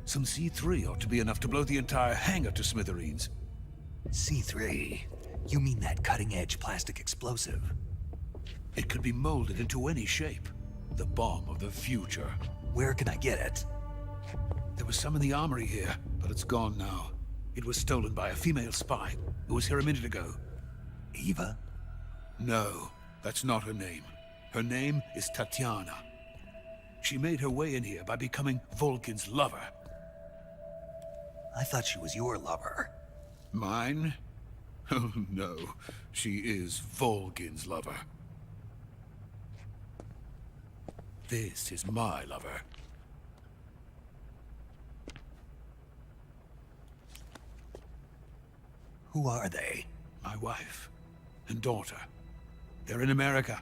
Some C3 ought to be enough to blow the entire hangar to smithereens. C3? You mean that cutting-edge plastic explosive? It could be molded into any shape. The bomb of the future. Where can I get it? There was some in the armory here, but it's gone now. It was stolen by a female spy who was here a minute ago. Eva? No, that's not her name. Her name is Tatiana. She made her way in here by becoming Volgin's lover. I thought she was your lover. Mine? Oh no, she is Volgin's lover. This is my lover. Who are they? My wife and daughter. They're in America.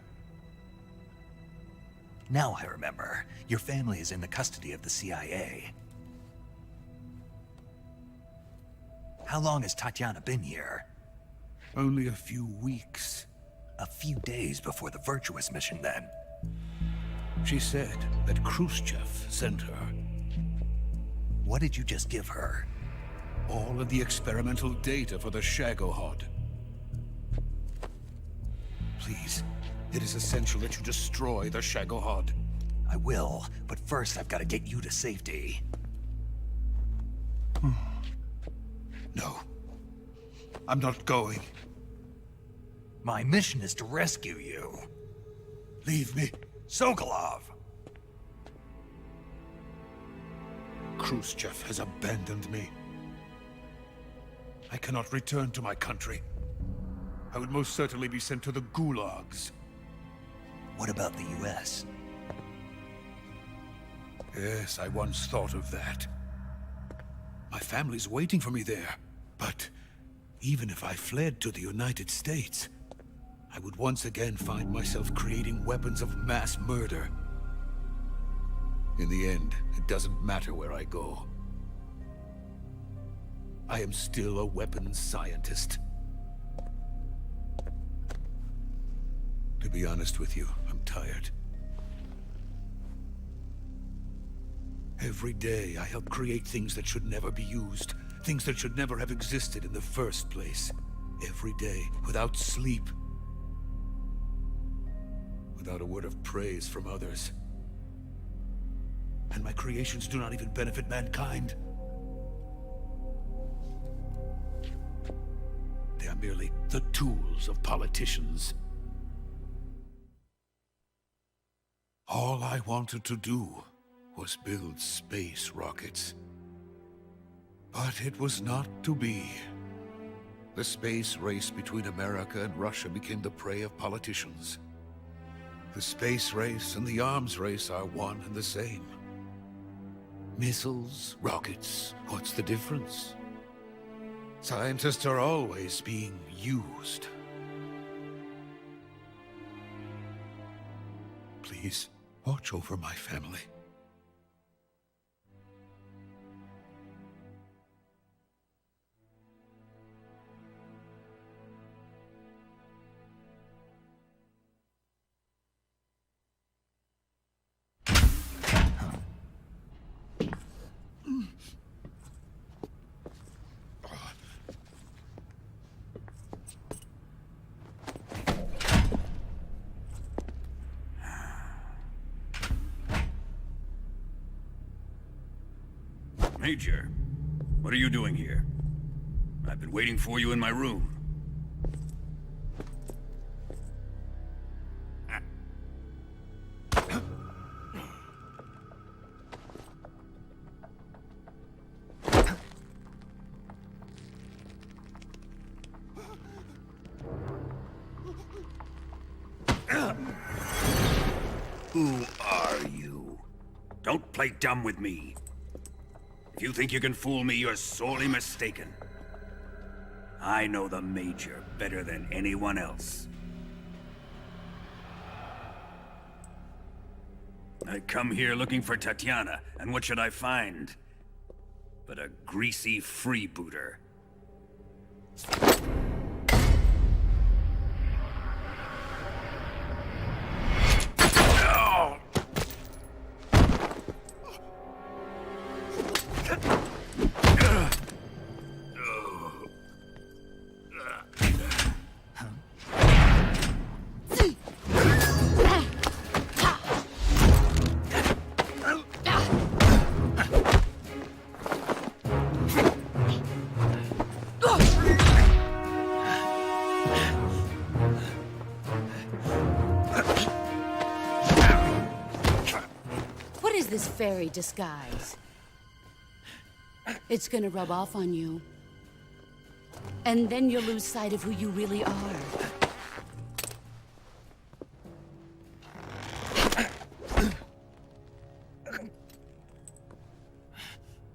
Now I remember. Your family is in the custody of the CIA. How long has Tatiana been here? Only a few weeks. A few days before the Virtuous mission, then. She said that Khrushchev sent her. What did you just give her? All of the experimental data for the Shagohod. Please, it is essential that you destroy the Shagohod. I will, but first I've got to get you to safety. No. I'm not going. My mission is to rescue you. Leave me. Sokolov! Khrushchev has abandoned me. I cannot return to my country. I would most certainly be sent to the gulags. What about the US? Yes, I once thought of that. My family's waiting for me there. But even if I fled to the United States, I would once again find myself creating weapons of mass murder. In the end, it doesn't matter where I go. I am still a weapons scientist. To be honest with you, I'm tired. Every day, I help create things that should never be used. Things that should never have existed in the first place. Every day, without sleep. Without a word of praise from others. And my creations do not even benefit mankind. They are merely the tools of politicians. All I wanted to do was build space rockets. But it was not to be. The space race between America and Russia became the prey of politicians. The space race and the arms race are one and the same. Missiles, rockets, what's the difference? Scientists are always being used. Please, watch over my family. Major, what are you doing here? I've been waiting for you in my room. Who are you? Don't play dumb with me. If you think you can fool me, you're sorely mistaken. I know the Major better than anyone else. I come here looking for Tatiana, and what should I find? But a greasy freebooter. This fairy disguise. It's gonna rub off on you. And then you'll lose sight of who you really are.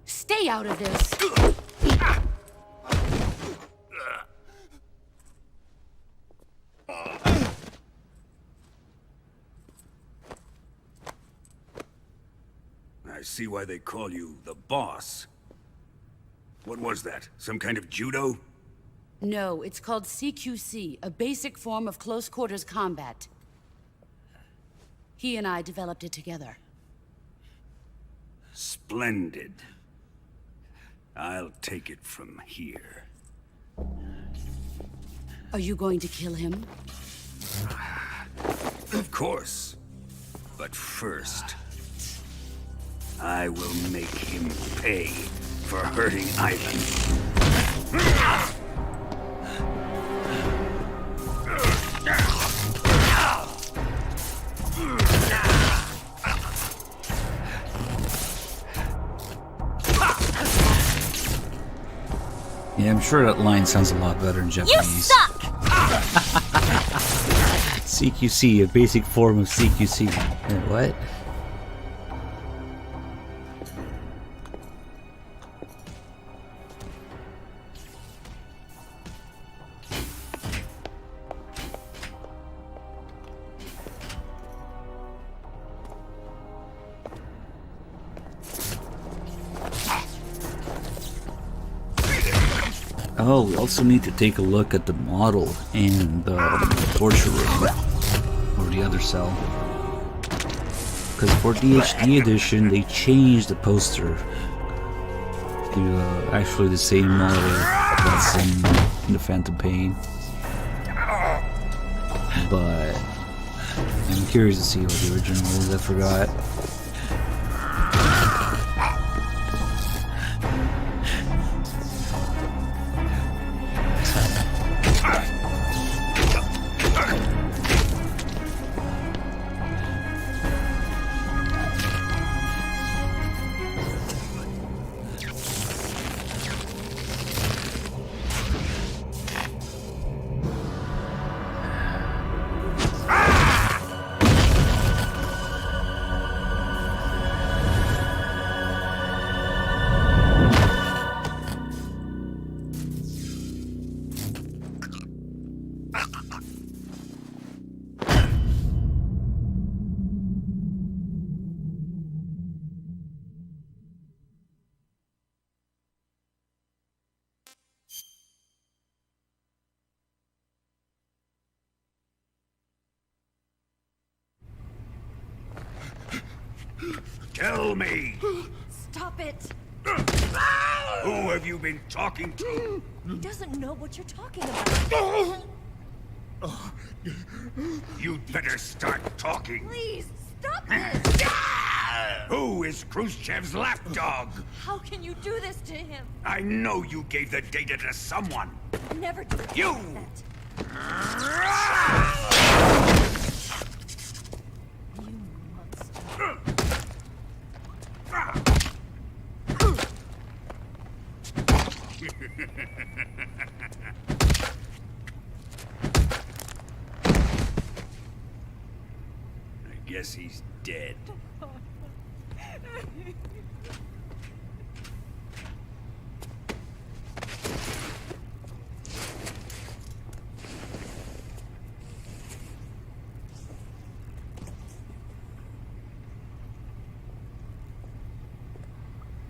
Stay out of this! I see why they call you the boss. What was that? Some kind of judo? No, it's called CQC, a basic form of close quarters combat. He and I developed it together. Splendid. I'll take it from here. Are you going to kill him? Of course. But first, I will make him pay for hurting Ivan. Yeah, I'm sure that line sounds a lot better in Japanese. You suck! CQC, a basic form of CQC. What? Oh, we also need to take a look at the model in the torture room, or the other cell. Because for DHD edition, they changed the poster to actually the same model that's in the Phantom Pain. But I'm curious to see what the original is. I forgot. Tell me! Stop it! Who have you been talking to? He doesn't know what you're talking about. You'd better start talking. Please, stop this! Who is Khrushchev's lapdog? How can you do this to him? I know you gave the data to someone. Never do You! I guess he's dead.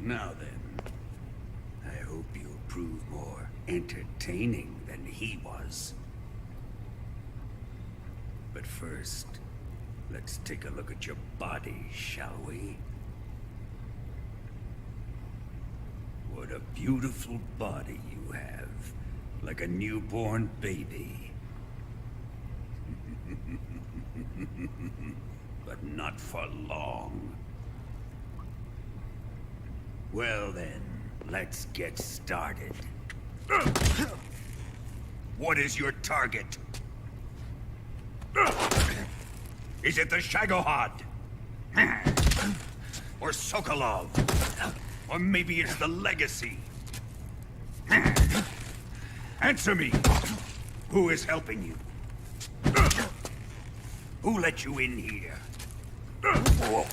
Now then, I hope you'll prove more entertaining than he was. But first, let's take a look at your body, shall we? What a beautiful body you have, like a newborn baby. But not for long. Well then, let's get started. What is your target? Is it the Shagohod? Or Sokolov? Or maybe it's the Legacy? Answer me! Who is helping you? Who let you in here? Whoa.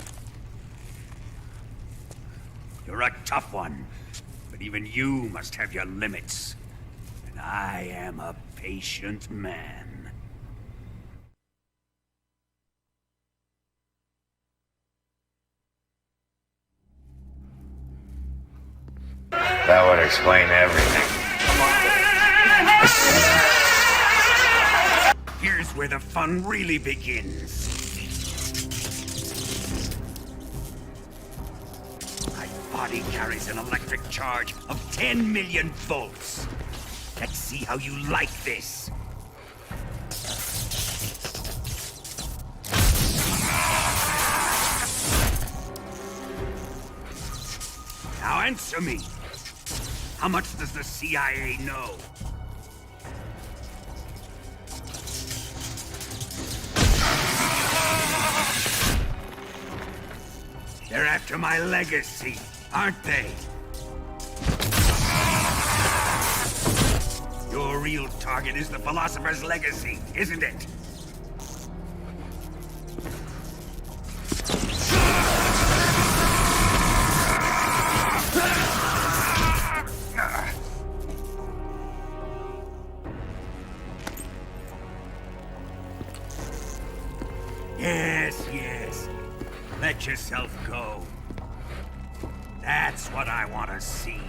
You're a tough one, but even you must have your limits. And I am a patient man. That would explain everything. Here's where the fun really begins. My body carries an electric charge of 10 million volts. Let's see how you like this. Now answer me. How much does the CIA know? They're after my legacy, aren't they? Your real target is the Philosopher's Legacy, isn't it? Yes. Let yourself go. That's what I want to see.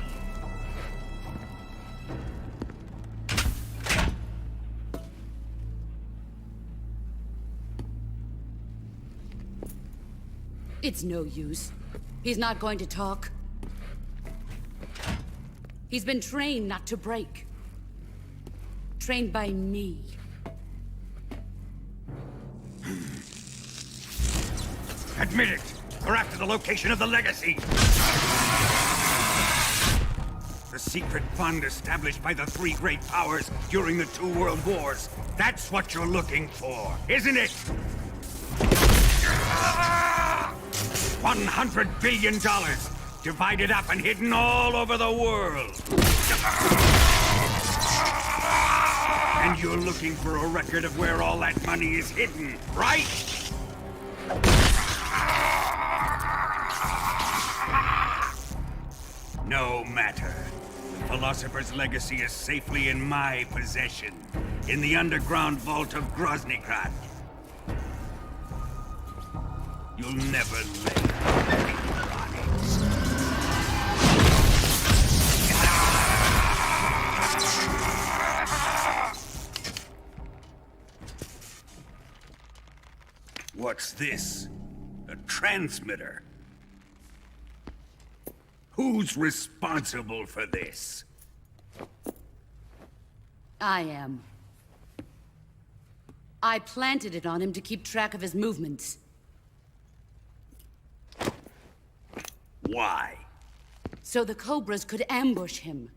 It's no use. He's not going to talk. He's been trained not to break. Trained by me. Admit it! We're after the location of the Legacy! The secret fund established by the three great powers during the 2 world wars. That's what you're looking for, isn't it? $100 billion, divided up and hidden all over the world. And you're looking for a record of where all that money is hidden, right? No matter. The Philosopher's Legacy is safely in my possession, in the underground vault of Groznyj Grad. You'll never lay finger on it. What's this? A transmitter? Who's responsible for this? I am. I planted it on him to keep track of his movements. Why? So the Cobras could ambush him.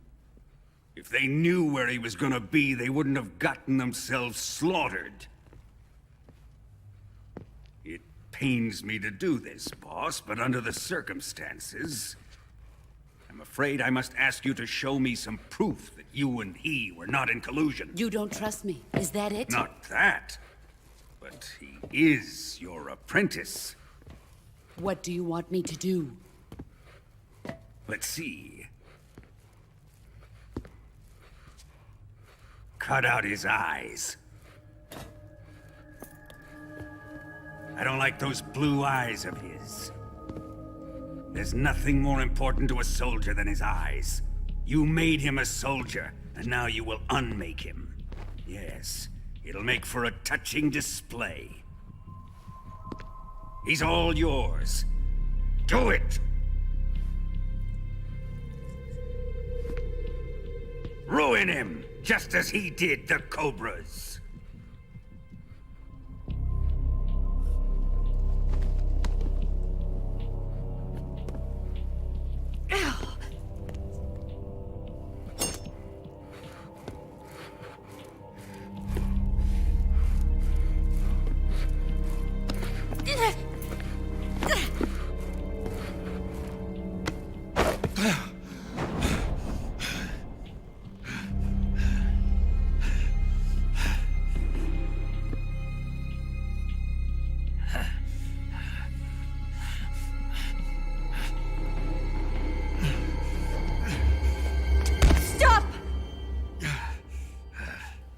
If they knew where he was gonna be, they wouldn't have gotten themselves slaughtered. It pains me to do this, boss, but under the circumstances, I'm afraid I must ask you to show me some proof that you and he were not in collusion. You don't trust me, is that it? Not that, but he is your apprentice. What do you want me to do? Let's see. Cut out his eyes. I don't like those blue eyes of his. There's nothing more important to a soldier than his eyes. You made him a soldier, and now you will unmake him. Yes, it'll make for a touching display. He's all yours. Do it! Ruin him, just as he did the Cobras.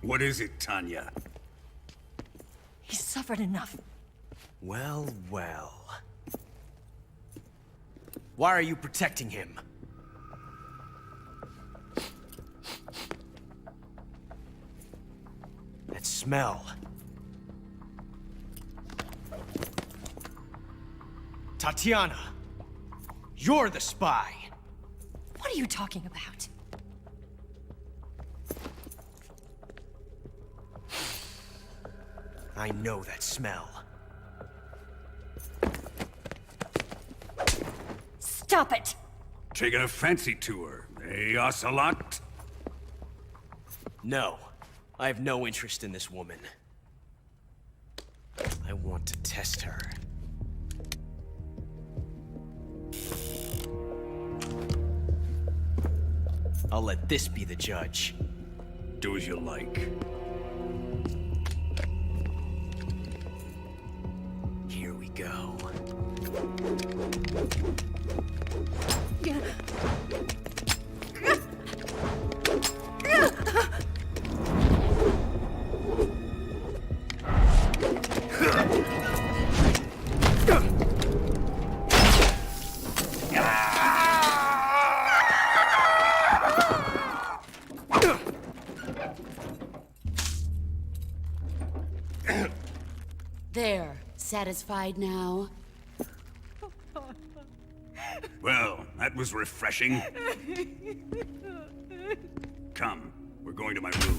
What is it, Tanya? He's suffered enough. Well, well. Why are you protecting him? That smell. Tatiana, you're the spy. What are you talking about? I know that smell. Stop it! Taking a fancy tour, eh, Ocelot? No, I have no interest in this woman. I want to test her. I'll let this be the judge. Do as you like. Here we go. There, satisfied now? Well, that was refreshing. Come, we're going to my room.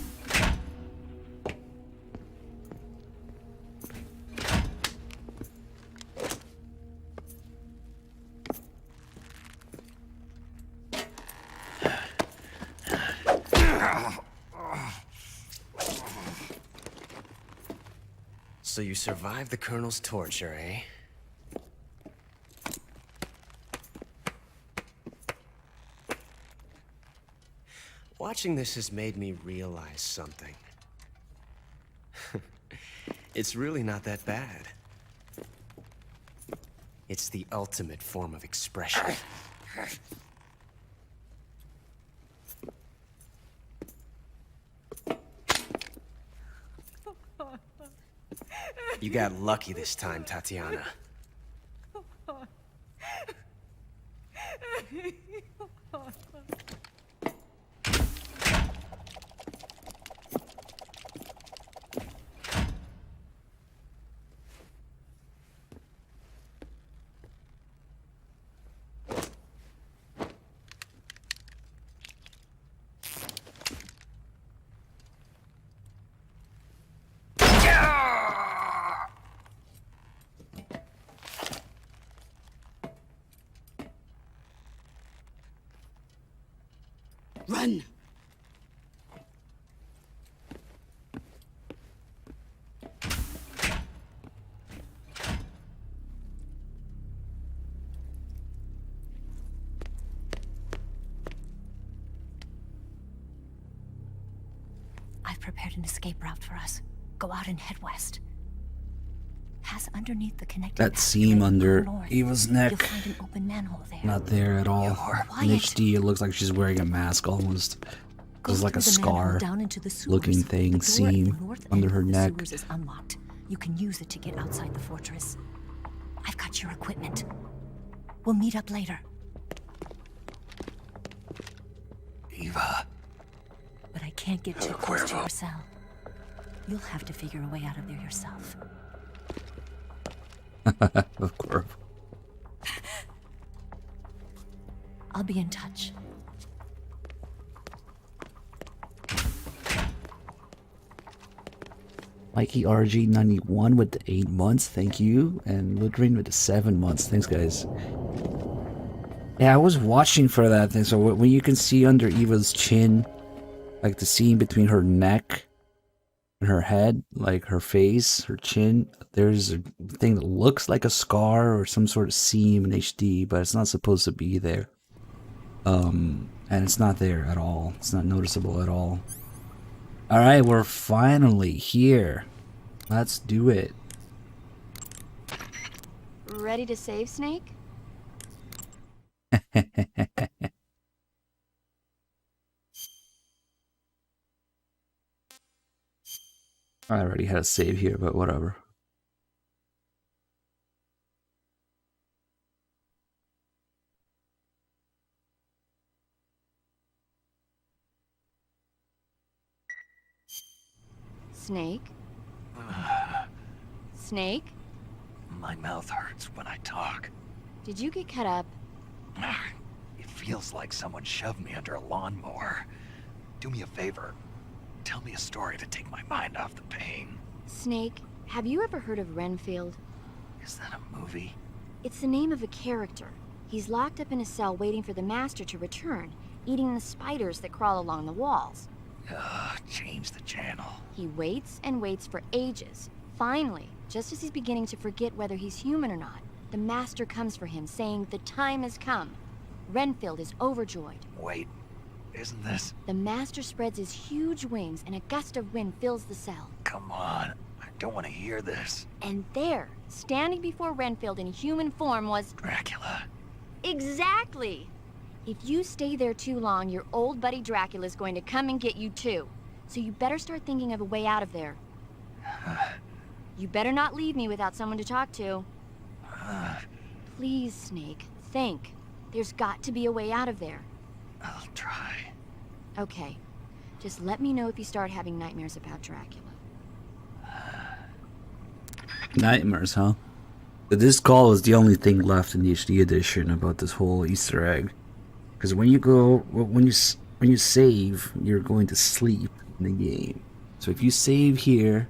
So you survived the Colonel's torture, eh? Watching this has made me realize something. It's really not that bad. It's the ultimate form of expression. You got lucky this time, Tatiana. Run! I've prepared an escape route for us. Go out and head west. Pass underneath the connecting That seam under Eva's neck. You'll find an open manhole there. Not there at all. In Quiet. HD, it looks like she's wearing a mask almost. There's like a through the manhole scar down into the sewers. looking The thing, door at the seam north under end her of the neck. sewers is unlocked. You can use it to get outside the fortress. I've got your equipment. We'll meet up later. Eva. But I can't get too close to your cell. You'll have to figure a way out of there yourself. Of course. I'll be in touch. Mikey RG91 with the 8 months, thank you. And Ludrin with the 7 months, thanks guys. Yeah, I was watching for that thing. So when you can see under Eva's chin, like the seam between her neck and her head, like her face, her chin, there's a thing that looks like a scar or some sort of seam in HD, but it's not supposed to be there. And it's not there at all. It's not noticeable at all. Alright, we're finally here. Let's do it. Ready to save, Snake? I already had a save here, but whatever. Snake? Snake? My mouth hurts when I talk. Did you get cut up? It feels like someone shoved me under a lawnmower. Do me a favor. Tell me a story to take my mind off the pain. Snake, have you ever heard of Renfield? Is that a movie? It's the name of a character. He's locked up in a cell waiting for the master to return, eating the spiders that crawl along the walls. Change the channel. He waits and waits for ages. Finally, just as he's beginning to forget whether he's human or not, the master comes for him, saying the time has come. Renfield is overjoyed. Wait, isn't this? The master spreads his huge wings and a gust of wind fills the cell. Come on, I don't want to hear this. And there, standing before Renfield in human form was... Dracula. Exactly! If you stay there too long, your old buddy Dracula's going to come and get you too. So you better start thinking of a way out of there. You better not leave me without someone to talk to. Please, Snake, think. There's got to be a way out of there. I'll try. Okay. Just let me know if you start having nightmares about Dracula. Nightmares, huh? But this call is the only thing left in the HD edition about this whole Easter egg. Because when you save, you're going to sleep in the game. So if you save here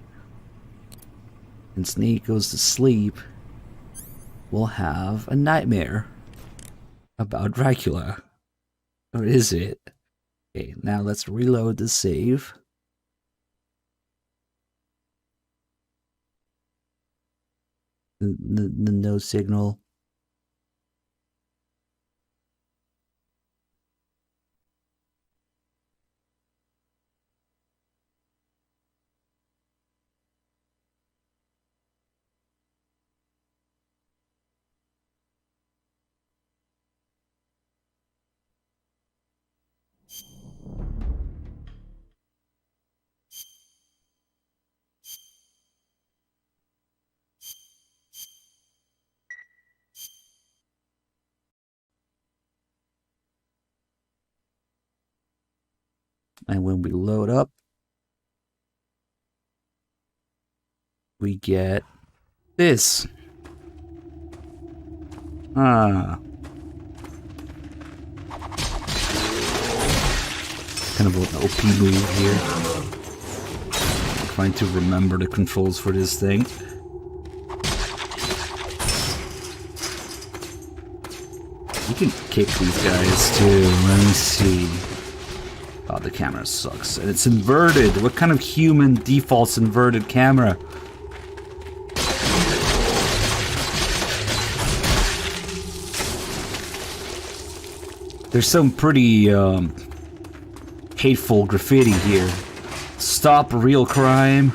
and Snake goes to sleep, we'll have a nightmare about Dracula. Or is it? Okay, now let's reload the save. The no signal. And when we load up, we get this. Kind of an OP move here. Trying to remember the controls for this thing. You can kick these guys too. Let me see. Oh, the camera sucks. And it's inverted. What kind of human defaults inverted camera? There's some pretty hateful graffiti here. Stop real crime.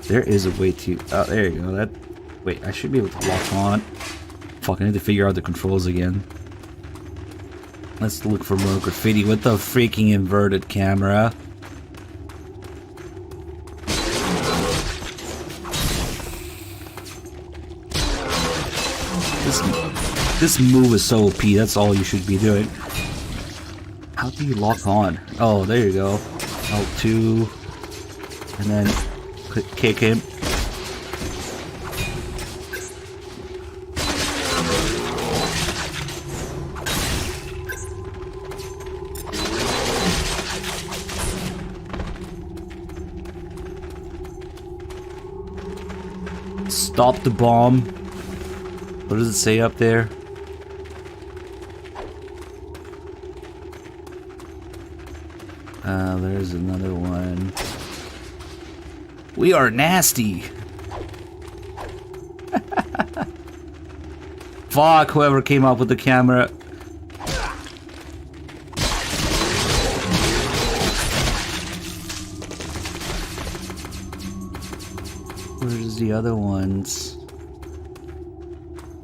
There is a way to... Oh, there you go. Wait, I should be able to lock on. Fuck, I need to figure out the controls again. Let's look for more graffiti with the freaking inverted camera. This move is so OP, that's all you should be doing. How do you lock on? Oh, there you go. L2. And then kick him. Stop the bomb. What does it say up there? There's another one. We are nasty. Fuck whoever came up with the camera. Where's the other ones?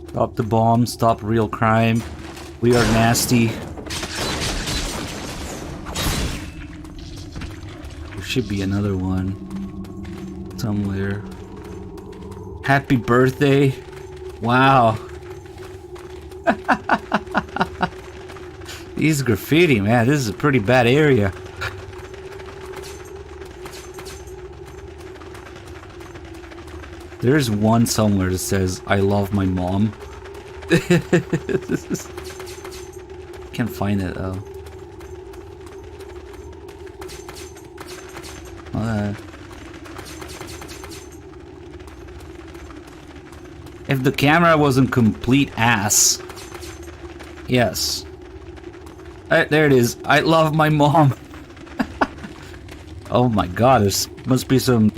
Stop the bomb, stop real crime. We are nasty. There should be another one somewhere. Happy birthday. Wow. These graffiti, man, this is a pretty bad area. There's one somewhere that says, I love my mom. Can't find it though. If the camera wasn't complete ass. Yes. There it is. I love my mom. Oh my god, there must be some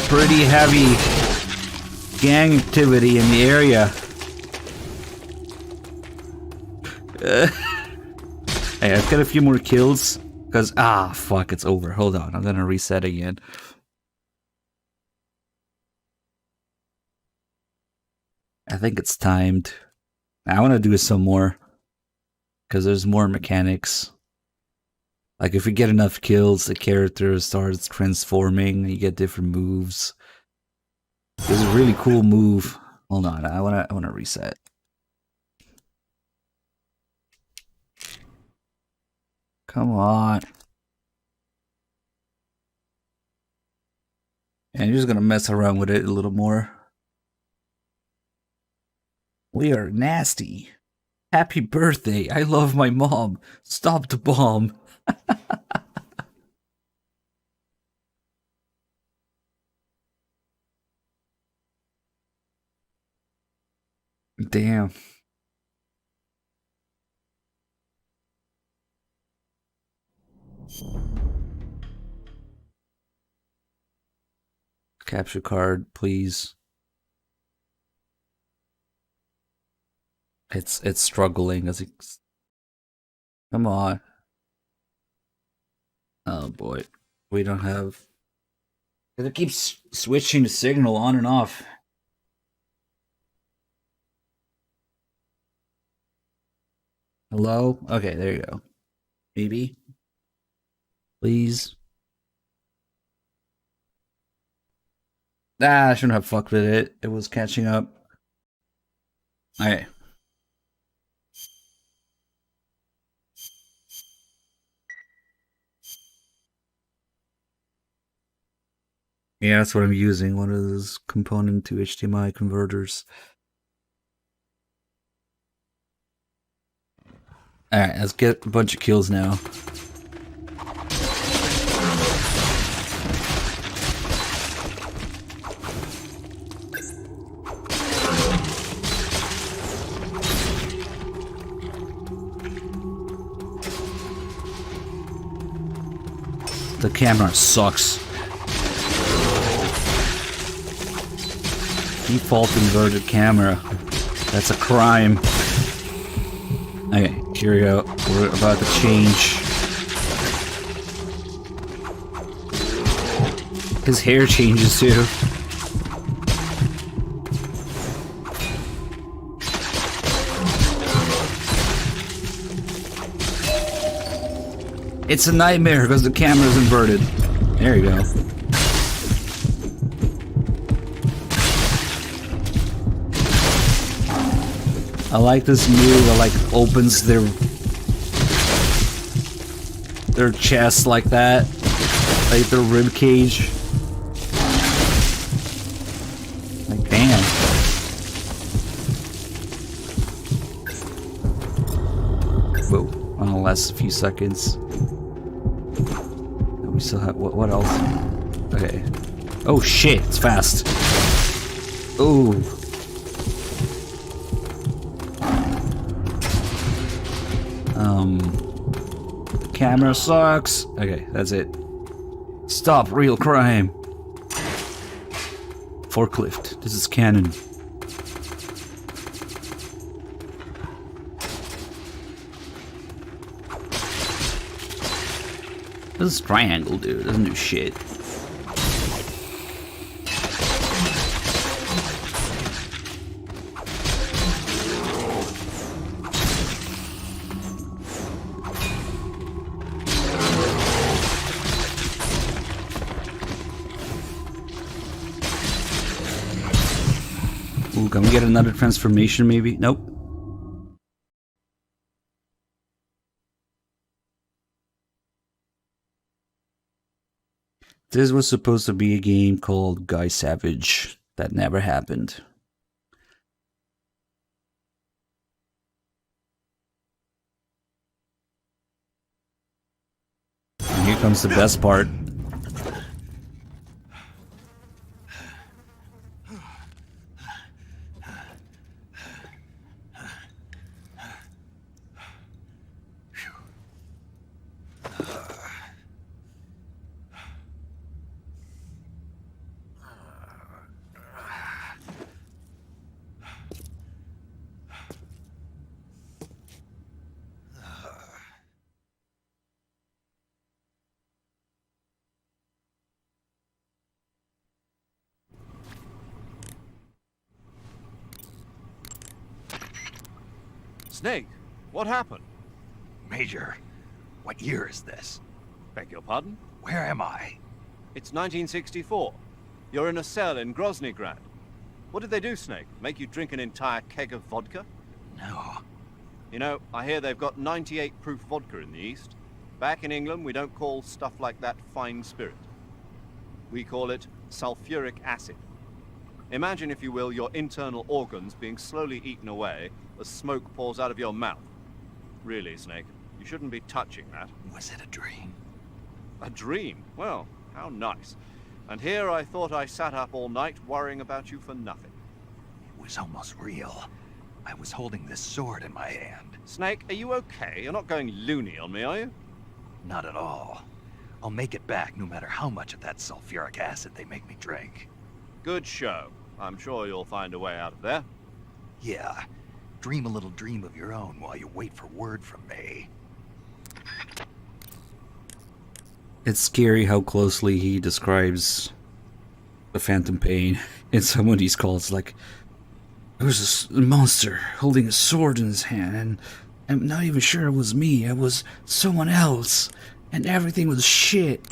pretty heavy gang activity in the area. Hey, I've got a few more kills. Because, fuck, it's over. Hold on, I'm gonna reset again. I think it's timed. I want to do some more. Because there's more mechanics. Like, if you get enough kills, the character starts transforming, you get different moves. There's a really cool move. Hold on, I wanna reset. Come on. And you're just gonna mess around with it a little more. We are nasty. Happy birthday. I love my mom. Stop the bomb. Damn. Capture card, please. It's struggling as it's... Come on. Oh boy. We don't have... It keeps switching the signal on and off. Hello? Okay, there you go. Maybe. Please. I shouldn't have fucked with it. It was catching up. Okay. Yeah, that's what I'm using. One of those component to HDMI converters. Alright, let's get a bunch of kills now. The camera sucks. Default inverted camera. That's a crime. Okay, here we go. We're about to change. His hair changes too. It's a nightmare because the camera's inverted. There you go. I like this move that like opens their chest like that. Like their rib cage. Like damn. Whoa, only lasts a few seconds. We still have what else? Okay. Oh shit, it's fast. Ooh. The camera sucks. Okay, that's it. Stop real crime. Forklift. This is canon. This is triangle, dude. It doesn't do shit. Ooh, can we get another transformation maybe? Nope. This was supposed to be a game called Guy Savage. That never happened. And here comes the best part. Snake, what happened? Major, what year is this? Beg your pardon? Where am I? It's 1964. You're in a cell in Groznyj Grad. What did they do, Snake? Make you drink an entire keg of vodka? No. You know, I hear they've got 98 proof vodka in the East. Back in England, we don't call stuff like that fine spirit. We call it sulfuric acid. Imagine, if you will, your internal organs being slowly eaten away as smoke pours out of your mouth. Really, Snake, you shouldn't be touching that. Was it a dream? A dream? Well, how nice. And here I thought I sat up all night worrying about you for nothing. It was almost real. I was holding this sword in my hand. Snake, are you okay? You're not going loony on me, are you? Not at all. I'll make it back no matter how much of that sulfuric acid they make me drink. Good show. I'm sure you'll find a way out of there. Yeah. Dream a little dream of your own while you wait for word from me. It's scary how closely he describes the phantom pain in some of these calls. Like, there was a monster holding a sword in his hand, and I'm not even sure it was me. It was someone else, and everything was shit.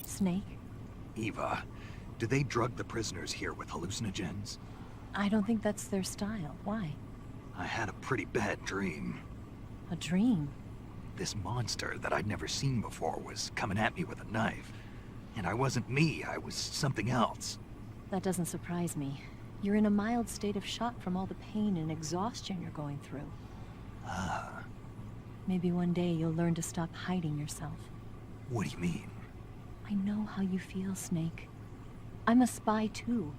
Snake? Eva, do they drug the prisoners here with hallucinogens? I don't think that's their style. Why? I had a pretty bad dream. A dream? This monster that I'd never seen before was coming at me with a knife. And I wasn't me, I was something else. That doesn't surprise me. You're in a mild state of shock from all the pain and exhaustion you're going through. Ah. Maybe one day you'll learn to stop hiding yourself. What do you mean? I know how you feel, Snake. I'm a spy too.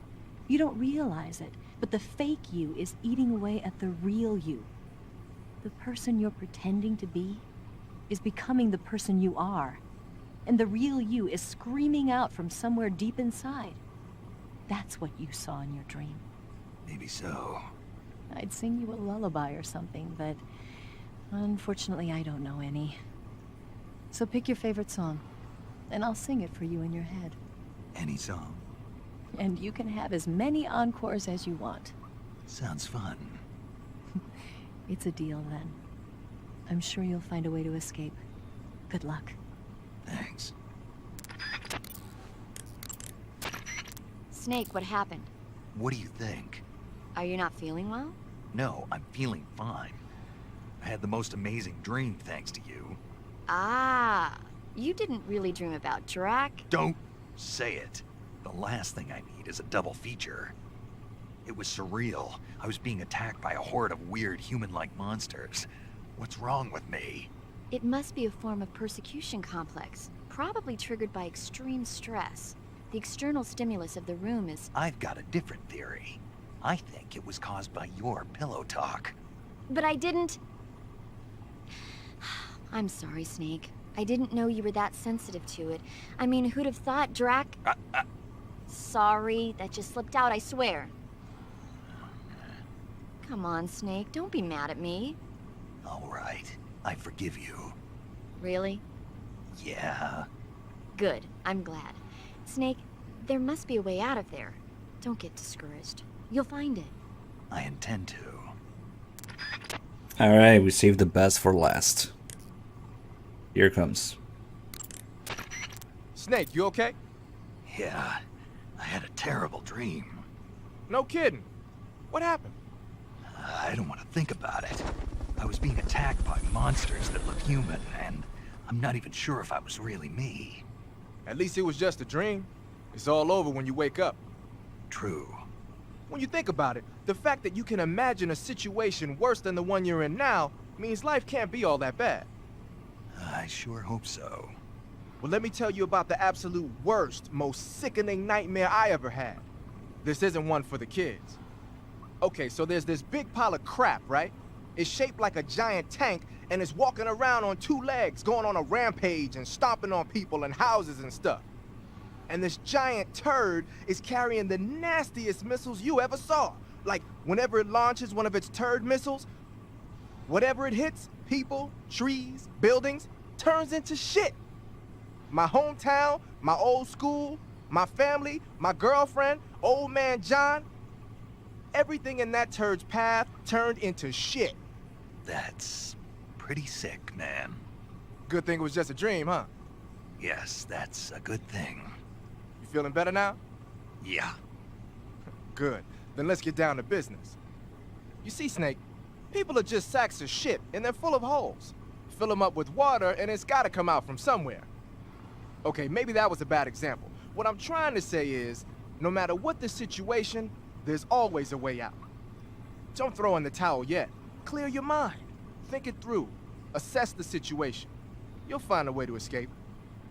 You don't realize it, but the fake you is eating away at the real you. The person you're pretending to be is becoming the person you are. And the real you is screaming out from somewhere deep inside. That's what you saw in your dream. Maybe so. I'd sing you a lullaby or something, but unfortunately I don't know any. So pick your favorite song, and I'll sing it for you in your head. Any song. And you can have as many encores as you want. Sounds fun. It's a deal then. I'm sure you'll find a way to escape. Good luck. Thanks. Snake, what happened? What do you think? Are you not feeling well? No, I'm feeling fine. I had the most amazing dream thanks to you. Ah, you didn't really dream about Drac. Don't say it. The last thing I need is a double feature. It was surreal. I was being attacked by a horde of weird human-like monsters. What's wrong with me? It must be a form of persecution complex, probably triggered by extreme stress. The external stimulus of the room is... I've got a different theory. I think it was caused by your pillow talk. But I didn't... I'm sorry, Snake. I didn't know you were that sensitive to it. I mean, who'd have thought Drac... Sorry, that just slipped out, I swear. Come on, Snake, don't be mad at me. All right, I forgive you. Really? Yeah. Good, I'm glad. Snake, there must be a way out of there. Don't get discouraged. You'll find it. I intend to. Alright, we saved the best for last. Here it comes. Snake, you okay? Yeah, I had a terrible dream. No kidding. What happened? I don't want to think about it. I was being attacked by monsters that look human, and I'm not even sure if I was really me. At least it was just a dream. It's all over when you wake up. True. When you think about it, the fact that you can imagine a situation worse than the one you're in now means life can't be all that bad. I sure hope so. Well, let me tell you about the absolute worst, most sickening nightmare I ever had. This isn't one for the kids. Okay, so there's this big pile of crap, right? It's shaped like a giant tank, and it's walking around on two legs, going on a rampage and stomping on people and houses and stuff. And this giant turd is carrying the nastiest missiles you ever saw. Like, whenever it launches one of its turd missiles, whatever it hits, people, trees, buildings, turns into shit. My hometown, my old school, my family, my girlfriend, old man John, everything in that turd's path turned into shit. That's pretty sick, man. Good thing it was just a dream, huh? Yes, that's a good thing. You feeling better now? Yeah. Good. Then let's get down to business. You see, Snake, people are just sacks of shit, and they're full of holes. Fill them up with water, and it's gotta come out from somewhere. Okay, maybe that was a bad example. What I'm trying to say is, no matter what the situation, there's always a way out. Don't throw in the towel yet. Clear your mind. Think it through. Assess the situation. You'll find a way to escape.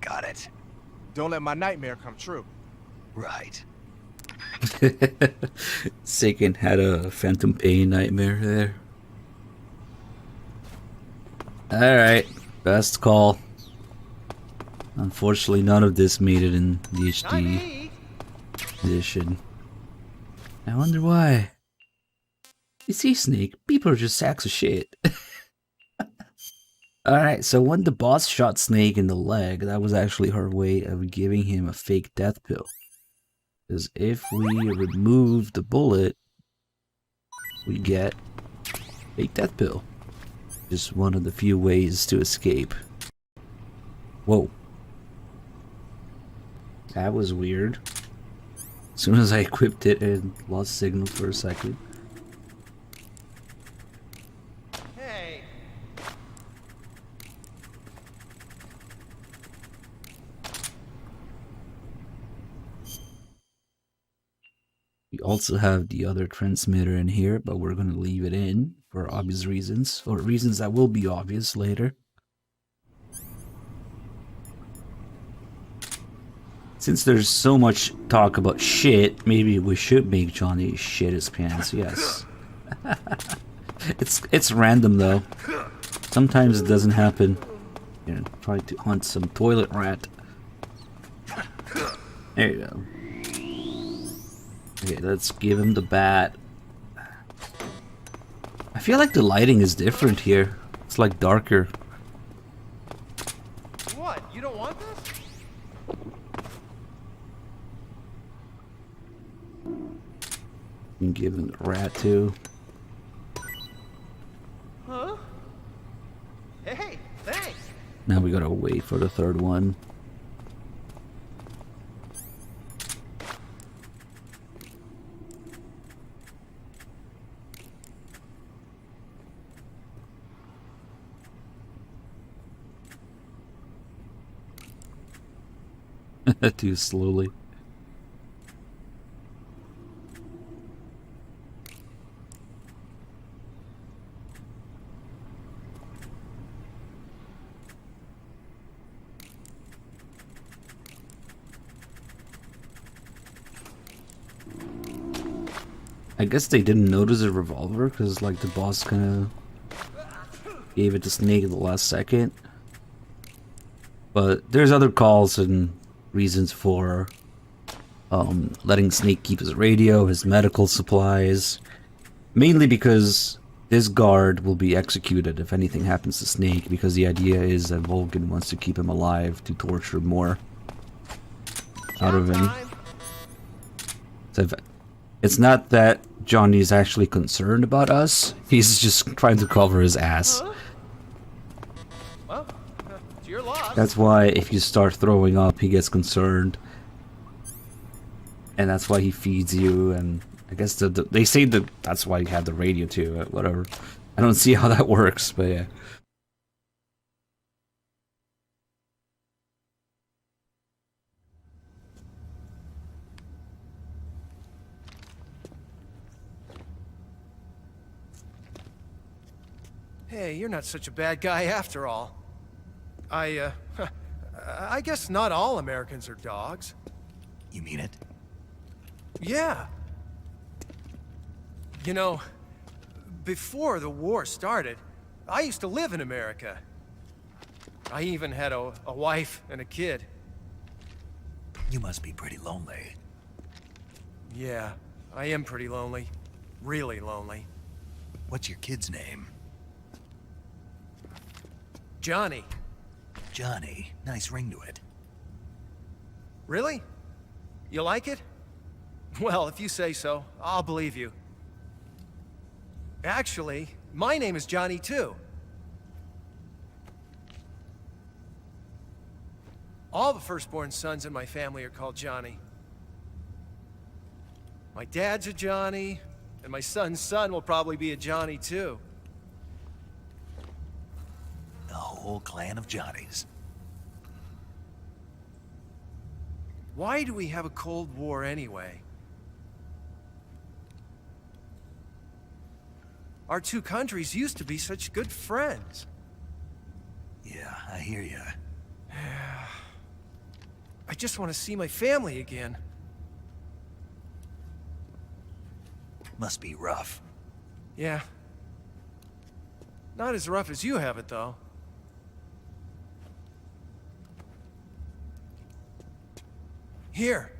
Got it. Don't let my nightmare come true. Right. Seiken had a phantom pain nightmare there. Alright, best call. Unfortunately, none of this made it in the HD edition. I wonder why. You see, Snake, people are just sacks of shit. Alright, so when the boss shot Snake in the leg, that was actually her way of giving him a fake death pill. Because if we remove the bullet, we get a fake death pill. Just one of the few ways to escape. Whoa. That was weird. As soon as I equipped it, it lost signal for a second. Hey. We also have the other transmitter in here, but we're going to leave it in for obvious reasons, or reasons that will be obvious later. Since there's so much talk about shit, maybe we should make Johnny shit his pants, yes. It's random though. Sometimes it doesn't happen. You know, try to hunt some toilet rat. There you go. Okay, let's give him the bat. I feel like the lighting is different here. It's like darker. What? You don't want this? You can give him the rat too. Huh? Hey, thanks. Now we gotta wait for the third one. Too slowly. I guess they didn't notice a revolver because, like, the boss kind of gave it to Snake at the last second. But there's other calls and reasons for letting Snake keep his radio, his medical supplies. Mainly because this guard will be executed if anything happens to Snake, because the idea is that Vulcan wants to keep him alive to torture more out of him. So it's not that Johnny's actually concerned about us, he's just trying to cover his ass. Well, it's your loss. That's why if you start throwing up, he gets concerned. And that's why he feeds you, and I guess they say that that's why you have the radio too, whatever. I don't see how that works, but yeah. Hey, you're not such a bad guy after all. I guess not all Americans are dogs. You mean it? Yeah. You know, before the war started, I used to live in America. I even had a wife and a kid. You must be pretty lonely. Yeah, I am pretty lonely. Really lonely. What's your kid's name? Johnny. Johnny. Nice ring to it. Really? You like it? Well, if you say so, I'll believe you. Actually, my name is Johnny too. All the firstborn sons in my family are called Johnny. My dad's a Johnny, and my son's son will probably be a Johnny too. The whole clan of Johnnies. Why do we have a Cold War anyway? Our two countries used to be such good friends. Yeah, I hear ya. I just want to see my family again. Must be rough. Yeah. Not as rough as you have it, though. Here.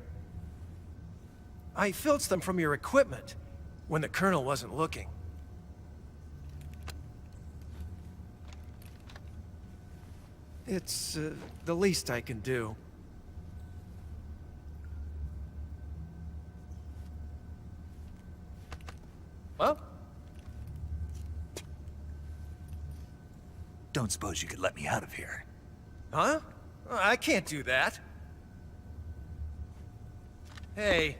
I filched them from your equipment when the Colonel wasn't looking. It's the least I can do. Well? Don't suppose you could let me out of here? Huh? I can't do that. Hey,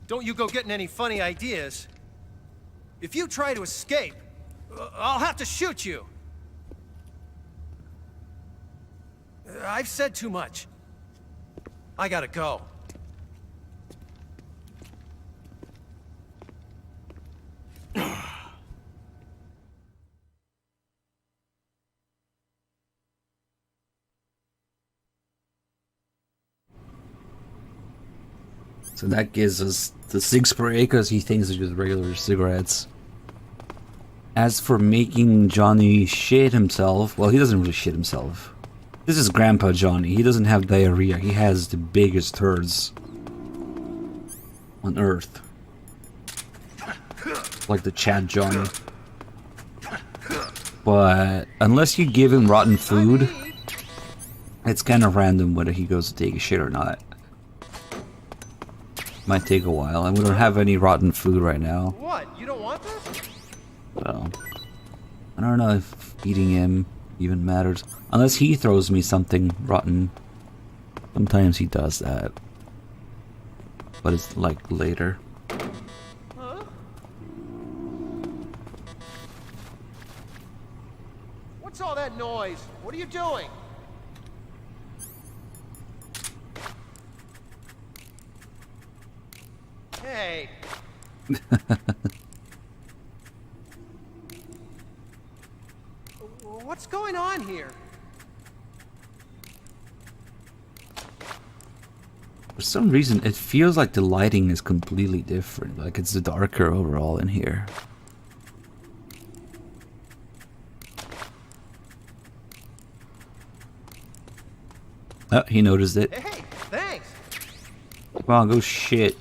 don't you go getting any funny ideas. If you try to escape, I'll have to shoot you. I've said too much. I gotta go. So that gives us the 6 spray because he thinks it's just regular cigarettes. As for making Johnny shit himself, well, he doesn't really shit himself. This is Grandpa Johnny. He doesn't have diarrhea. He has the biggest turds. on Earth. Like the Chad Johnny. But unless you give him rotten food, it's kind of random whether he goes to take a shit or not. Might take a while, and we don't have any rotten food right now. What? You don't want this? So, I don't know if feeding him even matters. Unless he throws me something rotten. Sometimes he does that. But it's like later. Huh? What's all that noise? What are you doing? Hey. What's going on here? For some reason, it feels like the lighting is completely different. Like it's darker overall in here. Oh, he noticed it. Hey, thanks. Come on, go shit.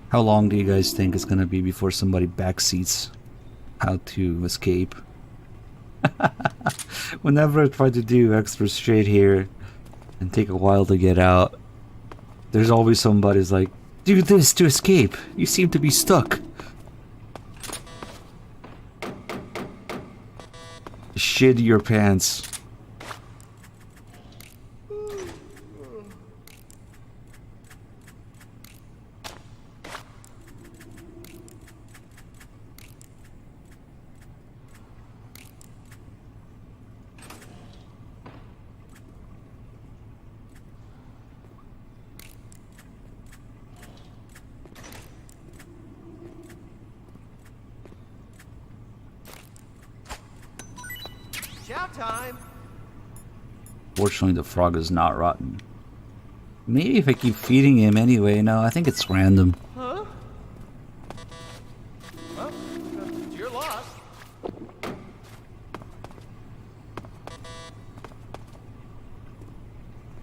How long do you guys think it's gonna be before somebody backseats how to escape? Whenever I try to do extra straight here and take a while to get out, there's always somebody's like, do this to escape. You seem to be stuck. Shit your pants. Chow time. Fortunately, the frog is not rotten. Maybe if I keep feeding him anyway. No, I think it's random. Huh? Well, it's your loss.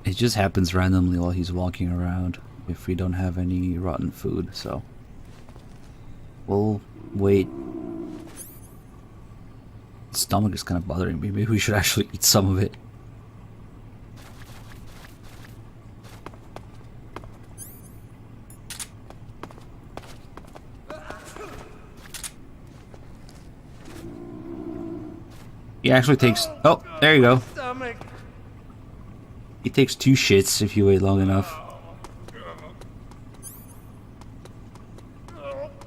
It just happens randomly while he's walking around if we don't have any rotten food, so we'll wait. Stomach is kind of bothering me. Maybe we should actually eat some of it. He actually takes... Oh, there you go. Stomach. He takes 2 shits if you wait long enough.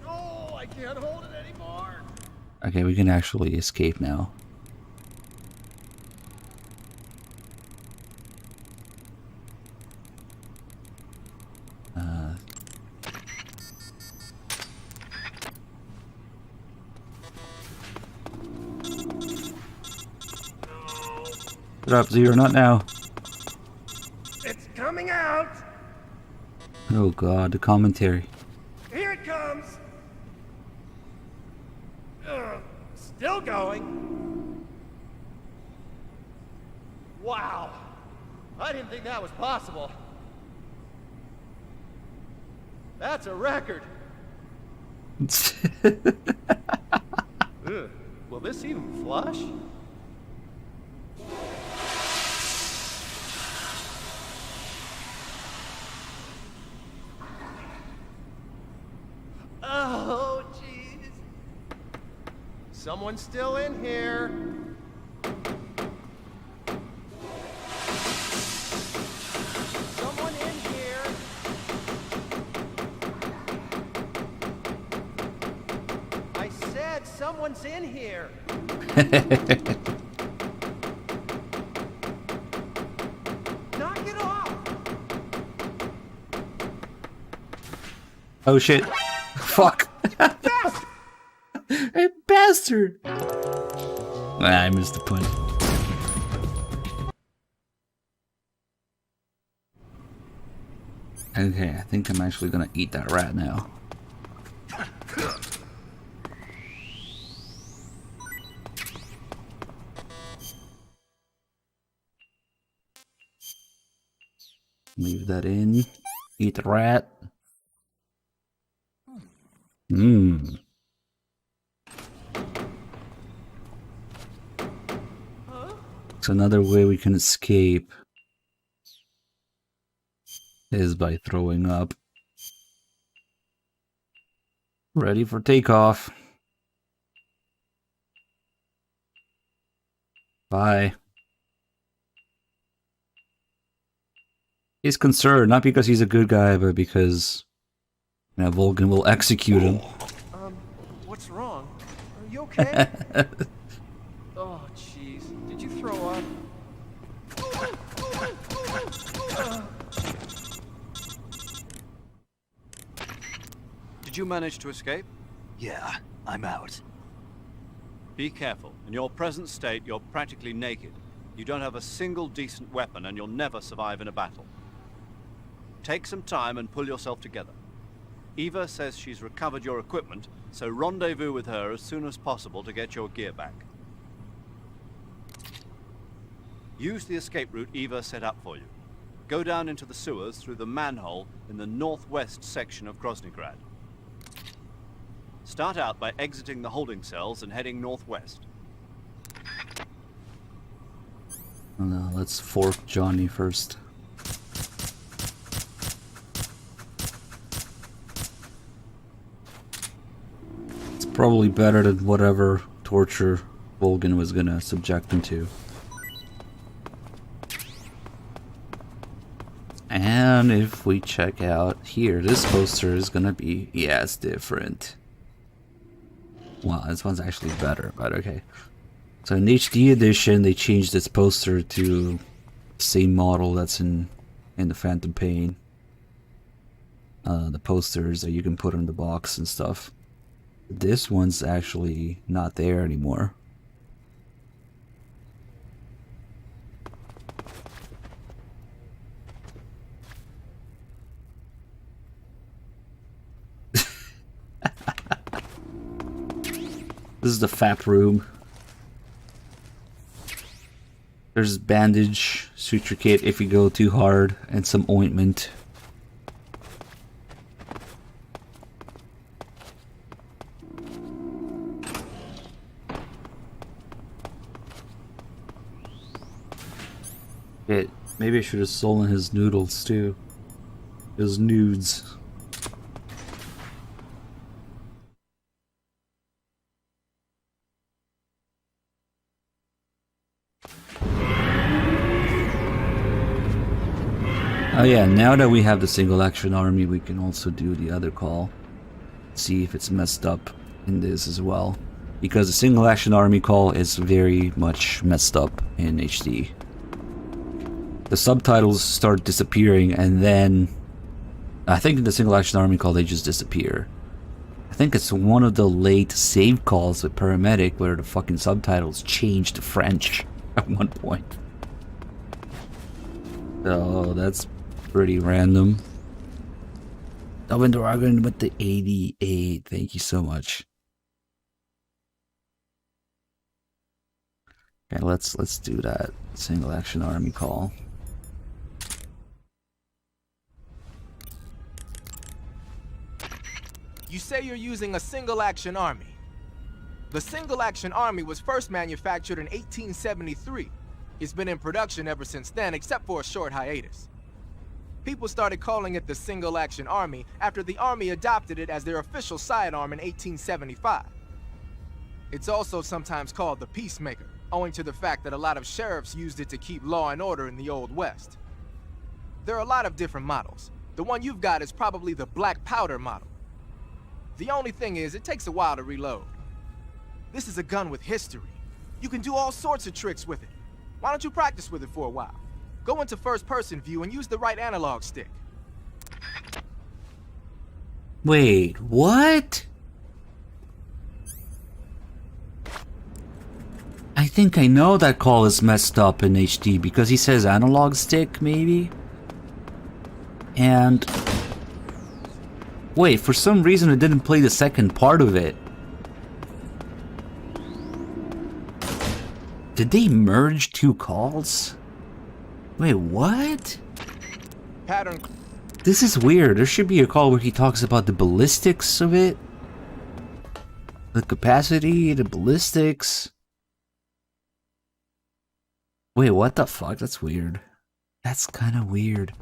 Oh, I can't hold it anymore. Okay, we can actually escape now. Shut up, Zero, not now. It's coming out. Oh god, the commentary. Here it comes. Still going. Wow. I didn't think that was possible. That's a record. Ugh. Will this even flush? Oh, jeez. Someone's still in here. Someone in here. I said someone's in here. Knock it off. Oh shit. Fuck. Hey, bastard. I missed the point. Okay, I think I'm actually gonna eat that rat now. Leave that in. Eat the rat. Mmm. So another way we can escape is by throwing up. Ready for takeoff. Bye. He's concerned, not because he's a good guy, but because Volgin will execute him. What's wrong? Are you okay? Oh, jeez. Did you throw up? Did you manage to escape? Yeah, I'm out. Be careful. In your present state, you're practically naked. You don't have a single decent weapon, and you'll never survive in a battle. Take some time and pull yourself together. Eva says she's recovered your equipment, so rendezvous with her as soon as possible to get your gear back. Use the escape route Eva set up for you. Go down into the sewers through the manhole in the northwest section of Groznyj Grad. Start out by exiting the holding cells and heading northwest. No, let's fork Johnny first. It's probably better than whatever torture Volgin was gonna subject him to. And if we check out here, this poster is gonna be, yeah, it's different. Wow, this one's actually better, but okay. So in HD edition, they changed this poster to the same model that's in the Phantom Pain. The posters that you can put in the box and stuff. This one's actually not there anymore. This is the fat room. There's bandage, suture kit if you go too hard, and some ointment. Maybe I should have stolen his noodles too. His nudes. Oh yeah, now that we have the single action army, we can also do the other call. See if it's messed up in this as well. Because the single action army call is very much messed up in HD. The subtitles start disappearing, and then I think in the single action army call they just disappear. I think it's one of the late save calls with Paramedic where the fucking subtitles change to French at one point. So that's pretty random. Delvin Dragon with the 88. Thank you so much. Okay, let's do that single action army call. You say you're using a single-action army. The single-action army was first manufactured in 1873. It's been in production ever since then, except for a short hiatus. People started calling it the single-action army after the army adopted it as their official sidearm in 1875. It's also sometimes called the Peacemaker, owing to the fact that a lot of sheriffs used it to keep law and order in the Old West. There are a lot of different models. The one you've got is probably the black powder model. The only thing is, it takes a while to reload. This is a gun with history. You can do all sorts of tricks with it. Why don't you practice with it for a while? Go into first-person view and use the right analog stick. Wait, what? I think I know that call is messed up in HD because he says analog stick, maybe? And Wait, for some reason it didn't play the second part of it. Did they merge 2 calls? Wait, what? Pattern. This is weird. There should be a call where he talks about the ballistics of it. The capacity, the ballistics. Wait, what the fuck? That's weird. That's kind of weird.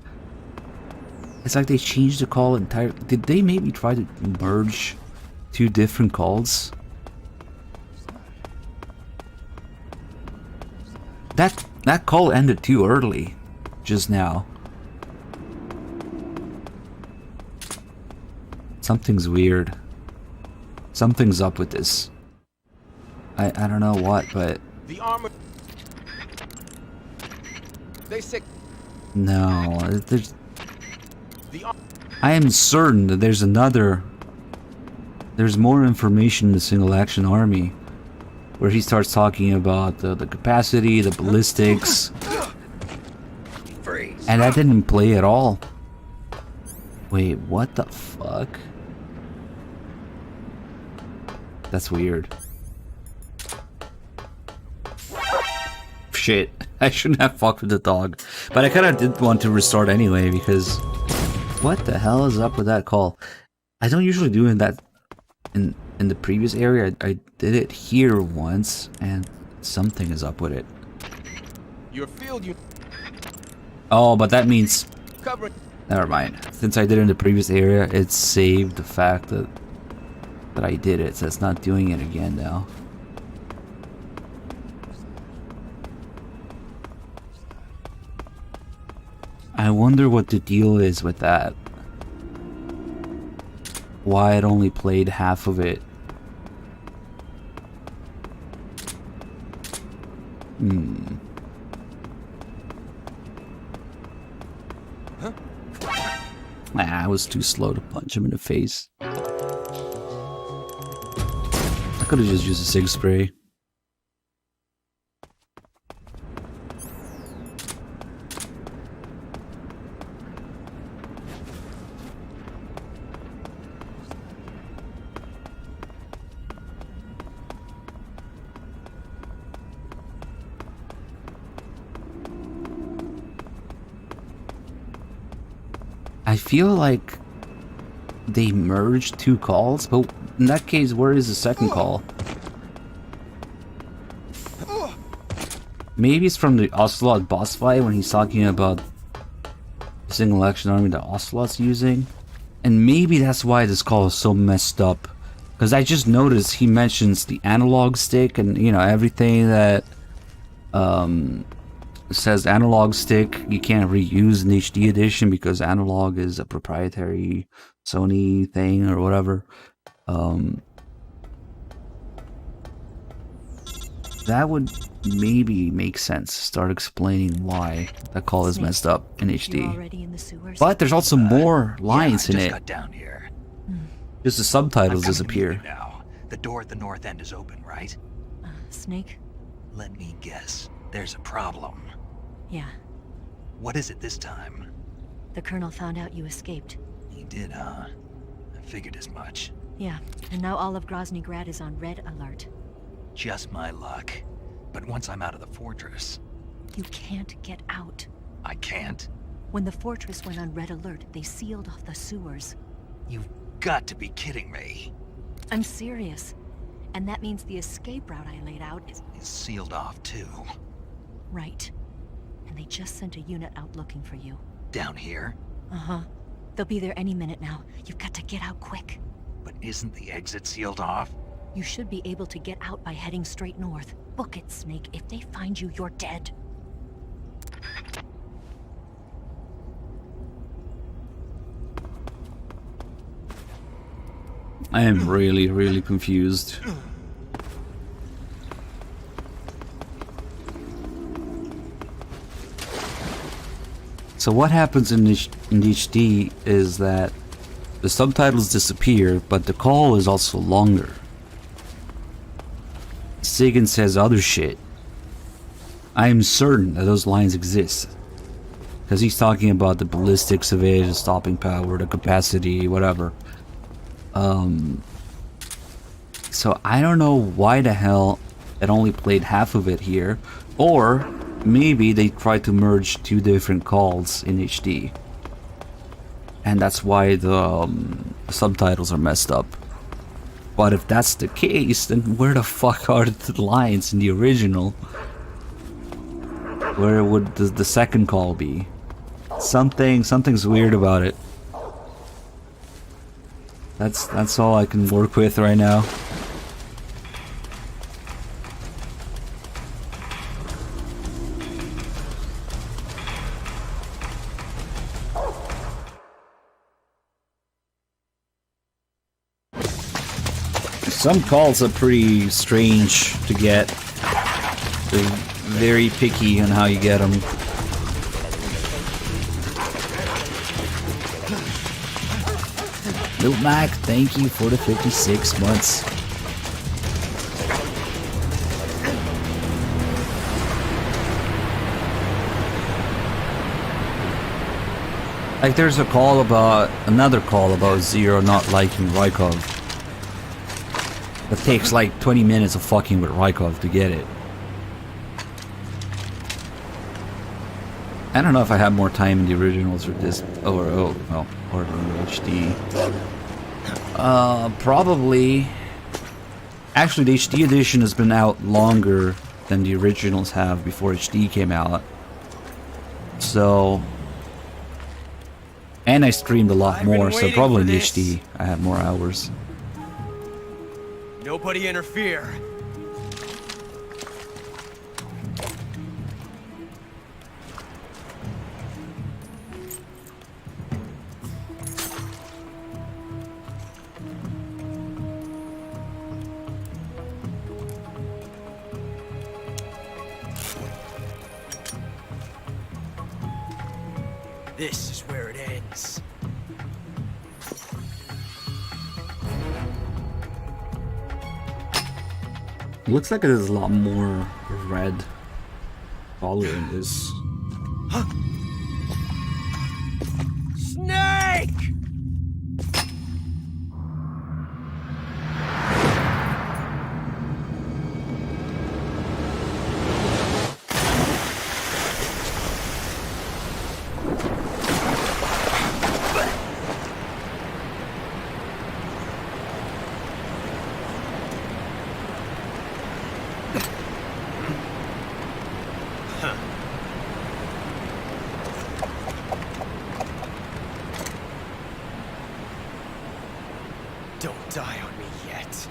It's like they changed the call entirely. Did they maybe try to merge 2 different calls? That call ended too early just now. Something's weird. Something's up with this. I don't know what, but The armor. They say. no, I am certain that there's more information in the single action army where he starts talking about the capacity, the ballistics, and that didn't play at all. Wait, what the fuck? That's weird. Shit, I shouldn't have fucked with the dog, but I kind of did want to restart anyway because what the hell is up with that call? I don't usually do that in the previous area. I did it here once, and something is up with it. Your field, you. Oh, but that means Cover. never mind. Since I did it in the previous area, it saved the fact that I did it, so it's not doing it again now. I wonder what the deal is with that. Why it only played half of it. Nah, I was too slow to punch him in the face. I could have just used a sig spray. I feel like they merged 2 calls, but in that case, where is the second call? Maybe it's from the Ocelot boss fight when he's talking about the single action army that Ocelot's using. And maybe that's why this call is so messed up. Because I just noticed he mentions the analog stick and, you know, everything that says analog stick you can't reuse in HD edition because analog is a proprietary Sony thing or whatever. That would maybe make sense. Start explaining why that call is messed up in HD. But there's also more lines in it. Got down here. Just the subtitles disappear. Now, the door at the north end is open, right? Snake? Let me guess. There's a problem. Yeah. What is it this time? The Colonel found out you escaped. He did, huh? I figured as much. Yeah, and now all of Groznyj Grad is on red alert. Just my luck. But once I'm out of the fortress... You can't get out. I can't? When the fortress went on red alert, they sealed off the sewers. You've got to be kidding me. I'm serious. And that means the escape route I laid out is sealed off, too. Right. And they just sent a unit out looking for you. Down here? Uh-huh. They'll be there any minute now. You've got to get out quick. But isn't the exit sealed off? You should be able to get out by heading straight north. Book it, Snake. If they find you, you're dead. I am really, really confused. So what happens in HD is that the subtitles disappear, but the call is also longer. Sagan says other shit. I am certain that those lines exist. Because he's talking about the ballistics of it, the stopping power, the capacity, whatever. So I don't know why the hell it only played half of it here, or maybe they tried to merge two different calls in HD, and that's why the subtitles are messed up. But if that's the case, then where the fuck are the lines in the original? Where would the second call be? Something's weird about it. That's all I can work with right now. Some calls are pretty strange to get. They're very picky on how you get them. Lil Mac, thank you for the 56 months. Like there's another call about Zero not liking Rykov. It takes like 20 minutes of fucking with Rykov to get it. I don't know if I have more time in the originals or this, or in the HD. Probably. Actually, the HD edition has been out longer than the originals have before HD came out. So, and I streamed a lot more, so probably in the HD I have more hours. Nobody interfere. This is where it ends. Looks like there's a lot more red following this. Snake! Don't die on me yet.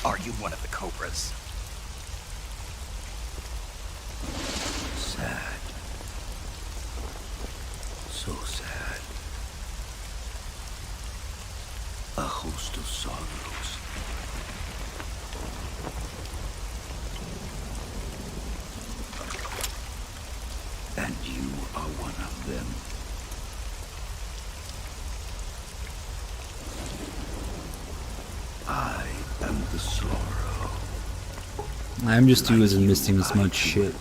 Are you one of the Cobras? Sad. So sad. A host of sorrows. And you are one of them. I am the sorrow. I'm just too isn't missing as much shit.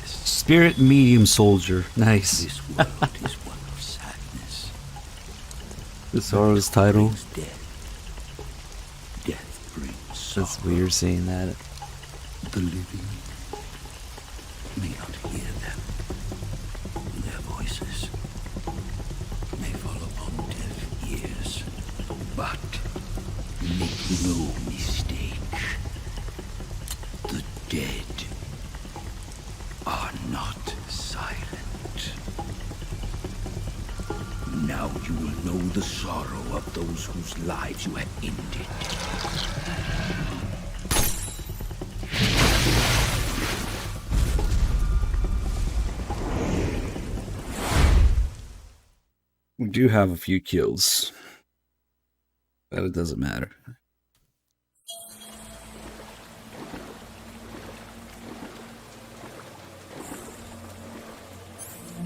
Spirit medium soldier. Nice. This world is one of sadness. The Sorrow's title. Death brings sorrow. That's weird saying that. The living may not hear them. Their voices No mistake. The dead are not silent. Now you will know the sorrow of those whose lives you have ended. We do have a few kills, but it doesn't matter.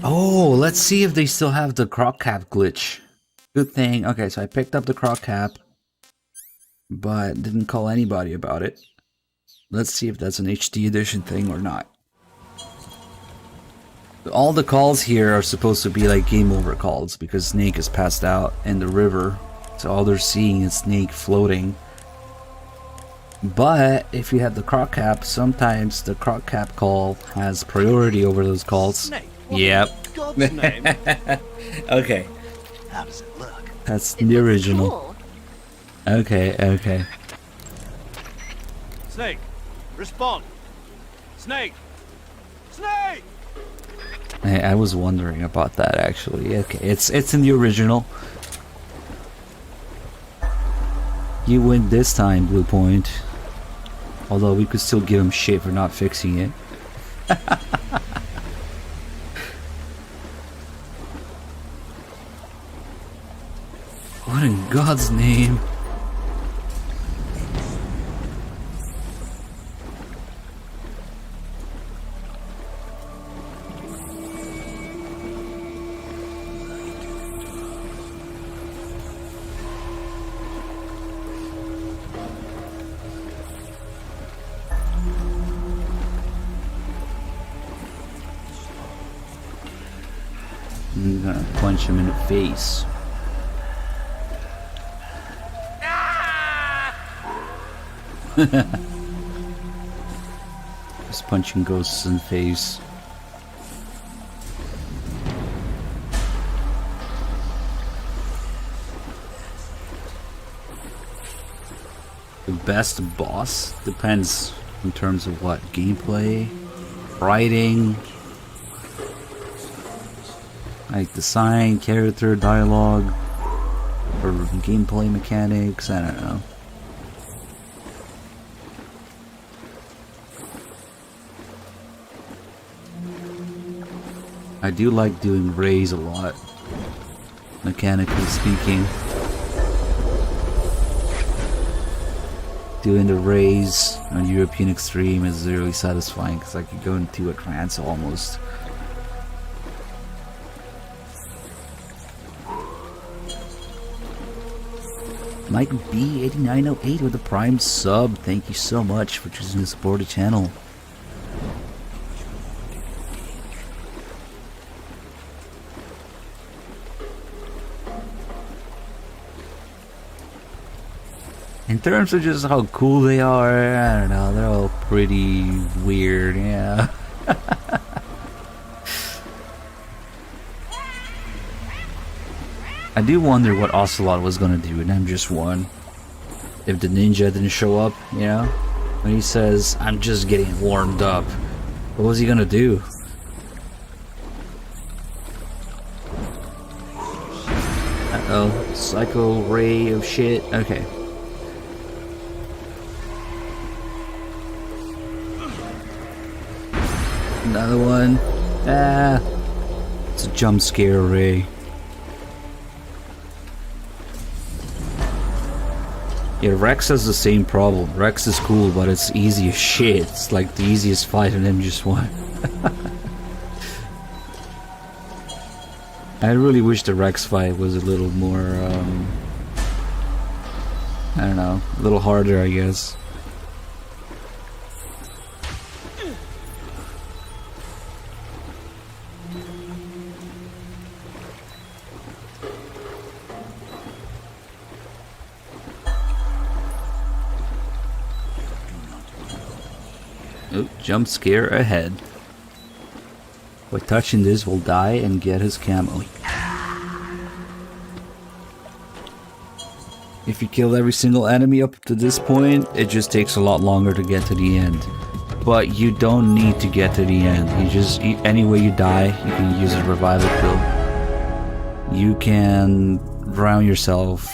Oh, let's see if they still have the croc cap glitch. Good thing. Okay, so I picked up the croc cap, but didn't call anybody about it. Let's see if that's an HD edition thing or not. All the calls here are supposed to be like game over calls because Snake is passed out in the river. So all they're seeing is Snake floating. But if you have the croc cap, sometimes the croc cap call has priority over those calls. Snake? Yep. God's name. Okay. How does it look? That's the original. Okay, okay. Snake, respond. Snake! Snake! I was wondering about that actually. Okay, it's in the original. You win this time, Blue Point. Although we could still give him shit for not fixing it. What in God's name? I'm gonna punch him in the face. Just punching ghosts in the face. The best boss depends in terms of what gameplay, writing, like design, character, dialogue, or gameplay mechanics. I don't know. I do like doing rays a lot, mechanically speaking. Doing the rays on European Extreme is really satisfying because I could go into a trance almost. Mike B8908 with a Prime sub. Thank you so much for choosing to support the channel. In terms of just how cool they are, I don't know, they're all pretty weird, yeah. I do wonder what Ocelot was gonna do in M1 if the ninja didn't show up, you know? When he says, I'm just getting warmed up. What was he gonna do? Uh-oh, Psycho Ray of shit. Okay. Another one. Ah, it's a jump scare array. Yeah, Rex has the same problem. Rex is cool, but it's easy as shit. It's like the easiest fight in M1. I really wish the Rex fight was a little more, I don't know, a little harder, I guess. Oh, jump scare ahead. By touching this, will die and get his camo. If you kill every single enemy up to this point, it just takes a lot longer to get to the end. But you don't need to get to the end. Any way you die, you can use a revival pill. You can drown yourself.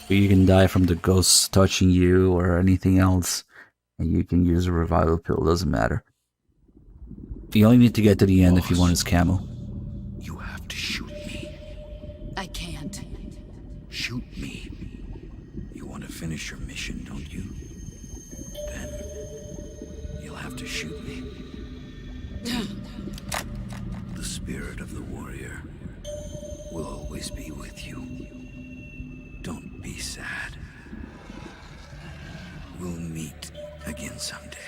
You can die from the ghosts touching you or anything else. And you can use a revival pill, doesn't matter. You only need to get to the end if you want his camo. You have to shoot me. I can't. Shoot me. You want to finish your mission, don't you? Then you'll have to shoot me. The spirit of the warrior will always be with you. Don't be sad. We'll meet again someday.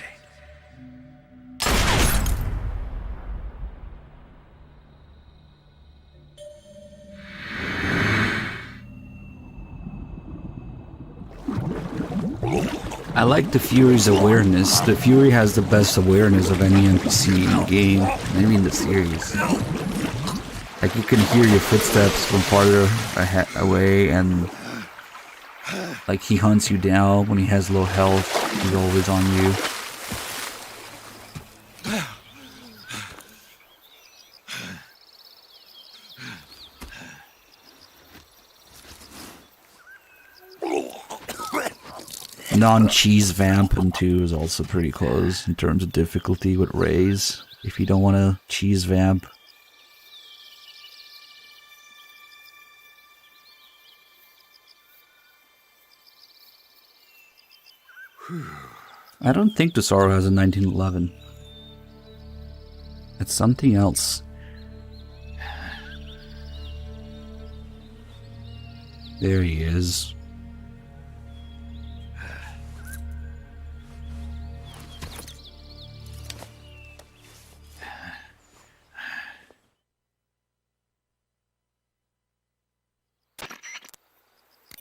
I like the Fury's awareness. The Fury has the best awareness of any NPC in the game, maybe in the series. Like, you can hear your footsteps from farther away, and like, he hunts you down when he has low health. He's always on you. Non-cheese vamp in 2 is also pretty close in terms of difficulty with Rays, if you don't want to cheese vamp. I don't think the Sorrow has a 1911. It's something else. There he is.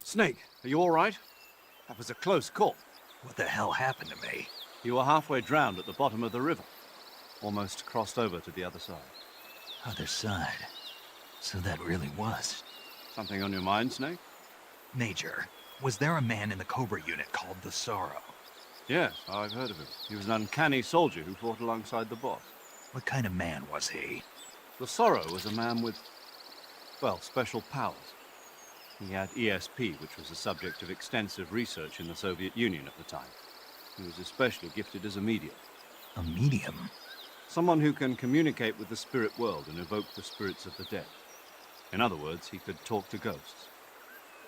Snake, are you all right? That was a close call. What the hell happened to me? You were halfway drowned at the bottom of the river. Almost crossed over to the other side. Other side. So that really was. Something on your mind, Snake? Major, was there a man in the Cobra unit called the Sorrow? Yes, I've heard of him. He was an uncanny soldier who fought alongside the boss. What kind of man was he? The Sorrow was a man with, well, special powers. He had ESP, which was the subject of extensive research in the Soviet Union at the time. He was especially gifted as a medium. A medium? Someone who can communicate with the spirit world and evoke the spirits of the dead. In other words, he could talk to ghosts.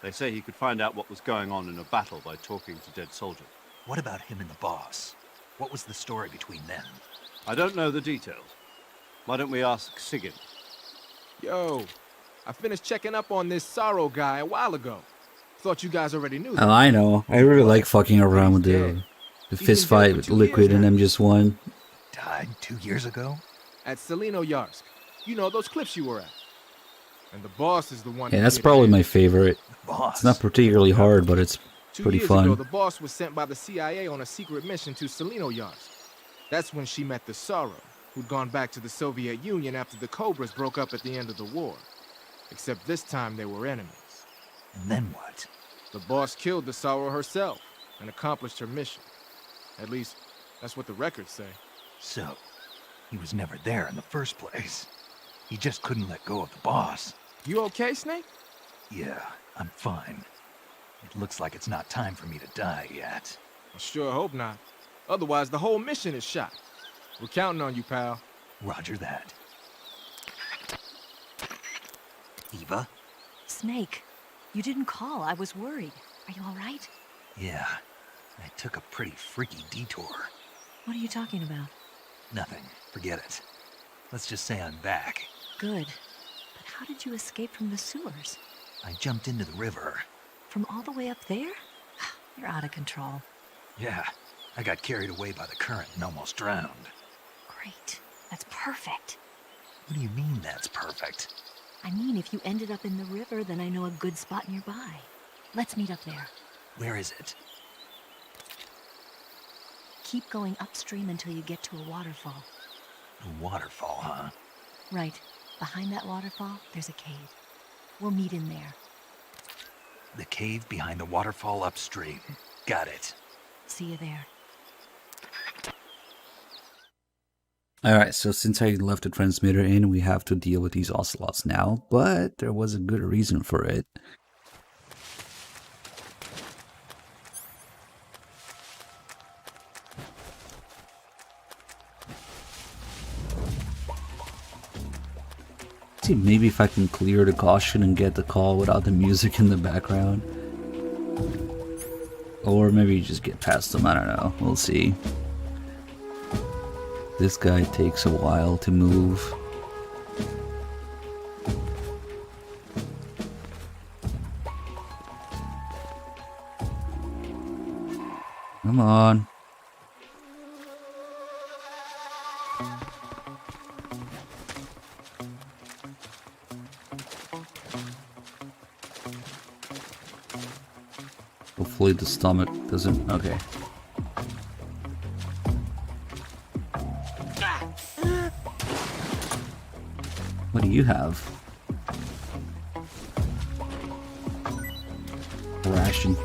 They say he could find out what was going on in a battle by talking to dead soldiers. What about him and the boss? What was the story between them? I don't know the details. Why don't we ask Sigyn? Yo, I finished checking up on this Sorrow guy a while ago. Thought you guys already knew that. Oh, I know. I really like fucking around with the fist fight with Liquid and M1. Died 2 years ago? At Selino-Yarsk. You know, those cliffs you were at. And the boss is the one. Yeah, that's probably my favorite. It's not particularly hard, but it's pretty 2 years fun. ago, the boss was sent by the CIA on a secret mission to Selino-Yarsk. That's when she met the Sorrow, who'd gone back to the Soviet Union after the Cobras broke up at the end of the war. Except this time they were enemies. And then what? The boss killed the Sorrow herself and accomplished her mission. At least, that's what the records say. So, he was never there in the first place. He just couldn't let go of the boss. You okay, Snake? Yeah, I'm fine. It looks like it's not time for me to die yet. I sure hope not. Otherwise, the whole mission is shot. We're counting on you, pal. Roger that. Eva? Snake, you didn't call. I was worried. Are you all right? Yeah, I took a pretty freaky detour. What are you talking about? Nothing. Forget it. Let's just say I'm back. Good. But how did you escape from the sewers? I jumped into the river. From all the way up there? You're out of control. Yeah, I got carried away by the current and almost drowned. Great. That's perfect. What do you mean that's perfect? I mean, if you ended up in the river, then I know a good spot nearby. Let's meet up there. Where is it? Keep going upstream until you get to a waterfall. A waterfall, huh? Right. Behind that waterfall, there's a cave. We'll meet in there. The cave behind the waterfall upstream. Got it. See you there. Alright, so since I left the transmitter in, we have to deal with these ocelots now, but there was a good reason for it. See, maybe if I can clear the caution and get the call without the music in the background. Or maybe just get past them, I don't know, we'll see. This guy takes a while to move. Come on. Hopefully the stomach doesn't... okay. What do you have? A ration.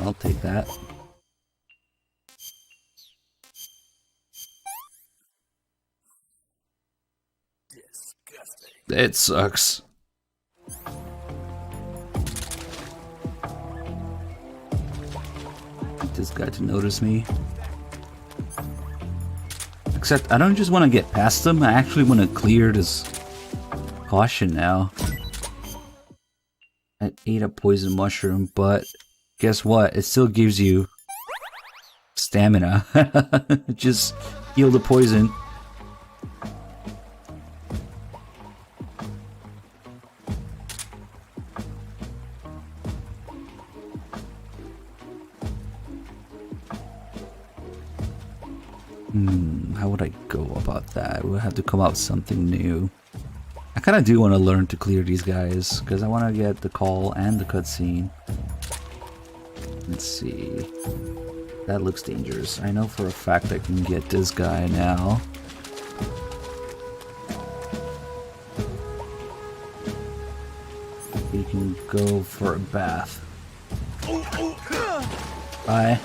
I'll take that. It sucks. Get this guy to notice me. Except I don't just want to get past him, I actually want to clear this caution now. I ate a poison mushroom, but guess what? It still gives you stamina. Just heal the poison. How would I go about that? We'll have to come up with something new. I kind of do want to learn to clear these guys, because I want to get the call and the cutscene. Let's see. That looks dangerous. I know for a fact I can get this guy now. We can go for a bath. Bye.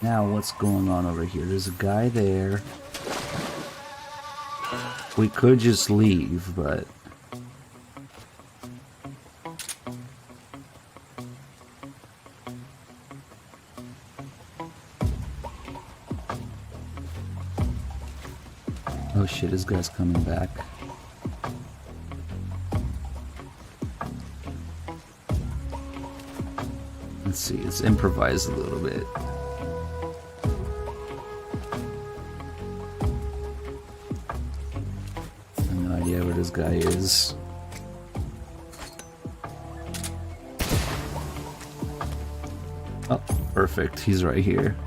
Now what's going on over here? There's a guy there. We could just leave, but... oh shit, this guy's coming back. Let's see, let's improvise a little bit. Where this guy is. Oh, perfect. He's right here.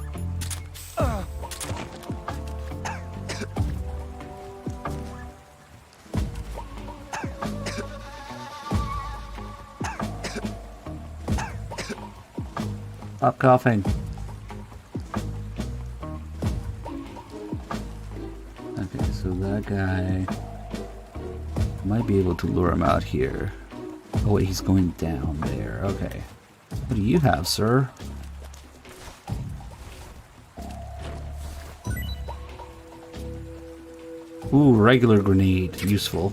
Stop coughing. Okay, so that guy... might be able to lure him out here. Oh wait, he's going down there. Okay. What do you have, sir? Ooh, regular grenade. Useful.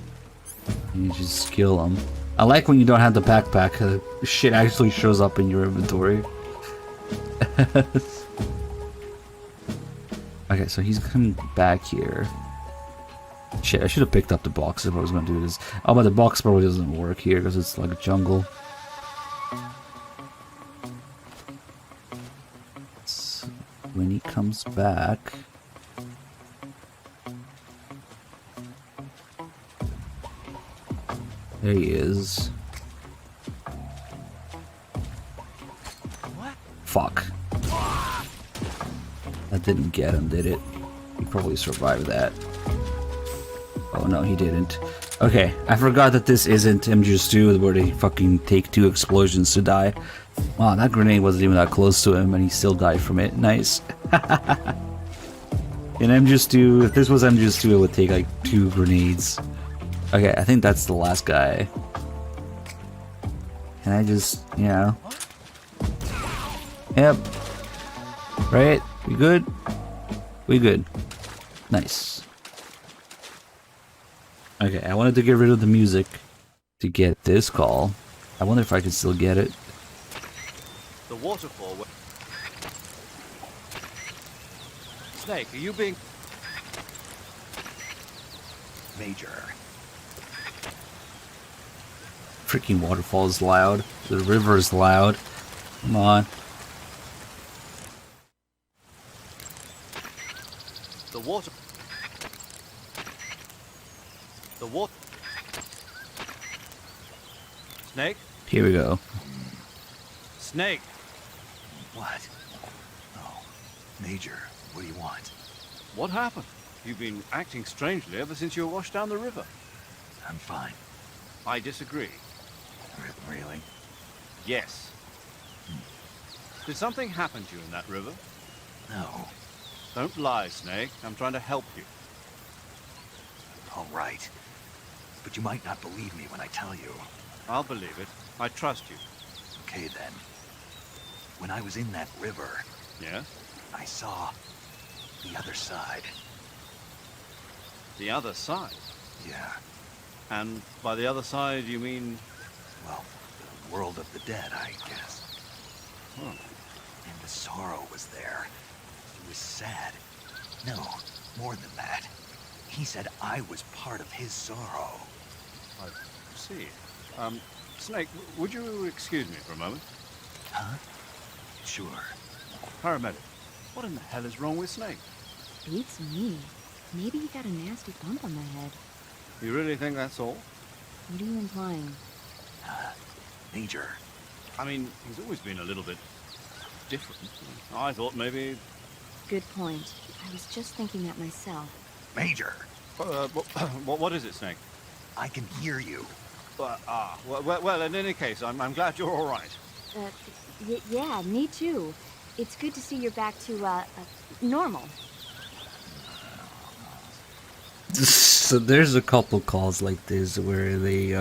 And you just kill him. I like when you don't have the backpack. Shit actually shows up in your inventory. Okay, so he's coming back here. Shit, I should have picked up the box if I was going to do this. Oh, but the box probably doesn't work here because it's like a jungle. So when he comes back... there he is. What? Fuck. That didn't get him, did it? He probably survived that. Oh no, he didn't. Okay, I forgot that this isn't MGS2 where they fucking take 2 explosions to die. Wow, that grenade wasn't even that close to him and he still died from it. Nice. In MGS2, if this was MGS2, it would take like 2 grenades. Okay, I think that's the last guy. Can I just, you know? Yep. Right? We good? We good. Nice. Okay, I wanted to get rid of the music to get this call. I wonder if I can still get it. The waterfall. Snake, are you being... Major. Freaking waterfall is loud. The river is loud. Come on. The water... The water... Snake? Here we go. Snake! What? Oh, Major, what do you want? What happened? You've been acting strangely ever since you were washed down the river. I'm fine. I disagree. Really? Yes. Did something happen to you in that river? No. Don't lie, Snake. I'm trying to help you. All right. But you might not believe me when I tell you. I'll believe it. I trust you. Okay, then. When I was in that river... Yes? I saw... the other side. The other side? Yeah. And by the other side, you mean... Well, the world of the dead, I guess. Hmm. And the sorrow was there. He was sad. No, more than that. He said I was part of his sorrow. I see. Snake, would you excuse me for a moment? Huh? Sure. Paramedic, what in the hell is wrong with Snake? Beats me. Maybe he got a nasty bump on the head. You really think that's all? What are you implying? Major. I mean, he's always been a little bit different. I thought maybe... Good point. I was just thinking that myself. Major! What is it, Snake? I can hear you. Well, in any case, I'm glad you're all right. Yeah, me too. It's good to see you're back to, normal. So there's a couple calls like this where they,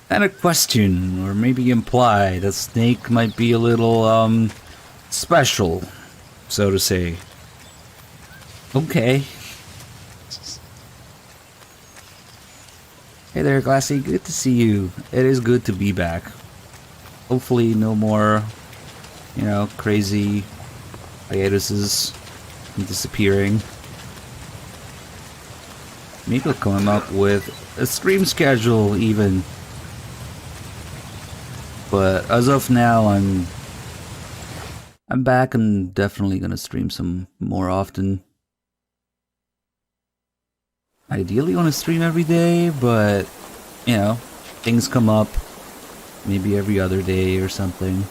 kind of question or maybe imply that Snake might be a little, special, so to say. Okay. Hey there, Glassy. Good to see you. It is good to be back. Hopefully no more, you know, crazy hiatuses and disappearing. Maybe we'll come up with a stream schedule even. But as of now, I'm back and definitely gonna stream some more often. Ideally want to stream every day, but you know, things come up. Maybe every other day or something.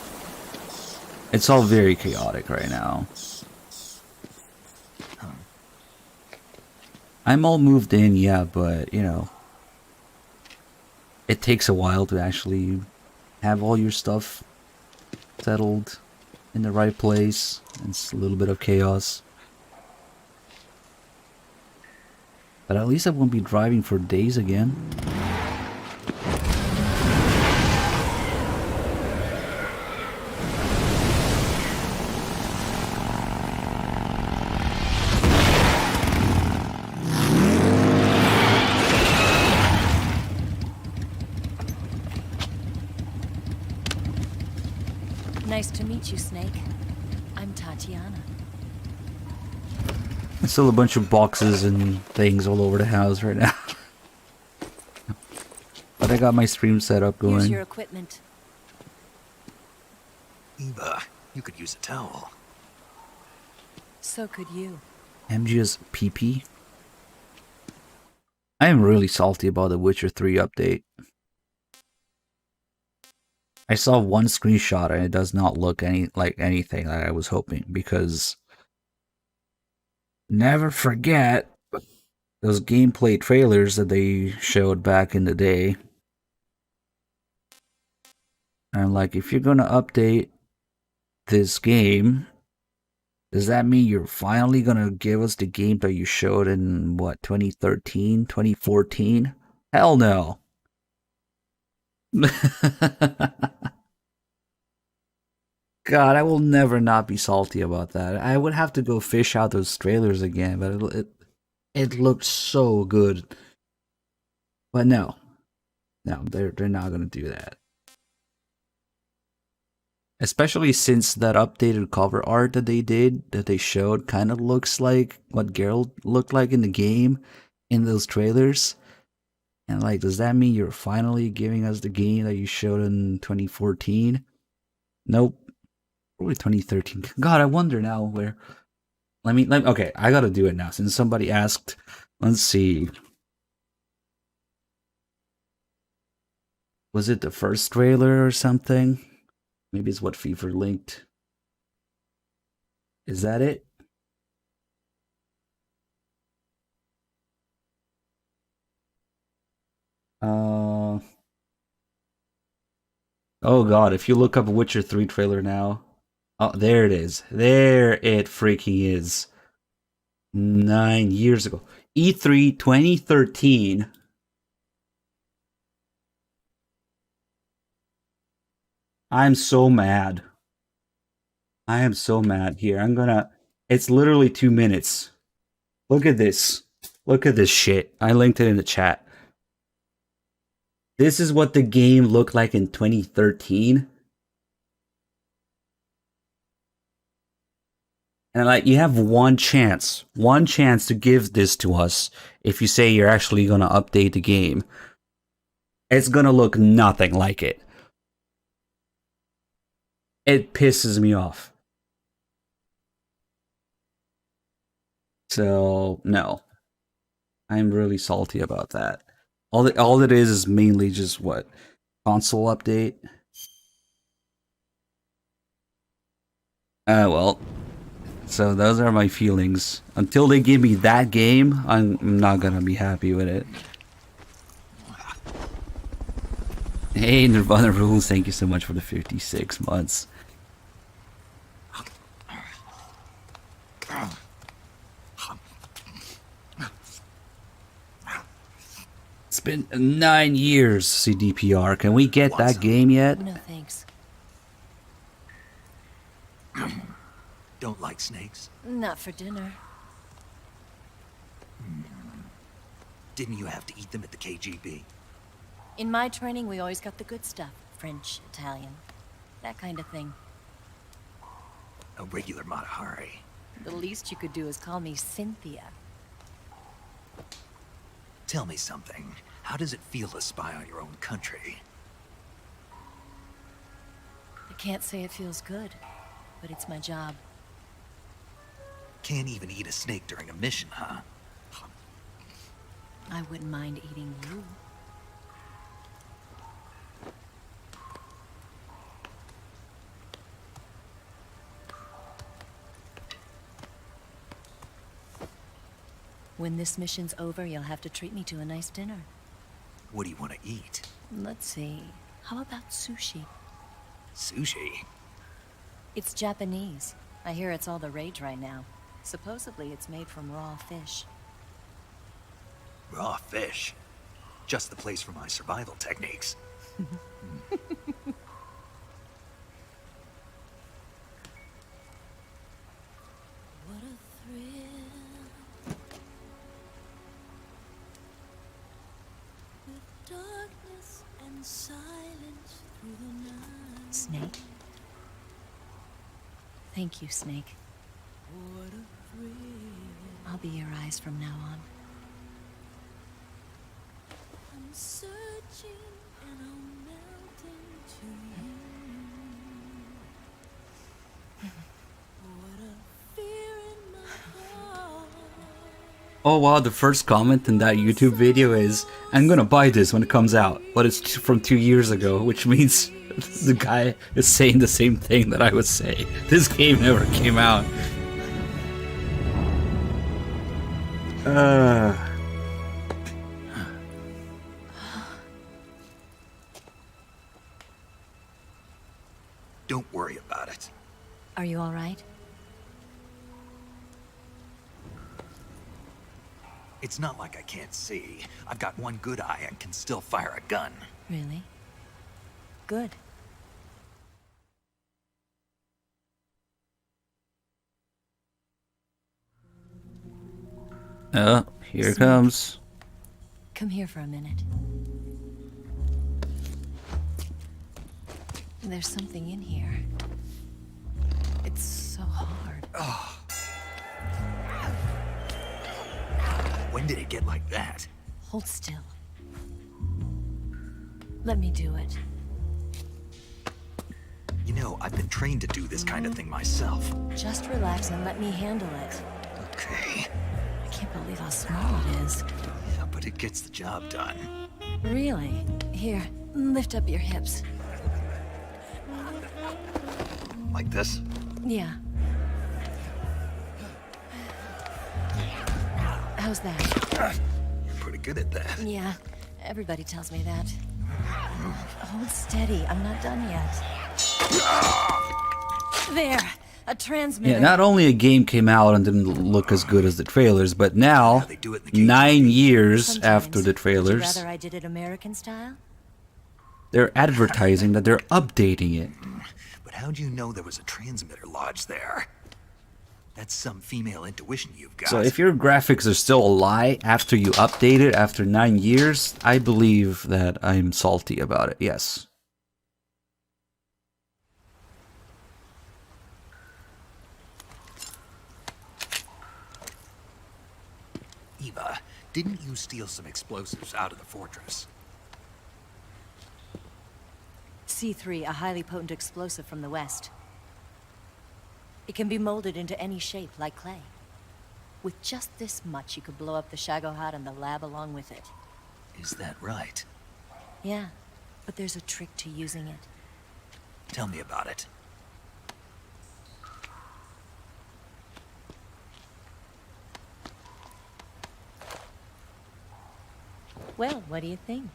It's all very chaotic right now. I'm all moved in, yeah, but you know, it takes a while to actually have all your stuff settled in the right place. It's a little bit of chaos. But at least I won't be driving for days again. Nice to meet you, Snake. I'm Tatiana. There's still a bunch of boxes and things all over the house right now. But I got my stream setup going. Here's your equipment. Eva, you could use a towel. So could you. MGS PP. I am really salty about the Witcher 3 update. I saw one screenshot and it does not look like anything that I was hoping, because never forget those gameplay trailers that they showed back in the day. And like, if you're gonna update this game, Does that mean you're finally gonna give us the game that you showed in, what, 2013, 2014? Hell no. God, I will never not be salty about that. I would have to go fish out those trailers again, but it looked so good. But no, they're not gonna do that. Especially since that updated cover art that they showed, kind of looks like what Geralt looked like in the game, in those trailers. And like, does that mean you're finally giving us the game that you showed in 2014? Nope. Probably 2013. God, I wonder now where. Okay, I gotta do it now since somebody asked. Let's see. Was it the first trailer or something? Maybe it's what FIFA linked. Is that it? Oh god, if you look up Witcher 3 trailer now. Oh, there it is. There it freaking is. 9 years ago. E3 2013. I'm so mad. I am so mad here. It's literally 2 minutes. Look at this. Look at this shit. I linked it in the chat. This is what the game looked like in 2013. And like, you have one chance to give this to us if you say you're actually going to update the game. It's going to look nothing like it. It pisses me off. So, no. I'm really salty about that. All it is mainly just what? Console update? Well. So those are my feelings. Until they give me that game, I'm not gonna be happy with it. Hey, Nirvana Rules, thank you so much for the 56 months. It's been 9 years, CDPR. Can we get that game yet? No thanks. Don't like snakes? Not for dinner. Didn't you have to eat them at the KGB? In my training, we always got the good stuff. French, Italian, that kind of thing. A regular Matahari. The least you could do is call me Cynthia. Tell me something. How does it feel to spy on your own country? I can't say it feels good, but it's my job. Can't even eat a snake during a mission, huh? I wouldn't mind eating you. When this mission's over, you'll have to treat me to a nice dinner. What do you want to eat? Let's see. How about sushi? Sushi? It's Japanese. I hear it's all the rage right now. Supposedly, it's made from raw fish. Raw fish? Just the place for my survival techniques. What a thrill. With darkness and silence through the night. Snake? Thank you, Snake. What a thrill. I'll be your eyes from now on. I'm searching and I'm melting to you. What a fear in my heart. Oh wow, the first comment in that YouTube video is, I'm gonna buy this when it comes out. But it's from 2 years ago, which means the guy is saying the same thing that I would say. This game never came out. Don't worry about it. Are you all right? It's not like I can't see. I've got one good eye and can still fire a gun. Really? Good. Oh, here it comes. Come here for a minute. There's something in here. It's so hard. Oh. When did it get like that? Hold still. Let me do it. You know, I've been trained to do this kind of thing myself. Just relax and let me handle it. Okay. I can't believe how small it is. Yeah, but it gets the job done. Really? Here, lift up your hips. Like this? Yeah. How's that? You're pretty good at that. Yeah, everybody tells me that. Hold steady, I'm not done yet. There, a transmitter. Yeah, not only a game came out and didn't look as good as the trailers, but now, 9 years after the Would you trailers, rather I did it American style? they're advertising that they're updating it. But how'd you know there was a transmitter lodged there? That's some female intuition you've got. So if your graphics are still a lie after you update it after 9 years, I believe that I'm salty about it, yes. Eva, didn't you steal some explosives out of the fortress? C3, a highly potent explosive from the west. It can be molded into any shape, like clay. With just this much, you could blow up the Shagohod and the lab along with it. Is that right? Yeah, but there's a trick to using it. Tell me about it. Well, what do you think?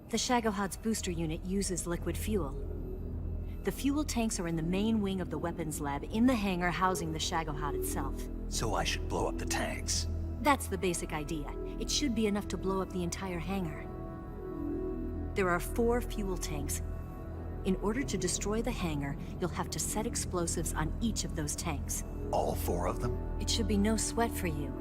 The Shagohod's booster unit uses liquid fuel. The fuel tanks are in the main wing of the weapons lab in the hangar housing the Shagohod itself. So I should blow up the tanks. That's the basic idea. It should be enough to blow up the entire hangar. There are 4 fuel tanks. In order to destroy the hangar, you'll have to set explosives on each of those tanks. All 4 of them? It should be no sweat for you.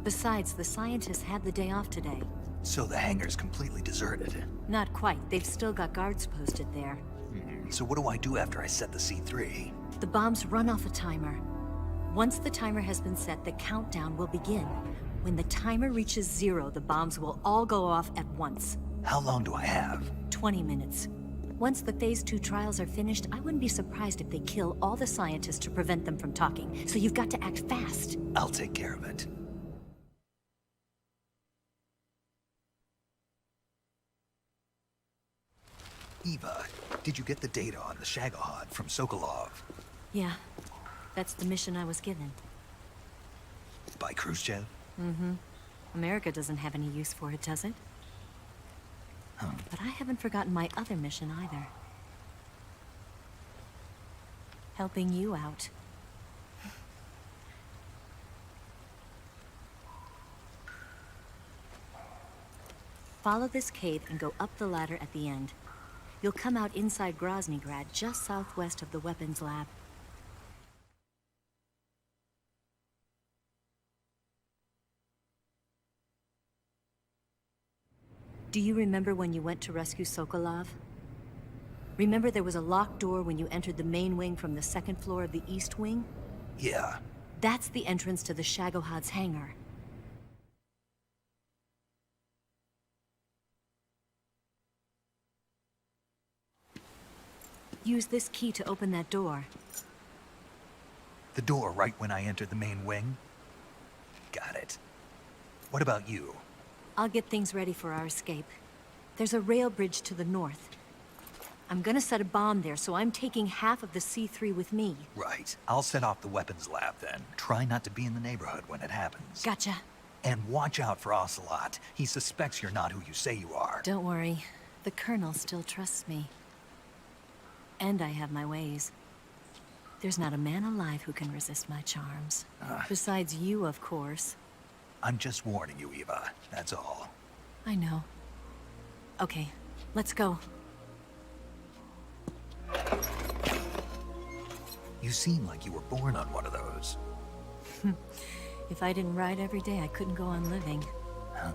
Besides, the scientists had the day off today. So the hangar's completely deserted. Not quite. They've still got guards posted there. So what do I do after I set the C3? The bombs run off a timer. Once the timer has been set, the countdown will begin. When the timer reaches 0, the bombs will all go off at once. How long do I have? 20 minutes. Once the Phase 2 trials are finished, I wouldn't be surprised if they kill all the scientists to prevent them from talking. So you've got to act fast. I'll take care of it. Eva, did you get the data on the Shagohod from Sokolov? Yeah, that's the mission I was given. By Khrushchev? Mm-hmm. America doesn't have any use for it, does it? Huh. But I haven't forgotten my other mission either. Helping you out. Follow this cave and go up the ladder at the end. You'll come out inside Groznyj Grad, just southwest of the weapons lab. Do you remember when you went to rescue Sokolov? Remember there was a locked door when you entered the main wing from the 2nd floor of the east wing? Yeah. That's the entrance to the Shagohod's hangar. Use this key to open that door. The door right when I entered the main wing? Got it. What about you? I'll get things ready for our escape. There's a rail bridge to the north. I'm gonna set a bomb there, so I'm taking half of the C3 with me. Right. I'll set off the weapons lab then. Try not to be in the neighborhood when it happens. Gotcha. And watch out for Ocelot. He suspects you're not who you say you are. Don't worry. The Colonel still trusts me. And I have my ways. There's not a man alive who can resist my charms. Besides you, of course. I'm just warning you, Eva. That's all. I know. Okay, let's go. You seem like you were born on one of those. If I didn't ride every day, I couldn't go on living. Huh?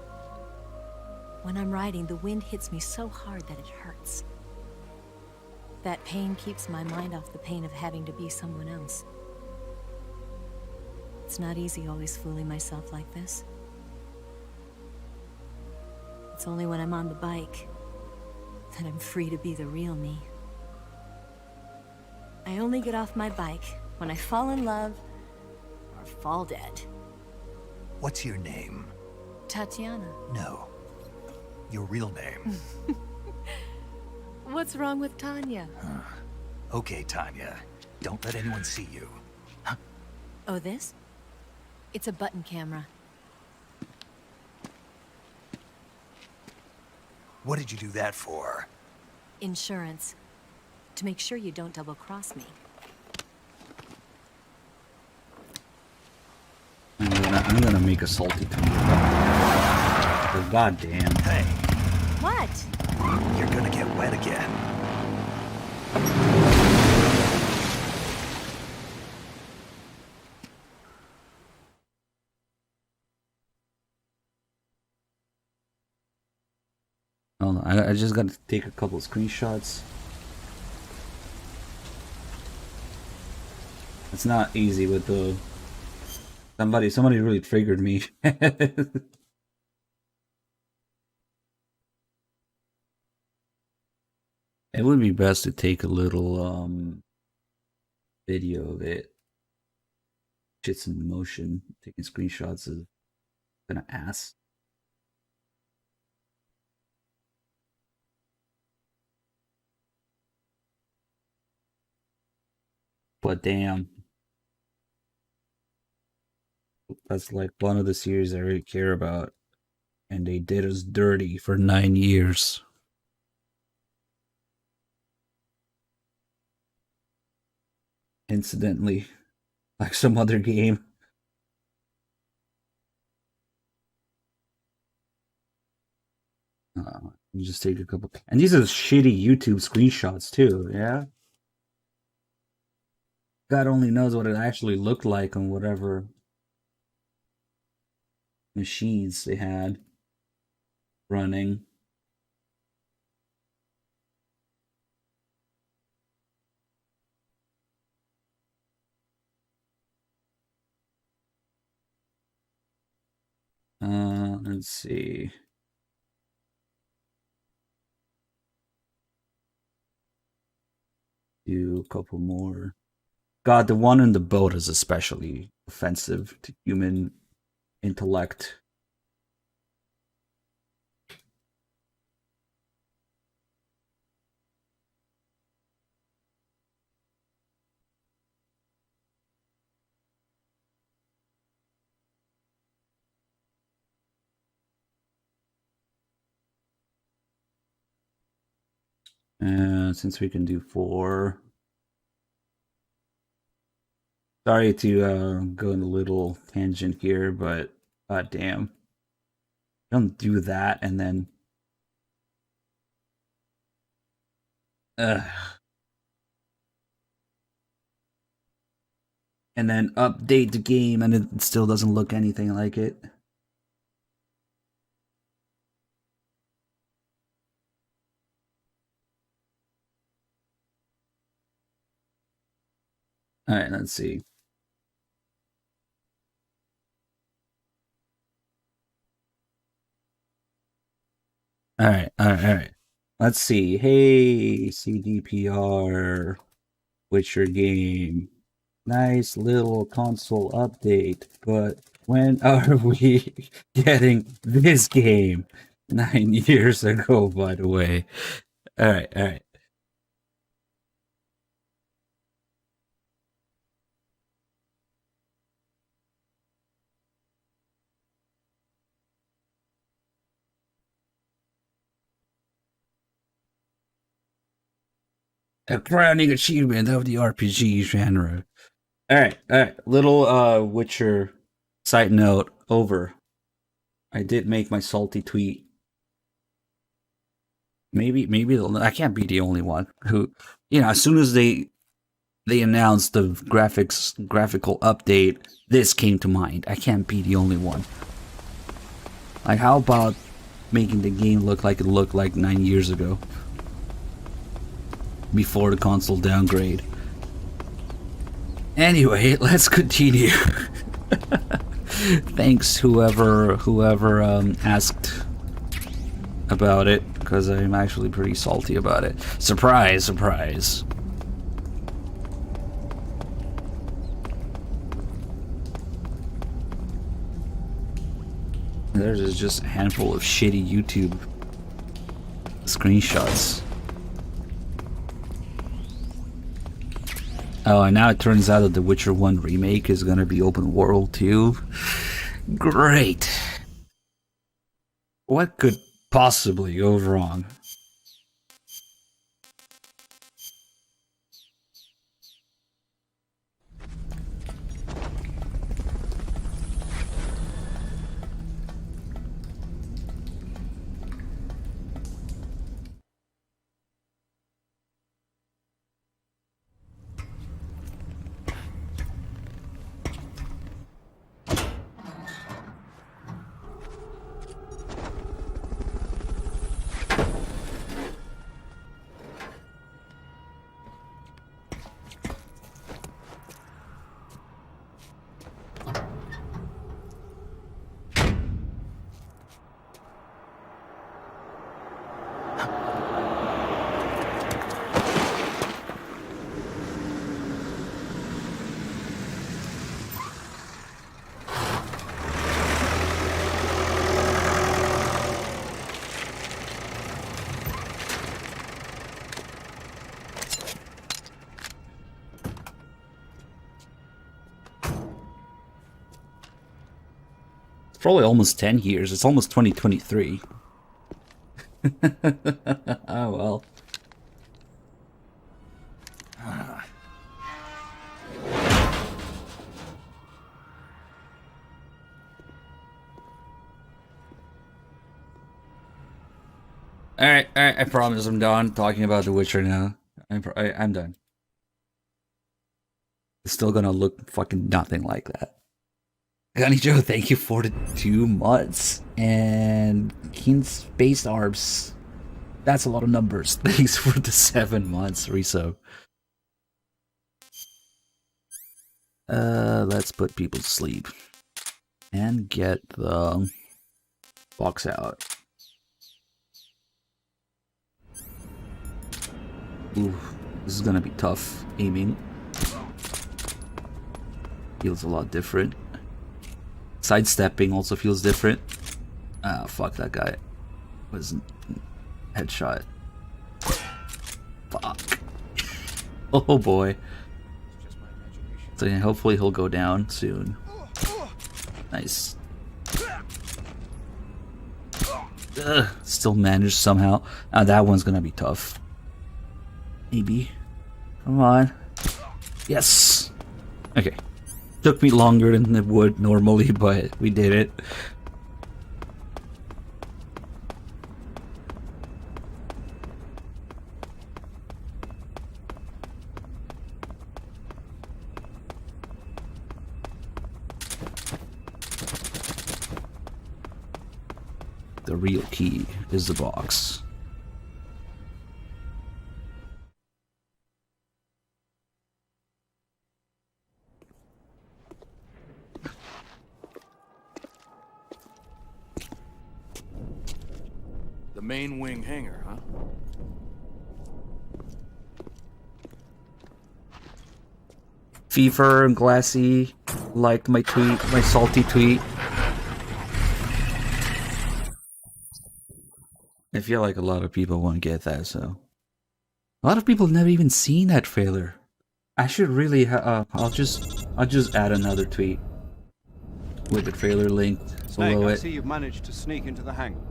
When I'm riding, the wind hits me so hard that it hurts. That pain keeps my mind off the pain of having to be someone else. It's not easy always fooling myself like this. It's only when I'm on the bike that I'm free to be the real me. I only get off my bike when I fall in love or fall dead. What's your name? Tatiana. No. Your real name. What's wrong with Tanya? Okay, Tanya. Don't let anyone see you. Huh? Oh, this? It's a button camera. What did you do that for? Insurance. To make sure you don't double-cross me. I'm gonna make a salty tongue. God damn. Hey. What? You're gonna get wet again. Hold on, I just gotta take a couple of screenshots. It's not easy with the... Somebody really triggered me. It would be best to take a little video of it. Shit's in motion. Taking screenshots is gonna ass. But damn. That's like one of the series I really care about. And they did us dirty for 9 years. Incidentally. Like some other game. You just take a couple. And these are shitty YouTube screenshots too, yeah? God only knows what it actually looked like on whatever machines they had running. Let's see. Do a couple more. God, the one in the boat is especially offensive to human intellect. Since we can do 4. Sorry to go on a little tangent here, but god damn. Don't do that and then... And then update the game and it still doesn't look anything like it. Alright, let's see. Alright. Let's see. Hey, CDPR, Witcher game. Nice little console update, but when are we getting this game? 9 years ago, by the way. Alright. A crowning achievement of the RPG genre. Alright. Little Witcher side note over. I did make my salty tweet. Maybe I can't be the only one who, as soon as they announced the graphical update, this came to mind. I can't be the only one. Like, how about making the game look like it looked like 9 years ago? Before the console downgrade. Anyway, let's continue. Thanks whoever asked about it, because I'm actually pretty salty about it. Surprise, surprise. There's just a handful of shitty YouTube screenshots. Oh, and now it turns out that the Witcher 1 remake is gonna be open world too. Great. What could possibly go wrong? Probably almost 10 years. It's almost 2023. Oh well. Alright, I promise I'm done talking about The Witcher now. I'm done. It's still gonna look fucking nothing like that. Gunny Joe, thank you for the 2 months. And Keen Space Arbs. That's a lot of numbers. Thanks for the 7 months, Riso. Let's put people to sleep. And get the box out. Ooh, this is gonna be tough aiming. Feels a lot different. Sidestepping also feels different. Ah, fuck, that guy was headshot. Fuck. Oh boy. So yeah, hopefully he'll go down soon. Nice. Ugh, still managed somehow. Now that one's gonna be tough. Maybe. Come on. Yes! Okay. Took me longer than it would normally, but we did it. The real key is the box. The main wing hangar, huh? Fever and Glassy liked my tweet, my salty tweet. I feel like a lot of people won't get that, so. A lot of people have never even seen that trailer. I should really I'll just add another tweet with the trailer link below Snake, I it. see you've managed to sneak into the hangar.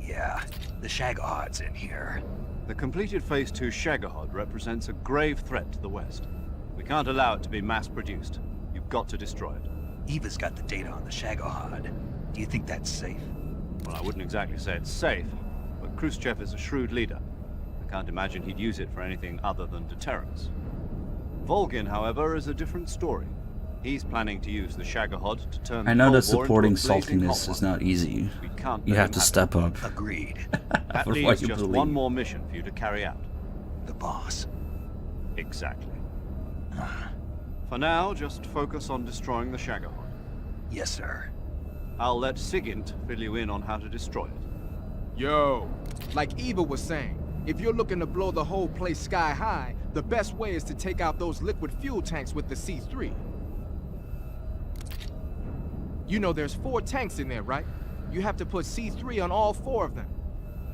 Yeah, the shag odds in here. The completed Phase 2 Shagohod represents a grave threat to the West. We can't allow it to be mass-produced. You've got to destroy it. Eva's got the data on the Shagohod. Do you think that's safe? Well, I wouldn't exactly say it's safe, but Khrushchev is a shrewd leader. I can't imagine he'd use it for anything other than deterrence. Volgin, however, is a different story. He's planning to use the Shagohod to turn I know that the Cold War supporting into a blazing hot saltiness one. is not easy. We can't You let have him to have step it. up. Agreed. That For what leaves you just believe. one more mission for you to carry out. The boss. Exactly. For now, just focus on destroying the Shagohod. Yes, sir. I'll let Sigint fill you in on how to destroy it. Yo, like Eva was saying, if you're looking to blow the whole place sky high, the best way is to take out those liquid fuel tanks with the C3. You know there's 4 tanks in there, right? You have to put C3 on all 4 of them.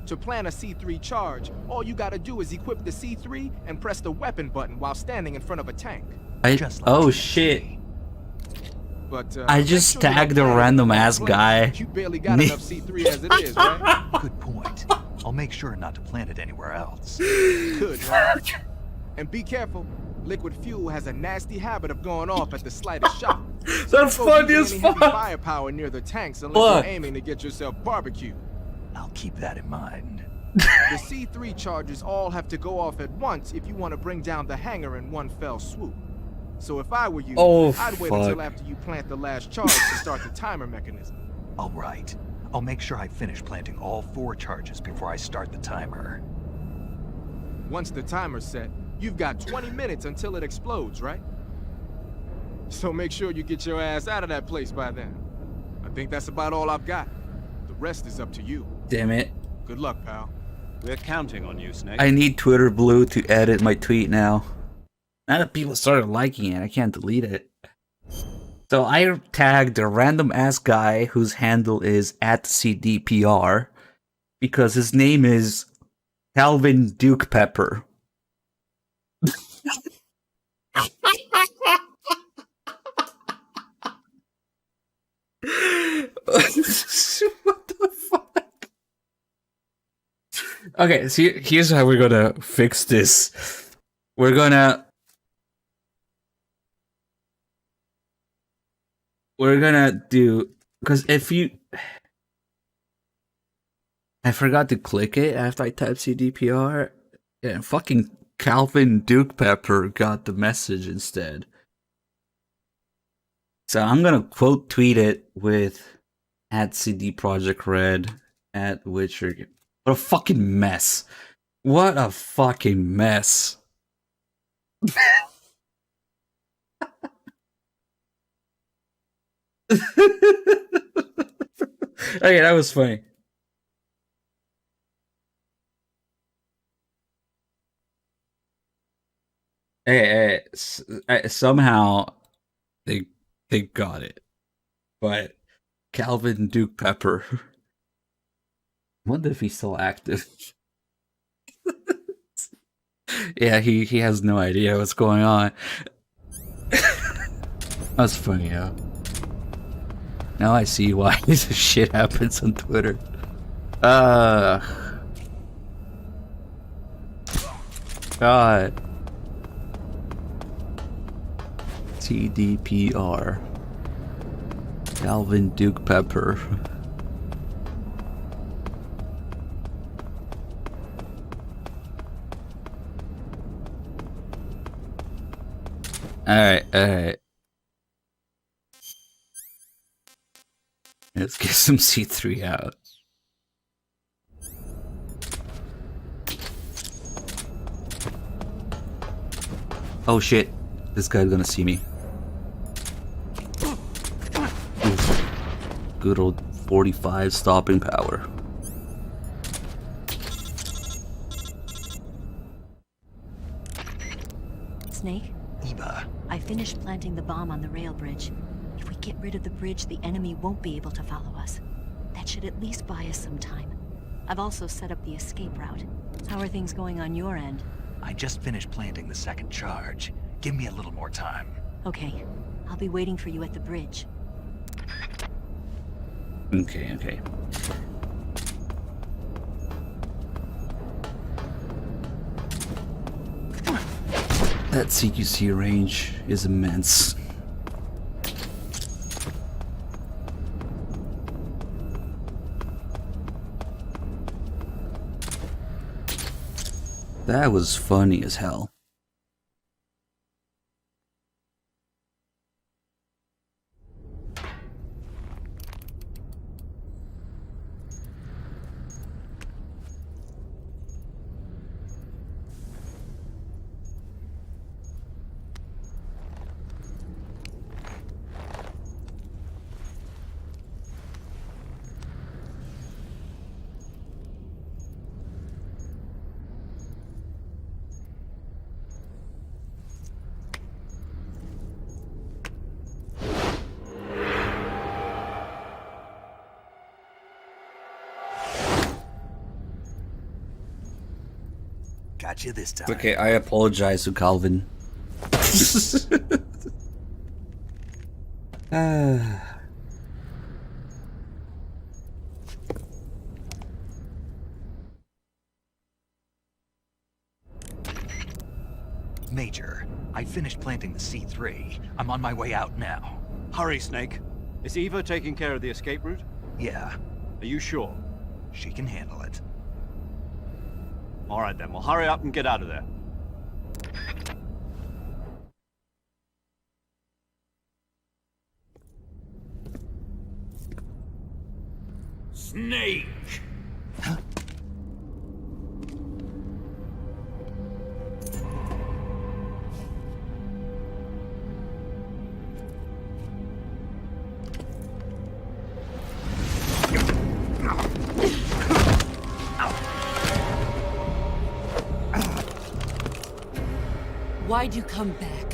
To plan a C3 charge, all you gotta do is equip the C3 and press the weapon button while standing in front of a tank. Oh shit. But, I just tagged a random ass guy. You barely got enough C3 as it is, right? Good point. I'll make sure not to plant it anywhere else. Good, right? And be careful. Liquid fuel has a nasty habit of going off at the slightest shock. That's funny as Any fuck. heavy firepower near the tanks unless Look. you're aiming to get yourself barbecued. I'll keep that in mind. The C3 charges all have to go off at once if you want to bring down the hangar in one fell swoop. So if I were you, I'd wait until after you plant the last charge to start the timer mechanism. All right. I'll make sure I finish planting all 4 charges before I start the timer. Once the timer's set, you've got 20 minutes until it explodes, right? So make sure you get your ass out of that place by then. I think that's about all I've got. The rest is up to you. Damn it. Good luck, pal. We're counting on you, Snake. I need Twitter Blue to edit my tweet now. Now that people started liking it, I can't delete it. So I tagged a random ass guy whose handle is @CDPR because his name is Calvin Duke Pepper. What the fuck? Okay, so here's how we're gonna fix this. We're gonna do, because if you, I forgot to click it after I typed CDPR, and fucking Calvin Duke Pepper got the message instead. So I'm gonna quote tweet it with @CD Project Red @Witcher. What a fucking mess! What a fucking mess! Okay, that was funny. Hey, somehow they got it, but Calvin Duke Pepper. I wonder if he's still active. Yeah, he has no idea what's going on. That's funny, yeah. Now I see why this shit happens on Twitter. God. TDPR. Calvin Duke Pepper. Alright. Let's get some C3 out. Oh shit, this guy's gonna see me. Oof. Good old 45 stopping power. Snake? Eva. I finished planting the bomb on the rail bridge. If we get rid of the bridge, the enemy won't be able to follow us. That should at least buy us some time. I've also set up the escape route. How are things going on your end? I just finished planting the 2nd charge. Give me a little more time. Okay. I'll be waiting for you at the bridge. Okay. That CQC range is immense. That was funny as hell. Got you this time. Okay, I apologize to Calvin. Major, I finished planting the C3. I'm on my way out now. Hurry, Snake. Is Eva taking care of the escape route? Yeah, Are you sure? she can handle it. All right then, well hurry up and get out of there. Snake! Why'd you come back?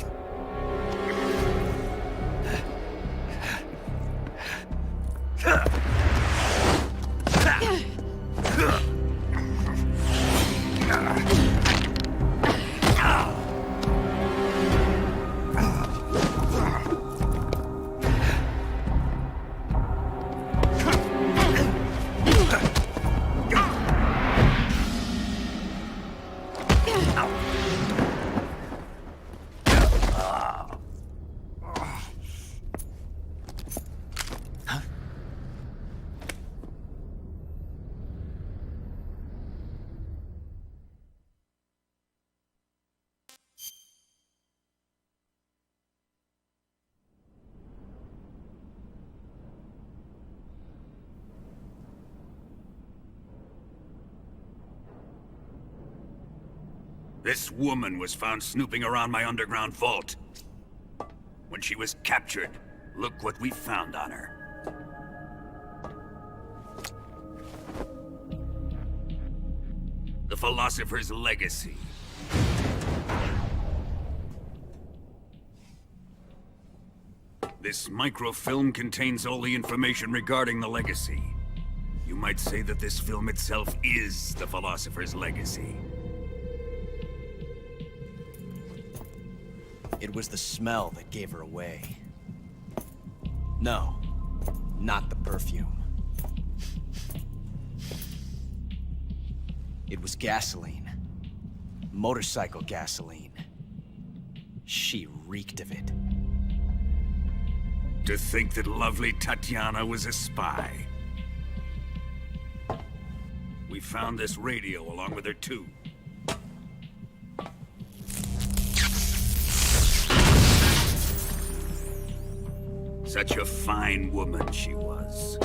This woman was found snooping around my underground vault. When she was captured, look what we found on her. The Philosopher's Legacy. This microfilm contains all the information regarding the Legacy. You might say that this film itself is the Philosopher's Legacy. It was the smell that gave her away. No, not the perfume. It was gasoline. Motorcycle gasoline. She reeked of it. To think that lovely Tatiana was a spy. We found this radio along with her too. Such a fine woman she was.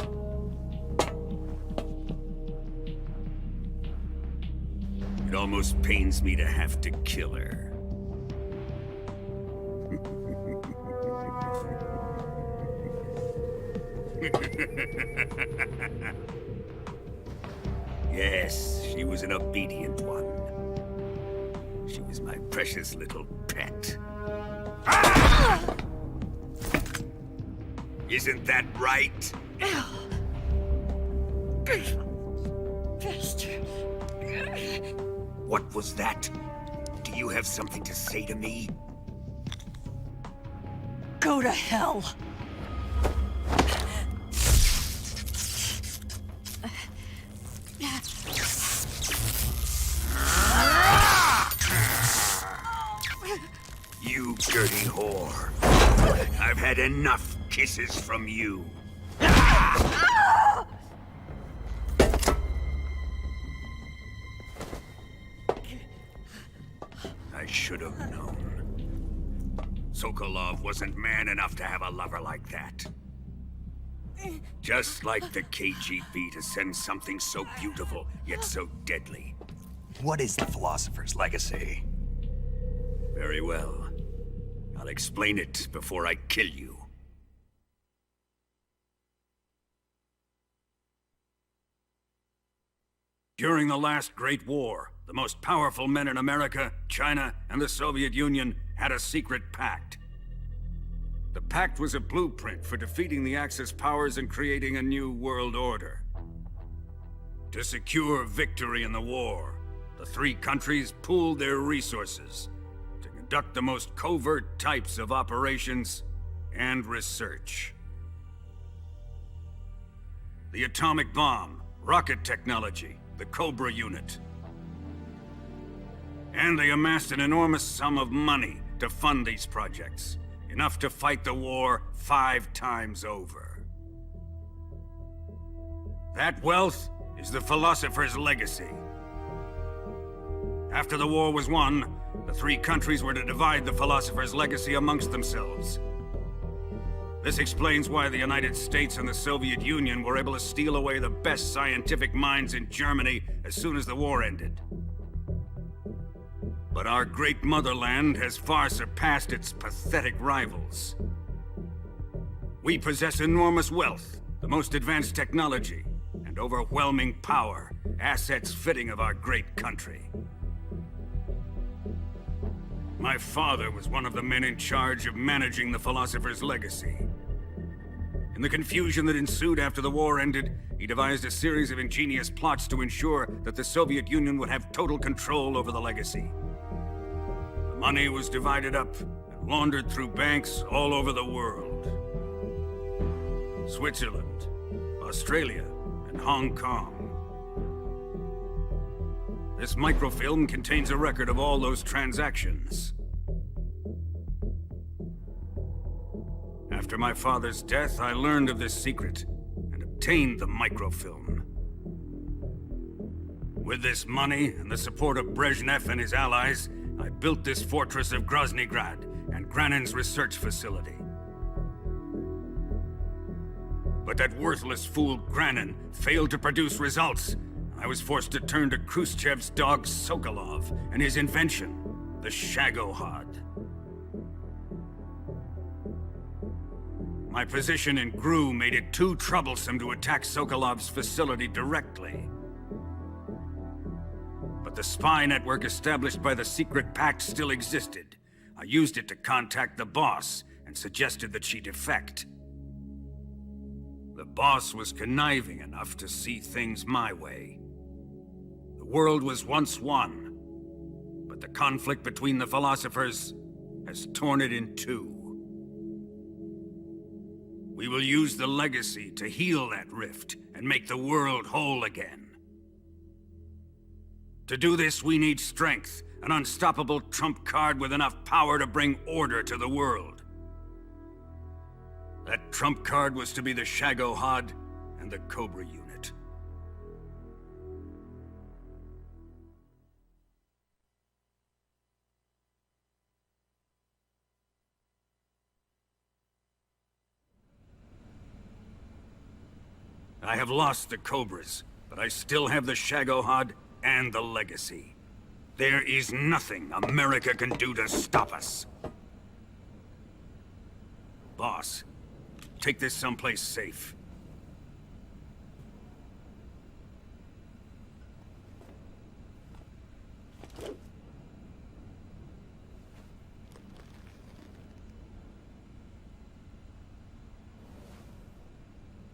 It almost pains me to have to kill her. Yes, she was an obedient one. She was my precious little pet. Isn't that right? What was that? Do you have something to say to me? Go to hell. dirty whore. I've had enough kisses from you. I should have known. Sokolov wasn't man enough to have a lover like that. Just like the KGB to send something so beautiful, yet so deadly. What is the Philosopher's Legacy? Very well. I'll explain it before I kill you. During the last Great War, the most powerful men in America, China, and the Soviet Union had a secret pact. The pact was a blueprint for defeating the Axis powers and creating a new world order. To secure victory in the war, the three countries pooled their resources to conduct the most covert types of operations and research. The atomic bomb, rocket technology, the Cobra unit. And they amassed an enormous sum of money to fund these projects, enough to fight the war 5 times over. That wealth is the Philosopher's Legacy. After the war was won, the three countries were to divide the Philosopher's Legacy amongst themselves. This explains why the United States and the Soviet Union were able to steal away the best scientific minds in Germany as soon as the war ended. But our great motherland has far surpassed its pathetic rivals. We possess enormous wealth, the most advanced technology, and overwhelming power, assets fitting of our great country. My father was one of the men in charge of managing the Philosopher's Legacy. In the confusion that ensued after the war ended, he devised a series of ingenious plots to ensure that the Soviet Union would have total control over the legacy. The money was divided up and laundered through banks all over the world. Switzerland, Australia, and Hong Kong. This microfilm contains a record of all those transactions. After my father's death, I learned of this secret and obtained the microfilm. With this money and the support of Brezhnev and his allies, I built this fortress of Groznyj Grad and Granin's research facility. But that worthless fool Granin failed to produce results. I was forced to turn to Khrushchev's dog Sokolov and his invention, the Shagohod. My position in GRU made it too troublesome to attack Sokolov's facility directly. But the spy network established by the secret pact still existed. I used it to contact the boss and suggested that she defect. The boss was conniving enough to see things my way. The world was once one, but the conflict between the philosophers has torn it in two. We will use the legacy to heal that rift and make the world whole again. To do this, we need strength, an unstoppable trump card with enough power to bring order to the world. That trump card was to be the Shagohod and the Cobra unit. I have lost the Cobras, but I still have the Shagohod and the legacy. There is nothing America can do to stop us. Boss, take this someplace safe.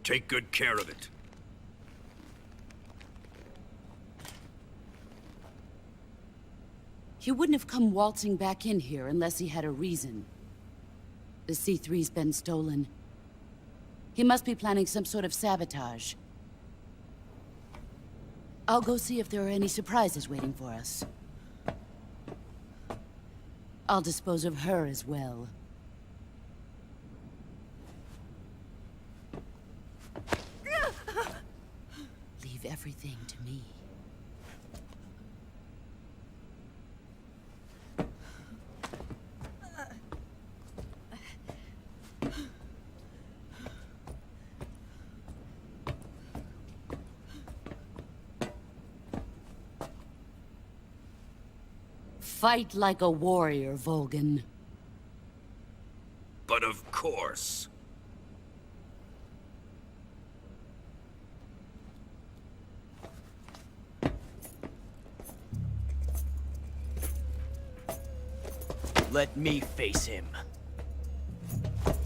Take good care of it. He wouldn't have come waltzing back in here unless he had a reason. The C3's been stolen. He must be planning some sort of sabotage. I'll go see if there are any surprises waiting for us. I'll dispose of her as well. Leave everything to me. Fight like a warrior, Volgan. But of course. Let me face him.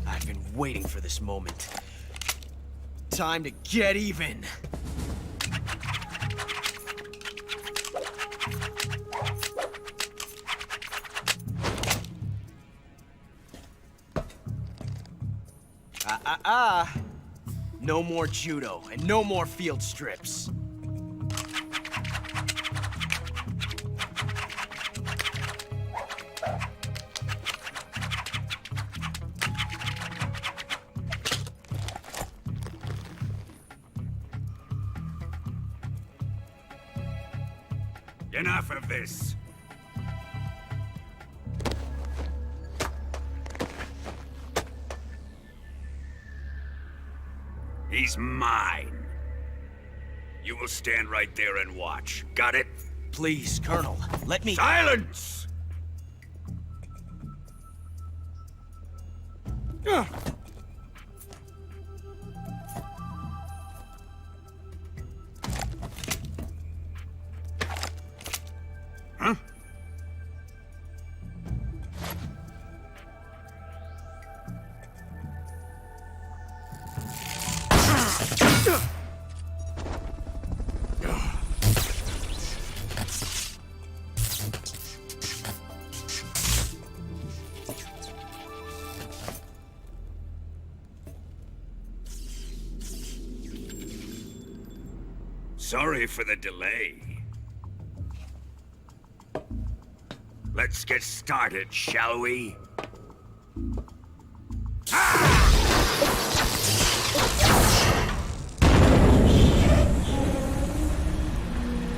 I've been waiting for this moment. Time to get even. No more judo, and no more field strips. Enough of this. He's mine. You will stand right there and watch. Got it? Please, Colonel, let me— Silence! Huh? Sorry for the delay. Let's get started, shall we?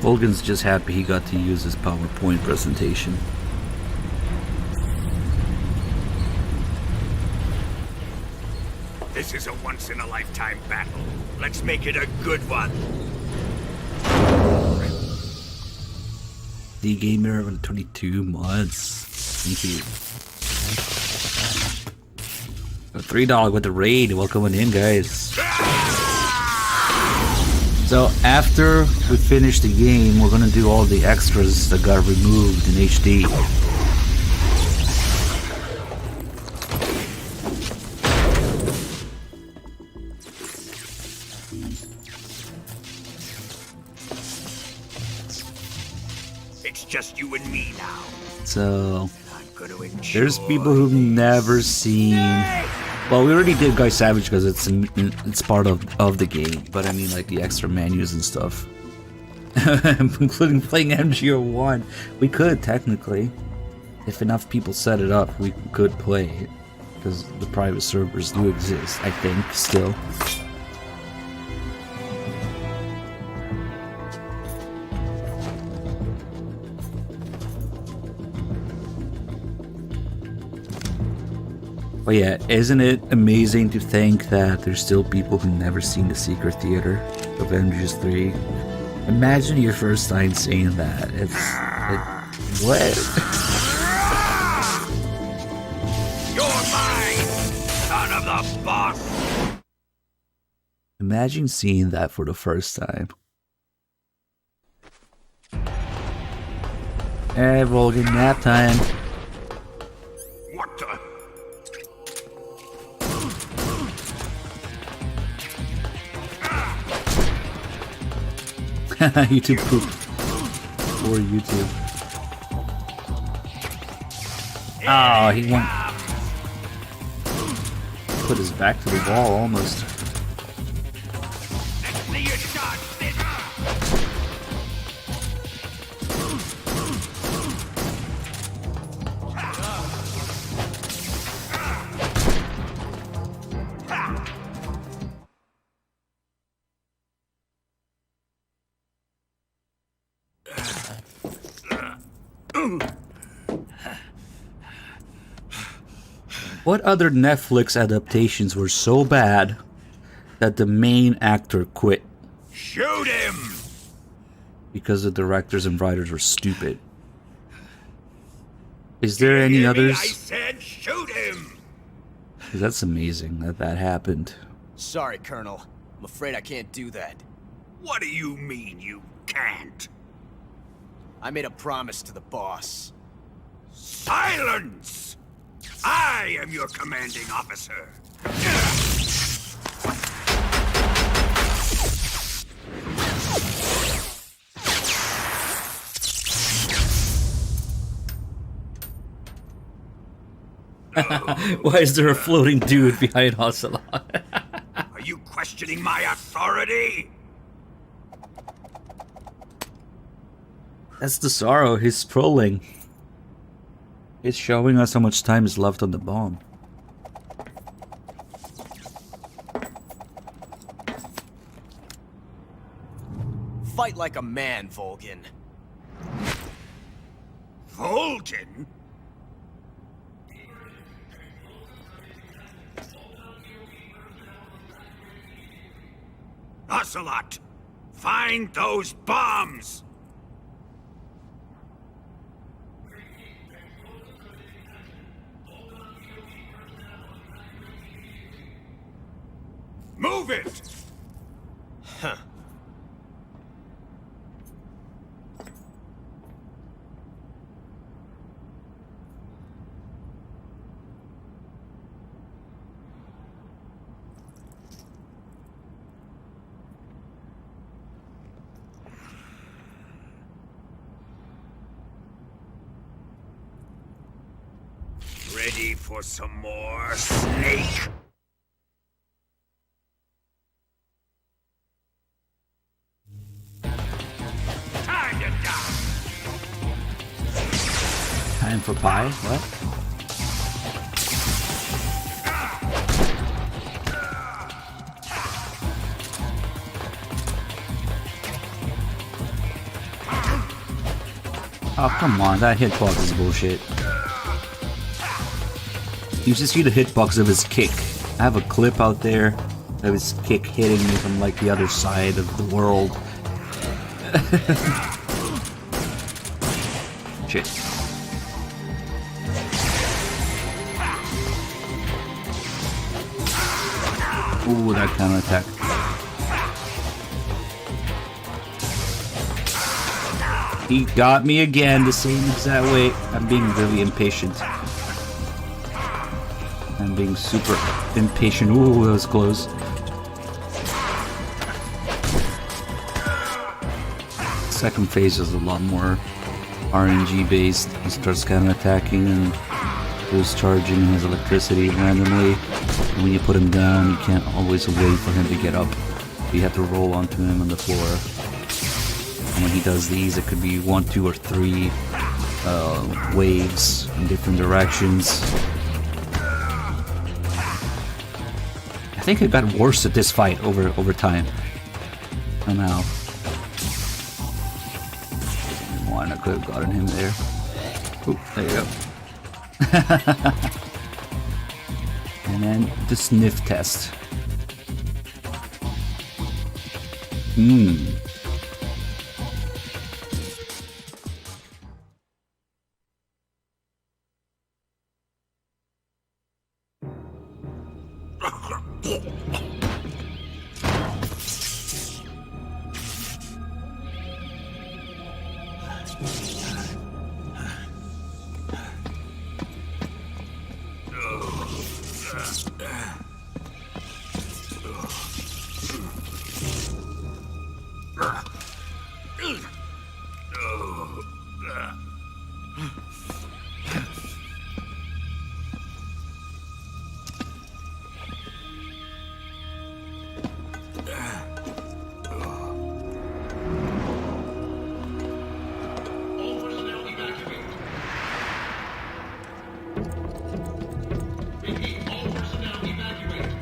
Volgan's just happy he got to use his PowerPoint presentation. This is a once-in-a-lifetime battle. Let's make it a good one. The Gamer with 22 mods. Thank you. A $3 with the raid. Welcome in, guys. So after we finish the game, we're gonna do all the extras that got removed in HD. It's just you and me now. So I'm gonna enjoy. there's people who've never seen. Well, we already did Guy Savage because it's part of the game. But I mean, like the extra menus and stuff, including playing MGO1. We could technically, if enough people set it up, we could play it because the private servers do exist. I think still. But yeah, isn't it amazing to think that there's still people who've never seen the Secret Theater of MGS3? Imagine your first time seeing that. What? You're mine, son of the boss. Imagine seeing that for the first time. Hey, Volgan, nap time. What the? YouTube poop. Or YouTube. Oh, he went. Put his back to the wall almost. What other Netflix adaptations were so bad that the main actor quit? Shoot him! Because the directors and writers were stupid. Is there any others? I said shoot him! That's amazing that that happened. Sorry, Colonel. I'm afraid I can't do that. What do you mean you can't? I made a promise to the boss. Silence! I am your commanding officer. Why is there a floating dude behind Ocelot? Are you questioning my authority? That's the sorrow, he's trolling. It's showing us how much time is left on the bomb. Fight like a man, Volgin. Volgin? Ocelot! Find those bombs! Move it! Huh. Ready for some more, Snake? Time to die! Time for pie? What? Oh, come on, that hitbox is bullshit. You just see the hitbox of his kick. I have a clip out there of his kick hitting me from like the other side of the world. Shit. Ooh, that kind of attack. He got me again the same exact way. I'm being really impatient. I'm being super impatient. Ooh, that was close. Second phase is a lot more RNG based. He starts kind of attacking and goes charging his electricity randomly. And when you put him down, you can't always wait for him to get up. You have to roll onto him on the floor. And when he does these, it could be 1, 2, or 3 waves in different directions. I think it got worse at this fight over time. Somehow. One, I could have gotten him there. Oop, there you go. And then the sniff test.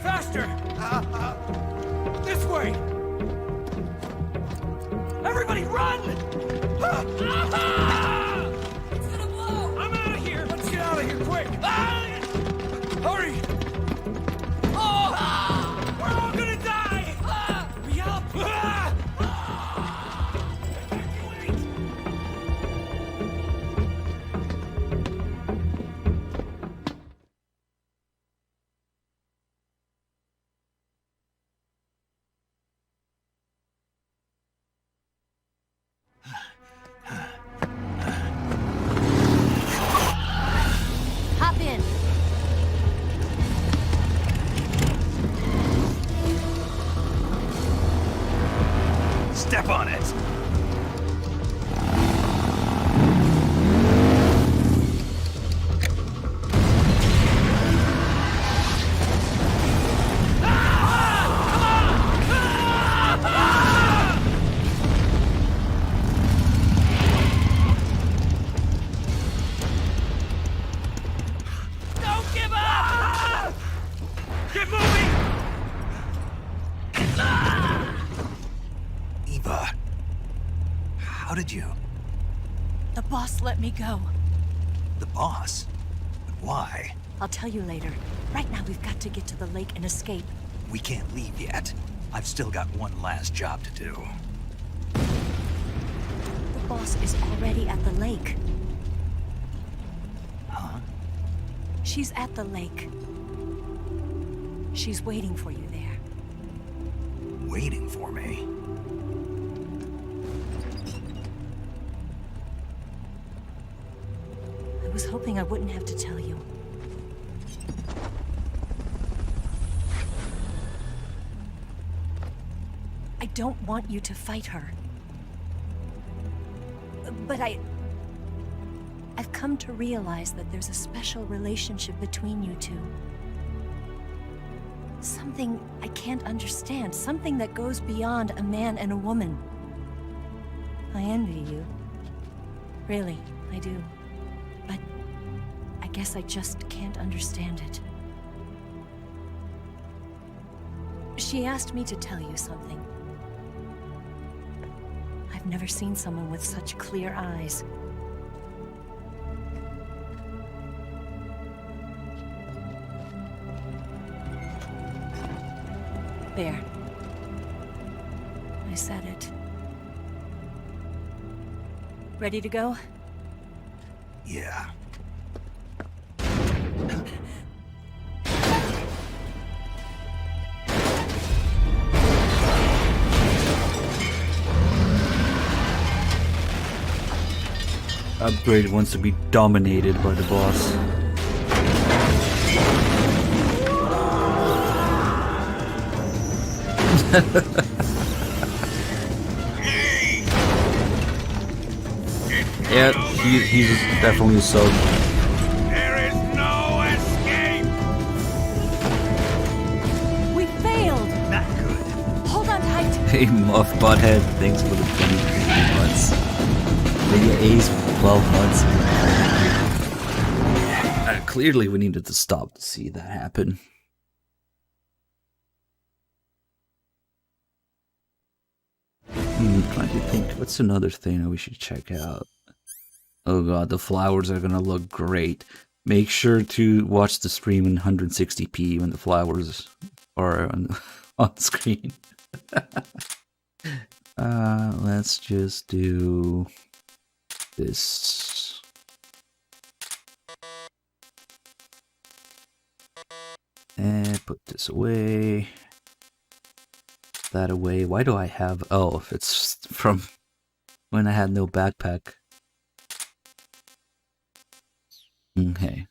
Faster! This way! Everybody run! It's did you? The boss let me go. The boss? But why? I'll tell you later. Right now, we've got to get to the lake and escape. We can't leave yet. I've still got one last job to do. The boss is already at the lake. Huh? She's at the lake. She's waiting for you there. Waiting for me? I was hoping I wouldn't have to tell you. I don't want you to fight her. But I've come to realize that there's a special relationship between you two. Something I can't understand. Something that goes beyond a man and a woman. I envy you. Really, I do. But I guess I just can't understand it. She asked me to tell you something. I've never seen someone with such clear eyes. There. I said it. Ready to go? Yeah. Upgrade wants to be dominated by the boss. Yeah, he's definitely a sub. There is no escape! We failed! Not good. Hold on tight! Hey, Muff Butthead, thanks for the 23 months. Video A's 12 months. Clearly, we needed to stop to see that happen. Trying to think, what's another thing that we should check out? Oh god, the flowers are gonna look great. Make sure to watch the stream in 160p when the flowers are on screen. Let's just do this. And put this away. That away. Why do I have... Oh, it's from when I had no backpack. Okay.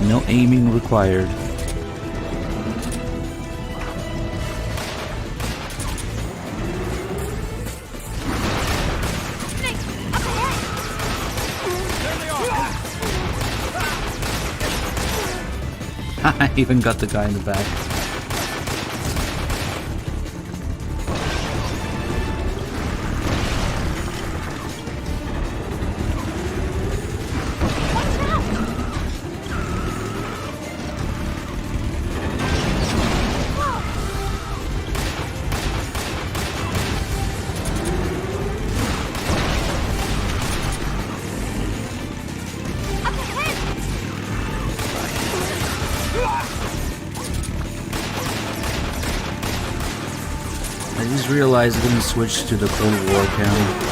No aiming required. I even got the guy in the back. I just realized I'm gonna switch to the Cold War camera.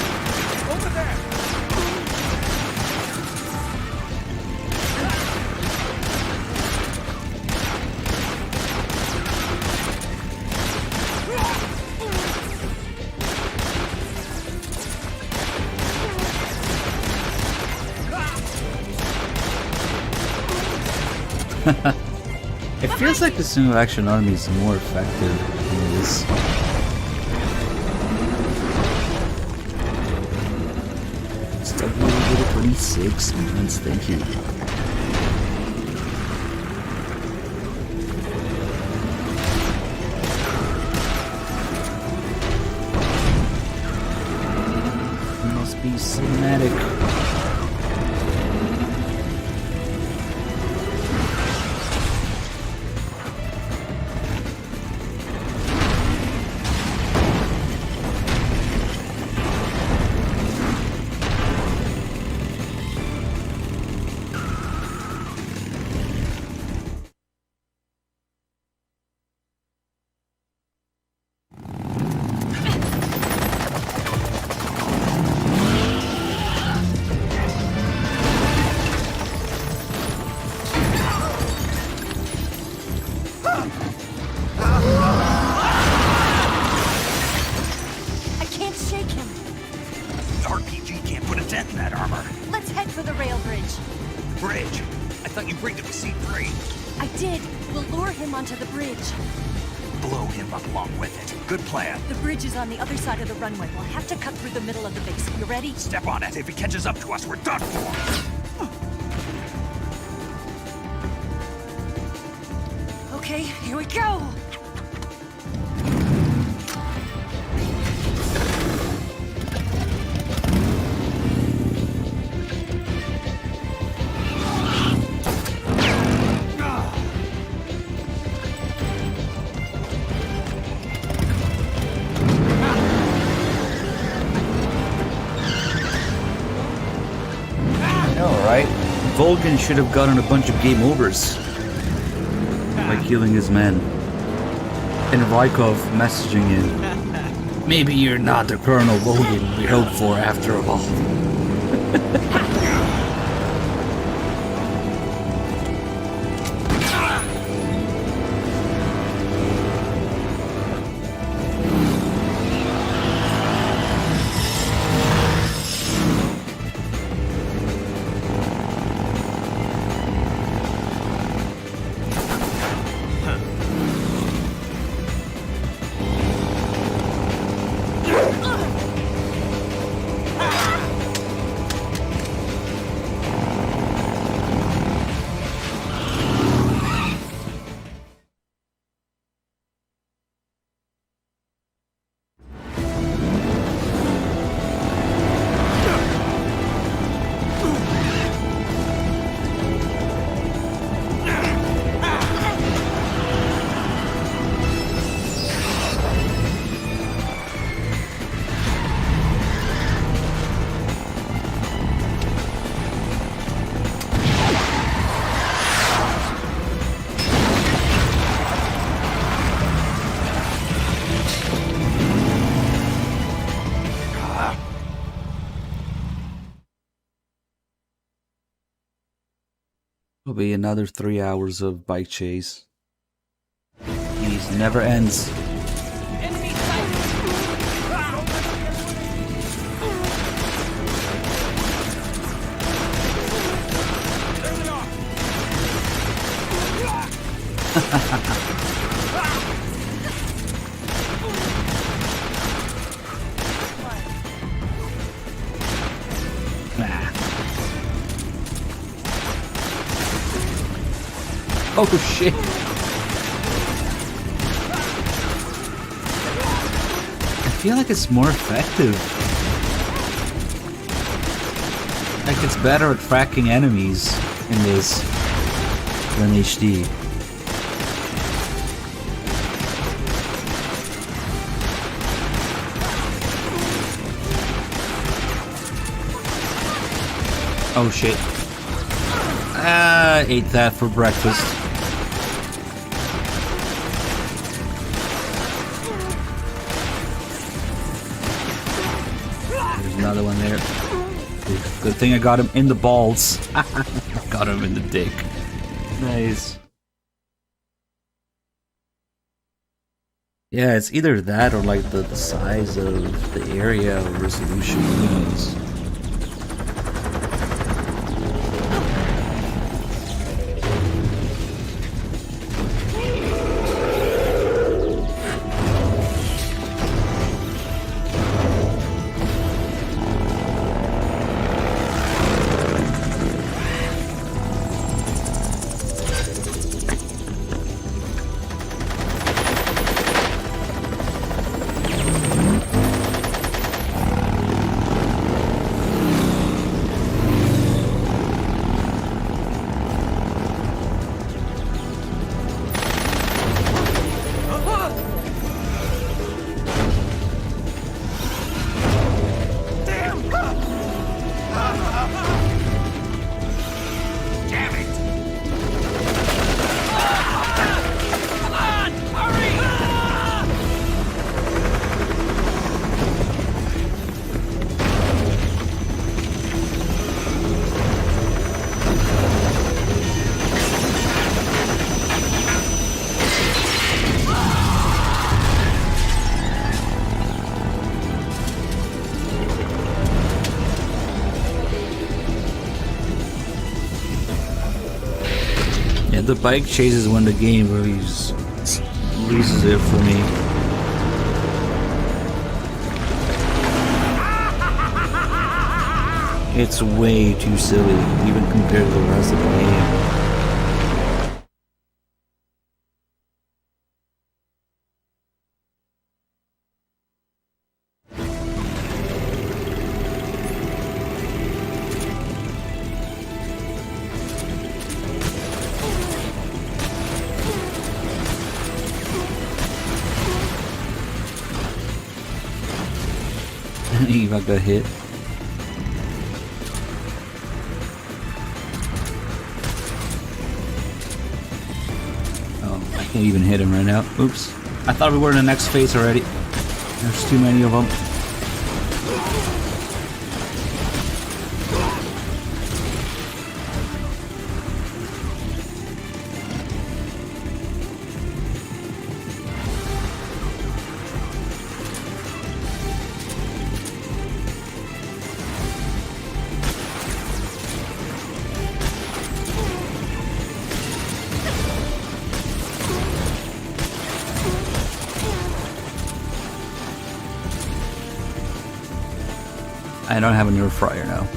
It feels like the single action army is more effective than this. W26 months, thank you. Must be cinematic. good plan. The bridge is on the other side of the runway. We'll have to cut through the middle of the base. You ready? Step on it. If he catches up to us, we're done for. Okay, here we go! Alright. Volgan should have gotten a bunch of game overs by killing his men. And Rykov messaging in, maybe you're not the Colonel Volgan we hoped for after all. Will be another 3 hours of bike chase. These never ends. Oh shit! I feel like it's more effective. Like it's better at tracking enemies in this than HD. Oh shit. I ate that for breakfast. There's another one there. Good thing I got him in the balls. Got him in the dick. Nice. Yeah, it's either that or like the size of the area or resolution. Who knows? The bike chases when the game really loses it for me. It's way too silly, even compared to the rest of the game. Eva got hit. Oh, I can't even hit him right now. Oops. I thought we were in the next phase already. There's too many of them. I don't have an air fryer now.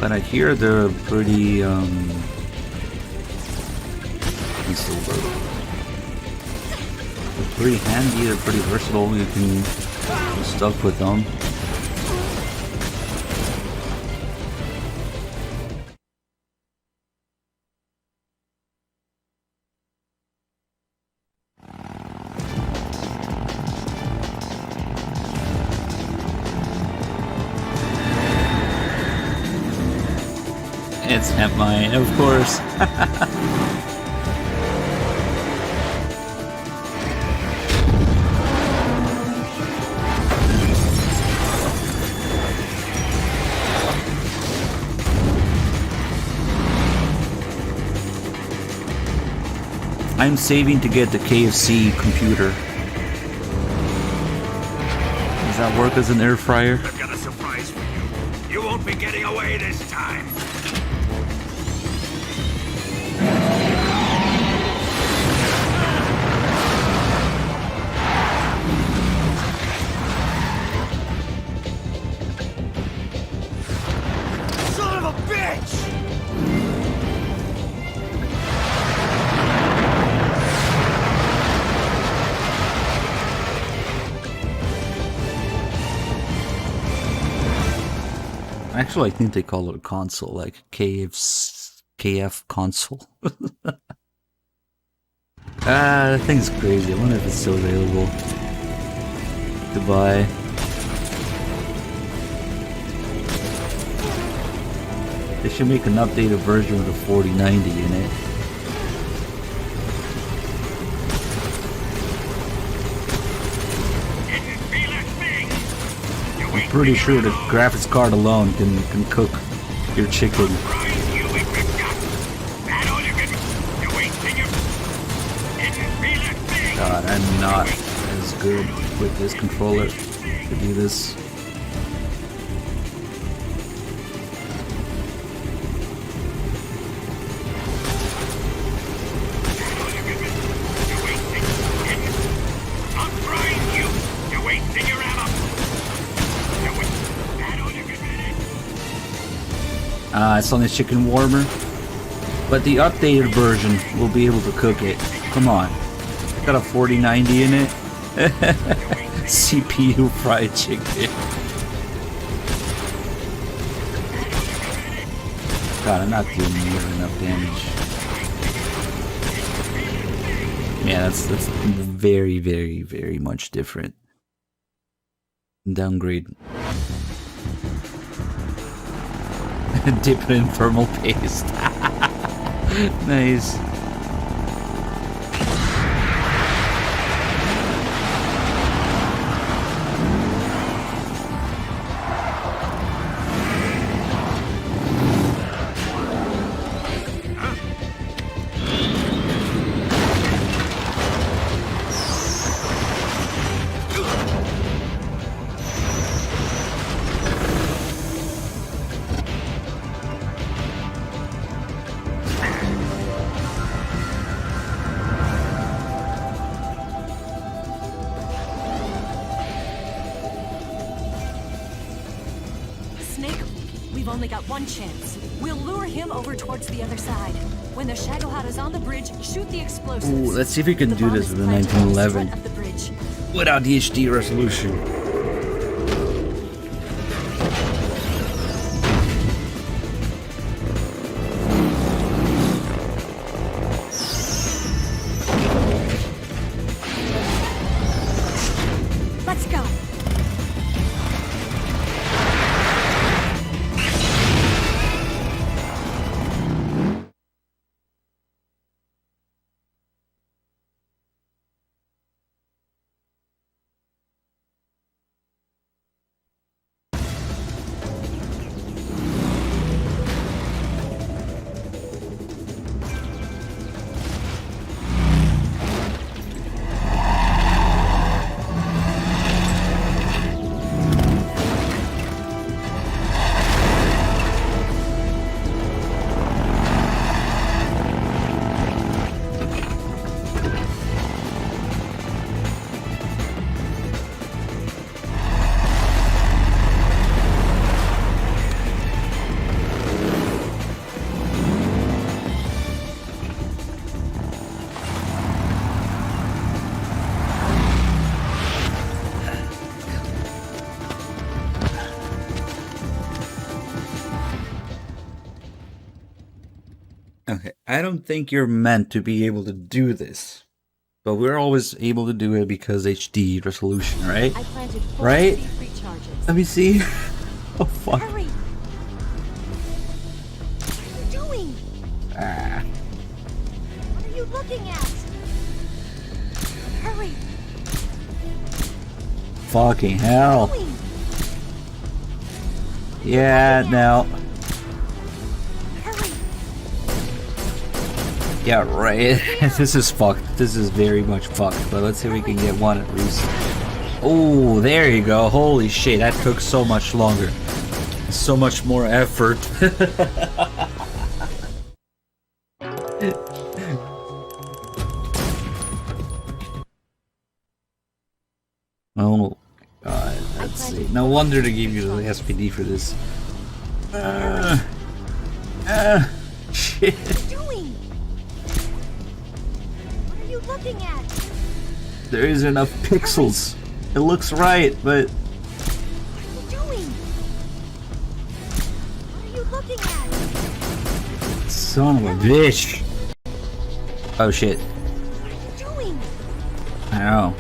But I hear they're pretty, what's the word? They're pretty handy, they're pretty versatile, you can do stuff with them. It's at mine, of course. I'm saving to get the KFC computer. Does that work as an air fryer? I've got a surprise for you. You won't be getting away this time. Son of a bitch! Actually, I think they call it a console, like KF console. That thing's crazy. I wonder if it's still available to buy. They should make an updated version with a 4090 in it. I'm pretty sure the graphics card alone can cook your chicken. God, I'm not as good with this controller to do this. It's on the chicken warmer, but the updated version will be able to cook it. Come on, got a 4090 in it. CPU fried chicken. God, I'm not doing near enough damage. Yeah, that's very, very, very much different. Downgrade. Dip it in thermal paste. Nice. only got one chance. We'll lure him over towards the other side. When the Shagohod is on the bridge, shoot the explosives. Ooh, let's see if we can do this with the 1911 without the HD resolution. Let's go. Okay, I don't think you're meant to be able to do this, but we're always able to do it because HD resolution, right? I planted 4 Right? C3 charges. Let me see. Oh fuck. Hurry! What are you doing? Ah. What are you looking at? Hurry! Fucking hell. Yeah, no. Yeah, right. This is fucked. This is very much fucked. But let's see if we can get one at least. Oh, there you go. Holy shit, that took so much longer. So much more effort. Oh god, let's see. No wonder they gave you the SPD for this. Shit. What are you looking at? There isn't enough pixels. It looks right, but What are you doing? What are you looking at? son of a bitch. Oh shit. What are you doing? I know.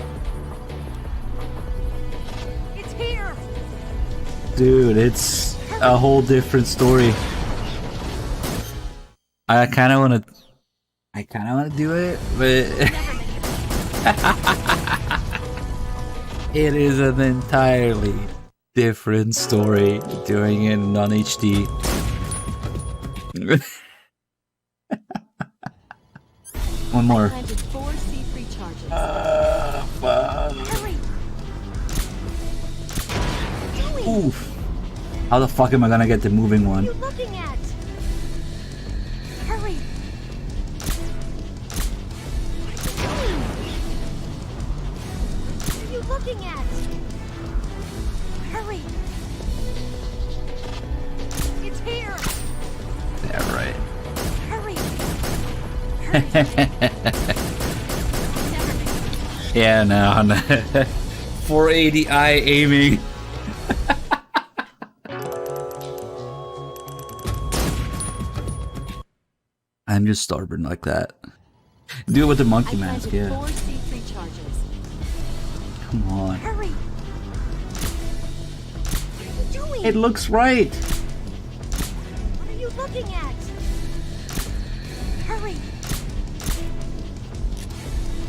It's here. Dude, it's a whole different story. I kinda wanna do it, but it is an entirely different story doing it in non-HD. One more. Planted 4 C3 charges. Fuck. Hurry! Oof. How the fuck am I gonna get the moving one? What are you looking at? Hurry! What are you looking at? Hurry! It's here! Yeah, right. Hurry! Yeah, no. 480i aiming. I'm just stubborn like that. Do it with the monkey mask, planted yeah. 4 C3 charges. Come on. Hurry! What are you doing? It looks right. What are you looking at? Hurry!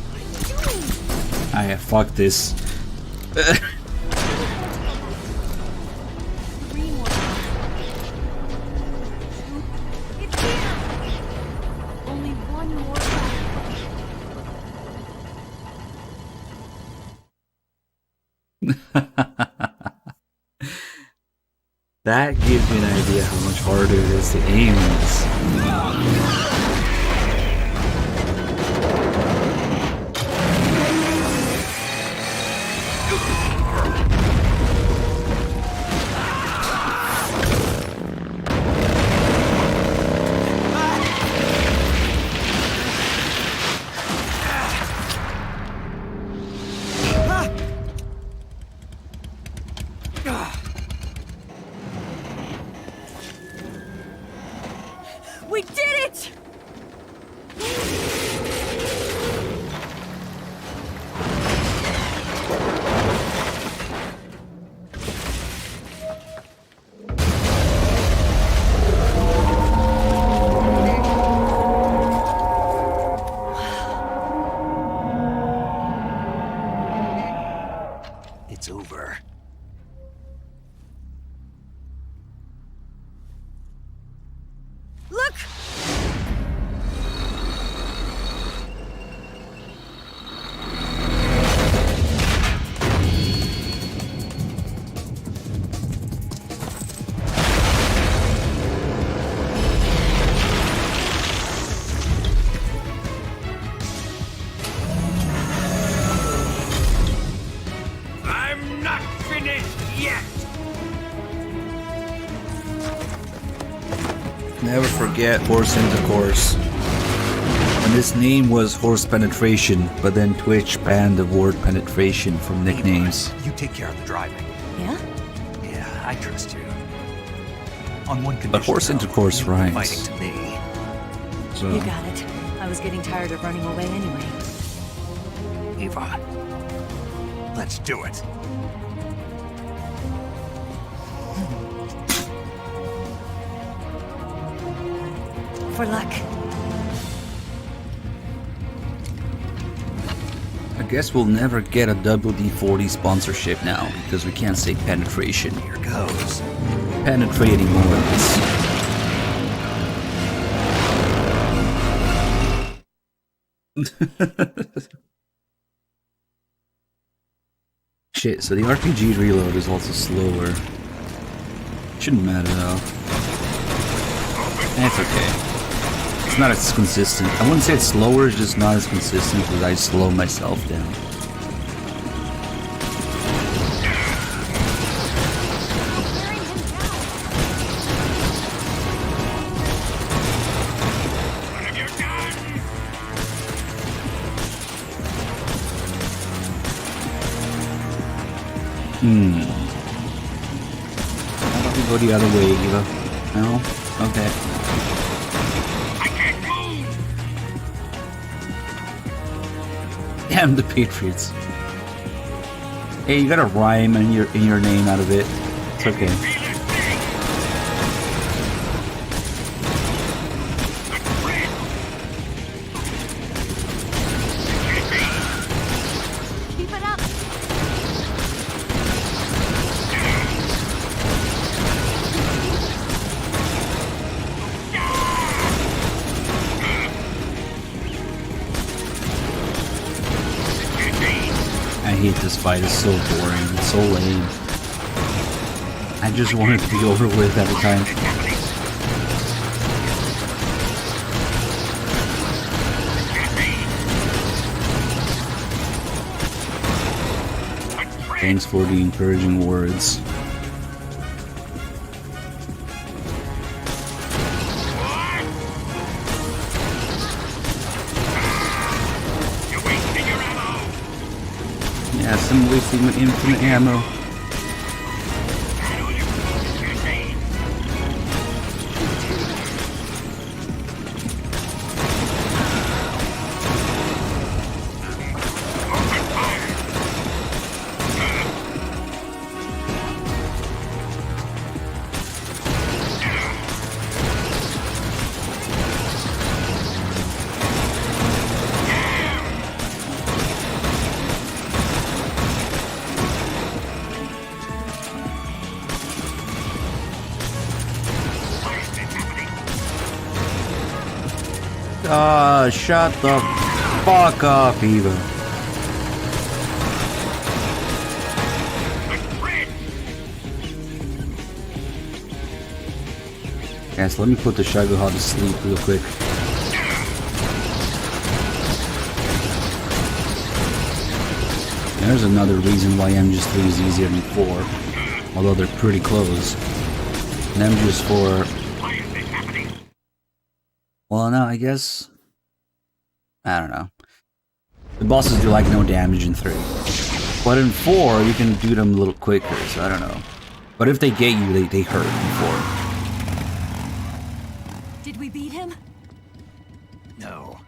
What are you doing? Ah, fuck this. Three more. It's here! Only one more That gives me an idea how much harder it is to aim this. it's over. Look! I'm not finished yet! Never forget horse intercourse. And this name was horse penetration, but then Twitch banned the word penetration from nicknames. You take care of the driving. Yeah? Yeah, I trust you. On one condition, But horse though, intercourse you rhymes. fighting to me. So, You got it. I was getting tired of running away anyway. Eva, let's do it. For luck. I guess we'll never get a WD-40 sponsorship now because we can't say penetration. Here goes. Penetrating words. Shit, so the RPG reload is also slower. Shouldn't matter though. It's okay. It's not as consistent. I wouldn't say it's slower, it's just not as consistent because I slow myself down. How about we go the other way, Eva? No? Okay. Damn the Patriots. Hey, you got a rhyme in your name out of it. It's okay. Keep it up. I hate this fight, it's so boring, it's so lame. I just want it to be over with every time. Thanks for the encouraging words. Yes, I'm wasting my infinite ammo. Ah, shut the fuck up, Eva. Yes, let me put the Shagoha to sleep real quick. There's another reason why MGS3 is easier than 4, although they're pretty close. And MGS4... Well, no, I guess... I don't know. The bosses do like no damage in 3. But in 4, you can do them a little quicker, so I don't know. But if they get you, they hurt in 4. Did we beat him? No.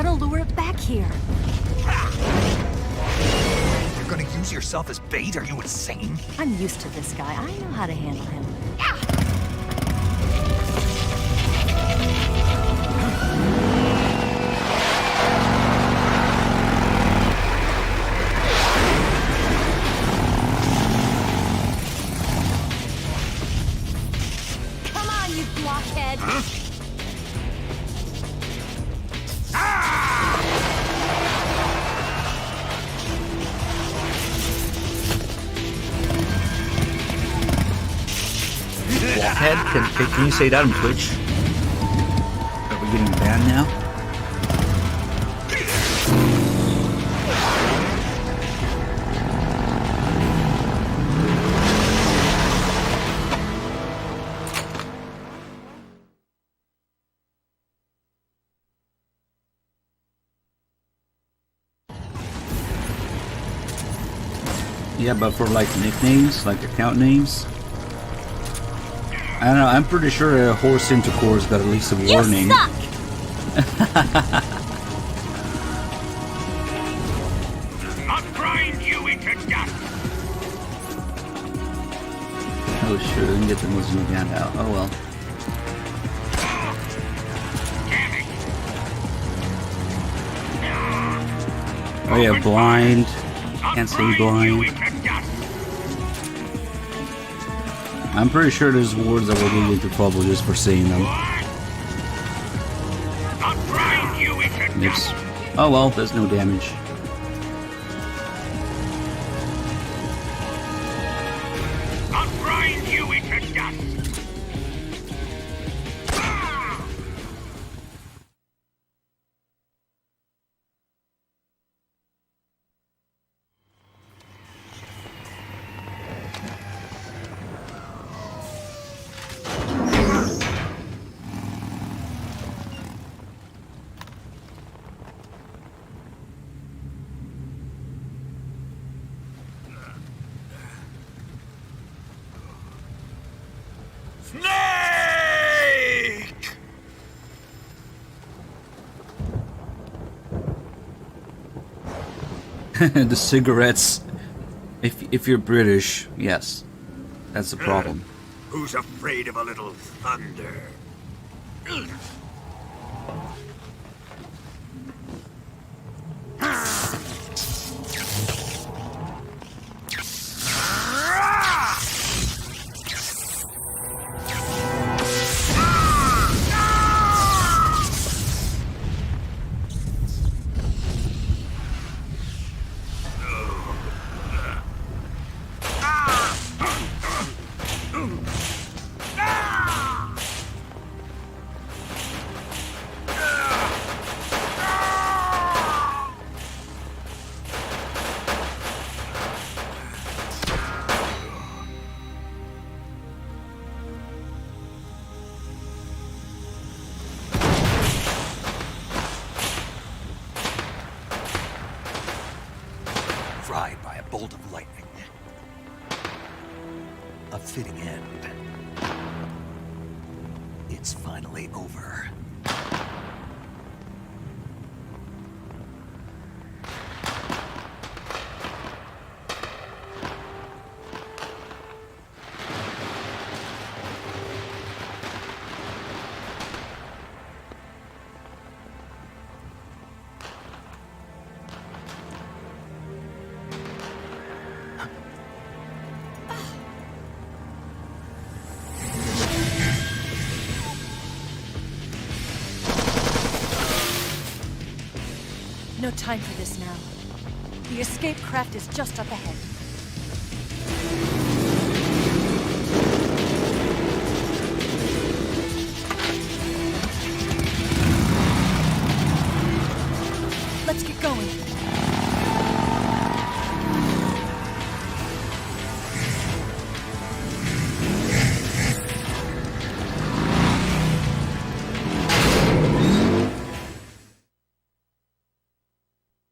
gonna lure it back here. You're gonna use yourself as bait? Are you insane? I'm used to this guy. I know how to handle him. Come on, you blockhead! Blockhead? Can you say that on Twitch? Are we getting banned now? Yeah, but for like nicknames, like account names. I don't know, I'm pretty sure a horse intercourse got at least a warning. You suck! I'll grind you into dust! Oh sure, didn't get the most hand out. Oh well. Oh yeah, blind. Can't say blind. I'm pretty sure there's words that will get you into trouble just for saying them. Oops. Oh well, there's no damage. I'll grind you into dust! The cigarettes. If you're British, yes, that's the problem. Who's afraid of a little thunder? Fried by a bolt of lightning. A fitting end. It's finally over. No time for this now. The escape craft is just up ahead. Let's get going.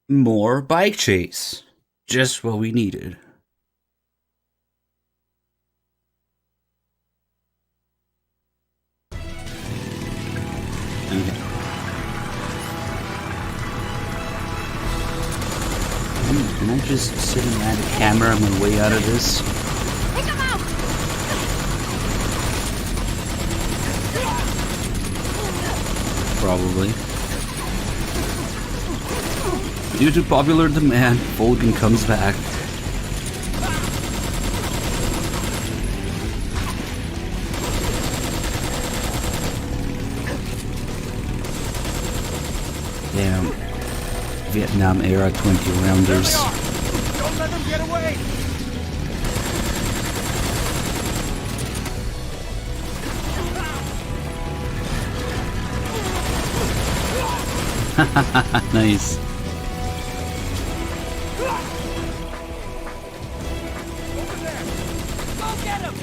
More bike chase. Just what we needed. Okay. Can I just sit and add a camera on my way out of this? Pick him out! Probably. Due to popular demand, Vulcan comes back. Damn. Vietnam era 20 rounders. Don't let them get away! Nice. Go get him!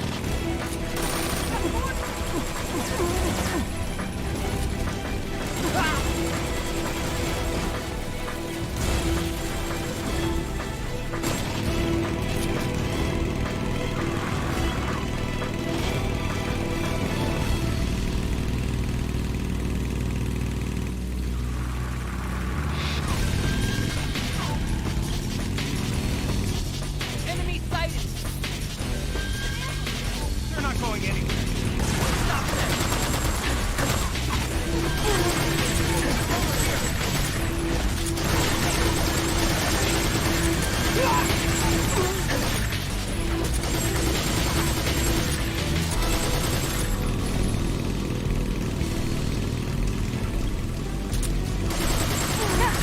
Enemy sighted! They're not going anywhere. Stop them!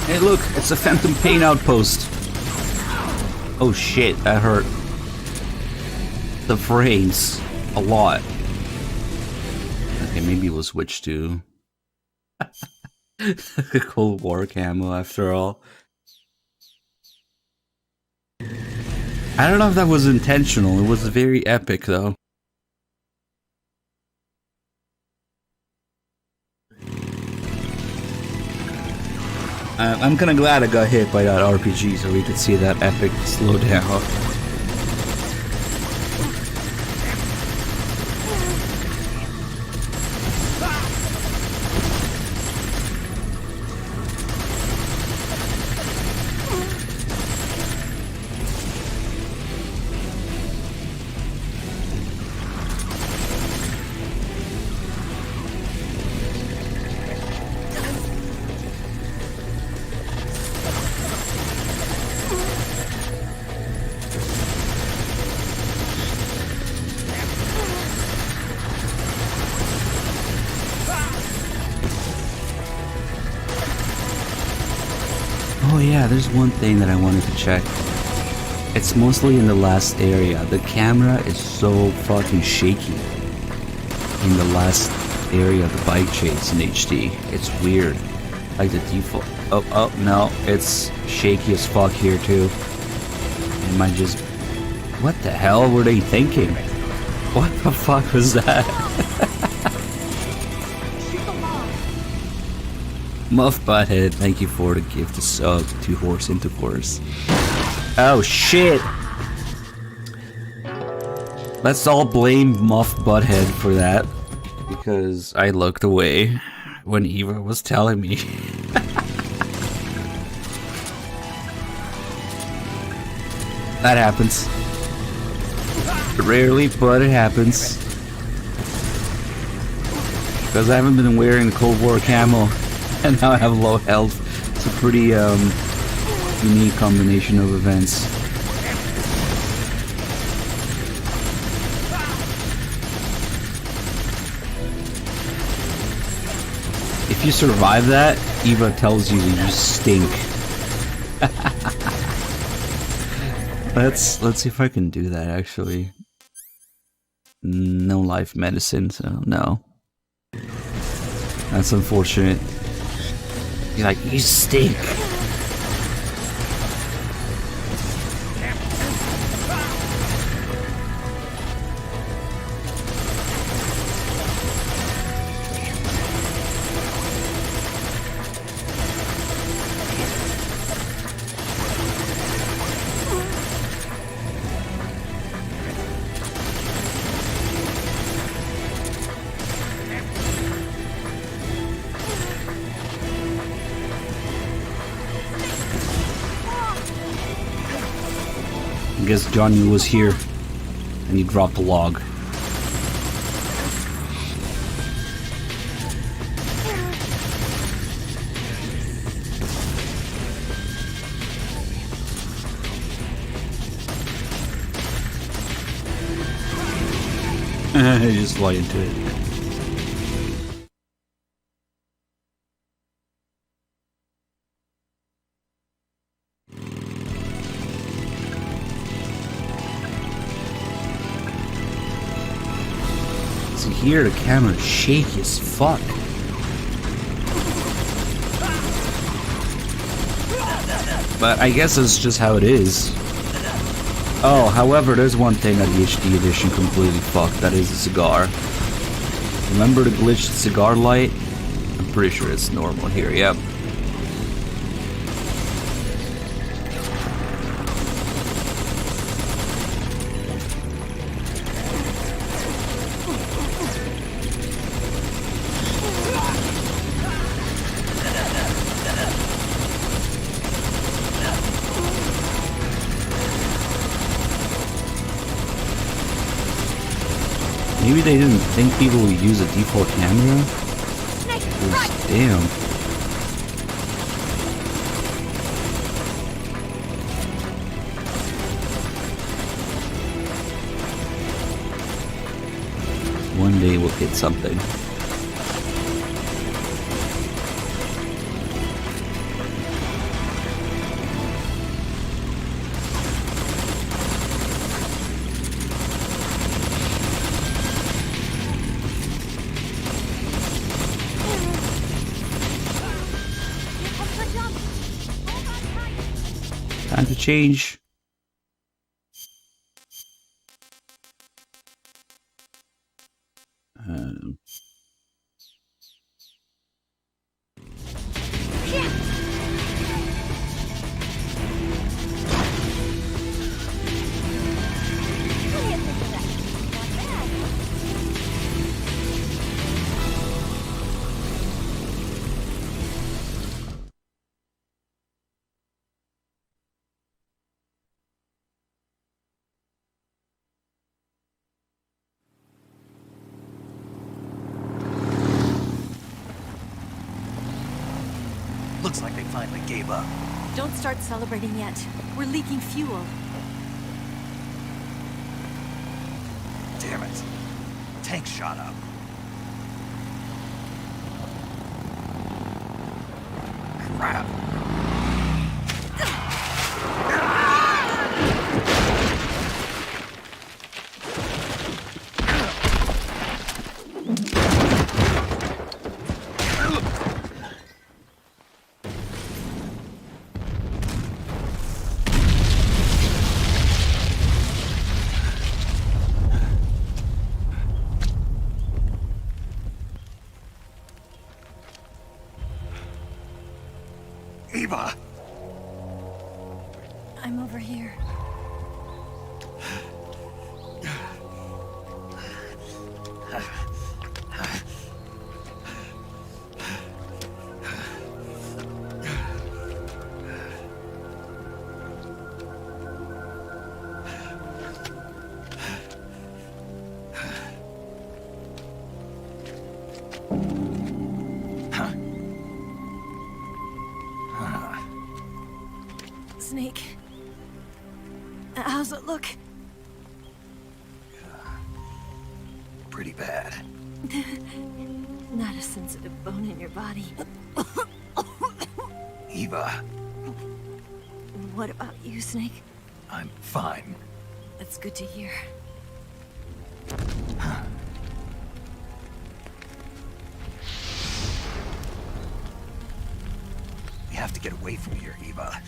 Hey look, it's a Phantom Pain outpost. Oh shit, that hurt. The frames. A lot. Okay, maybe we'll switch to Cold War camo after all. I don't know if that was intentional. It was very epic though. I'm kinda glad I got hit by that RPG so we could see that epic slowdown. Oh yeah, there's one thing that I wanted to check. It's mostly in the last area. The camera is so fucking shaky in the last area of the bike chase in HD. It's weird. Like the default. Oh no, it's shaky as fuck here too. Am I just... What the hell were they thinking? What the fuck was that? Muff Butthead, thank you for the gift of sub to Horse Intercourse. Oh shit! Let's all blame Muff Butthead for that. Because I looked away when Eva was telling me. That happens. Rarely, but it happens. Because I haven't been wearing the Cold War camo. And now I have low health. It's a pretty unique combination of events. If you survive that, Eva tells you you stink. Let's see if I can do that actually. No life medicine, so no. That's unfortunate. You're like, you stink. guess Johnny was here, and he dropped the log. Just fly into it. See here, the camera is shaky as fuck. But I guess it's just how it is. Oh, however, there's one thing that the HD edition completely fucked. That is a cigar. Remember the glitched cigar light? I'm pretty sure it's normal here, yep. Maybe they didn't think people would use a default camera? 'Cause, damn. One day we'll hit something. Time to change. Looks like they finally gave up. Don't start celebrating yet. We're leaking fuel. Damn it. Tank shot up. Crap. Eva! I'm over here. Snake. How's it look? Pretty bad. Not a sensitive bone in your body. Eva, What about you, Snake? I'm fine. That's good to hear. We have to get away from here, Eva.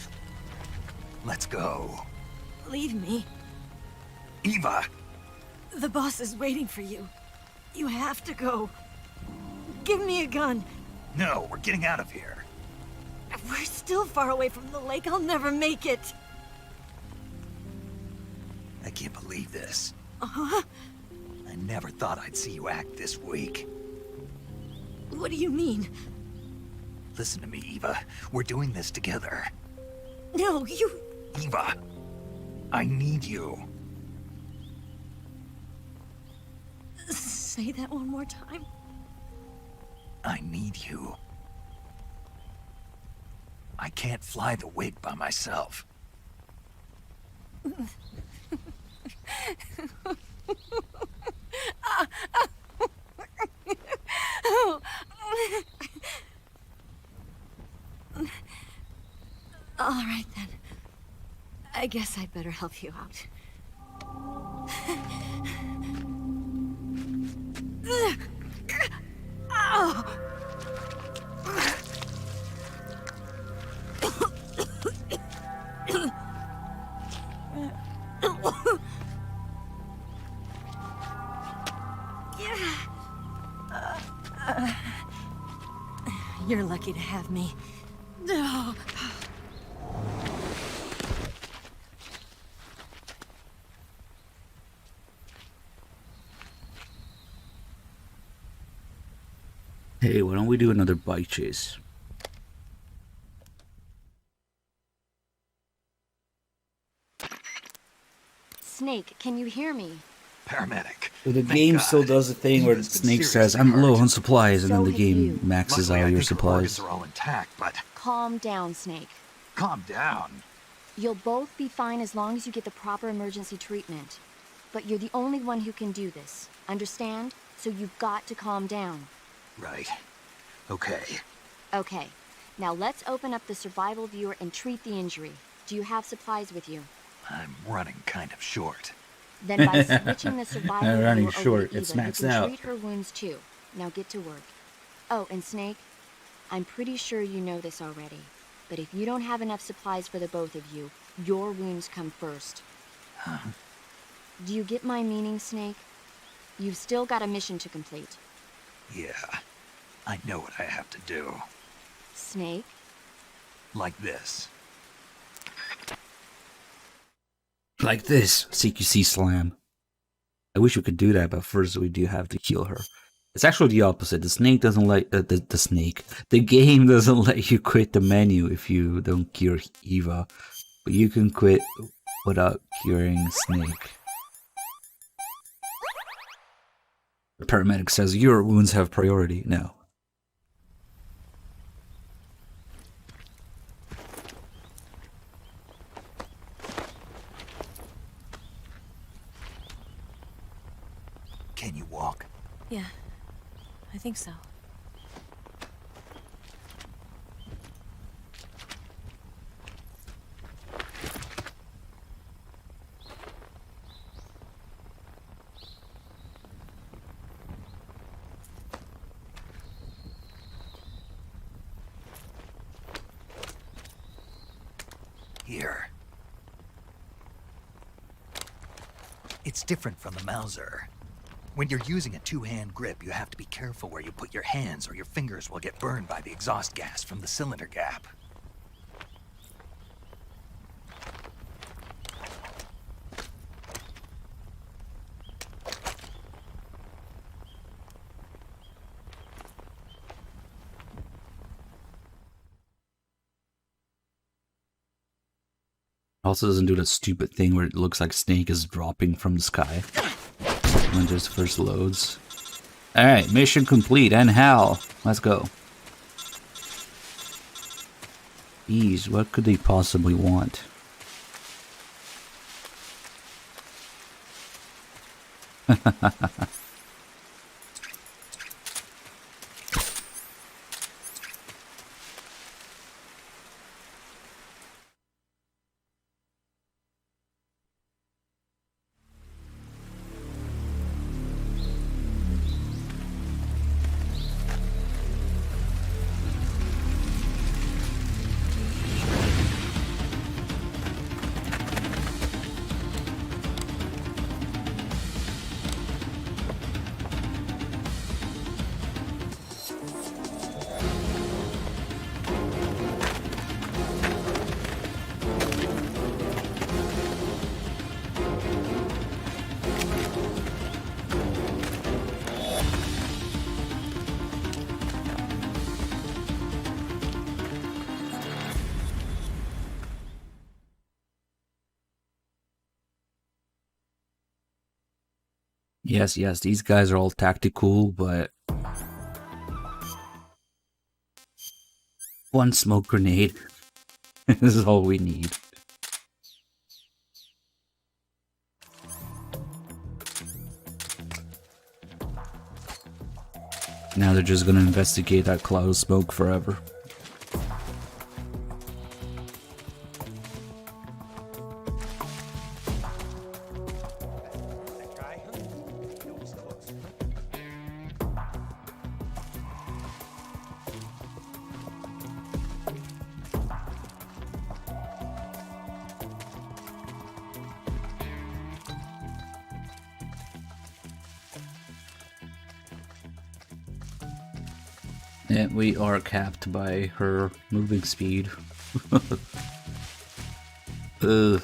Let's go. Leave me. Eva! The boss is waiting for you. You have to go. Give me a gun. No, we're getting out of here. We're still far away from the lake. I'll never make it. I can't believe this. Uh-huh. I never thought I'd see you act this weak. What do you mean? Listen to me, Eva. We're doing this together. No, you... Eva! I need you. Say that one more time. I need you. I can't fly the wig by myself. All right then. I guess I'd better help you out. You're lucky to have me. Hey, why don't we do another bike chase? Snake, can you hear me? Paramedic. So the game still does a thing where Snake says, I'm low on supplies, and then the game maxes out your supplies. Are all intact, but Calm down, Snake. calm down. You'll both be fine as long as you get the proper emergency treatment. But you're the only one who can do this. Understand? So you've got to calm down. Right. Okay. Okay. Now let's open up the survival viewer and treat the injury. Do you have supplies with you? I'm running kind of short. Then by switching the survival viewer Running over short, to it's Eva, you maxed can out. treat her wounds too. Now get to work. Oh, and Snake, I'm pretty sure you know this already. But if you don't have enough supplies for the both of you, your wounds come first. Huh? Do you get my meaning, Snake? You've still got a mission to complete. Yeah. I know what I have to do. Snake? Like this. Like this, CQC slam. I wish we could do that, but first we do have to kill her. It's actually the opposite. The snake doesn't let the game doesn't let you quit the menu if you don't cure Eva, but you can quit without curing Snake. The paramedic says your wounds have priority. No. Can you walk? Yeah, I think so. Here. It's different from the Mauser. When you're using a two-hand grip, you have to be careful where you put your hands or your fingers will get burned by the exhaust gas from the cylinder gap. Also doesn't do that stupid thing where it looks like Snake is dropping from the sky when just first loads. Alright, mission complete, and Hal. Let's go. Jeez, what could they possibly want? Yes, yes, these guys are all tactical, but one smoke grenade. This is all we need. Now they're just gonna investigate that cloud of smoke forever. And we are capped by her moving speed. Ugh.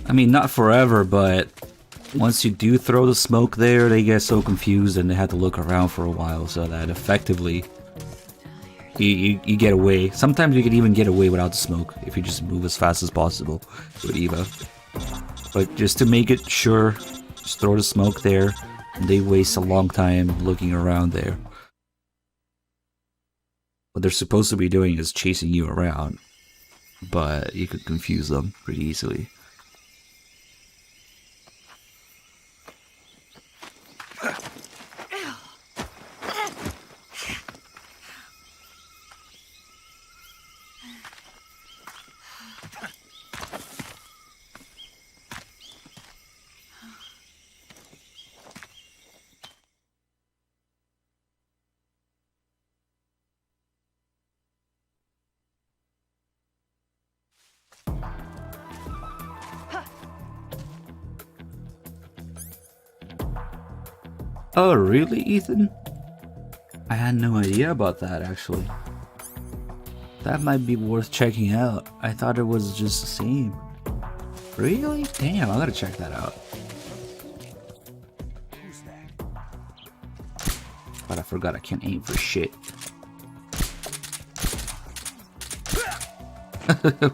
I mean, not forever, but once you do throw the smoke there, they get so confused and they have to look around for a while, so that effectively you get away. Sometimes you can even get away without the smoke if you just move as fast as possible with Eva. But just to make it sure, just throw the smoke there, and they waste a long time looking around there. What they're supposed to be doing is chasing you around, but you could confuse them pretty easily. Oh, really, Ethan? I had no idea about that, actually. That might be worth checking out. I thought it was just the same. Really? Damn, I gotta check that out. Who's that? But I forgot I can't aim for shit.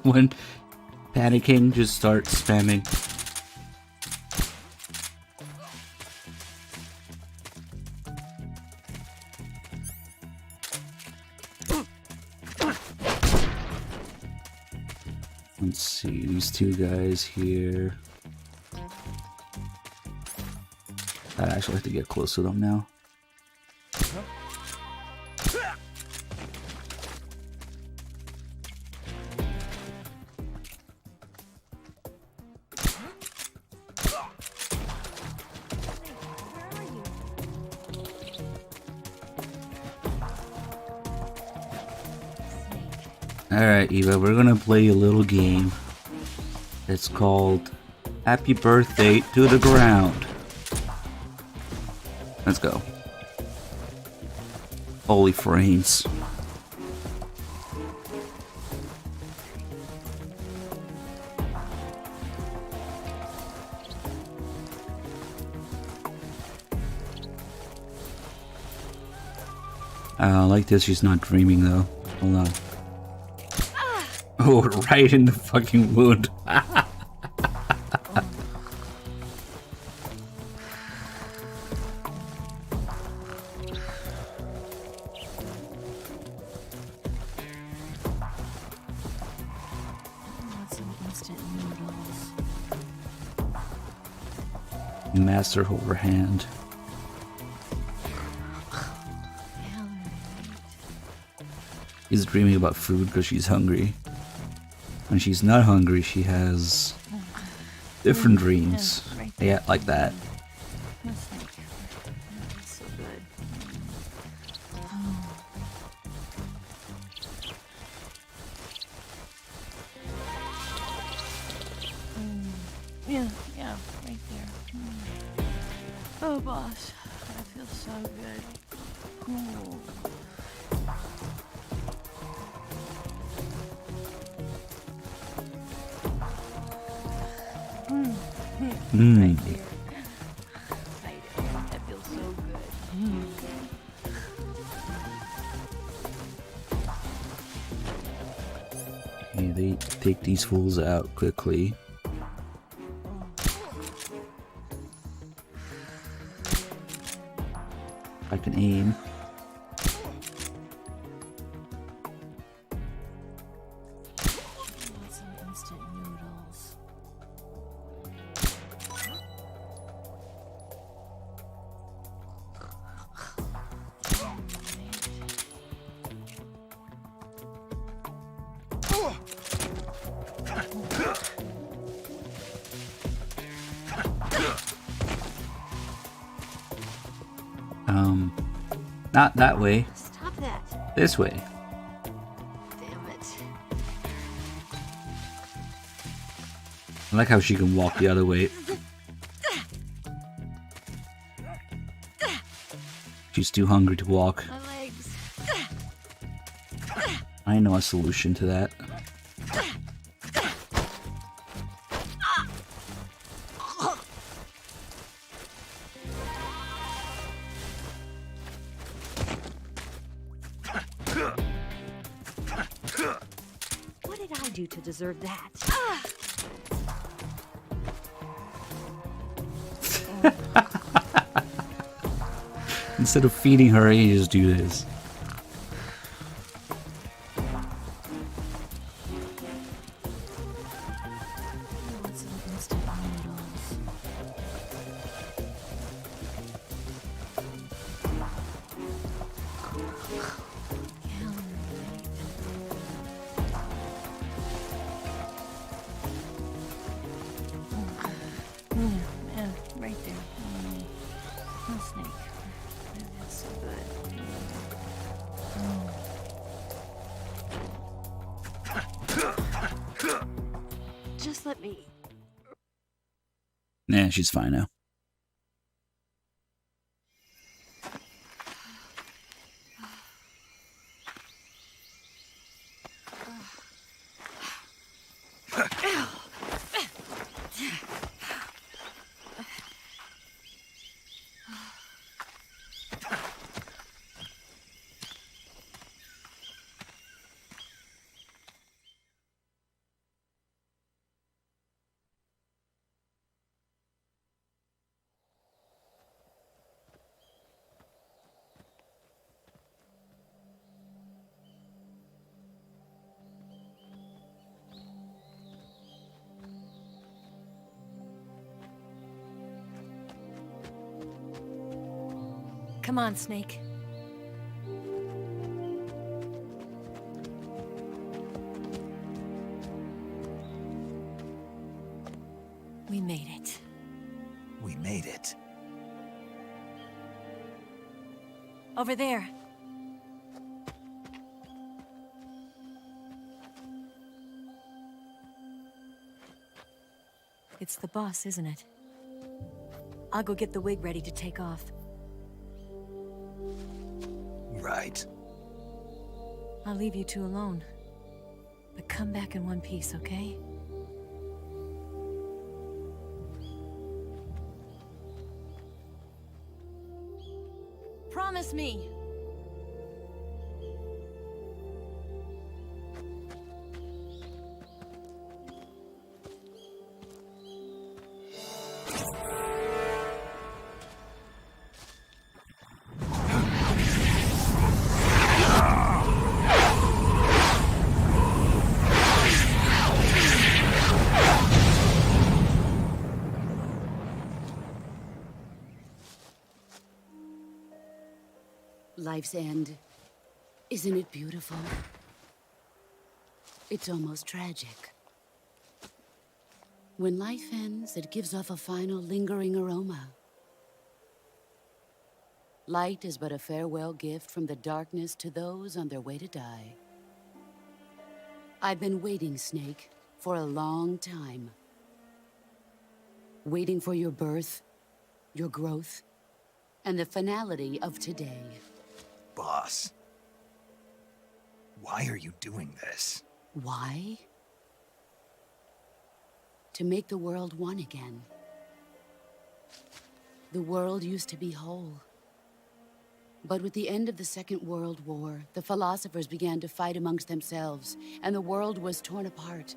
When panicking, just start spamming. Let's see, these two guys here. I actually have to get close to them now. Alright, Eva, we're gonna play a little game. It's called Happy Birthday to the Ground. Let's go. Holy frames. Like this, she's not dreaming though. Hold on. Oh, right in the fucking wound. Master overhand. She's dreaming about food because she's hungry. When she's not hungry, she has different dreams. Yeah, like that. That's so good. Yeah, right there. Oh, boss, that feels so good. Ooh. Mm. That feels so Okay, they take these fools out quickly. I can aim. Not that way. Stop that. This way. Damn it. I like how she can walk the other way. She's too hungry to walk. My legs. I know a solution to that. What did I do to deserve that? Instead of feeding her, you just do this. Man, right there. Oh, snake. That's so good. Just let me. Yeah, she's fine now. Come on, Snake. We made it. We made it. Over there. It's the boss, isn't it? I'll go get the wig ready to take off. Right. I'll leave you two alone. But come back in one piece, okay? Promise me! Life's end. Isn't it beautiful? It's almost tragic. When life ends, it gives off a final lingering aroma. Light is but a farewell gift from the darkness to those on their way to die. I've been waiting, Snake, for a long time. Waiting for your birth, your growth, and the finality of today. Boss. Why are you doing this? Why? To make the world one again. The world used to be whole. But with the end of the Second World War, the philosophers began to fight amongst themselves, and the world was torn apart.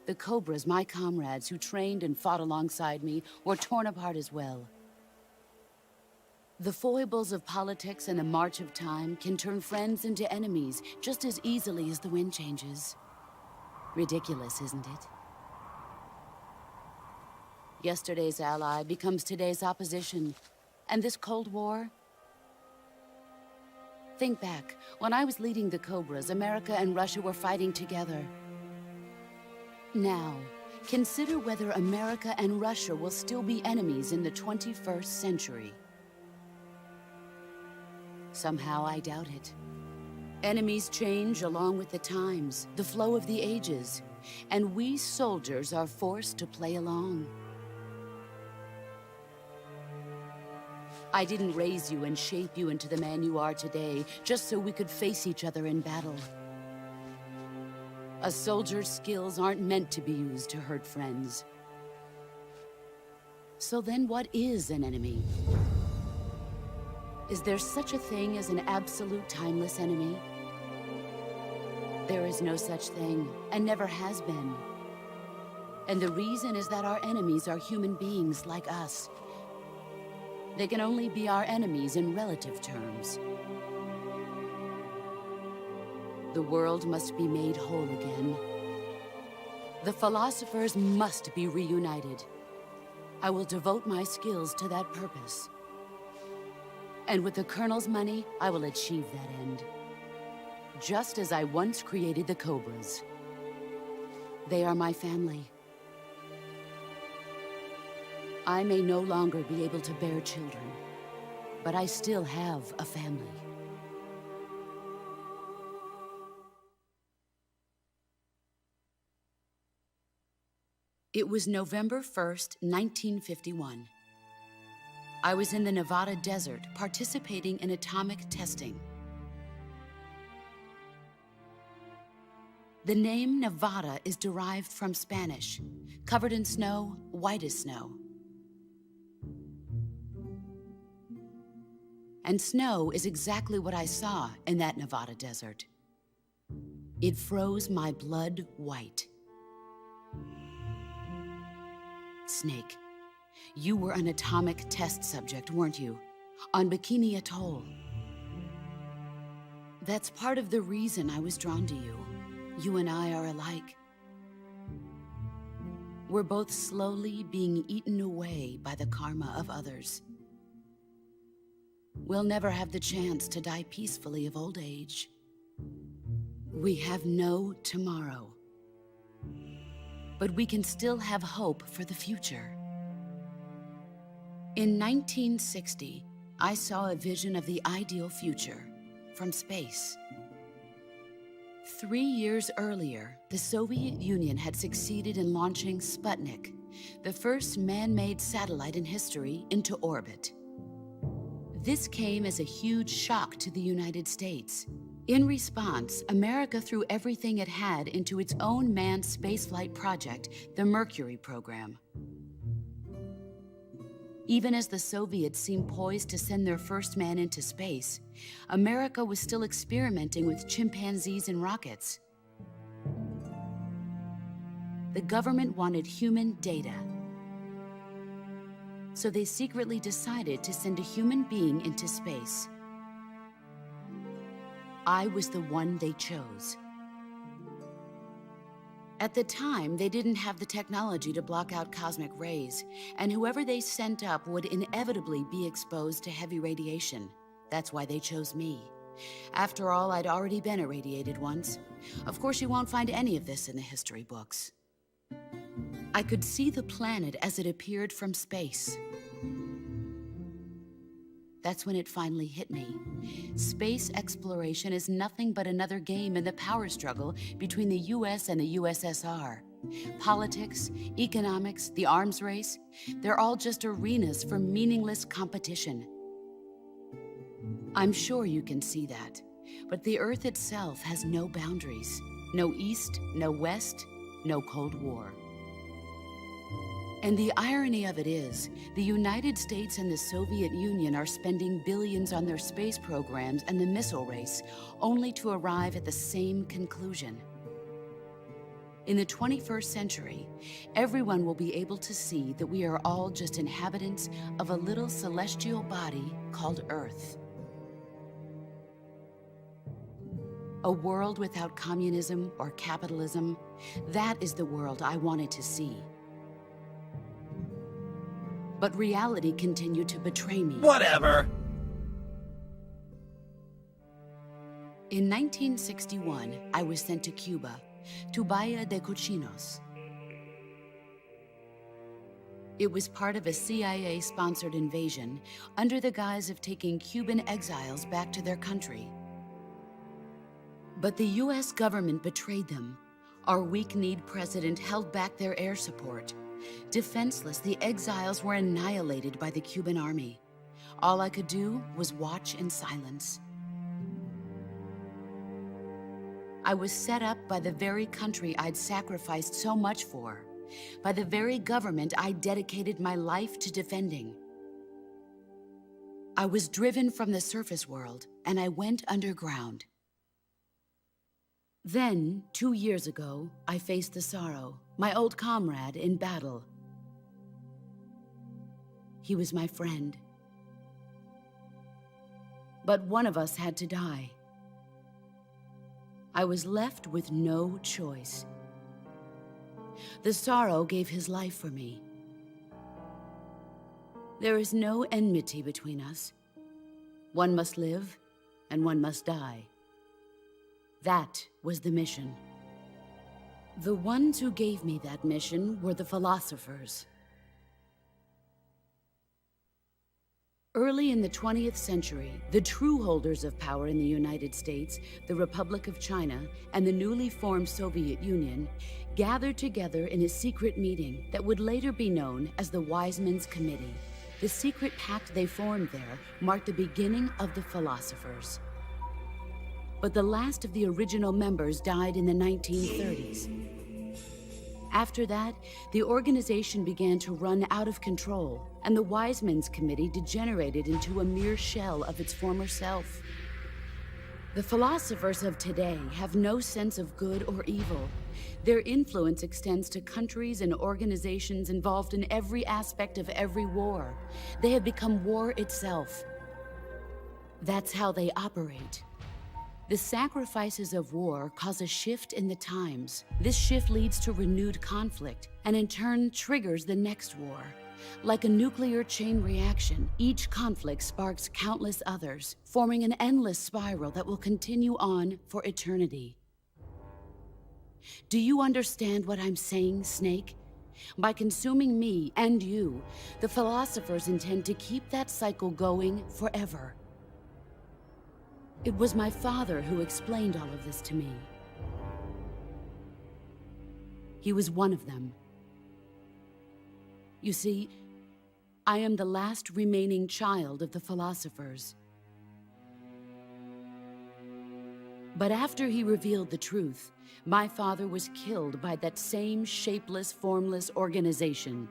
The Cobras, my comrades who trained and fought alongside me, were torn apart as well. The foibles of politics and the march of time can turn friends into enemies just as easily as the wind changes. Ridiculous, isn't it? Yesterday's ally becomes today's opposition. And this Cold War? Think back. When I was leading the Cobras, America and Russia were fighting together. Now, consider whether America and Russia will still be enemies in the 21st century. Somehow I doubt it. Enemies change along with the times, the flow of the ages, and we soldiers are forced to play along. I didn't raise you and shape you into the man you are today just so we could face each other in battle. A soldier's skills aren't meant to be used to hurt friends. So then what is an enemy? Is there such a thing as an absolute timeless enemy? There is no such thing, and never has been. And the reason is that our enemies are human beings like us. They can only be our enemies in relative terms. The world must be made whole again. The philosophers must be reunited. I will devote my skills to that purpose. And with the Colonel's money, I will achieve that end. Just as I once created the Cobras. They are my family. I may no longer be able to bear children, but I still have a family. It was November 1st, 1951. I was in the Nevada desert participating in atomic testing. The name Nevada is derived from Spanish, covered in snow, white as snow. And snow is exactly what I saw in that Nevada desert. It froze my blood white. Snake, you were an atomic test subject, weren't you? On Bikini Atoll. That's part of the reason I was drawn to you. You and I are alike. We're both slowly being eaten away by the karma of others. We'll never have the chance to die peacefully of old age. We have no tomorrow. But we can still have hope for the future. In 1960, I saw a vision of the ideal future from space. 3 years earlier, the Soviet Union had succeeded in launching Sputnik, the first man-made satellite in history, into orbit. This came as a huge shock to the United States. In response, America threw everything it had into its own manned spaceflight project, the Mercury program. Even as the Soviets seemed poised to send their first man into space, America was still experimenting with chimpanzees and rockets. The government wanted human data. So they secretly decided to send a human being into space. I was the one they chose. At the time, they didn't have the technology to block out cosmic rays, and whoever they sent up would inevitably be exposed to heavy radiation. That's why they chose me. After all, I'd already been irradiated once. Of course, you won't find any of this in the history books. I could see the planet as it appeared from space. That's when it finally hit me. Space exploration is nothing but another game in the power struggle between the US and the USSR. Politics, economics, the arms race, they're all just arenas for meaningless competition. I'm sure you can see that, but the Earth itself has no boundaries. No East, no West, no Cold War. And the irony of it is, the United States and the Soviet Union are spending billions on their space programs and the missile race, only to arrive at the same conclusion. In the 21st century, everyone will be able to see that we are all just inhabitants of a little celestial body called Earth. A world without communism or capitalism, that is the world I wanted to see. But reality continued to betray me. Whatever! In 1961, I was sent to Cuba, to Bahia de Cochinos. It was part of a CIA-sponsored invasion under the guise of taking Cuban exiles back to their country. But the US government betrayed them. Our weak-kneed president held back their air support. Defenseless, the exiles were annihilated by the Cuban army. All I could do was watch in silence. I was set up by the very country I'd sacrificed so much for, by the very government I dedicated my life to defending. I was driven from the surface world, and I went underground. Then, 2 years ago, I faced the sorrow, my old comrade in battle. He was my friend. But one of us had to die. I was left with no choice. The sorrow gave his life for me. There is no enmity between us. One must live, and one must die. That was the mission. The ones who gave me that mission were the philosophers. Early in the 20th century, the true holders of power in the United States, the Republic of China, and the newly formed Soviet Union gathered together in a secret meeting that would later be known as the Wise Men's Committee. The secret pact they formed there marked the beginning of the philosophers. But the last of the original members died in the 1930s. After that, the organization began to run out of control, and the Wise Men's Committee degenerated into a mere shell of its former self. The philosophers of today have no sense of good or evil. Their influence extends to countries and organizations involved in every aspect of every war. They have become war itself. That's how they operate. The sacrifices of war cause a shift in the times. This shift leads to renewed conflict, and in turn triggers the next war. Like a nuclear chain reaction, each conflict sparks countless others, forming an endless spiral that will continue on for eternity. Do you understand what I'm saying, Snake? By consuming me and you, the philosophers intend to keep that cycle going forever. It was my father who explained all of this to me. He was one of them. You see, I am the last remaining child of the philosophers. But after he revealed the truth, my father was killed by that same shapeless, formless organization.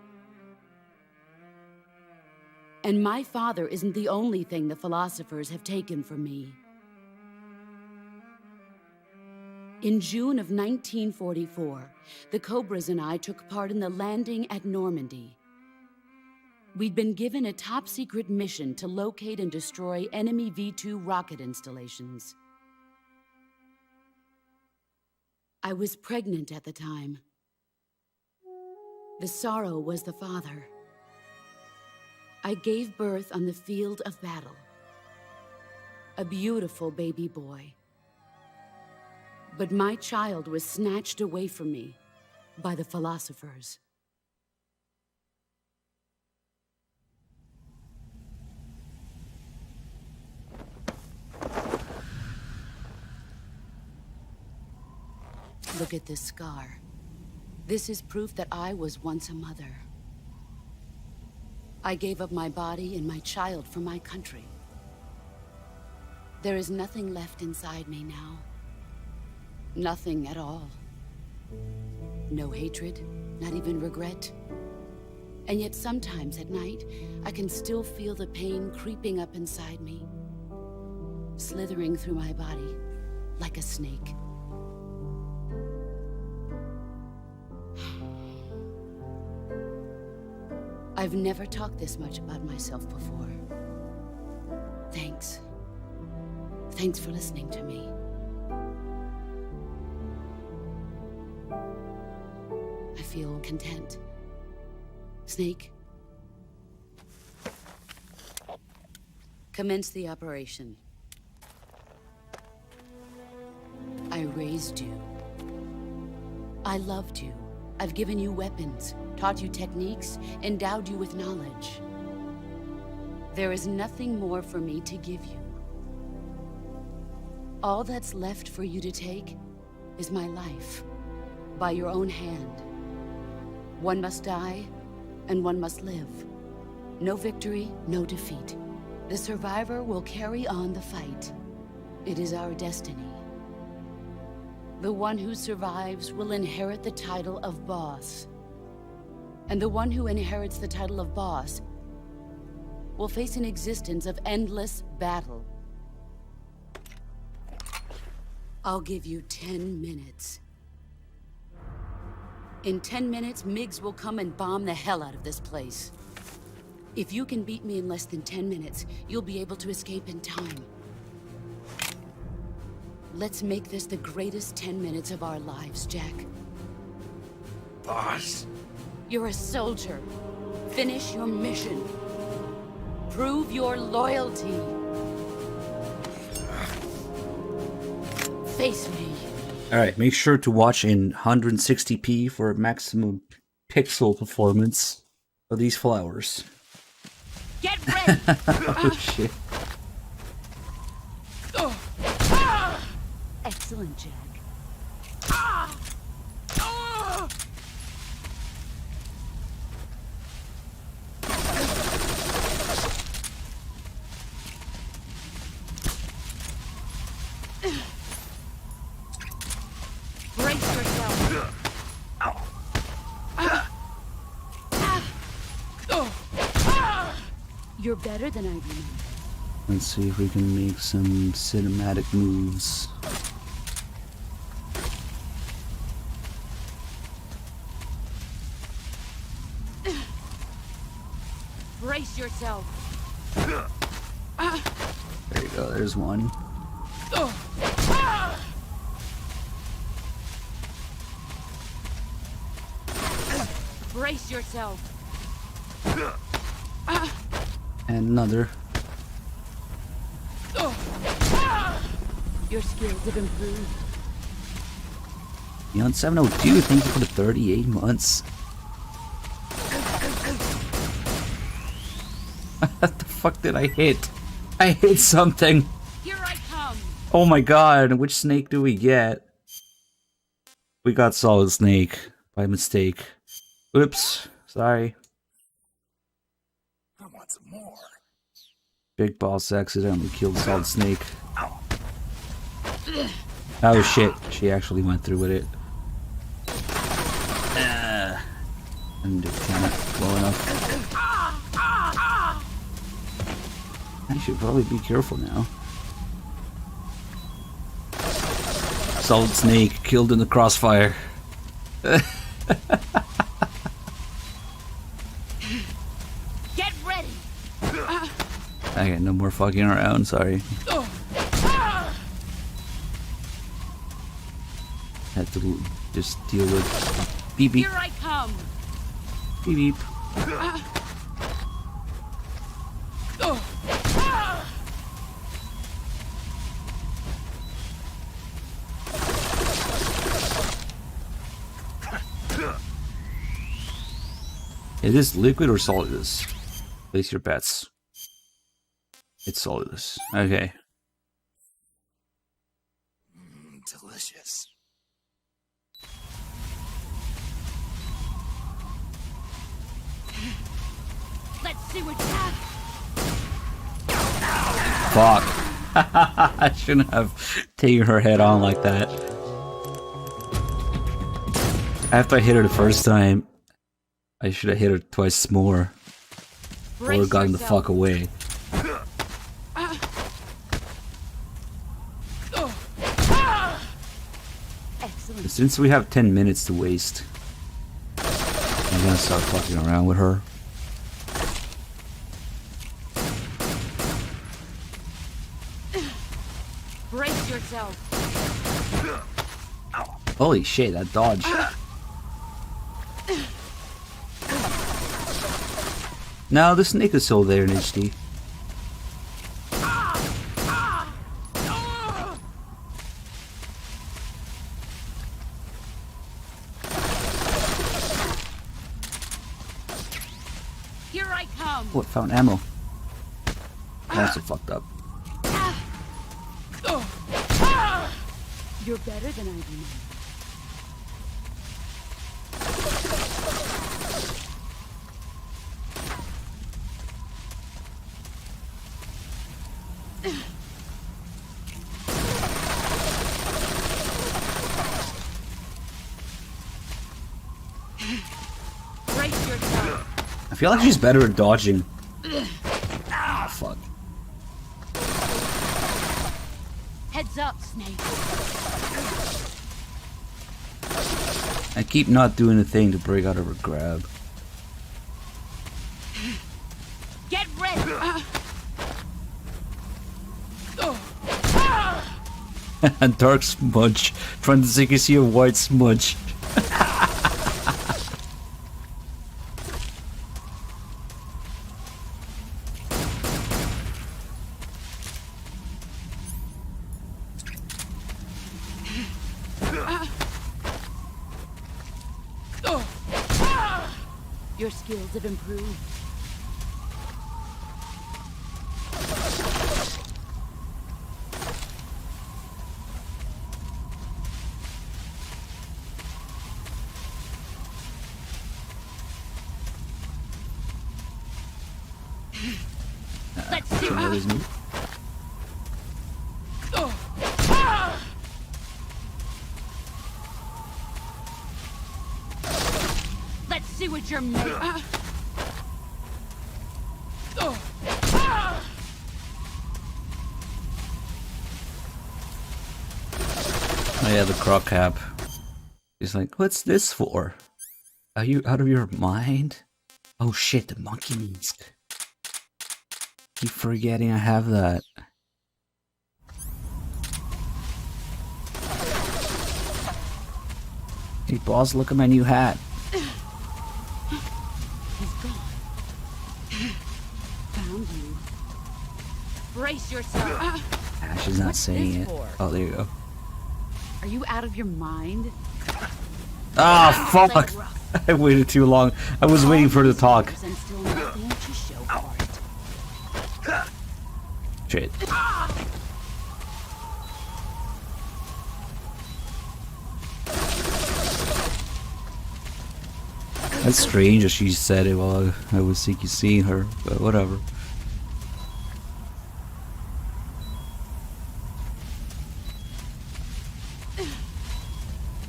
And my father isn't the only thing the philosophers have taken from me. In June of 1944, the Cobras and I took part in the landing at Normandy. We'd been given a top-secret mission to locate and destroy enemy V-2 rocket installations. I was pregnant at the time. The sorrow was the father. I gave birth on the field of battle. A beautiful baby boy. But my child was snatched away from me by the philosophers. Look at this scar. This is proof that I was once a mother. I gave up my body and my child for my country. There is nothing left inside me now. Nothing at all. No hatred, not even regret. And yet sometimes at night, I can still feel the pain creeping up inside me, slithering through my body like a snake. I've never talked this much about myself before. Thanks. Thanks for listening to me. I feel content. Snake, commence the operation. I raised you. I loved you. I've given you weapons, taught you techniques, endowed you with knowledge. There is nothing more for me to give you. All that's left for you to take is my life, by your own hand. One must die, and one must live. No victory, no defeat. The survivor will carry on the fight. It is our destiny. The one who survives will inherit the title of boss. And the one who inherits the title of boss will face an existence of endless battle. I'll give you 10 minutes. In 10 minutes, MiGs will come and bomb the hell out of this place. If you can beat me in less than 10 minutes, you'll be able to escape in time. Let's make this the greatest 10 minutes of our lives, Jack. Boss? You're a soldier. Finish your mission. Prove your loyalty. Face me. Alright, make sure to watch in 160p for maximum pixel performance of these flowers. Get ready! Oh shit. Excellent, Jack. Brace yourself. You're better than I remember. Let's see if we can make some cinematic moves. Brace yourself. There you go, there's one. Brace yourself. And another. Your skills have improved. Beyond 702, thank you for the 38 months. What the fuck did I hit? I hit something. Here I come. Oh my god, which snake do we get? We got Solid Snake by mistake. Oops, sorry. I want some more. Big Boss accidentally killed Solid Snake. Oh shit, she actually went through with it. And it's kind of blowing up. I should probably be careful now. Solid Snake killed in the crossfire. Get ready. I got no more fucking around, sorry. Had to just deal with beep beep. Here I come. Beep beep. Is this liquid or solidus? Place your bets. It's solidus. Okay. Delicious. Let's see what you have. Fuck. I shouldn't have taken her head on like that. After I hit her the first time, I should have hit her twice more. Or gotten the fuck away. Excellent. Since we have 10 minutes to waste, I'm gonna start fucking around with her. Brace yourself. Holy shit, that dodge. No, the snake is still there in HD. Here I come. Oh, I found ammo. Also fucked up. You're better than I remember. Brace yourself. I feel like she's better at dodging. Ah, fuck. Heads up, Snake. I keep not doing a thing to break out of her grab. Get ready. A dark smudge. From the you can see a white smudge. Your skills have improved. Let's see. Let's see what you're made of. Oh yeah, the croc cap. He's like, what's this for? Are you out of your mind? Oh shit, the monkey mask. Keep forgetting I have that. Hey boss, look at my new hat. He's gone. Found you. Brace yourself. Ash is not What's saying this it. for? Oh, there you go. Are you out of your mind? Ah, fuck! I waited too long. I was waiting for her to talk. And still nothing to show for it. Shit. That's strange that she said it while I was seeing her, but whatever.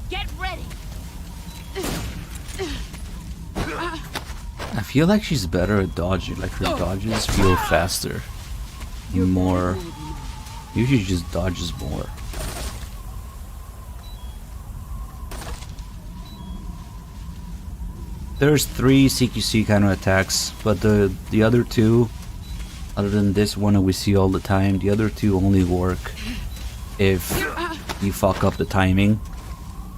Get ready. I feel like she's better at dodging, like her dodges feel faster. More. Usually she just dodges more. There's 3 CQC kind of attacks, but the other 2, other than this one that we see all the time, the other 2 only work if you fuck up the timing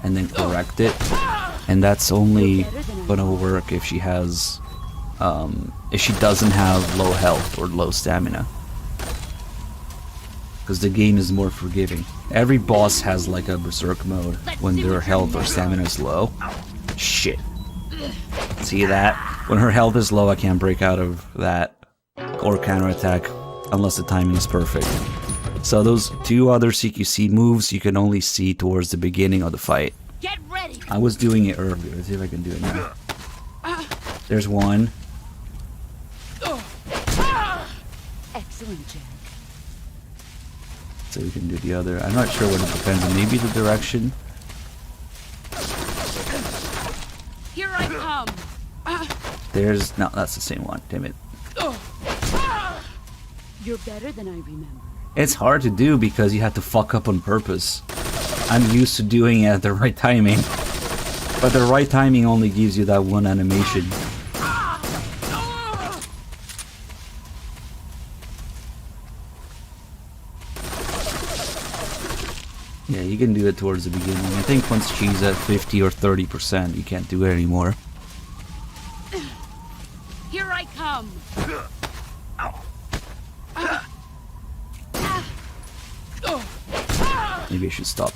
and then correct it. And that's only gonna work if she has, if she doesn't have low health or low stamina. Because the game is more forgiving. Every boss has like a berserk mode when their health or stamina is low. Shit. See that? When her health is low, I can't break out of that or counterattack unless the timing is perfect. So those 2 other CQC moves you can only see towards the beginning of the fight. Get ready. I was doing it earlier. Let's see if I can do it now. There's one. Excellent, Jack. So we can do the other. I'm not sure what it depends on. Maybe the direction. Here I come. There's no, that's the same one. Damn it. You're better than I remember. It's hard to do because you have to fuck up on purpose. I'm used to doing it at the right timing, but the right timing only gives you that one animation. Yeah, you can do it towards the beginning. I think once she's at 50 or 30%, you can't do it anymore. Here I come. Maybe I should stop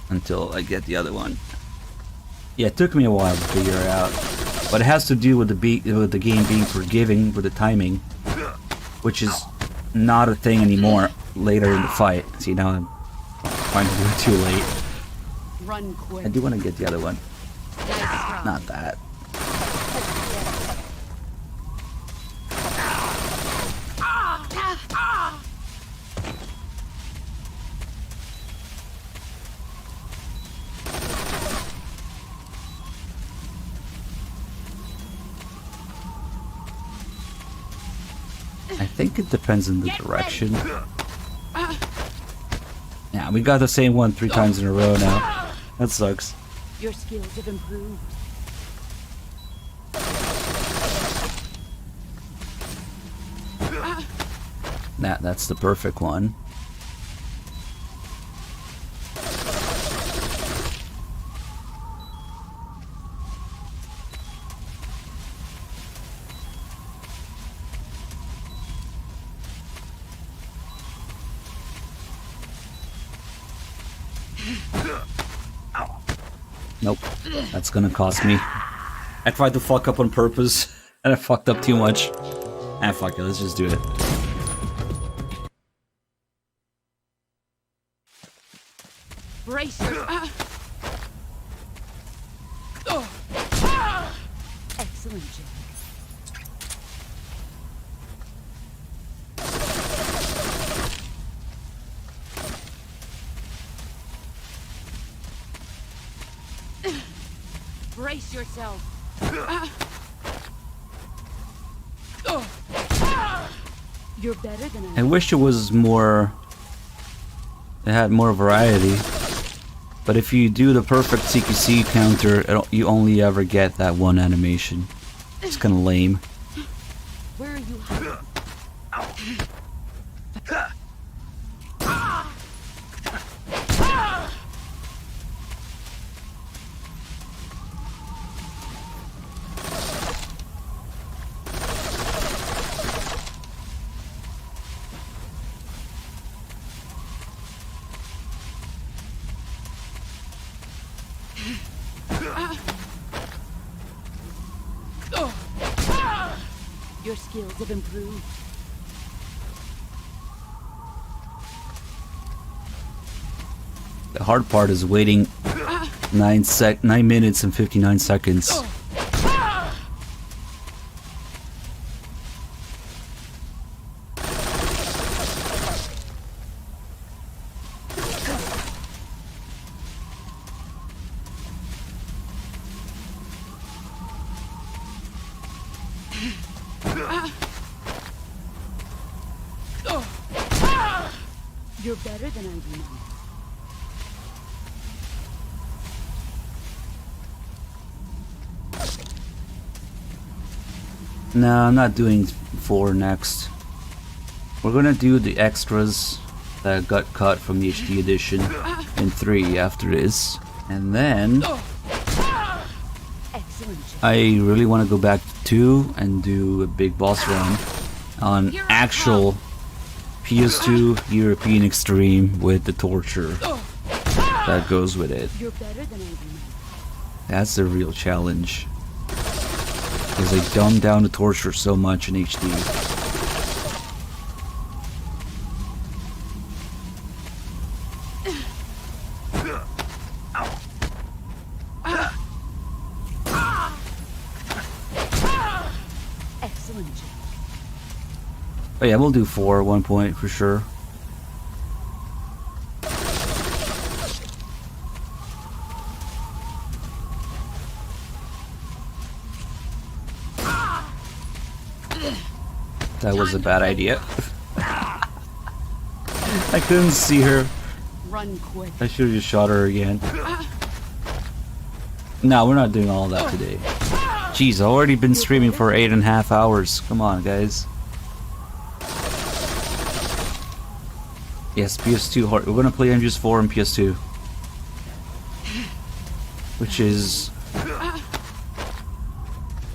until I get the other one. Yeah, it took me a while to figure it out, but it has to do with the game being forgiving with the timing, which is not a thing anymore later in the fight. See, now I'm trying to do it too late. Run quick. I do want to get the other one. Not that. I think it depends on the direction. Yeah, we got the same one 3 times in a row now. That sucks. Your skills have improved. That's the perfect one. Nope, that's gonna cost me. I tried to fuck up on purpose, and I fucked up too much. Ah, fuck it, let's just do it. Brace your... Excellent, Jack. Brace yourself. You're better than I wish it was more... It had more variety. But if you do the perfect CQC counter, you only ever get that one animation. It's kinda lame. Where are you hiding? Your skills have improved. The hard part is waiting 9 minutes and 59 seconds. You're better than I remember. No, I'm not doing 4 next. We're gonna do the extras that got cut from the HD edition in 3 after this. And then... I really want to go back to 2 and do a big boss run on actual PS2 European Extreme with the torture that goes with it. That's the real challenge. Because they dumbed down the torture so much in HD. Excellent. Oh yeah, we'll do 4 at one point for sure. That was a bad idea. I couldn't see her. Run quick. I should have just shot her again. No, we're not doing all that today. Jeez, I've already been streaming for 8.5 hours. Come on, guys. Yes, PS2 hard. We're gonna play MGS 4 and PS2. Which is...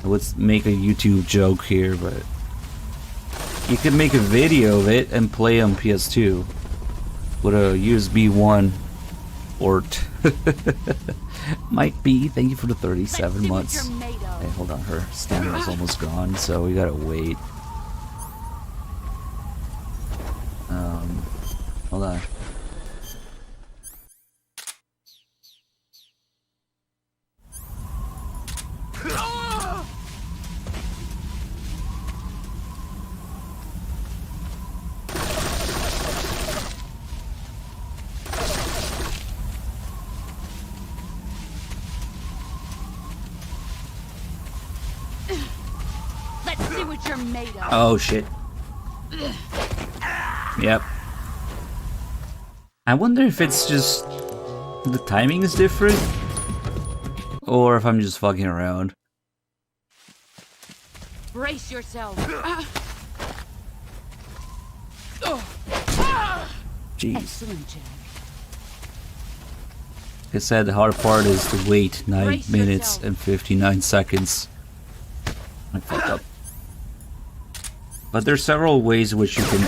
Let's make a YouTube joke here, but... You could make a video of it and play on PS2. With a USB 1 port. Might be. Thank you for the 37 months. Hey, hold on. Her stamina's almost gone, so we gotta wait. Hold on. Let's see what you're made of. Oh shit. Yep. I wonder if it's just the timing is different or if I'm just fucking around. Brace yourself. Jeez. Excellent, Jack. Like I said, the hard part is to wait 9 Brace minutes yourself. and 59 seconds. I fucked up. But there's several ways in which you can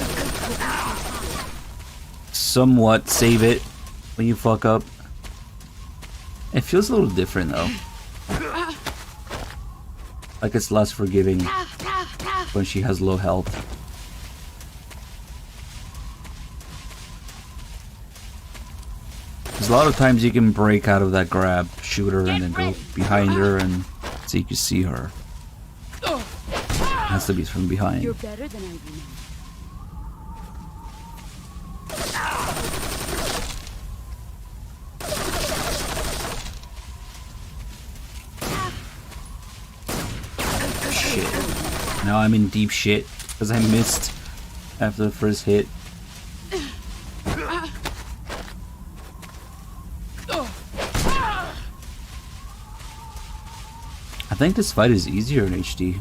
somewhat save it when you fuck up. It feels a little different though. Like it's less forgiving when she has low health. Because a lot of times you can break out of that grab, shoot her, and then go behind her and so you can see her. Has to be from behind. You're better than I remember. Shit. Now I'm in deep shit because I missed after the first hit. I think this fight is easier in HD.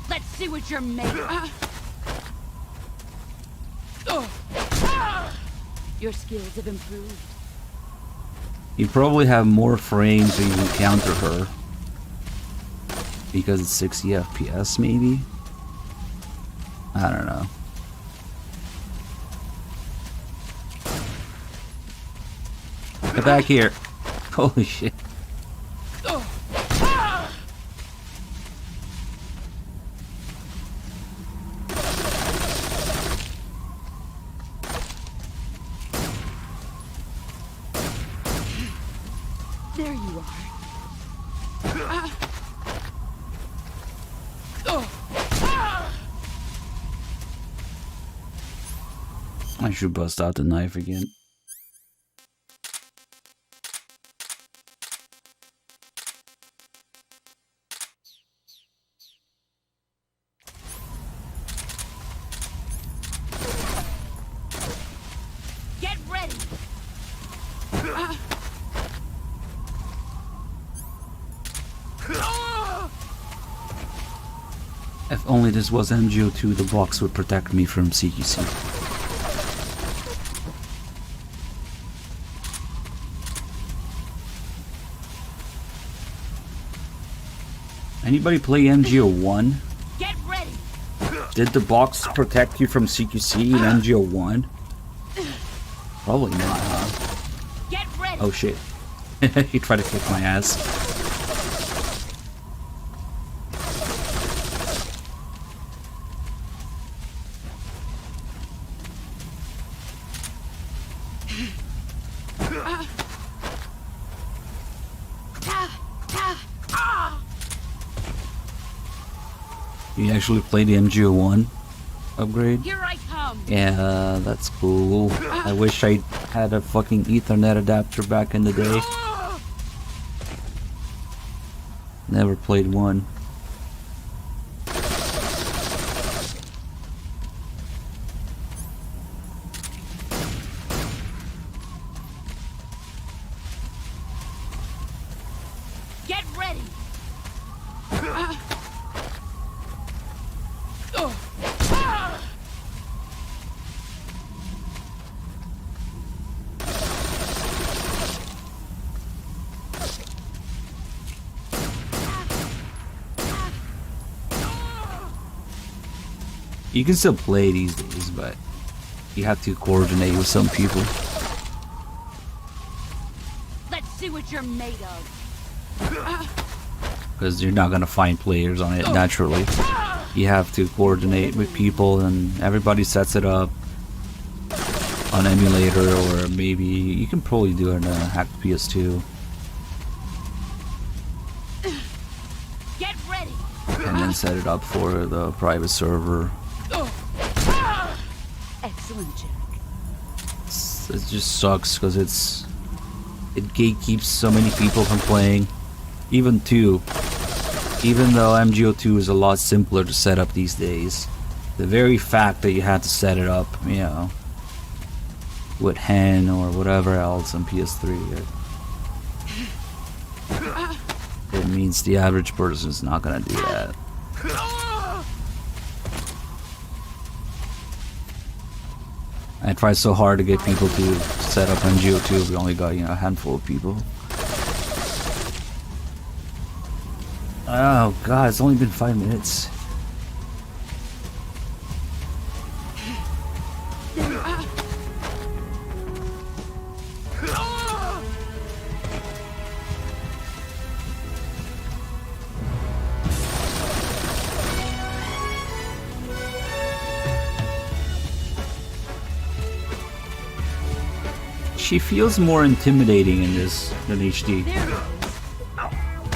Let's see what you're made of. Your skills have improved. You probably have more frames when you counter her. Because it's 60 FPS maybe? I don't know. Get back here. Holy shit. There you are. I should bust out the knife again. Get ready. If only this was MGO2, the box would protect me from CQC. Anybody play MGO1? Get ready. Did the box protect you from CQC in MGO1? Probably not, huh? Get ready. Oh shit. He tried to kick my ass. You actually played the MGO1 upgrade? Here I come. Yeah, that's cool. I wish I had a fucking Ethernet adapter back in the day. Never played one. Get ready. You can still play these days, but you have to coordinate with some people. Let's see what you're made of. Because you're not gonna find players on it naturally. You have to coordinate with people, and everybody sets it up on emulator, or maybe you can probably do it in a hacked PS2. Get ready. And then set it up for the private server. Excellent, Jack. It just sucks because it gatekeeps so many people from playing. Even 2. Even though MGO2 is a lot simpler to set up these days, the very fact that you had to set it up, you know, with Hen or whatever else on PS3, it means the average person is not gonna do that. I tried so hard to get people to set up MGO2, we only got, you know, a handful of people. Oh god, it's only been 5 minutes. She feels more intimidating in this than HD.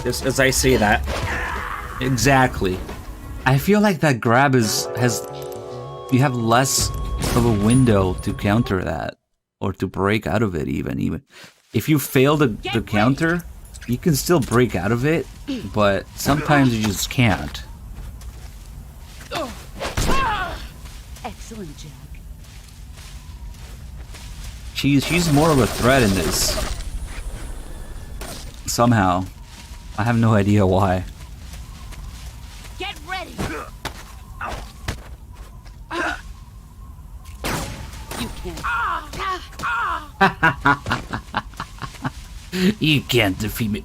Just as I say that. Exactly. I feel like that grab you have less of a window to counter that, or to break out of it even. If you fail the counter, you can still break out of it, but sometimes you just can't. Excellent, Jack. She's more of a threat in this. Somehow. I have no idea why. Get ready. You can't. You can't defeat me.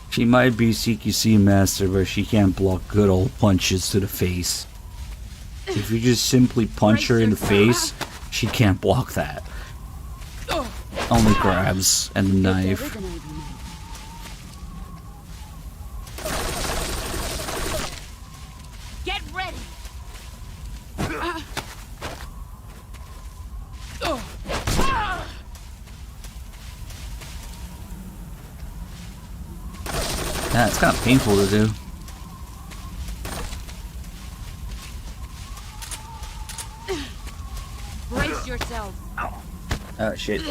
She might be CQC master, but she can't block good old punches to the face. If you just simply punch her in the face, she can't block that. Only grabs and the knife. Get ready. Yeah, it's kind of painful to do. Brace yourself. Oh shit.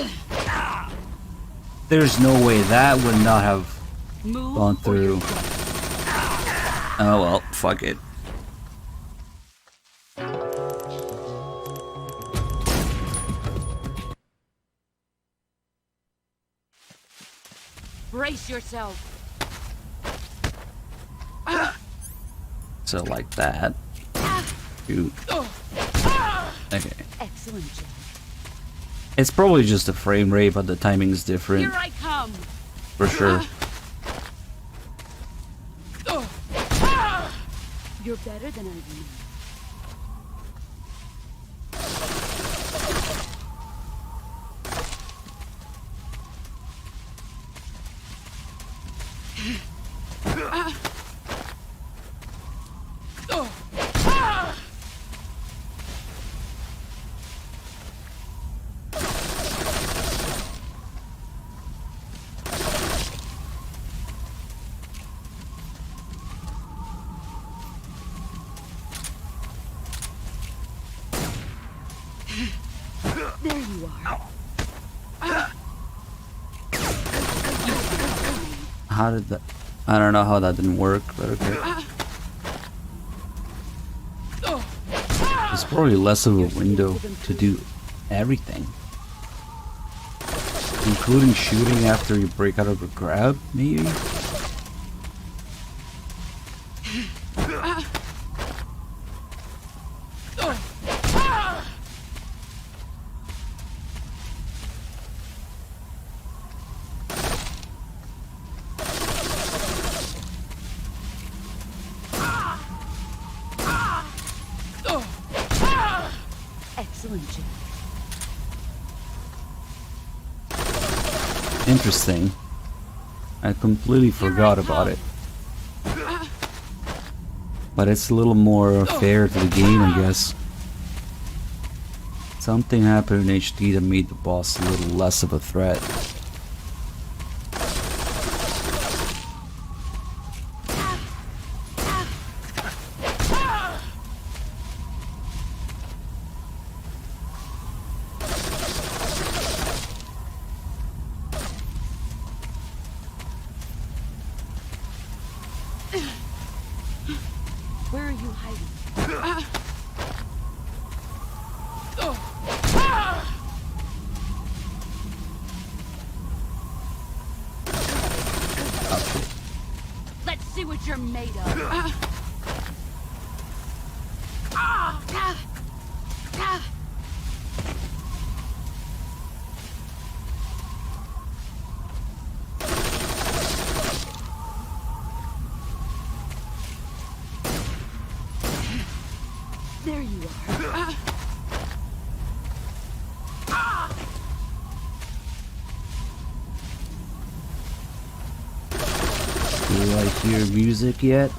There's no way that would not have gone through. Oh well, fuck it. Brace yourself. So like that. Shoot. Okay. Excellent, Jack. It's probably just a frame rate, but the timing's different. Here I come. For sure. You're better than I remember. There you are. How did that? I don't know how that didn't work, but okay. There's probably less of a window to do everything. Including shooting after you break out of a grab, maybe? Excellent, Jack. Interesting. I completely forgot about it. But it's a little more fair to the game, I guess. Something happened in HD that made the boss a little less of a threat. Where are you hiding? Let's see what you're made of. There you are. Do I hear music yet?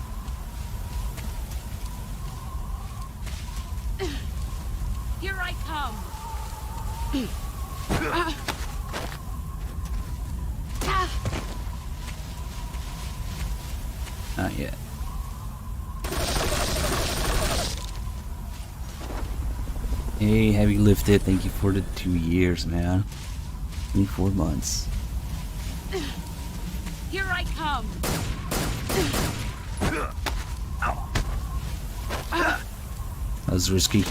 Here I come. Not yet. Hey, Heavy Lifted, thank you for the 2 years, man. 24 months. Here I come. That was risky.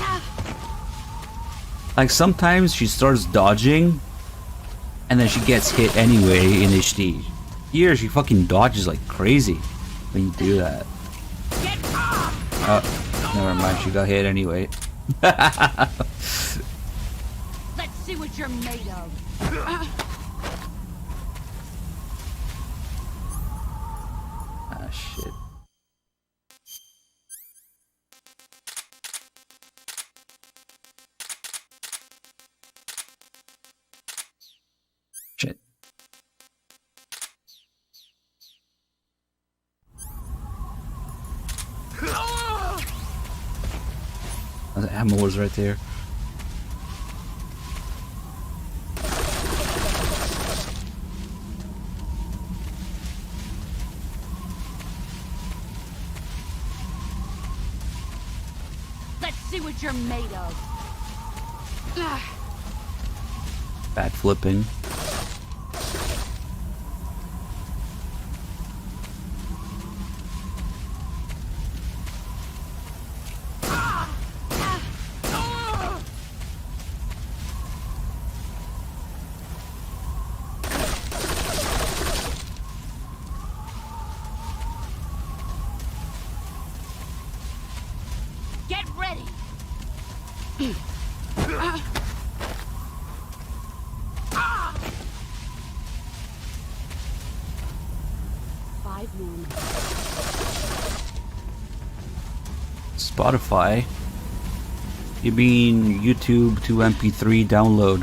Like, sometimes she starts dodging, and then she gets hit anyway in HD. Here, she fucking dodges like crazy when you do that. Oh, never mind, she got hit anyway. Let's see what you're made of. Ah, shit. Shit. The ammo was right there. Let's see what you're made of. Back flipping. Get ready. 5 more minutes. Spotify? You mean YouTube to MP3 download?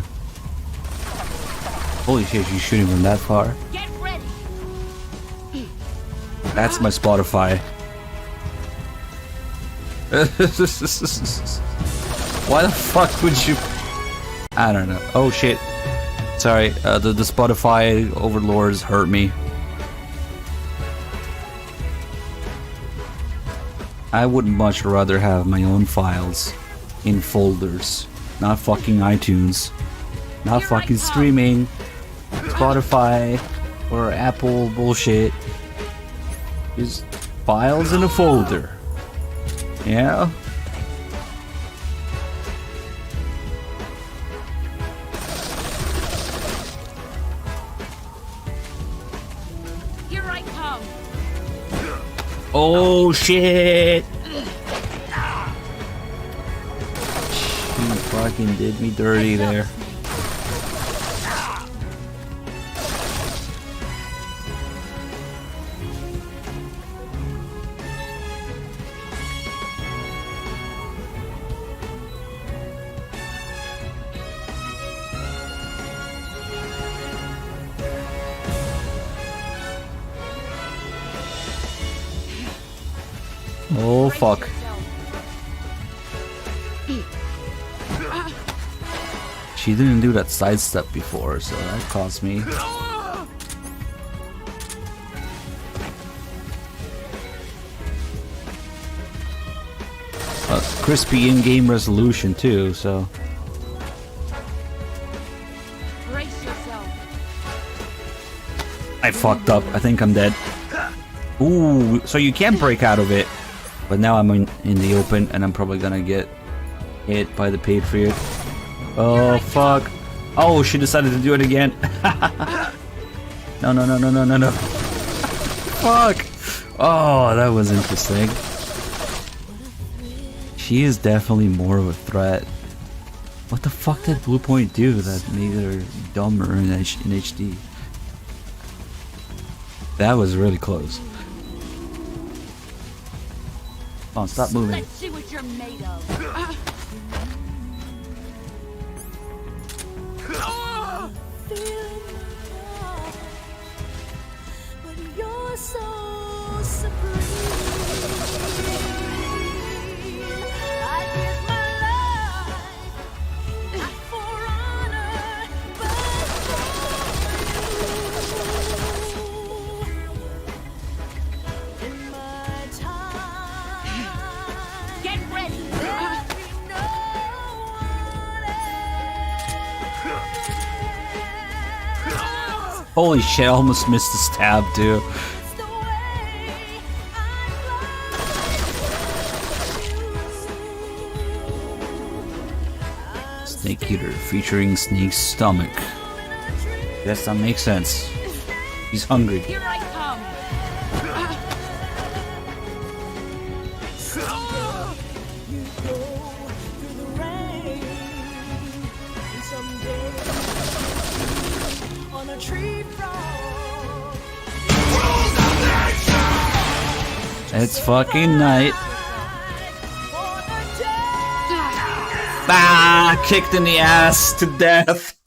Holy shit, she's shooting from that far. Get ready. That's my Spotify. Why the fuck would you? I don't know. Oh shit. Sorry, the Spotify overlords hurt me. I would much rather have my own files in folders, not fucking iTunes, not fucking streaming, Spotify. or Apple bullshit. Just files in a folder. Yeah. Here I come. Oh shit! She fucking did me dirty there. Oh fuck. She didn't do that sidestep before, so that cost me. A crispy in-game resolution too, so. Brace yourself. I fucked up. I think I'm dead. Ooh, so you can break out of it. But now I'm in the open and I'm probably gonna get hit by the Patriot. Oh fuck. Oh, she decided to do it again. No, no, no, no, no, no, no. Fuck. Oh, that was interesting. She is definitely more of a threat. What the fuck did Blue Point do that made her dumber in HD? That was really close. Come on, stop moving. Let's see what you're made of. But you're so supreme. I give my life not for honor, but for you. In my time, get ready. There'll be no Holy shit, I almost missed the stab too. Snake Eater featuring Snake's stomach. Guess that makes sense. He's hungry. Here I come. You go through the rain, and someday on a tree frog. It's fucking night. Ah, kicked in the ass to death.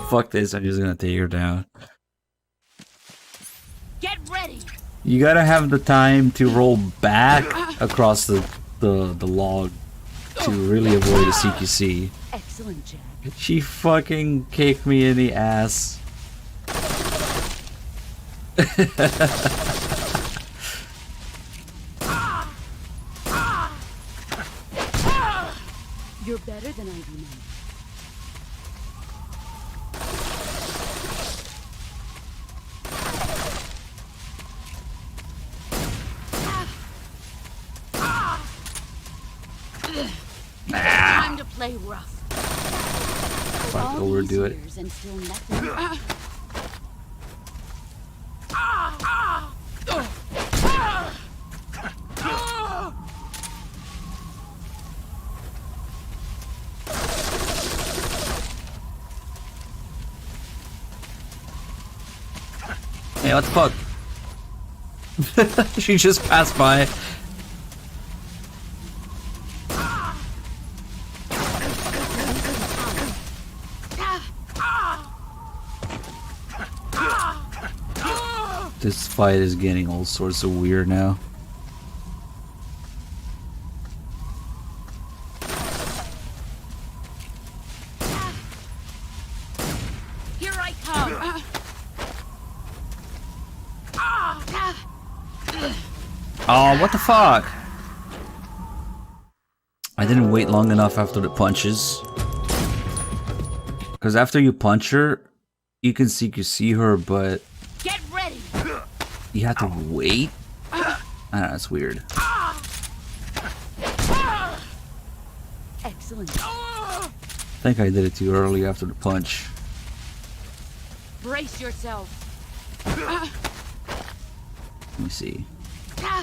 Fuck this, I'm just gonna take her down. Get ready. You gotta have the time to roll back across the log to really avoid a CQC. Excellent, Jack. She fucking kicked me in the ass. You're better than I remember. Time to play rough. Fuck, overdo it. And still nothing. Hey, what the fuck? She just passed by. This fight is getting all sorts of weird now. Here I come. Oh, what the fuck? I didn't wait long enough after the punches. Because after you punch her, you can see her, but Get ready. you have to wait. I don't know, it's weird. Excellent. I think I did it too early after the punch. Brace yourself. Let me see.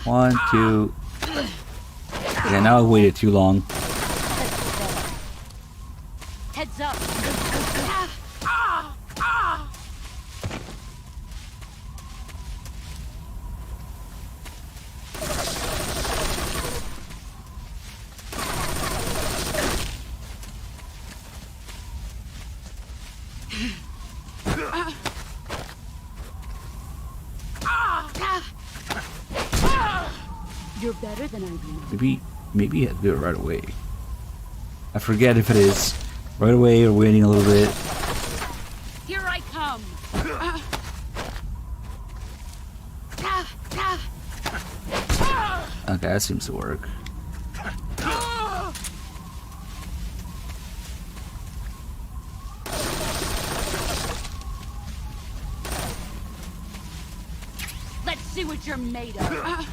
1, 2. Yeah, now I waited too long. Heads up. You're better than I remember. Maybe you have to do it right away. I forget if it is right away or waiting a little bit. Here I come. Okay, that seems to work. Let's see what you're made of.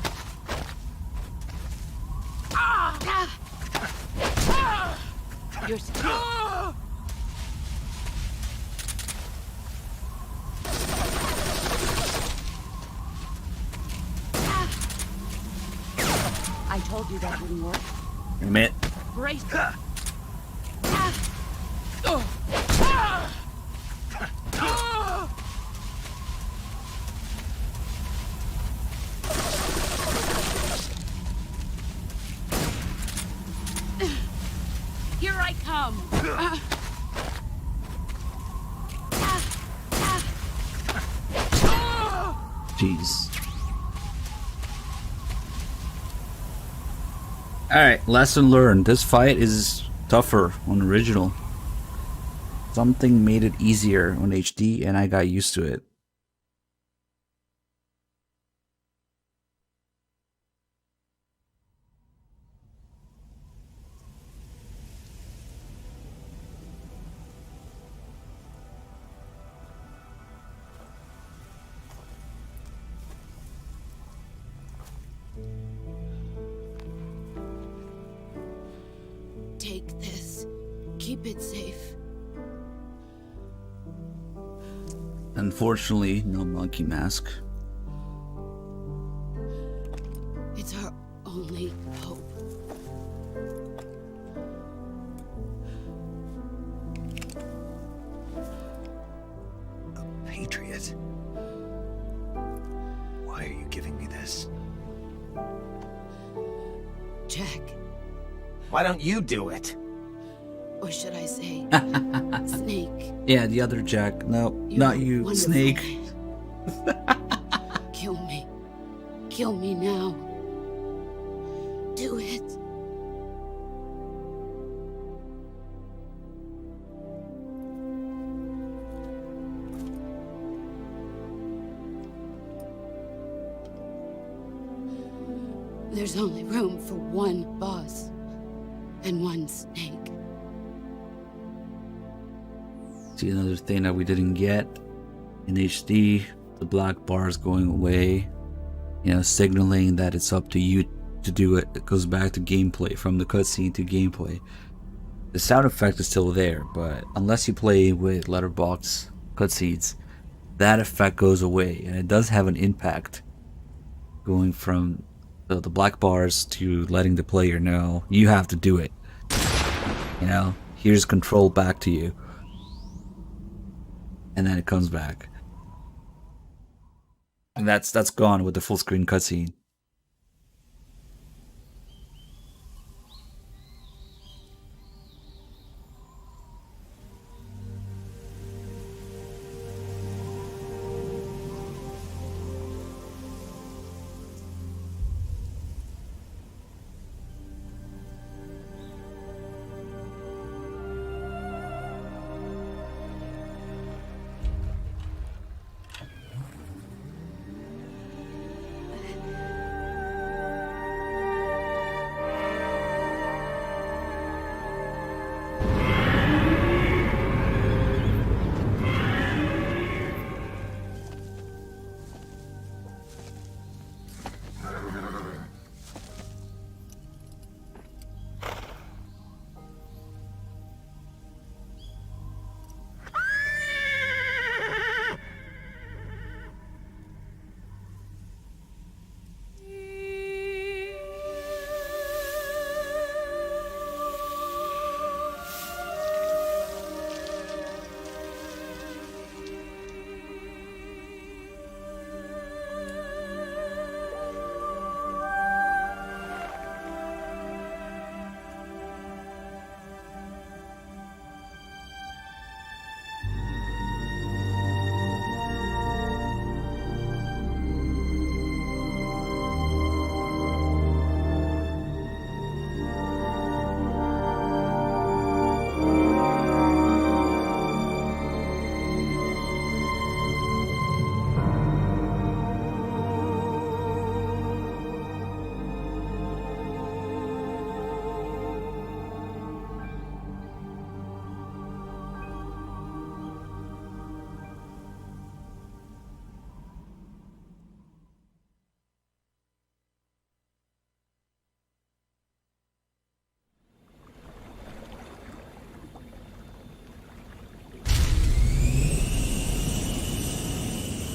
You're still. I told you that wouldn't work. Admit. Brace. Here I come. Jeez. Alright, lesson learned. This fight is tougher on original. Something made it easier on HD and I got used to it. Take this. Keep it safe. Unfortunately, no monkey mask. It's our only hope. A patriot? Why are you giving me this? Jack. Why don't you do it? Or should I say, Snake? Yeah, the other Jack. No, not you, wonderful. Snake. Kill me. Kill me now. Do it. There's only room for one boss and one snake. See, another thing that we didn't get in HD, the black bars going away, you know, signaling that it's up to you to do it. It goes back to gameplay, from the cutscene to gameplay. The sound effect is still there, but unless you play with letterbox cutscenes, that effect goes away, and it does have an impact going from the black bars to letting the player know you have to do it. You know, here's control back to you. And then it comes back. And that's gone with the full screen cutscene.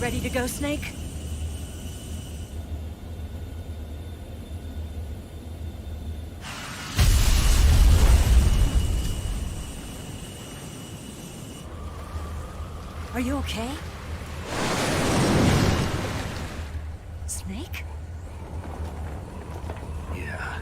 Ready to go, Snake? Are you okay? Snake? Yeah.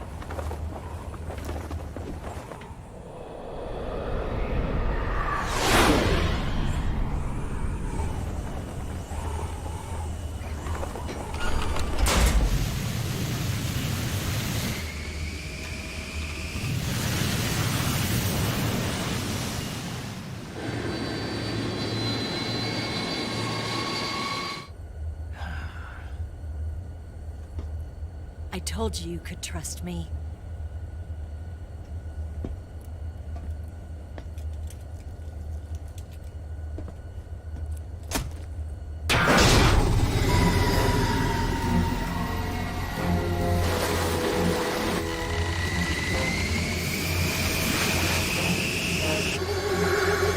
I told you could trust me.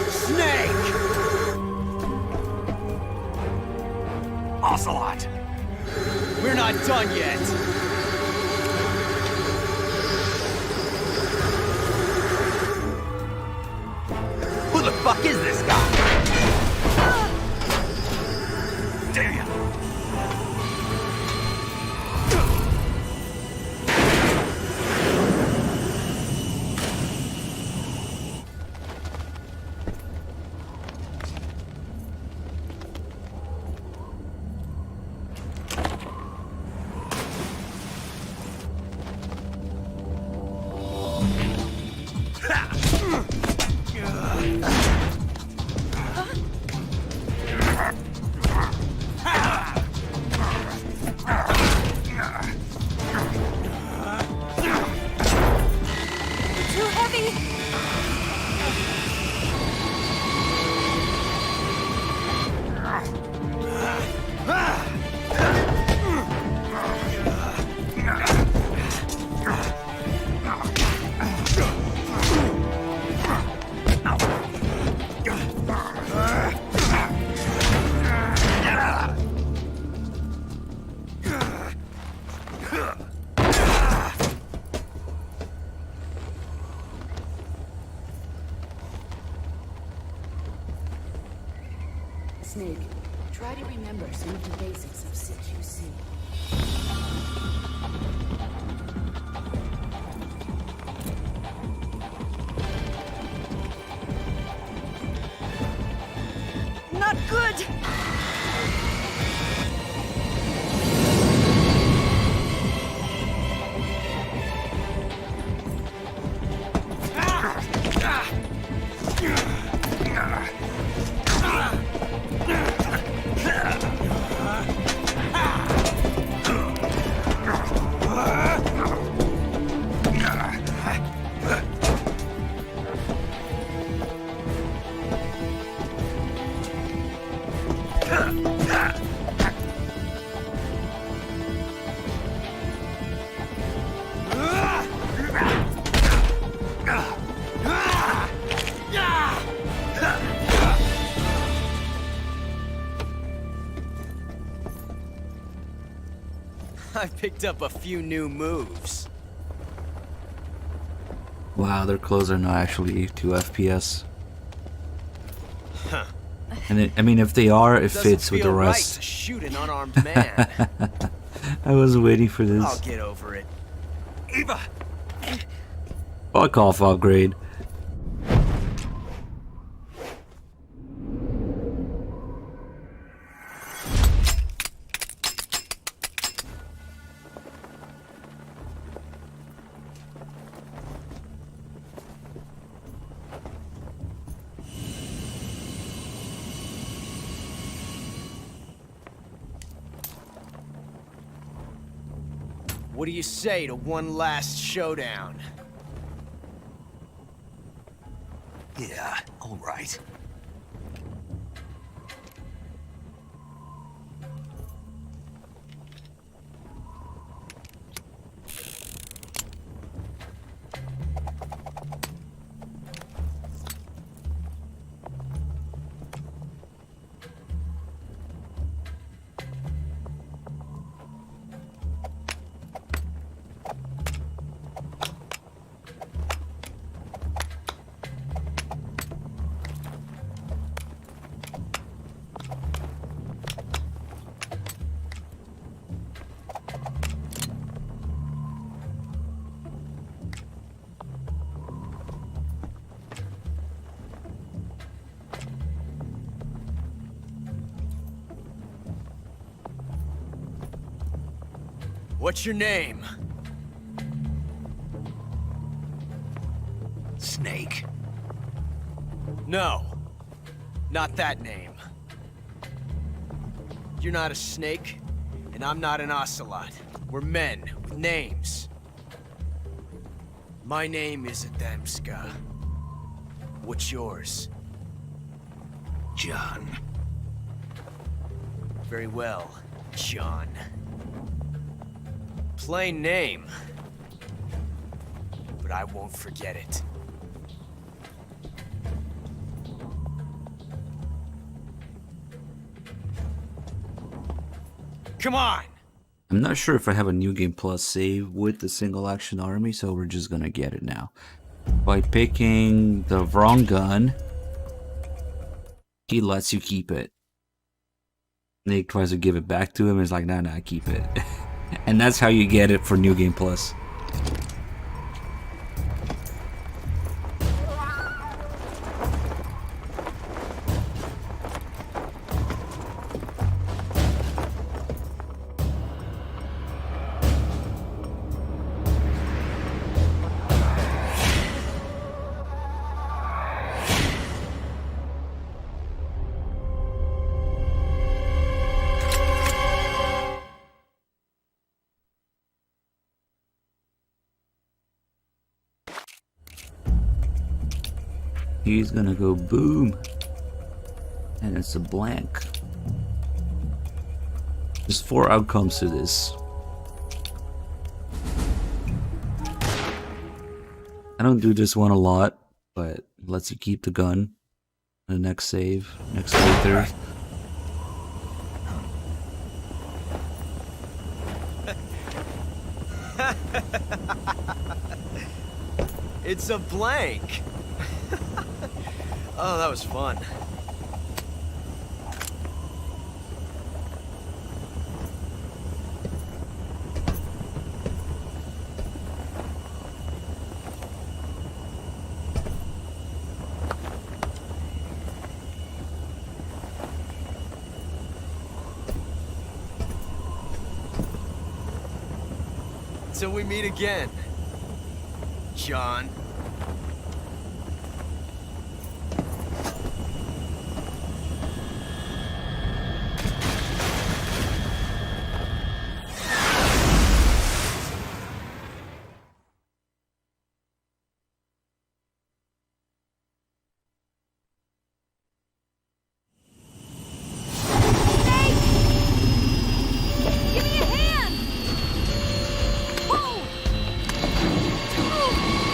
Snake! Ocelot! We're not done yet! Who the fuck is this guy? Damn! Too heavy! Snake, try to remember some of the basics of CQC. Not good! I've picked up a few new moves. Wow, their clothes are not actually 2 FPS. Huh. And I mean, if they are, it Doesn't fits with the feel right rest. to shoot an unarmed man. I was waiting for this. I'll get over it. Eva! Fuck off, upgrade. What do you say to one last showdown? Yeah, all right. What's your name? Snake. No. Not that name. You're not a snake, and I'm not an ocelot. We're men with names. My name is Adamska. What's yours? John. Very well, John. Plain name. But I won't forget it. Come on! I'm not sure if I have a New Game Plus save with the single action army, so we're just gonna get it now. By picking the wrong gun, he lets you keep it. Nick tries to give it back to him and he's like, nah, keep it. And that's how you get it for New Game Plus. He's gonna go boom. And it's a blank. There's 4 outcomes to this. I don't do this one a lot, but it lets you keep the gun. The next save, next playthrough. It's a blank. Oh, that was fun. Till we meet again, John.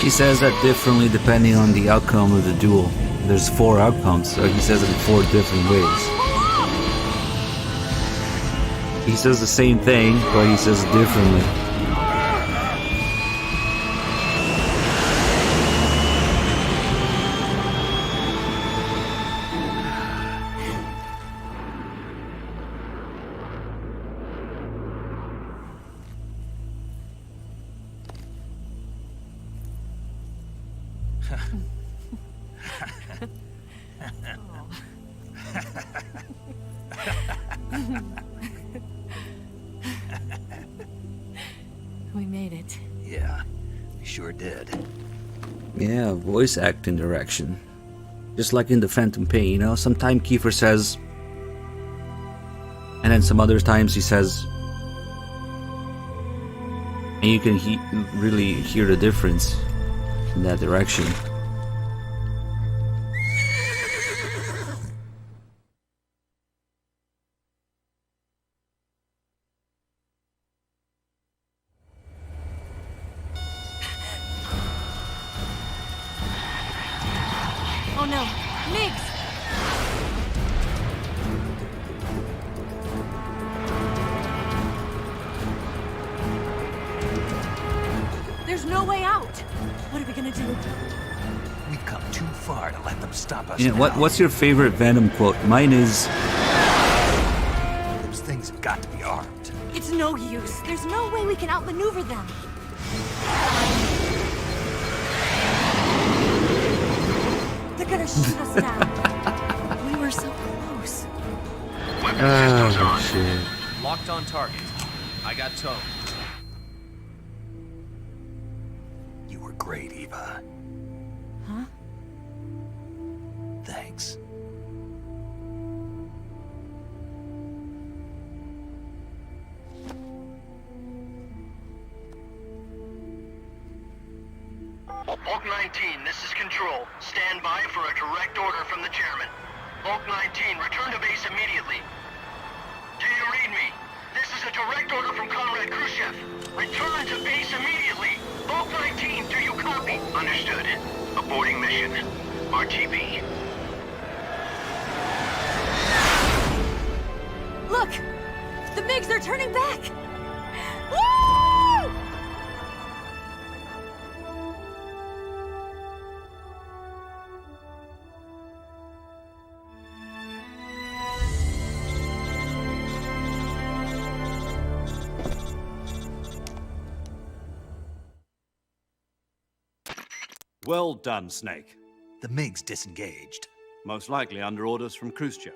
He says that differently depending on the outcome of the duel. There's 4 outcomes, so he says it in 4 different ways. He says the same thing, but he says it differently. We made it. Yeah, we sure did. Yeah, voice acting direction. Just like in the Phantom Pain, you know? Sometimes Kiefer says, and then some other times he says, and you can really hear the difference in that direction. Oh no, Migs! There's no way out. What are we gonna do? We've come too far to let them stop us. Yeah, now. what's your favorite Venom quote? Mine is, Those things have got to be armed. It's no use. There's no way we can outmaneuver them. They're gonna shoot us down. We were so close. oh shit. Locked on target. I got towed. great, Eva. Huh? Thanks. Bulk 19, this is Control. Stand by for a direct order from the chairman. Bulk 19, return to base immediately. Do you read me? This is a direct order from Comrade Khrushchev. Return to base immediately. Bulk 19, do you copy? Understood. Aborting mission. RTB. Look! The MiGs are turning back! Woo! Well done, Snake. The MiGs disengaged. Most likely under orders from Khrushchev.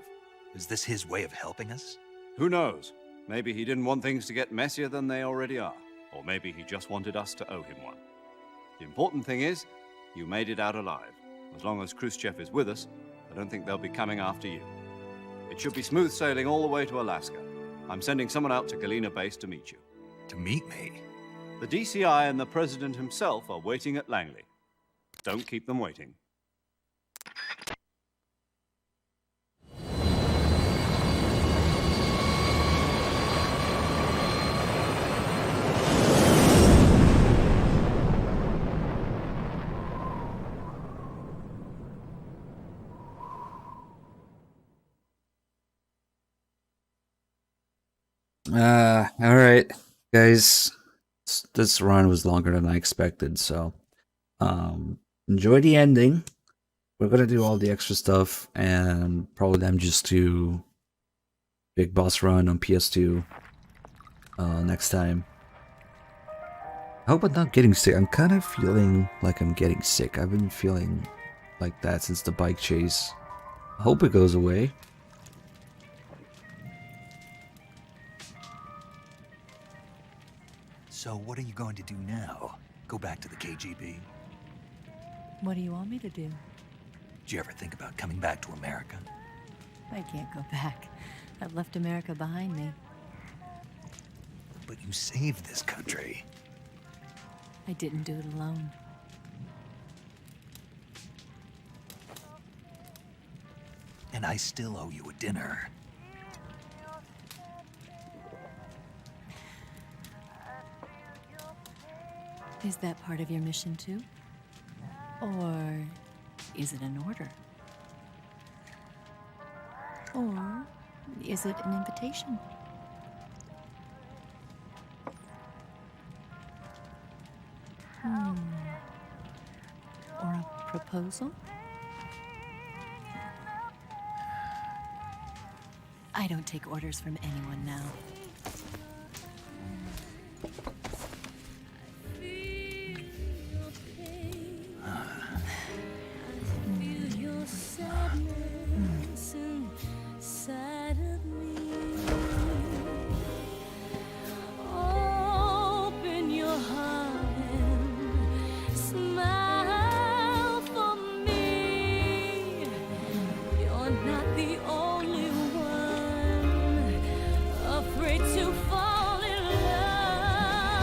Is this his way of helping us? Who knows? Maybe he didn't want things to get messier than they already are. Or maybe he just wanted us to owe him one. The important thing is, you made it out alive. As long as Khrushchev is with us, I don't think they'll be coming after you. It should be smooth sailing all the way to Alaska. I'm sending someone out to Galena Base to meet you. To meet me? The DCI and the President himself are waiting at Langley. Don't keep them waiting. All right, guys. This run was longer than I expected, so enjoy the ending. We're gonna do all the extra stuff, and probably them just do big boss run on PS2 next time. I hope I'm not getting sick. I'm kind of feeling like I'm getting sick. I've been feeling like that since the bike chase. I hope it goes away. So what are you going to do now? Go back to the KGB? What do you want me to do? Did you ever think about coming back to America? I can't go back. I've left America behind me. But you saved this country. I didn't do it alone. And I still owe you a dinner. Is that part of your mission too? Or is it an order? Or is it an invitation? Or a proposal? I don't take orders from anyone now. Afraid to fall in love.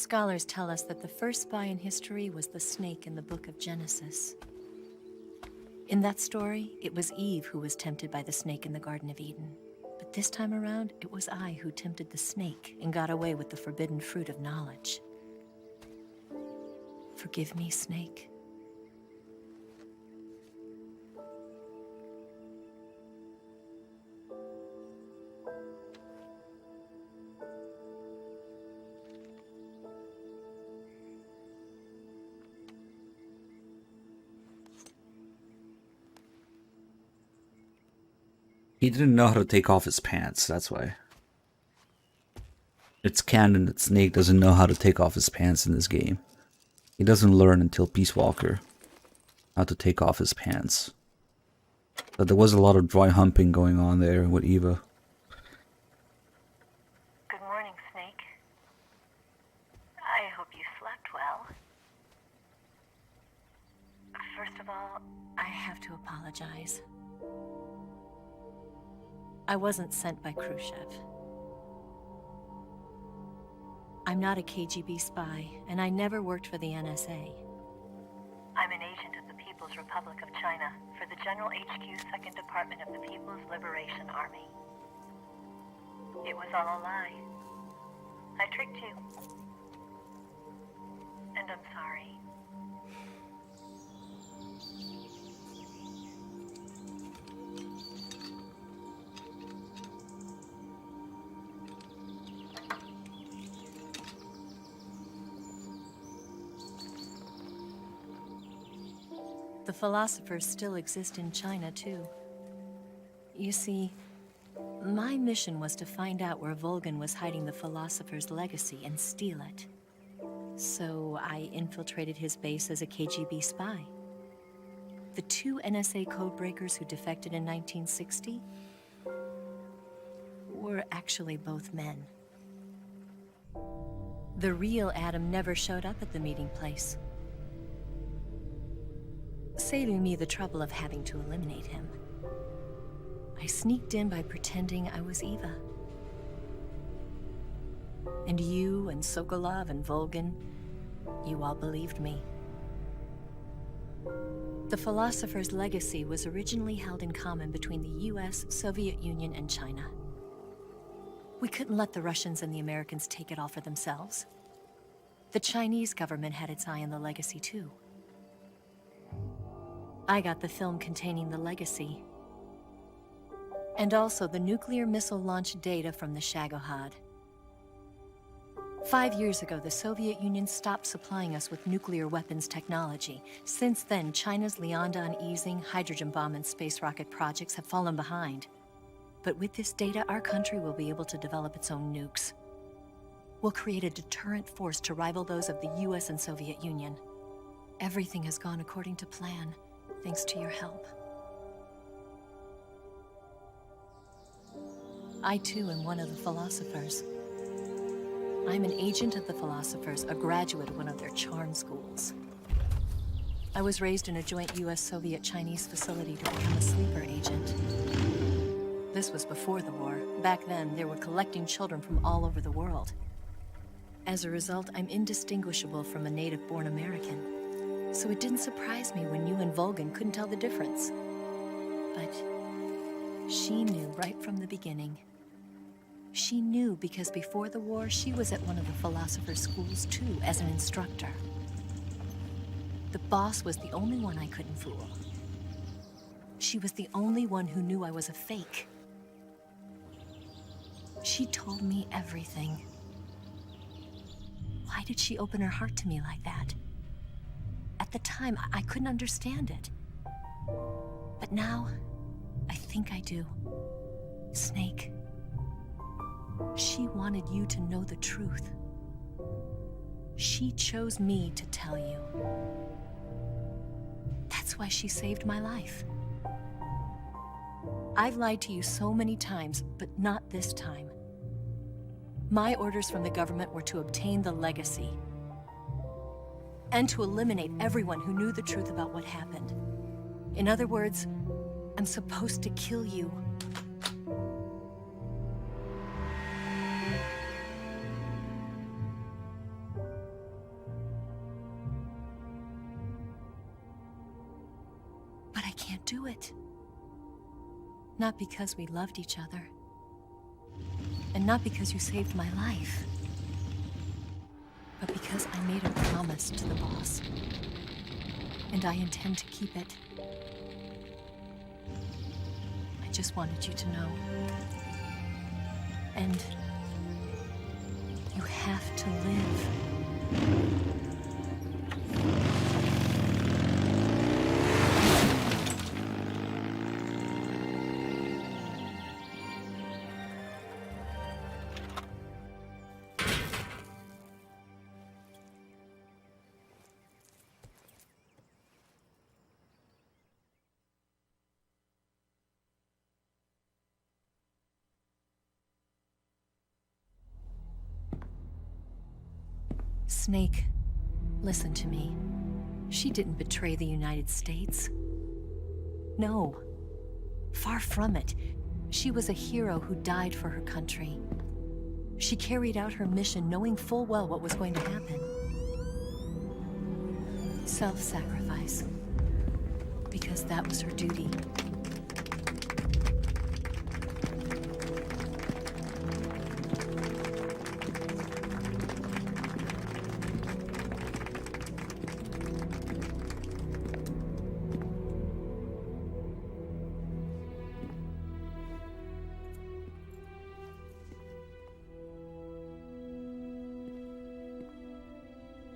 Scholars tell us that the first spy in history was the snake in the book of Genesis. In that story, it was Eve who was tempted by the snake in the Garden of Eden. But this time around, it was I who tempted the snake and got away with the forbidden fruit of knowledge. Forgive me, Snake. He didn't know how to take off his pants, that's why. It's canon that Snake doesn't know how to take off his pants in this game. He doesn't learn until Peace Walker how to take off his pants. But there was a lot of dry humping going on there with Eva. Good morning, Snake. I hope you slept well. First of all, I have to apologize. I wasn't sent by Khrushchev. I'm not a KGB spy, and I never worked for the NSA. I'm an agent of the People's Republic of China for the General HQ 2nd Department of the People's Liberation Army. It was all a lie. I tricked you. And I'm sorry. The philosophers still exist in China, too. You see, my mission was to find out where Volgin was hiding the philosopher's legacy and steal it. So I infiltrated his base as a KGB spy. The 2 NSA codebreakers who defected in 1960 were actually both men. The real Adam never showed up at the meeting place, saving me the trouble of having to eliminate him. I sneaked in by pretending I was Eva. And you and Sokolov and Volgin, you all believed me. The philosopher's legacy was originally held in common between the US, Soviet Union, and China. We couldn't let the Russians and the Americans take it all for themselves. The Chinese government had its eye on the legacy, too. I got the film containing the legacy, and also the nuclear missile launch data from the Shagohod. 5 years ago, the Soviet Union stopped supplying us with nuclear weapons technology. Since then, China's Liaodong easing, hydrogen bomb, and space rocket projects have fallen behind. But with this data, our country will be able to develop its own nukes. We'll create a deterrent force to rival those of the US and Soviet Union. Everything has gone according to plan, thanks to your help. I too am one of the philosophers. I'm an agent of the philosophers, a graduate of one of their charm schools. I was raised in a joint US-Soviet-Chinese facility to become a sleeper agent. This was before the war. Back then, they were collecting children from all over the world. As a result, I'm indistinguishable from a native-born American. So it didn't surprise me when you and Volgin couldn't tell the difference. But she knew right from the beginning. She knew because before the war, she was at one of the philosopher's schools too, as an instructor. The boss was the only one I couldn't fool. She was the only one who knew I was a fake. She told me everything. Why did she open her heart to me like that? At the time, I couldn't understand it. But now, I think I do. Snake. She wanted you to know the truth. She chose me to tell you. That's why she saved my life. I've lied to you so many times, but not this time. My orders from the government were to obtain the legacy and to eliminate everyone who knew the truth about what happened. In other words, I'm supposed to kill you. can't do it. Not because we loved each other. And not because you saved my life. But because I made a promise to the boss. And I intend to keep it. I just wanted you to know. And you have to live. Snake, listen to me. She didn't betray the United States. No. Far from it. She was a hero who died for her country. She carried out her mission knowing full well what was going to happen. Self-sacrifice. Because that was her duty.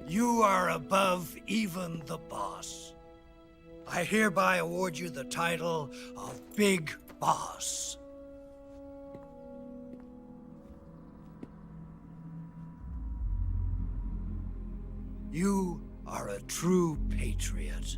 You are above even the boss. I hereby award you the title of Big Boss. You are a true patriot.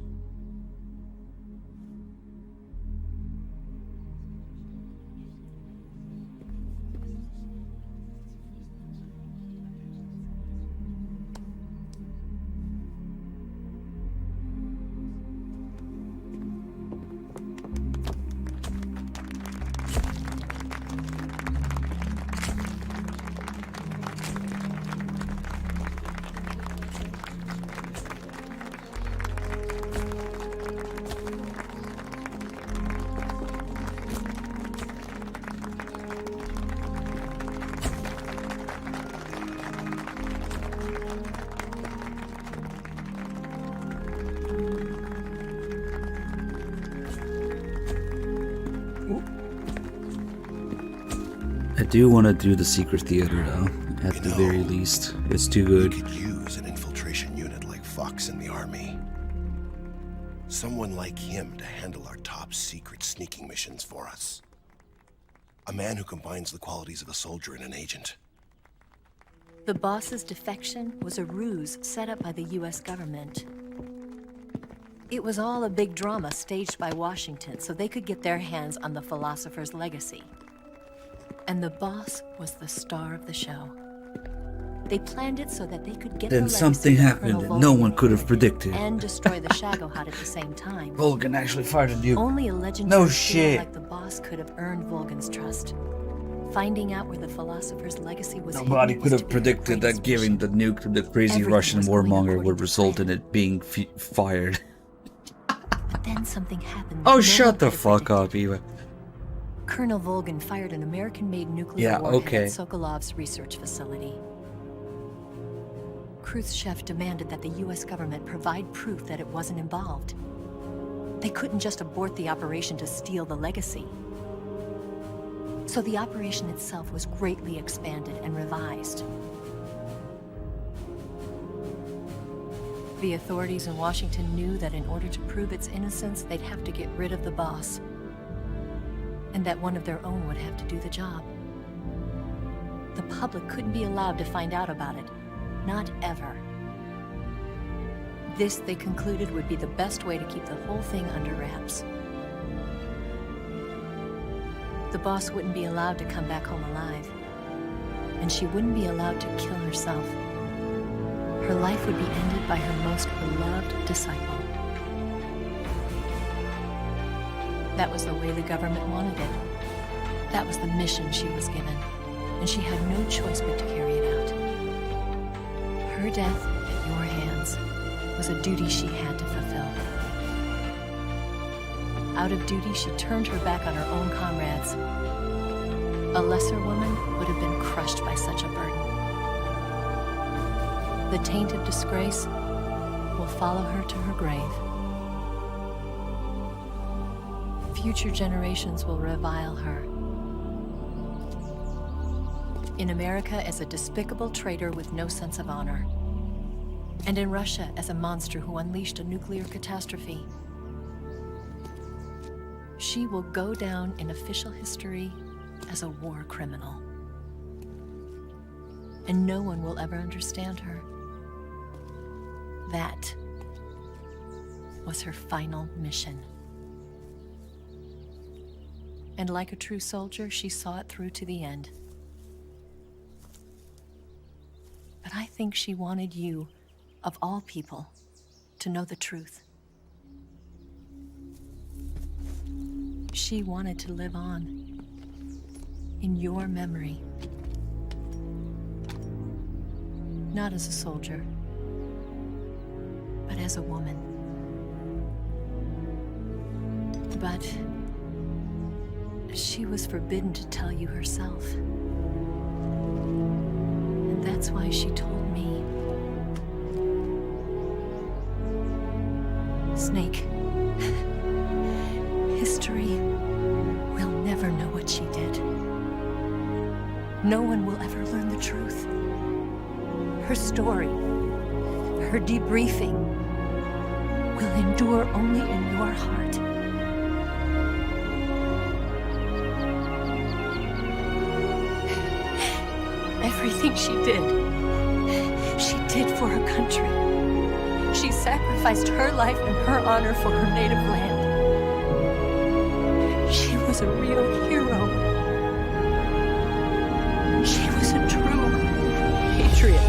I do want to do the secret theater though, at the very least. It's too good. We could use an infiltration unit like Fox in the army. Someone like him to handle our top secret sneaking missions for us. A man who combines the qualities of a soldier and an agent. The boss's defection was a ruse set up by the US government. It was all a big drama staged by Washington so they could get their hands on the philosopher's legacy. And the boss was the star of the show. They planned it so that they could get Then the something legacy of happened Colonel that no Volgan one could have predicted. and destroy the Shagohod at the same time. Volgan actually fired a nuke. Only a legendary No hero shit. like the boss could have earned Volgan's trust. Finding out where the philosopher's legacy was Nobody hidden could was have to be the predicted that greatest giving the nuke to the crazy Everything Russian was going warmonger according would to result in it being fired. But then something happened. Oh, no shut one the could have fuck up, Eva. Colonel Volgan fired an American-made nuclear Yeah, warhead okay. at Sokolov's research facility. Khrushchev demanded that the US government provide proof that it wasn't involved. They couldn't just abort the operation to steal the legacy. So the operation itself was greatly expanded and revised. The authorities in Washington knew that in order to prove its innocence, they'd have to get rid of the boss. And that one of their own would have to do the job. The public couldn't be allowed to find out about it. Not ever. This, they concluded, would be the best way to keep the whole thing under wraps. The boss wouldn't be allowed to come back home alive. And she wouldn't be allowed to kill herself. Her life would be ended by her most beloved disciple. That was the way the government wanted it. That was the mission she was given, and she had no choice but to carry it out. Her death at your hands was a duty she had to fulfill. Out of duty, she turned her back on her own comrades. A lesser woman would have been crushed by such a burden. The tainted disgrace will follow her to her grave. Future generations will revile her. In America as a despicable traitor with no sense of honor. And in Russia as a monster who unleashed a nuclear catastrophe. She will go down in official history as a war criminal. And no one will ever understand her. That was her final mission. And like a true soldier, she saw it through to the end. But I think she wanted you, of all people, to know the truth. She wanted to live on in your memory. Not as a soldier, but as a woman. But she was forbidden to tell you herself. And that's why she told me. Snake, history will never know what she did. No one will ever learn the truth. Her story, her debriefing, will endure only in your heart. Everything she did for her country. She sacrificed her life and her honor for her native land. She was a real hero. She was a true patriot.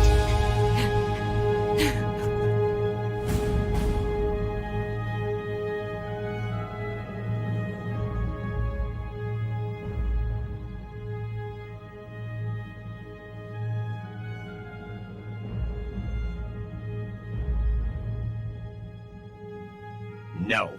No.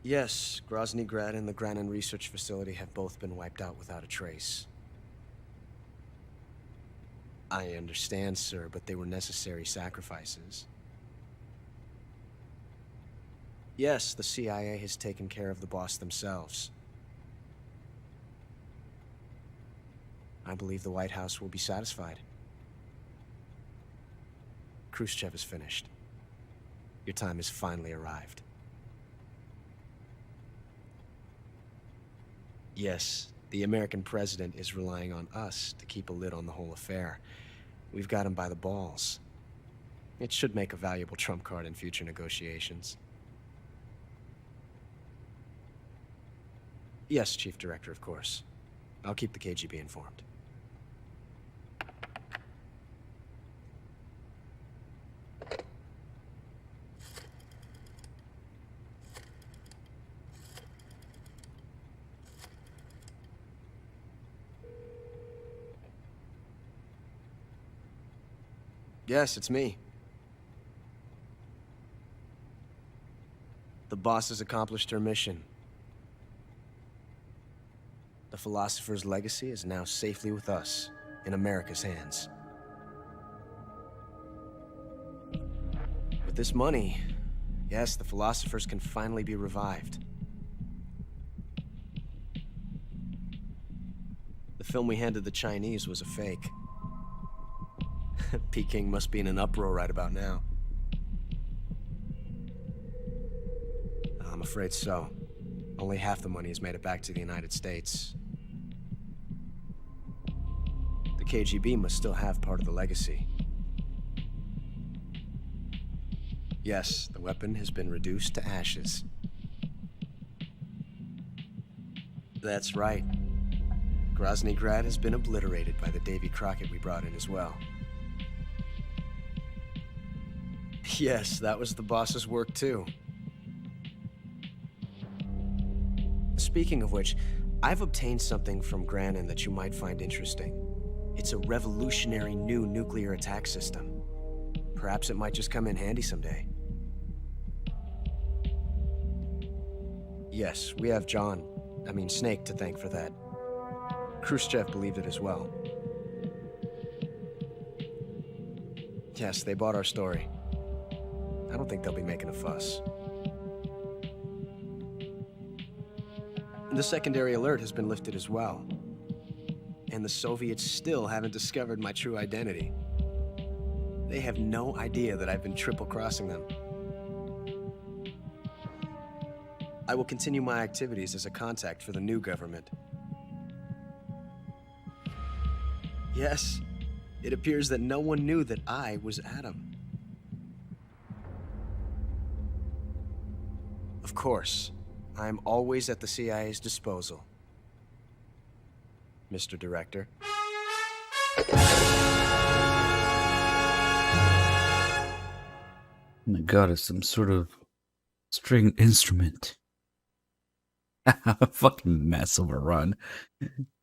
Yes, Groznyj Grad and the Granin Research Facility have both been wiped out without a trace. I understand, sir, but they were necessary sacrifices. Yes, the CIA has taken care of the boss themselves. I believe the White House will be satisfied. Khrushchev is finished. Your time has finally arrived. Yes, the American president is relying on us to keep a lid on the whole affair. We've got him by the balls. It should make a valuable trump card in future negotiations. Yes, Chief Director, of course. I'll keep the KGB informed. Yes, it's me. The boss has accomplished her mission. The philosopher's legacy is now safely with us, in America's hands. With this money, yes, the philosophers can finally be revived. The film we handed the Chinese was a fake. Peking must be in an uproar right about now. I'm afraid so. Only half the money has made it back to the United States. The KGB must still have part of the legacy. Yes, the weapon has been reduced to ashes. That's right. Groznyj Grad has been obliterated by the Davy Crockett we brought in as well. Yes, that was the boss's work too. Speaking of which, I've obtained something from Granin that you might find interesting. It's a revolutionary new nuclear attack system. Perhaps it might just come in handy someday. Yes, we have Snake to thank for that. Khrushchev believed it as well. Yes, they bought our story. I don't think they'll be making a fuss. The secondary alert has been lifted as well. And the Soviets still haven't discovered my true identity. They have no idea that I've been triple-crossing them. I will continue my activities as a contact for the new government. Yes, it appears that no one knew that I was Adam. Of course, I'm always at the CIA's disposal, Mr. Director. Oh my god, it's some sort of string instrument. Fucking mess of a run.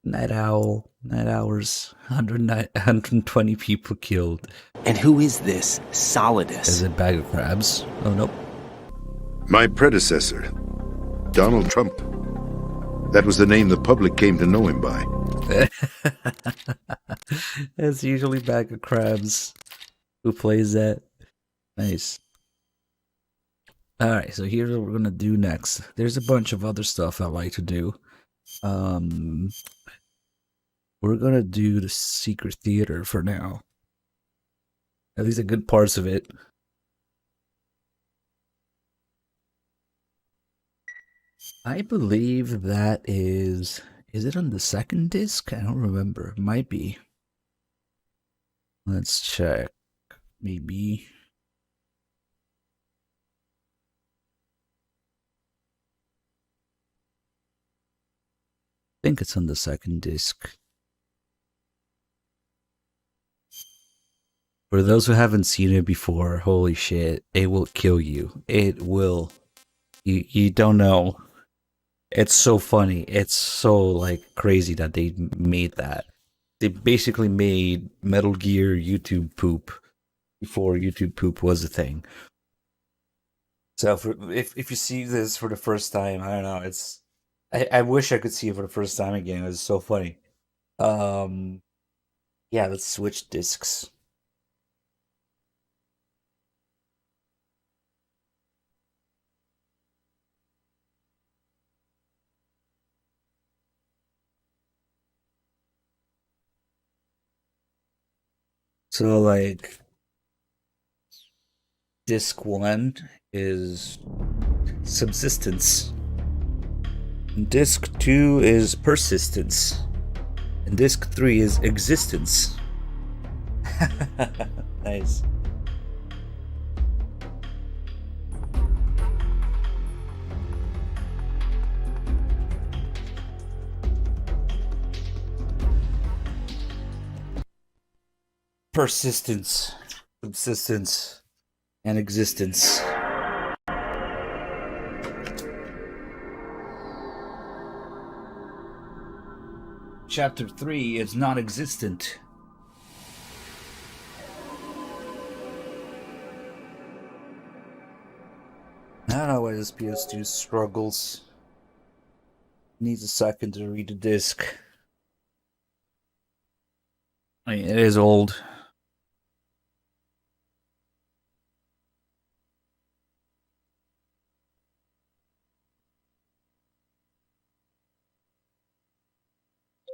Night Owl, Night Hours, 120 people killed. And who is this Solidus? Is it Bag of Crabs? Oh, nope. My predecessor, Donald Trump. That was the name the public came to know him by. It's usually Bag of Crabs who plays that. Nice. Alright, so here's what we're gonna do next. There's a bunch of other stuff I like to do. We're gonna do the secret theater for now. At least the good parts of it. I believe that is it on the second disc? I don't remember. It might be. Let's check. Maybe. I think it's on the second disc. For those who haven't seen it before, holy shit, it will kill you. It will. You don't know. It's so funny. It's so like crazy that they made that. They basically made Metal Gear YouTube poop before YouTube poop was a thing. So if you see this for the first time, I don't know. I wish I could see it for the first time again. It was so funny. Yeah, let's switch discs. So like disc 1 is Subsistence. And disc 2 is Persistence. And disc 3 is Existence. Nice. Persistence, subsistence, and existence. Chapter 3 is non-existent. I don't know why this PS2 struggles. Needs a second to read the disc. I mean, it is old.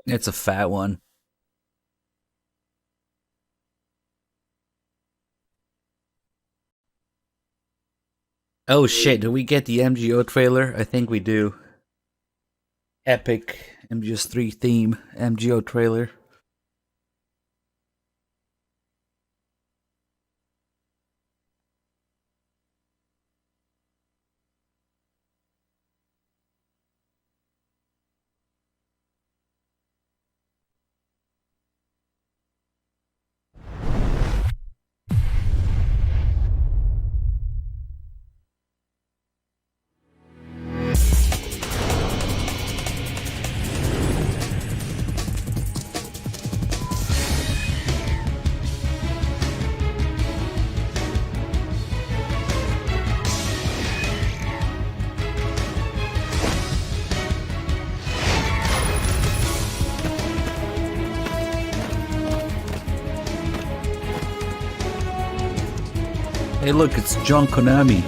It's a fat one. Oh shit, do we get the MGO trailer? I think we do. Epic MGS3 theme MGO trailer. Hey look, it's John Konami.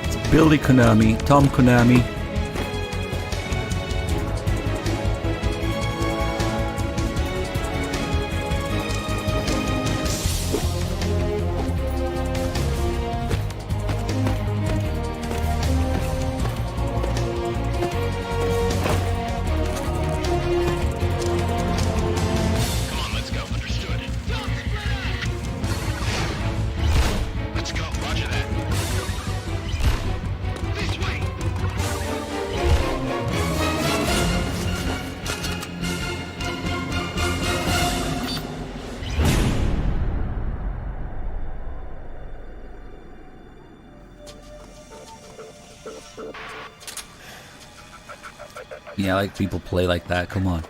It's Billy Konami, Tom Konami. Yeah, I like people play like that, come on.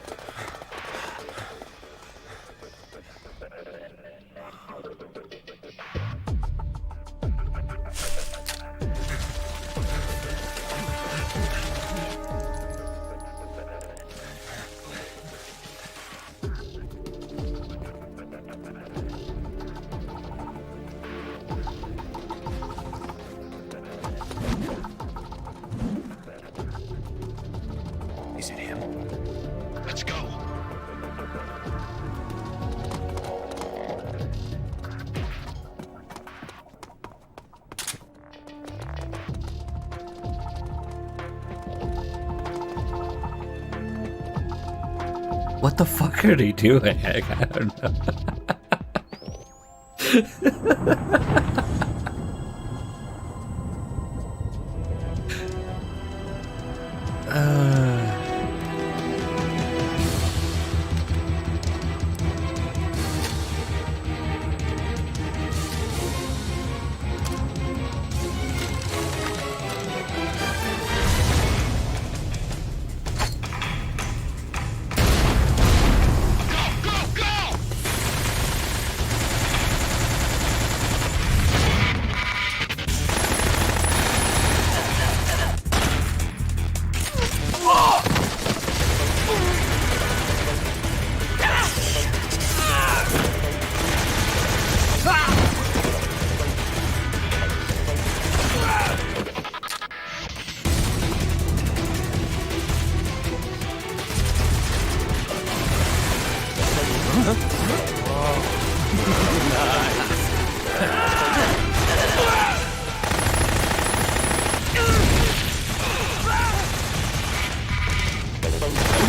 Is it him? Let's go. What the fuck are they doing? I don't know.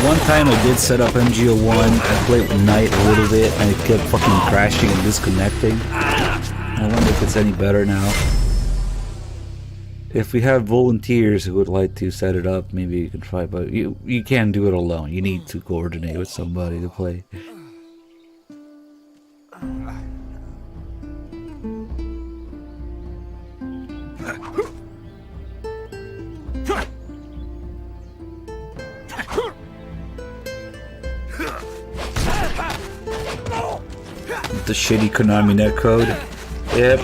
One time I did set up MGO1, I played with Knight a little bit, and it kept fucking crashing and disconnecting. I wonder if it's any better now. If we have volunteers who would like to set it up, maybe you can try, but you can't do it alone. You need to coordinate with somebody to play. The shitty Konami netcode. Yep.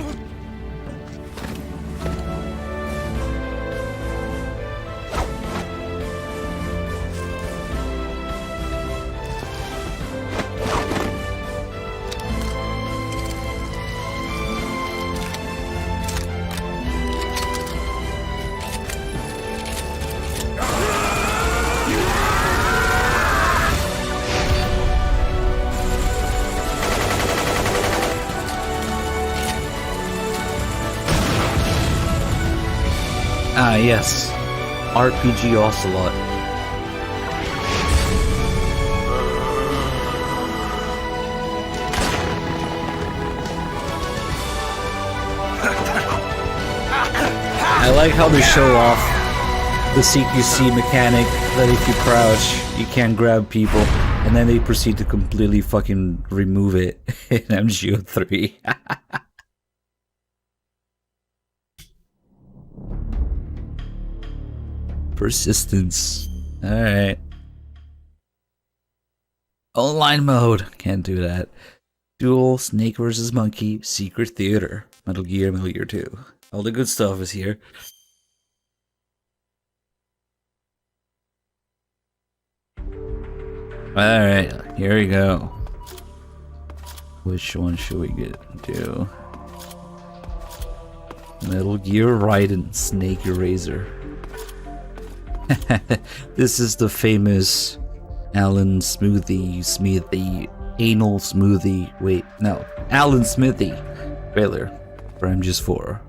Ah, yes. RPG Ocelot. I like how they show off the CQC mechanic that if you crouch, you can't grab people, and then they proceed to completely fucking remove it in MGO3. Persistence. Alright. Online mode. Can't do that. Duel, Snake vs. Monkey, Secret Theater, Metal Gear 2. All the good stuff is here. Alright, here we go. Which one should we do? Metal Gear Raiden, Snake Eraser. This is the famous Alan Smithy, Anal Smoothie, wait, no, Alan Smithy trailer for MGS4.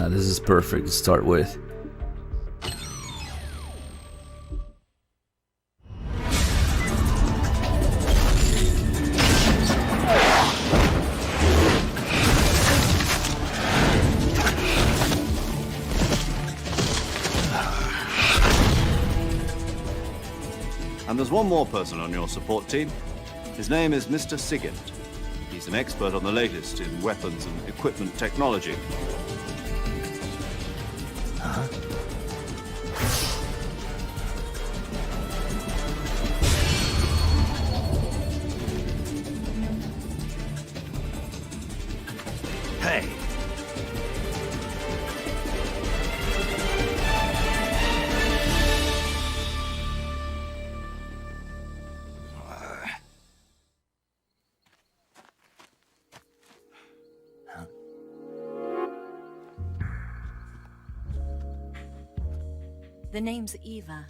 This is perfect to start with. And there's one more person on your support team. His name is Mr. Sigint. He's an expert on the latest in weapons and equipment technology. Huh? Hey. The name's Eva.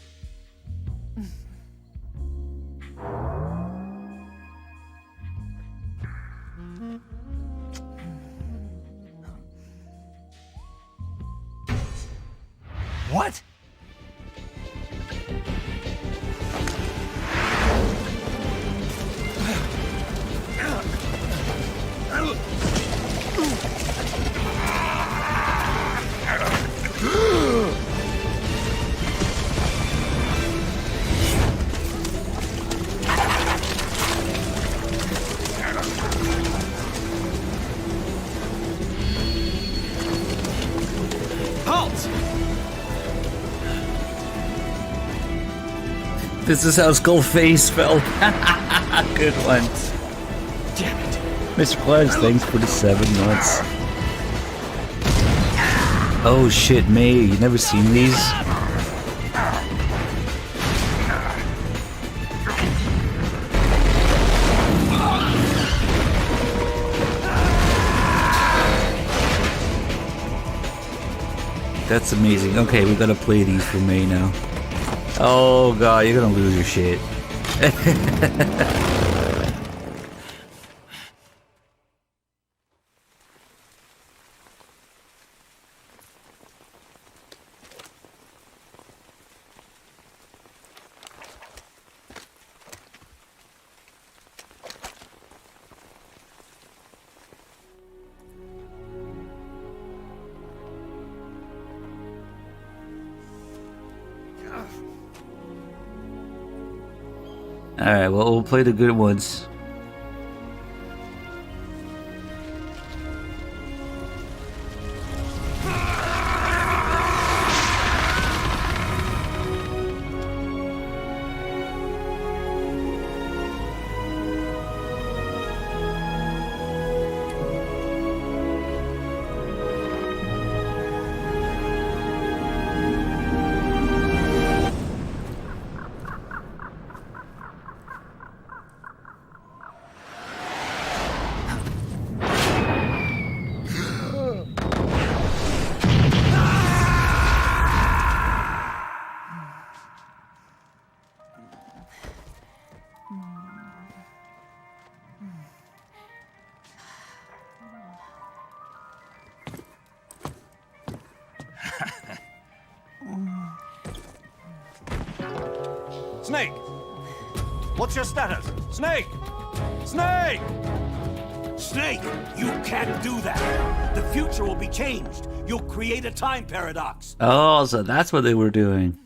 What? This is how Skullface felt. Good one. Damn it. Mr. Clarks, thanks for the 7 months. Oh shit, May, you never seen these? That's amazing. Okay, we gotta play these for May now. Oh god, you're gonna lose your shit. Alright, well, we'll play the good ones. Snake! What's your status? Snake! Snake! Snake, you can't do that. The future will be changed. You'll create a time paradox. Oh, so that's what they were doing.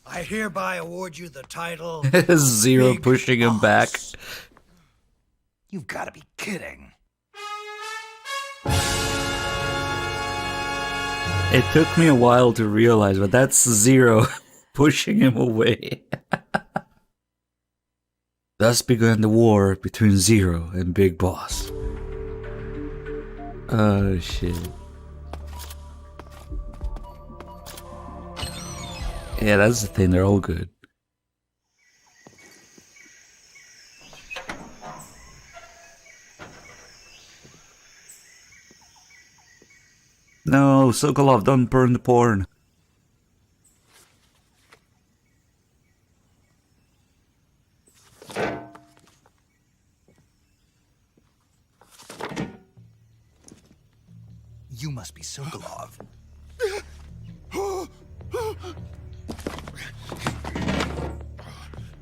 I hereby award you the title Zero Big pushing him back. You've got to be kidding. It took me a while to realize, but that's Zero pushing him away. Thus began the war between Zero and Big Boss. Oh shit. Yeah, that's the thing, they're all good. No, Sokolov, don't burn the porn. You must be Sokolov.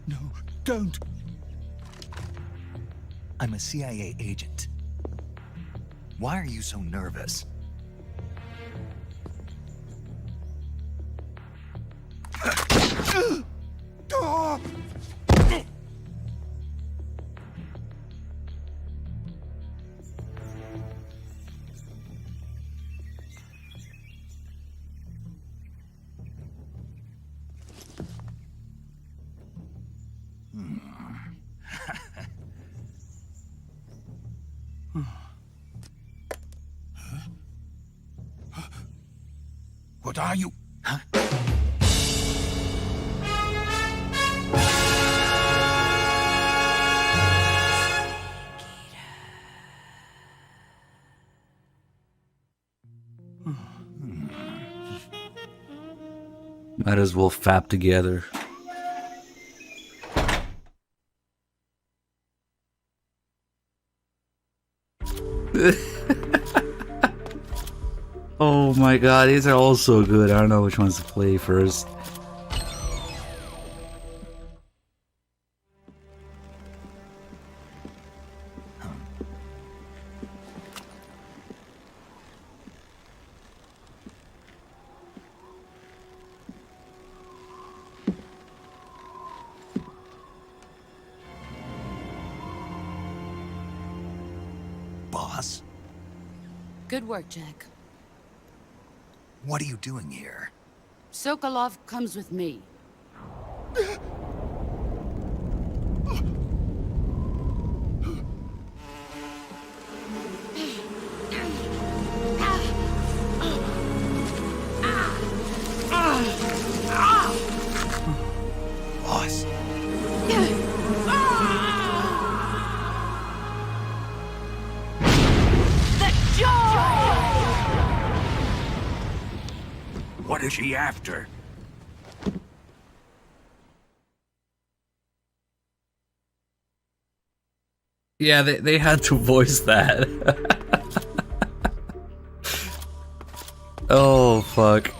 No, don't. I'm a CIA agent. Why are you so nervous? What are you? Huh? Might as well fap together. Oh my god, these are all so good. I don't know which ones to play first. Boss, Good work, Jack. what are you doing here? Sokolov comes with me. Boss. What is she after? Yeah, they had to voice that. Oh, fuck.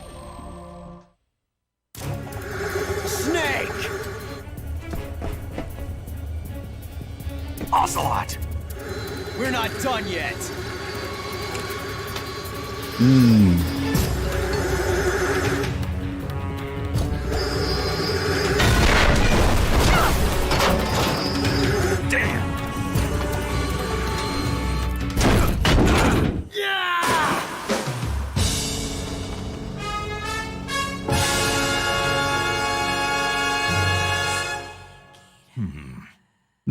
Snake! Ocelot! We're not done yet.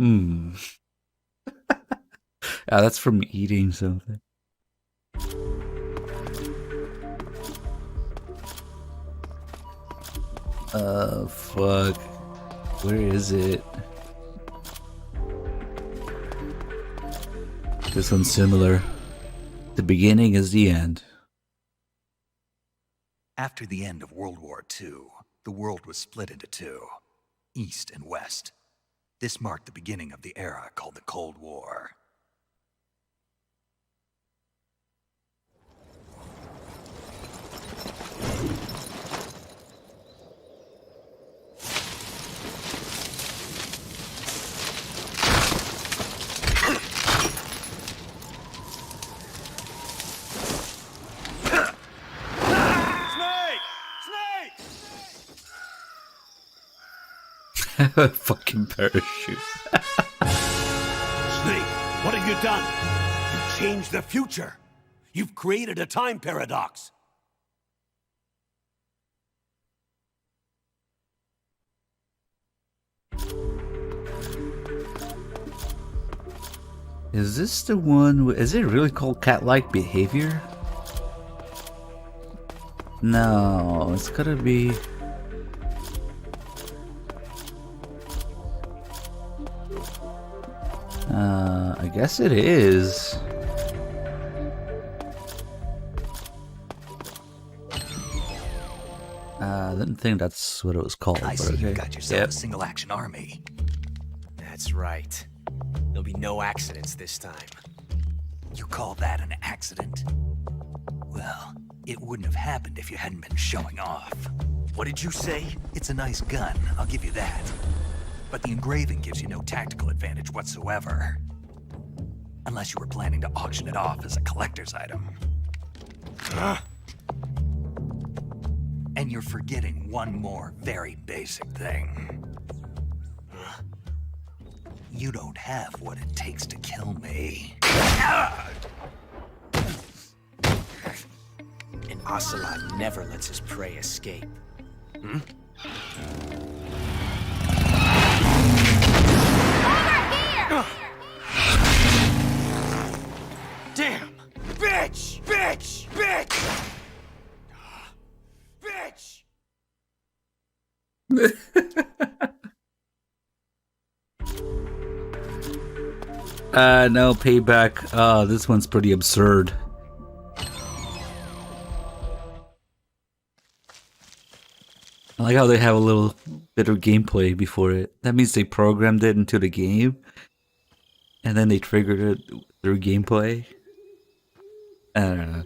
Hmm. That's from eating something. Fuck. Where is it? This one's similar. The beginning is the end. After the end of World War II, the world was split into two, East and West. This marked the beginning of the era called the Cold War. Fucking parachute. Snake, what have you done? You changed the future. You've created a time paradox. Is this the one? Is it really called cat-like behavior? No, it's gotta be. I guess it is. I didn't think that's what it was called. I but see you okay. got yourself Yep. a single-action army. That's right. There'll be no accidents this time. You call that an accident? Well, it wouldn't have happened if you hadn't been showing off. What did you say? It's a nice gun, I'll give you that. But the engraving gives you no tactical advantage whatsoever. Unless you were planning to auction it off as a collector's item. And you're forgetting one more very basic thing. You don't have what it takes to kill me. An Ocelot never lets his prey escape. Hmm? Damn! Bitch! Bitch! Bitch! Bitch! No payback. This one's pretty absurd. I like how they have a little bit of gameplay before it. That means they programmed it into the game, and then they triggered it through gameplay. I don't know.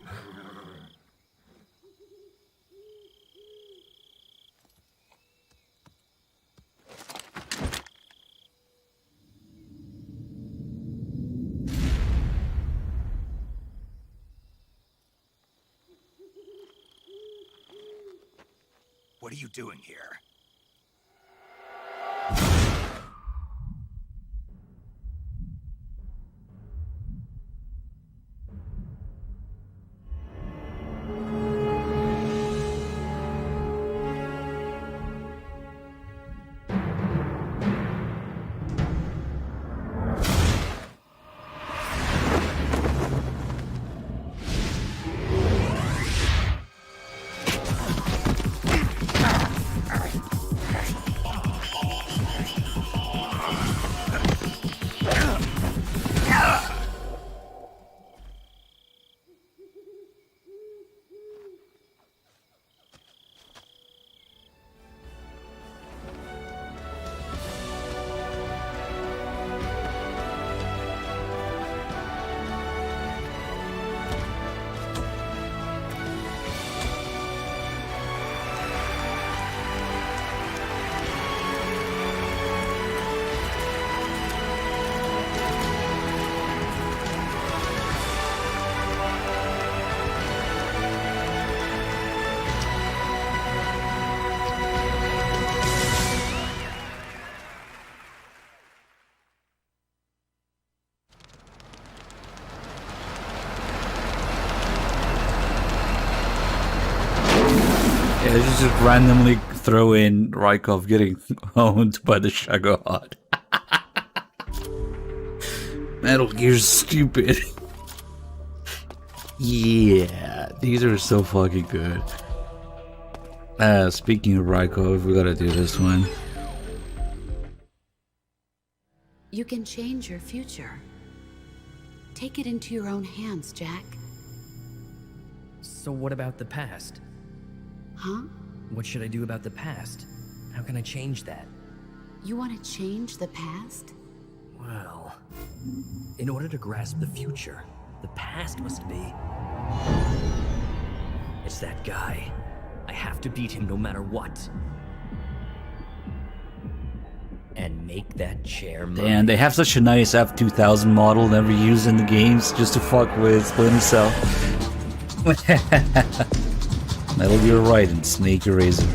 What are you doing here? Yeah, just randomly throw in Rykov getting owned by the Shagahod. Metal Gear's stupid. Yeah, these are so fucking good. Speaking of Rykov, we gotta do this one. You can change your future. Take it into your own hands, Jack. So what about the past? Huh? What should I do about the past? How can I change that? You want to change the past? Well, in order to grasp the future, the past must be... It's that guy. I have to beat him no matter what. And make that chair move. And they have such a nice F2000 model never used in the games just to fuck with Splinter Cell. Metal Gear Right and Snake Eraser.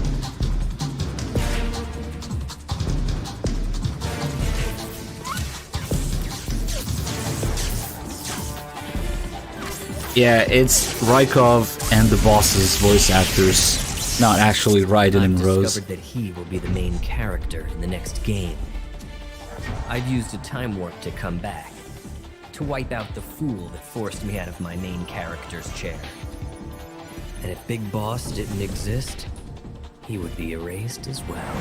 Yeah, it's Rykov and the boss's voice actors, not actually Raiden and Rose. I've discovered that he will be the main character in the next game. I've used a time warp to come back, to wipe out the fool that forced me out of my main character's chair. And if Big Boss didn't exist, he would be erased as well.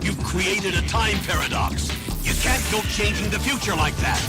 You've created a time paradox. You can't go changing the future like that.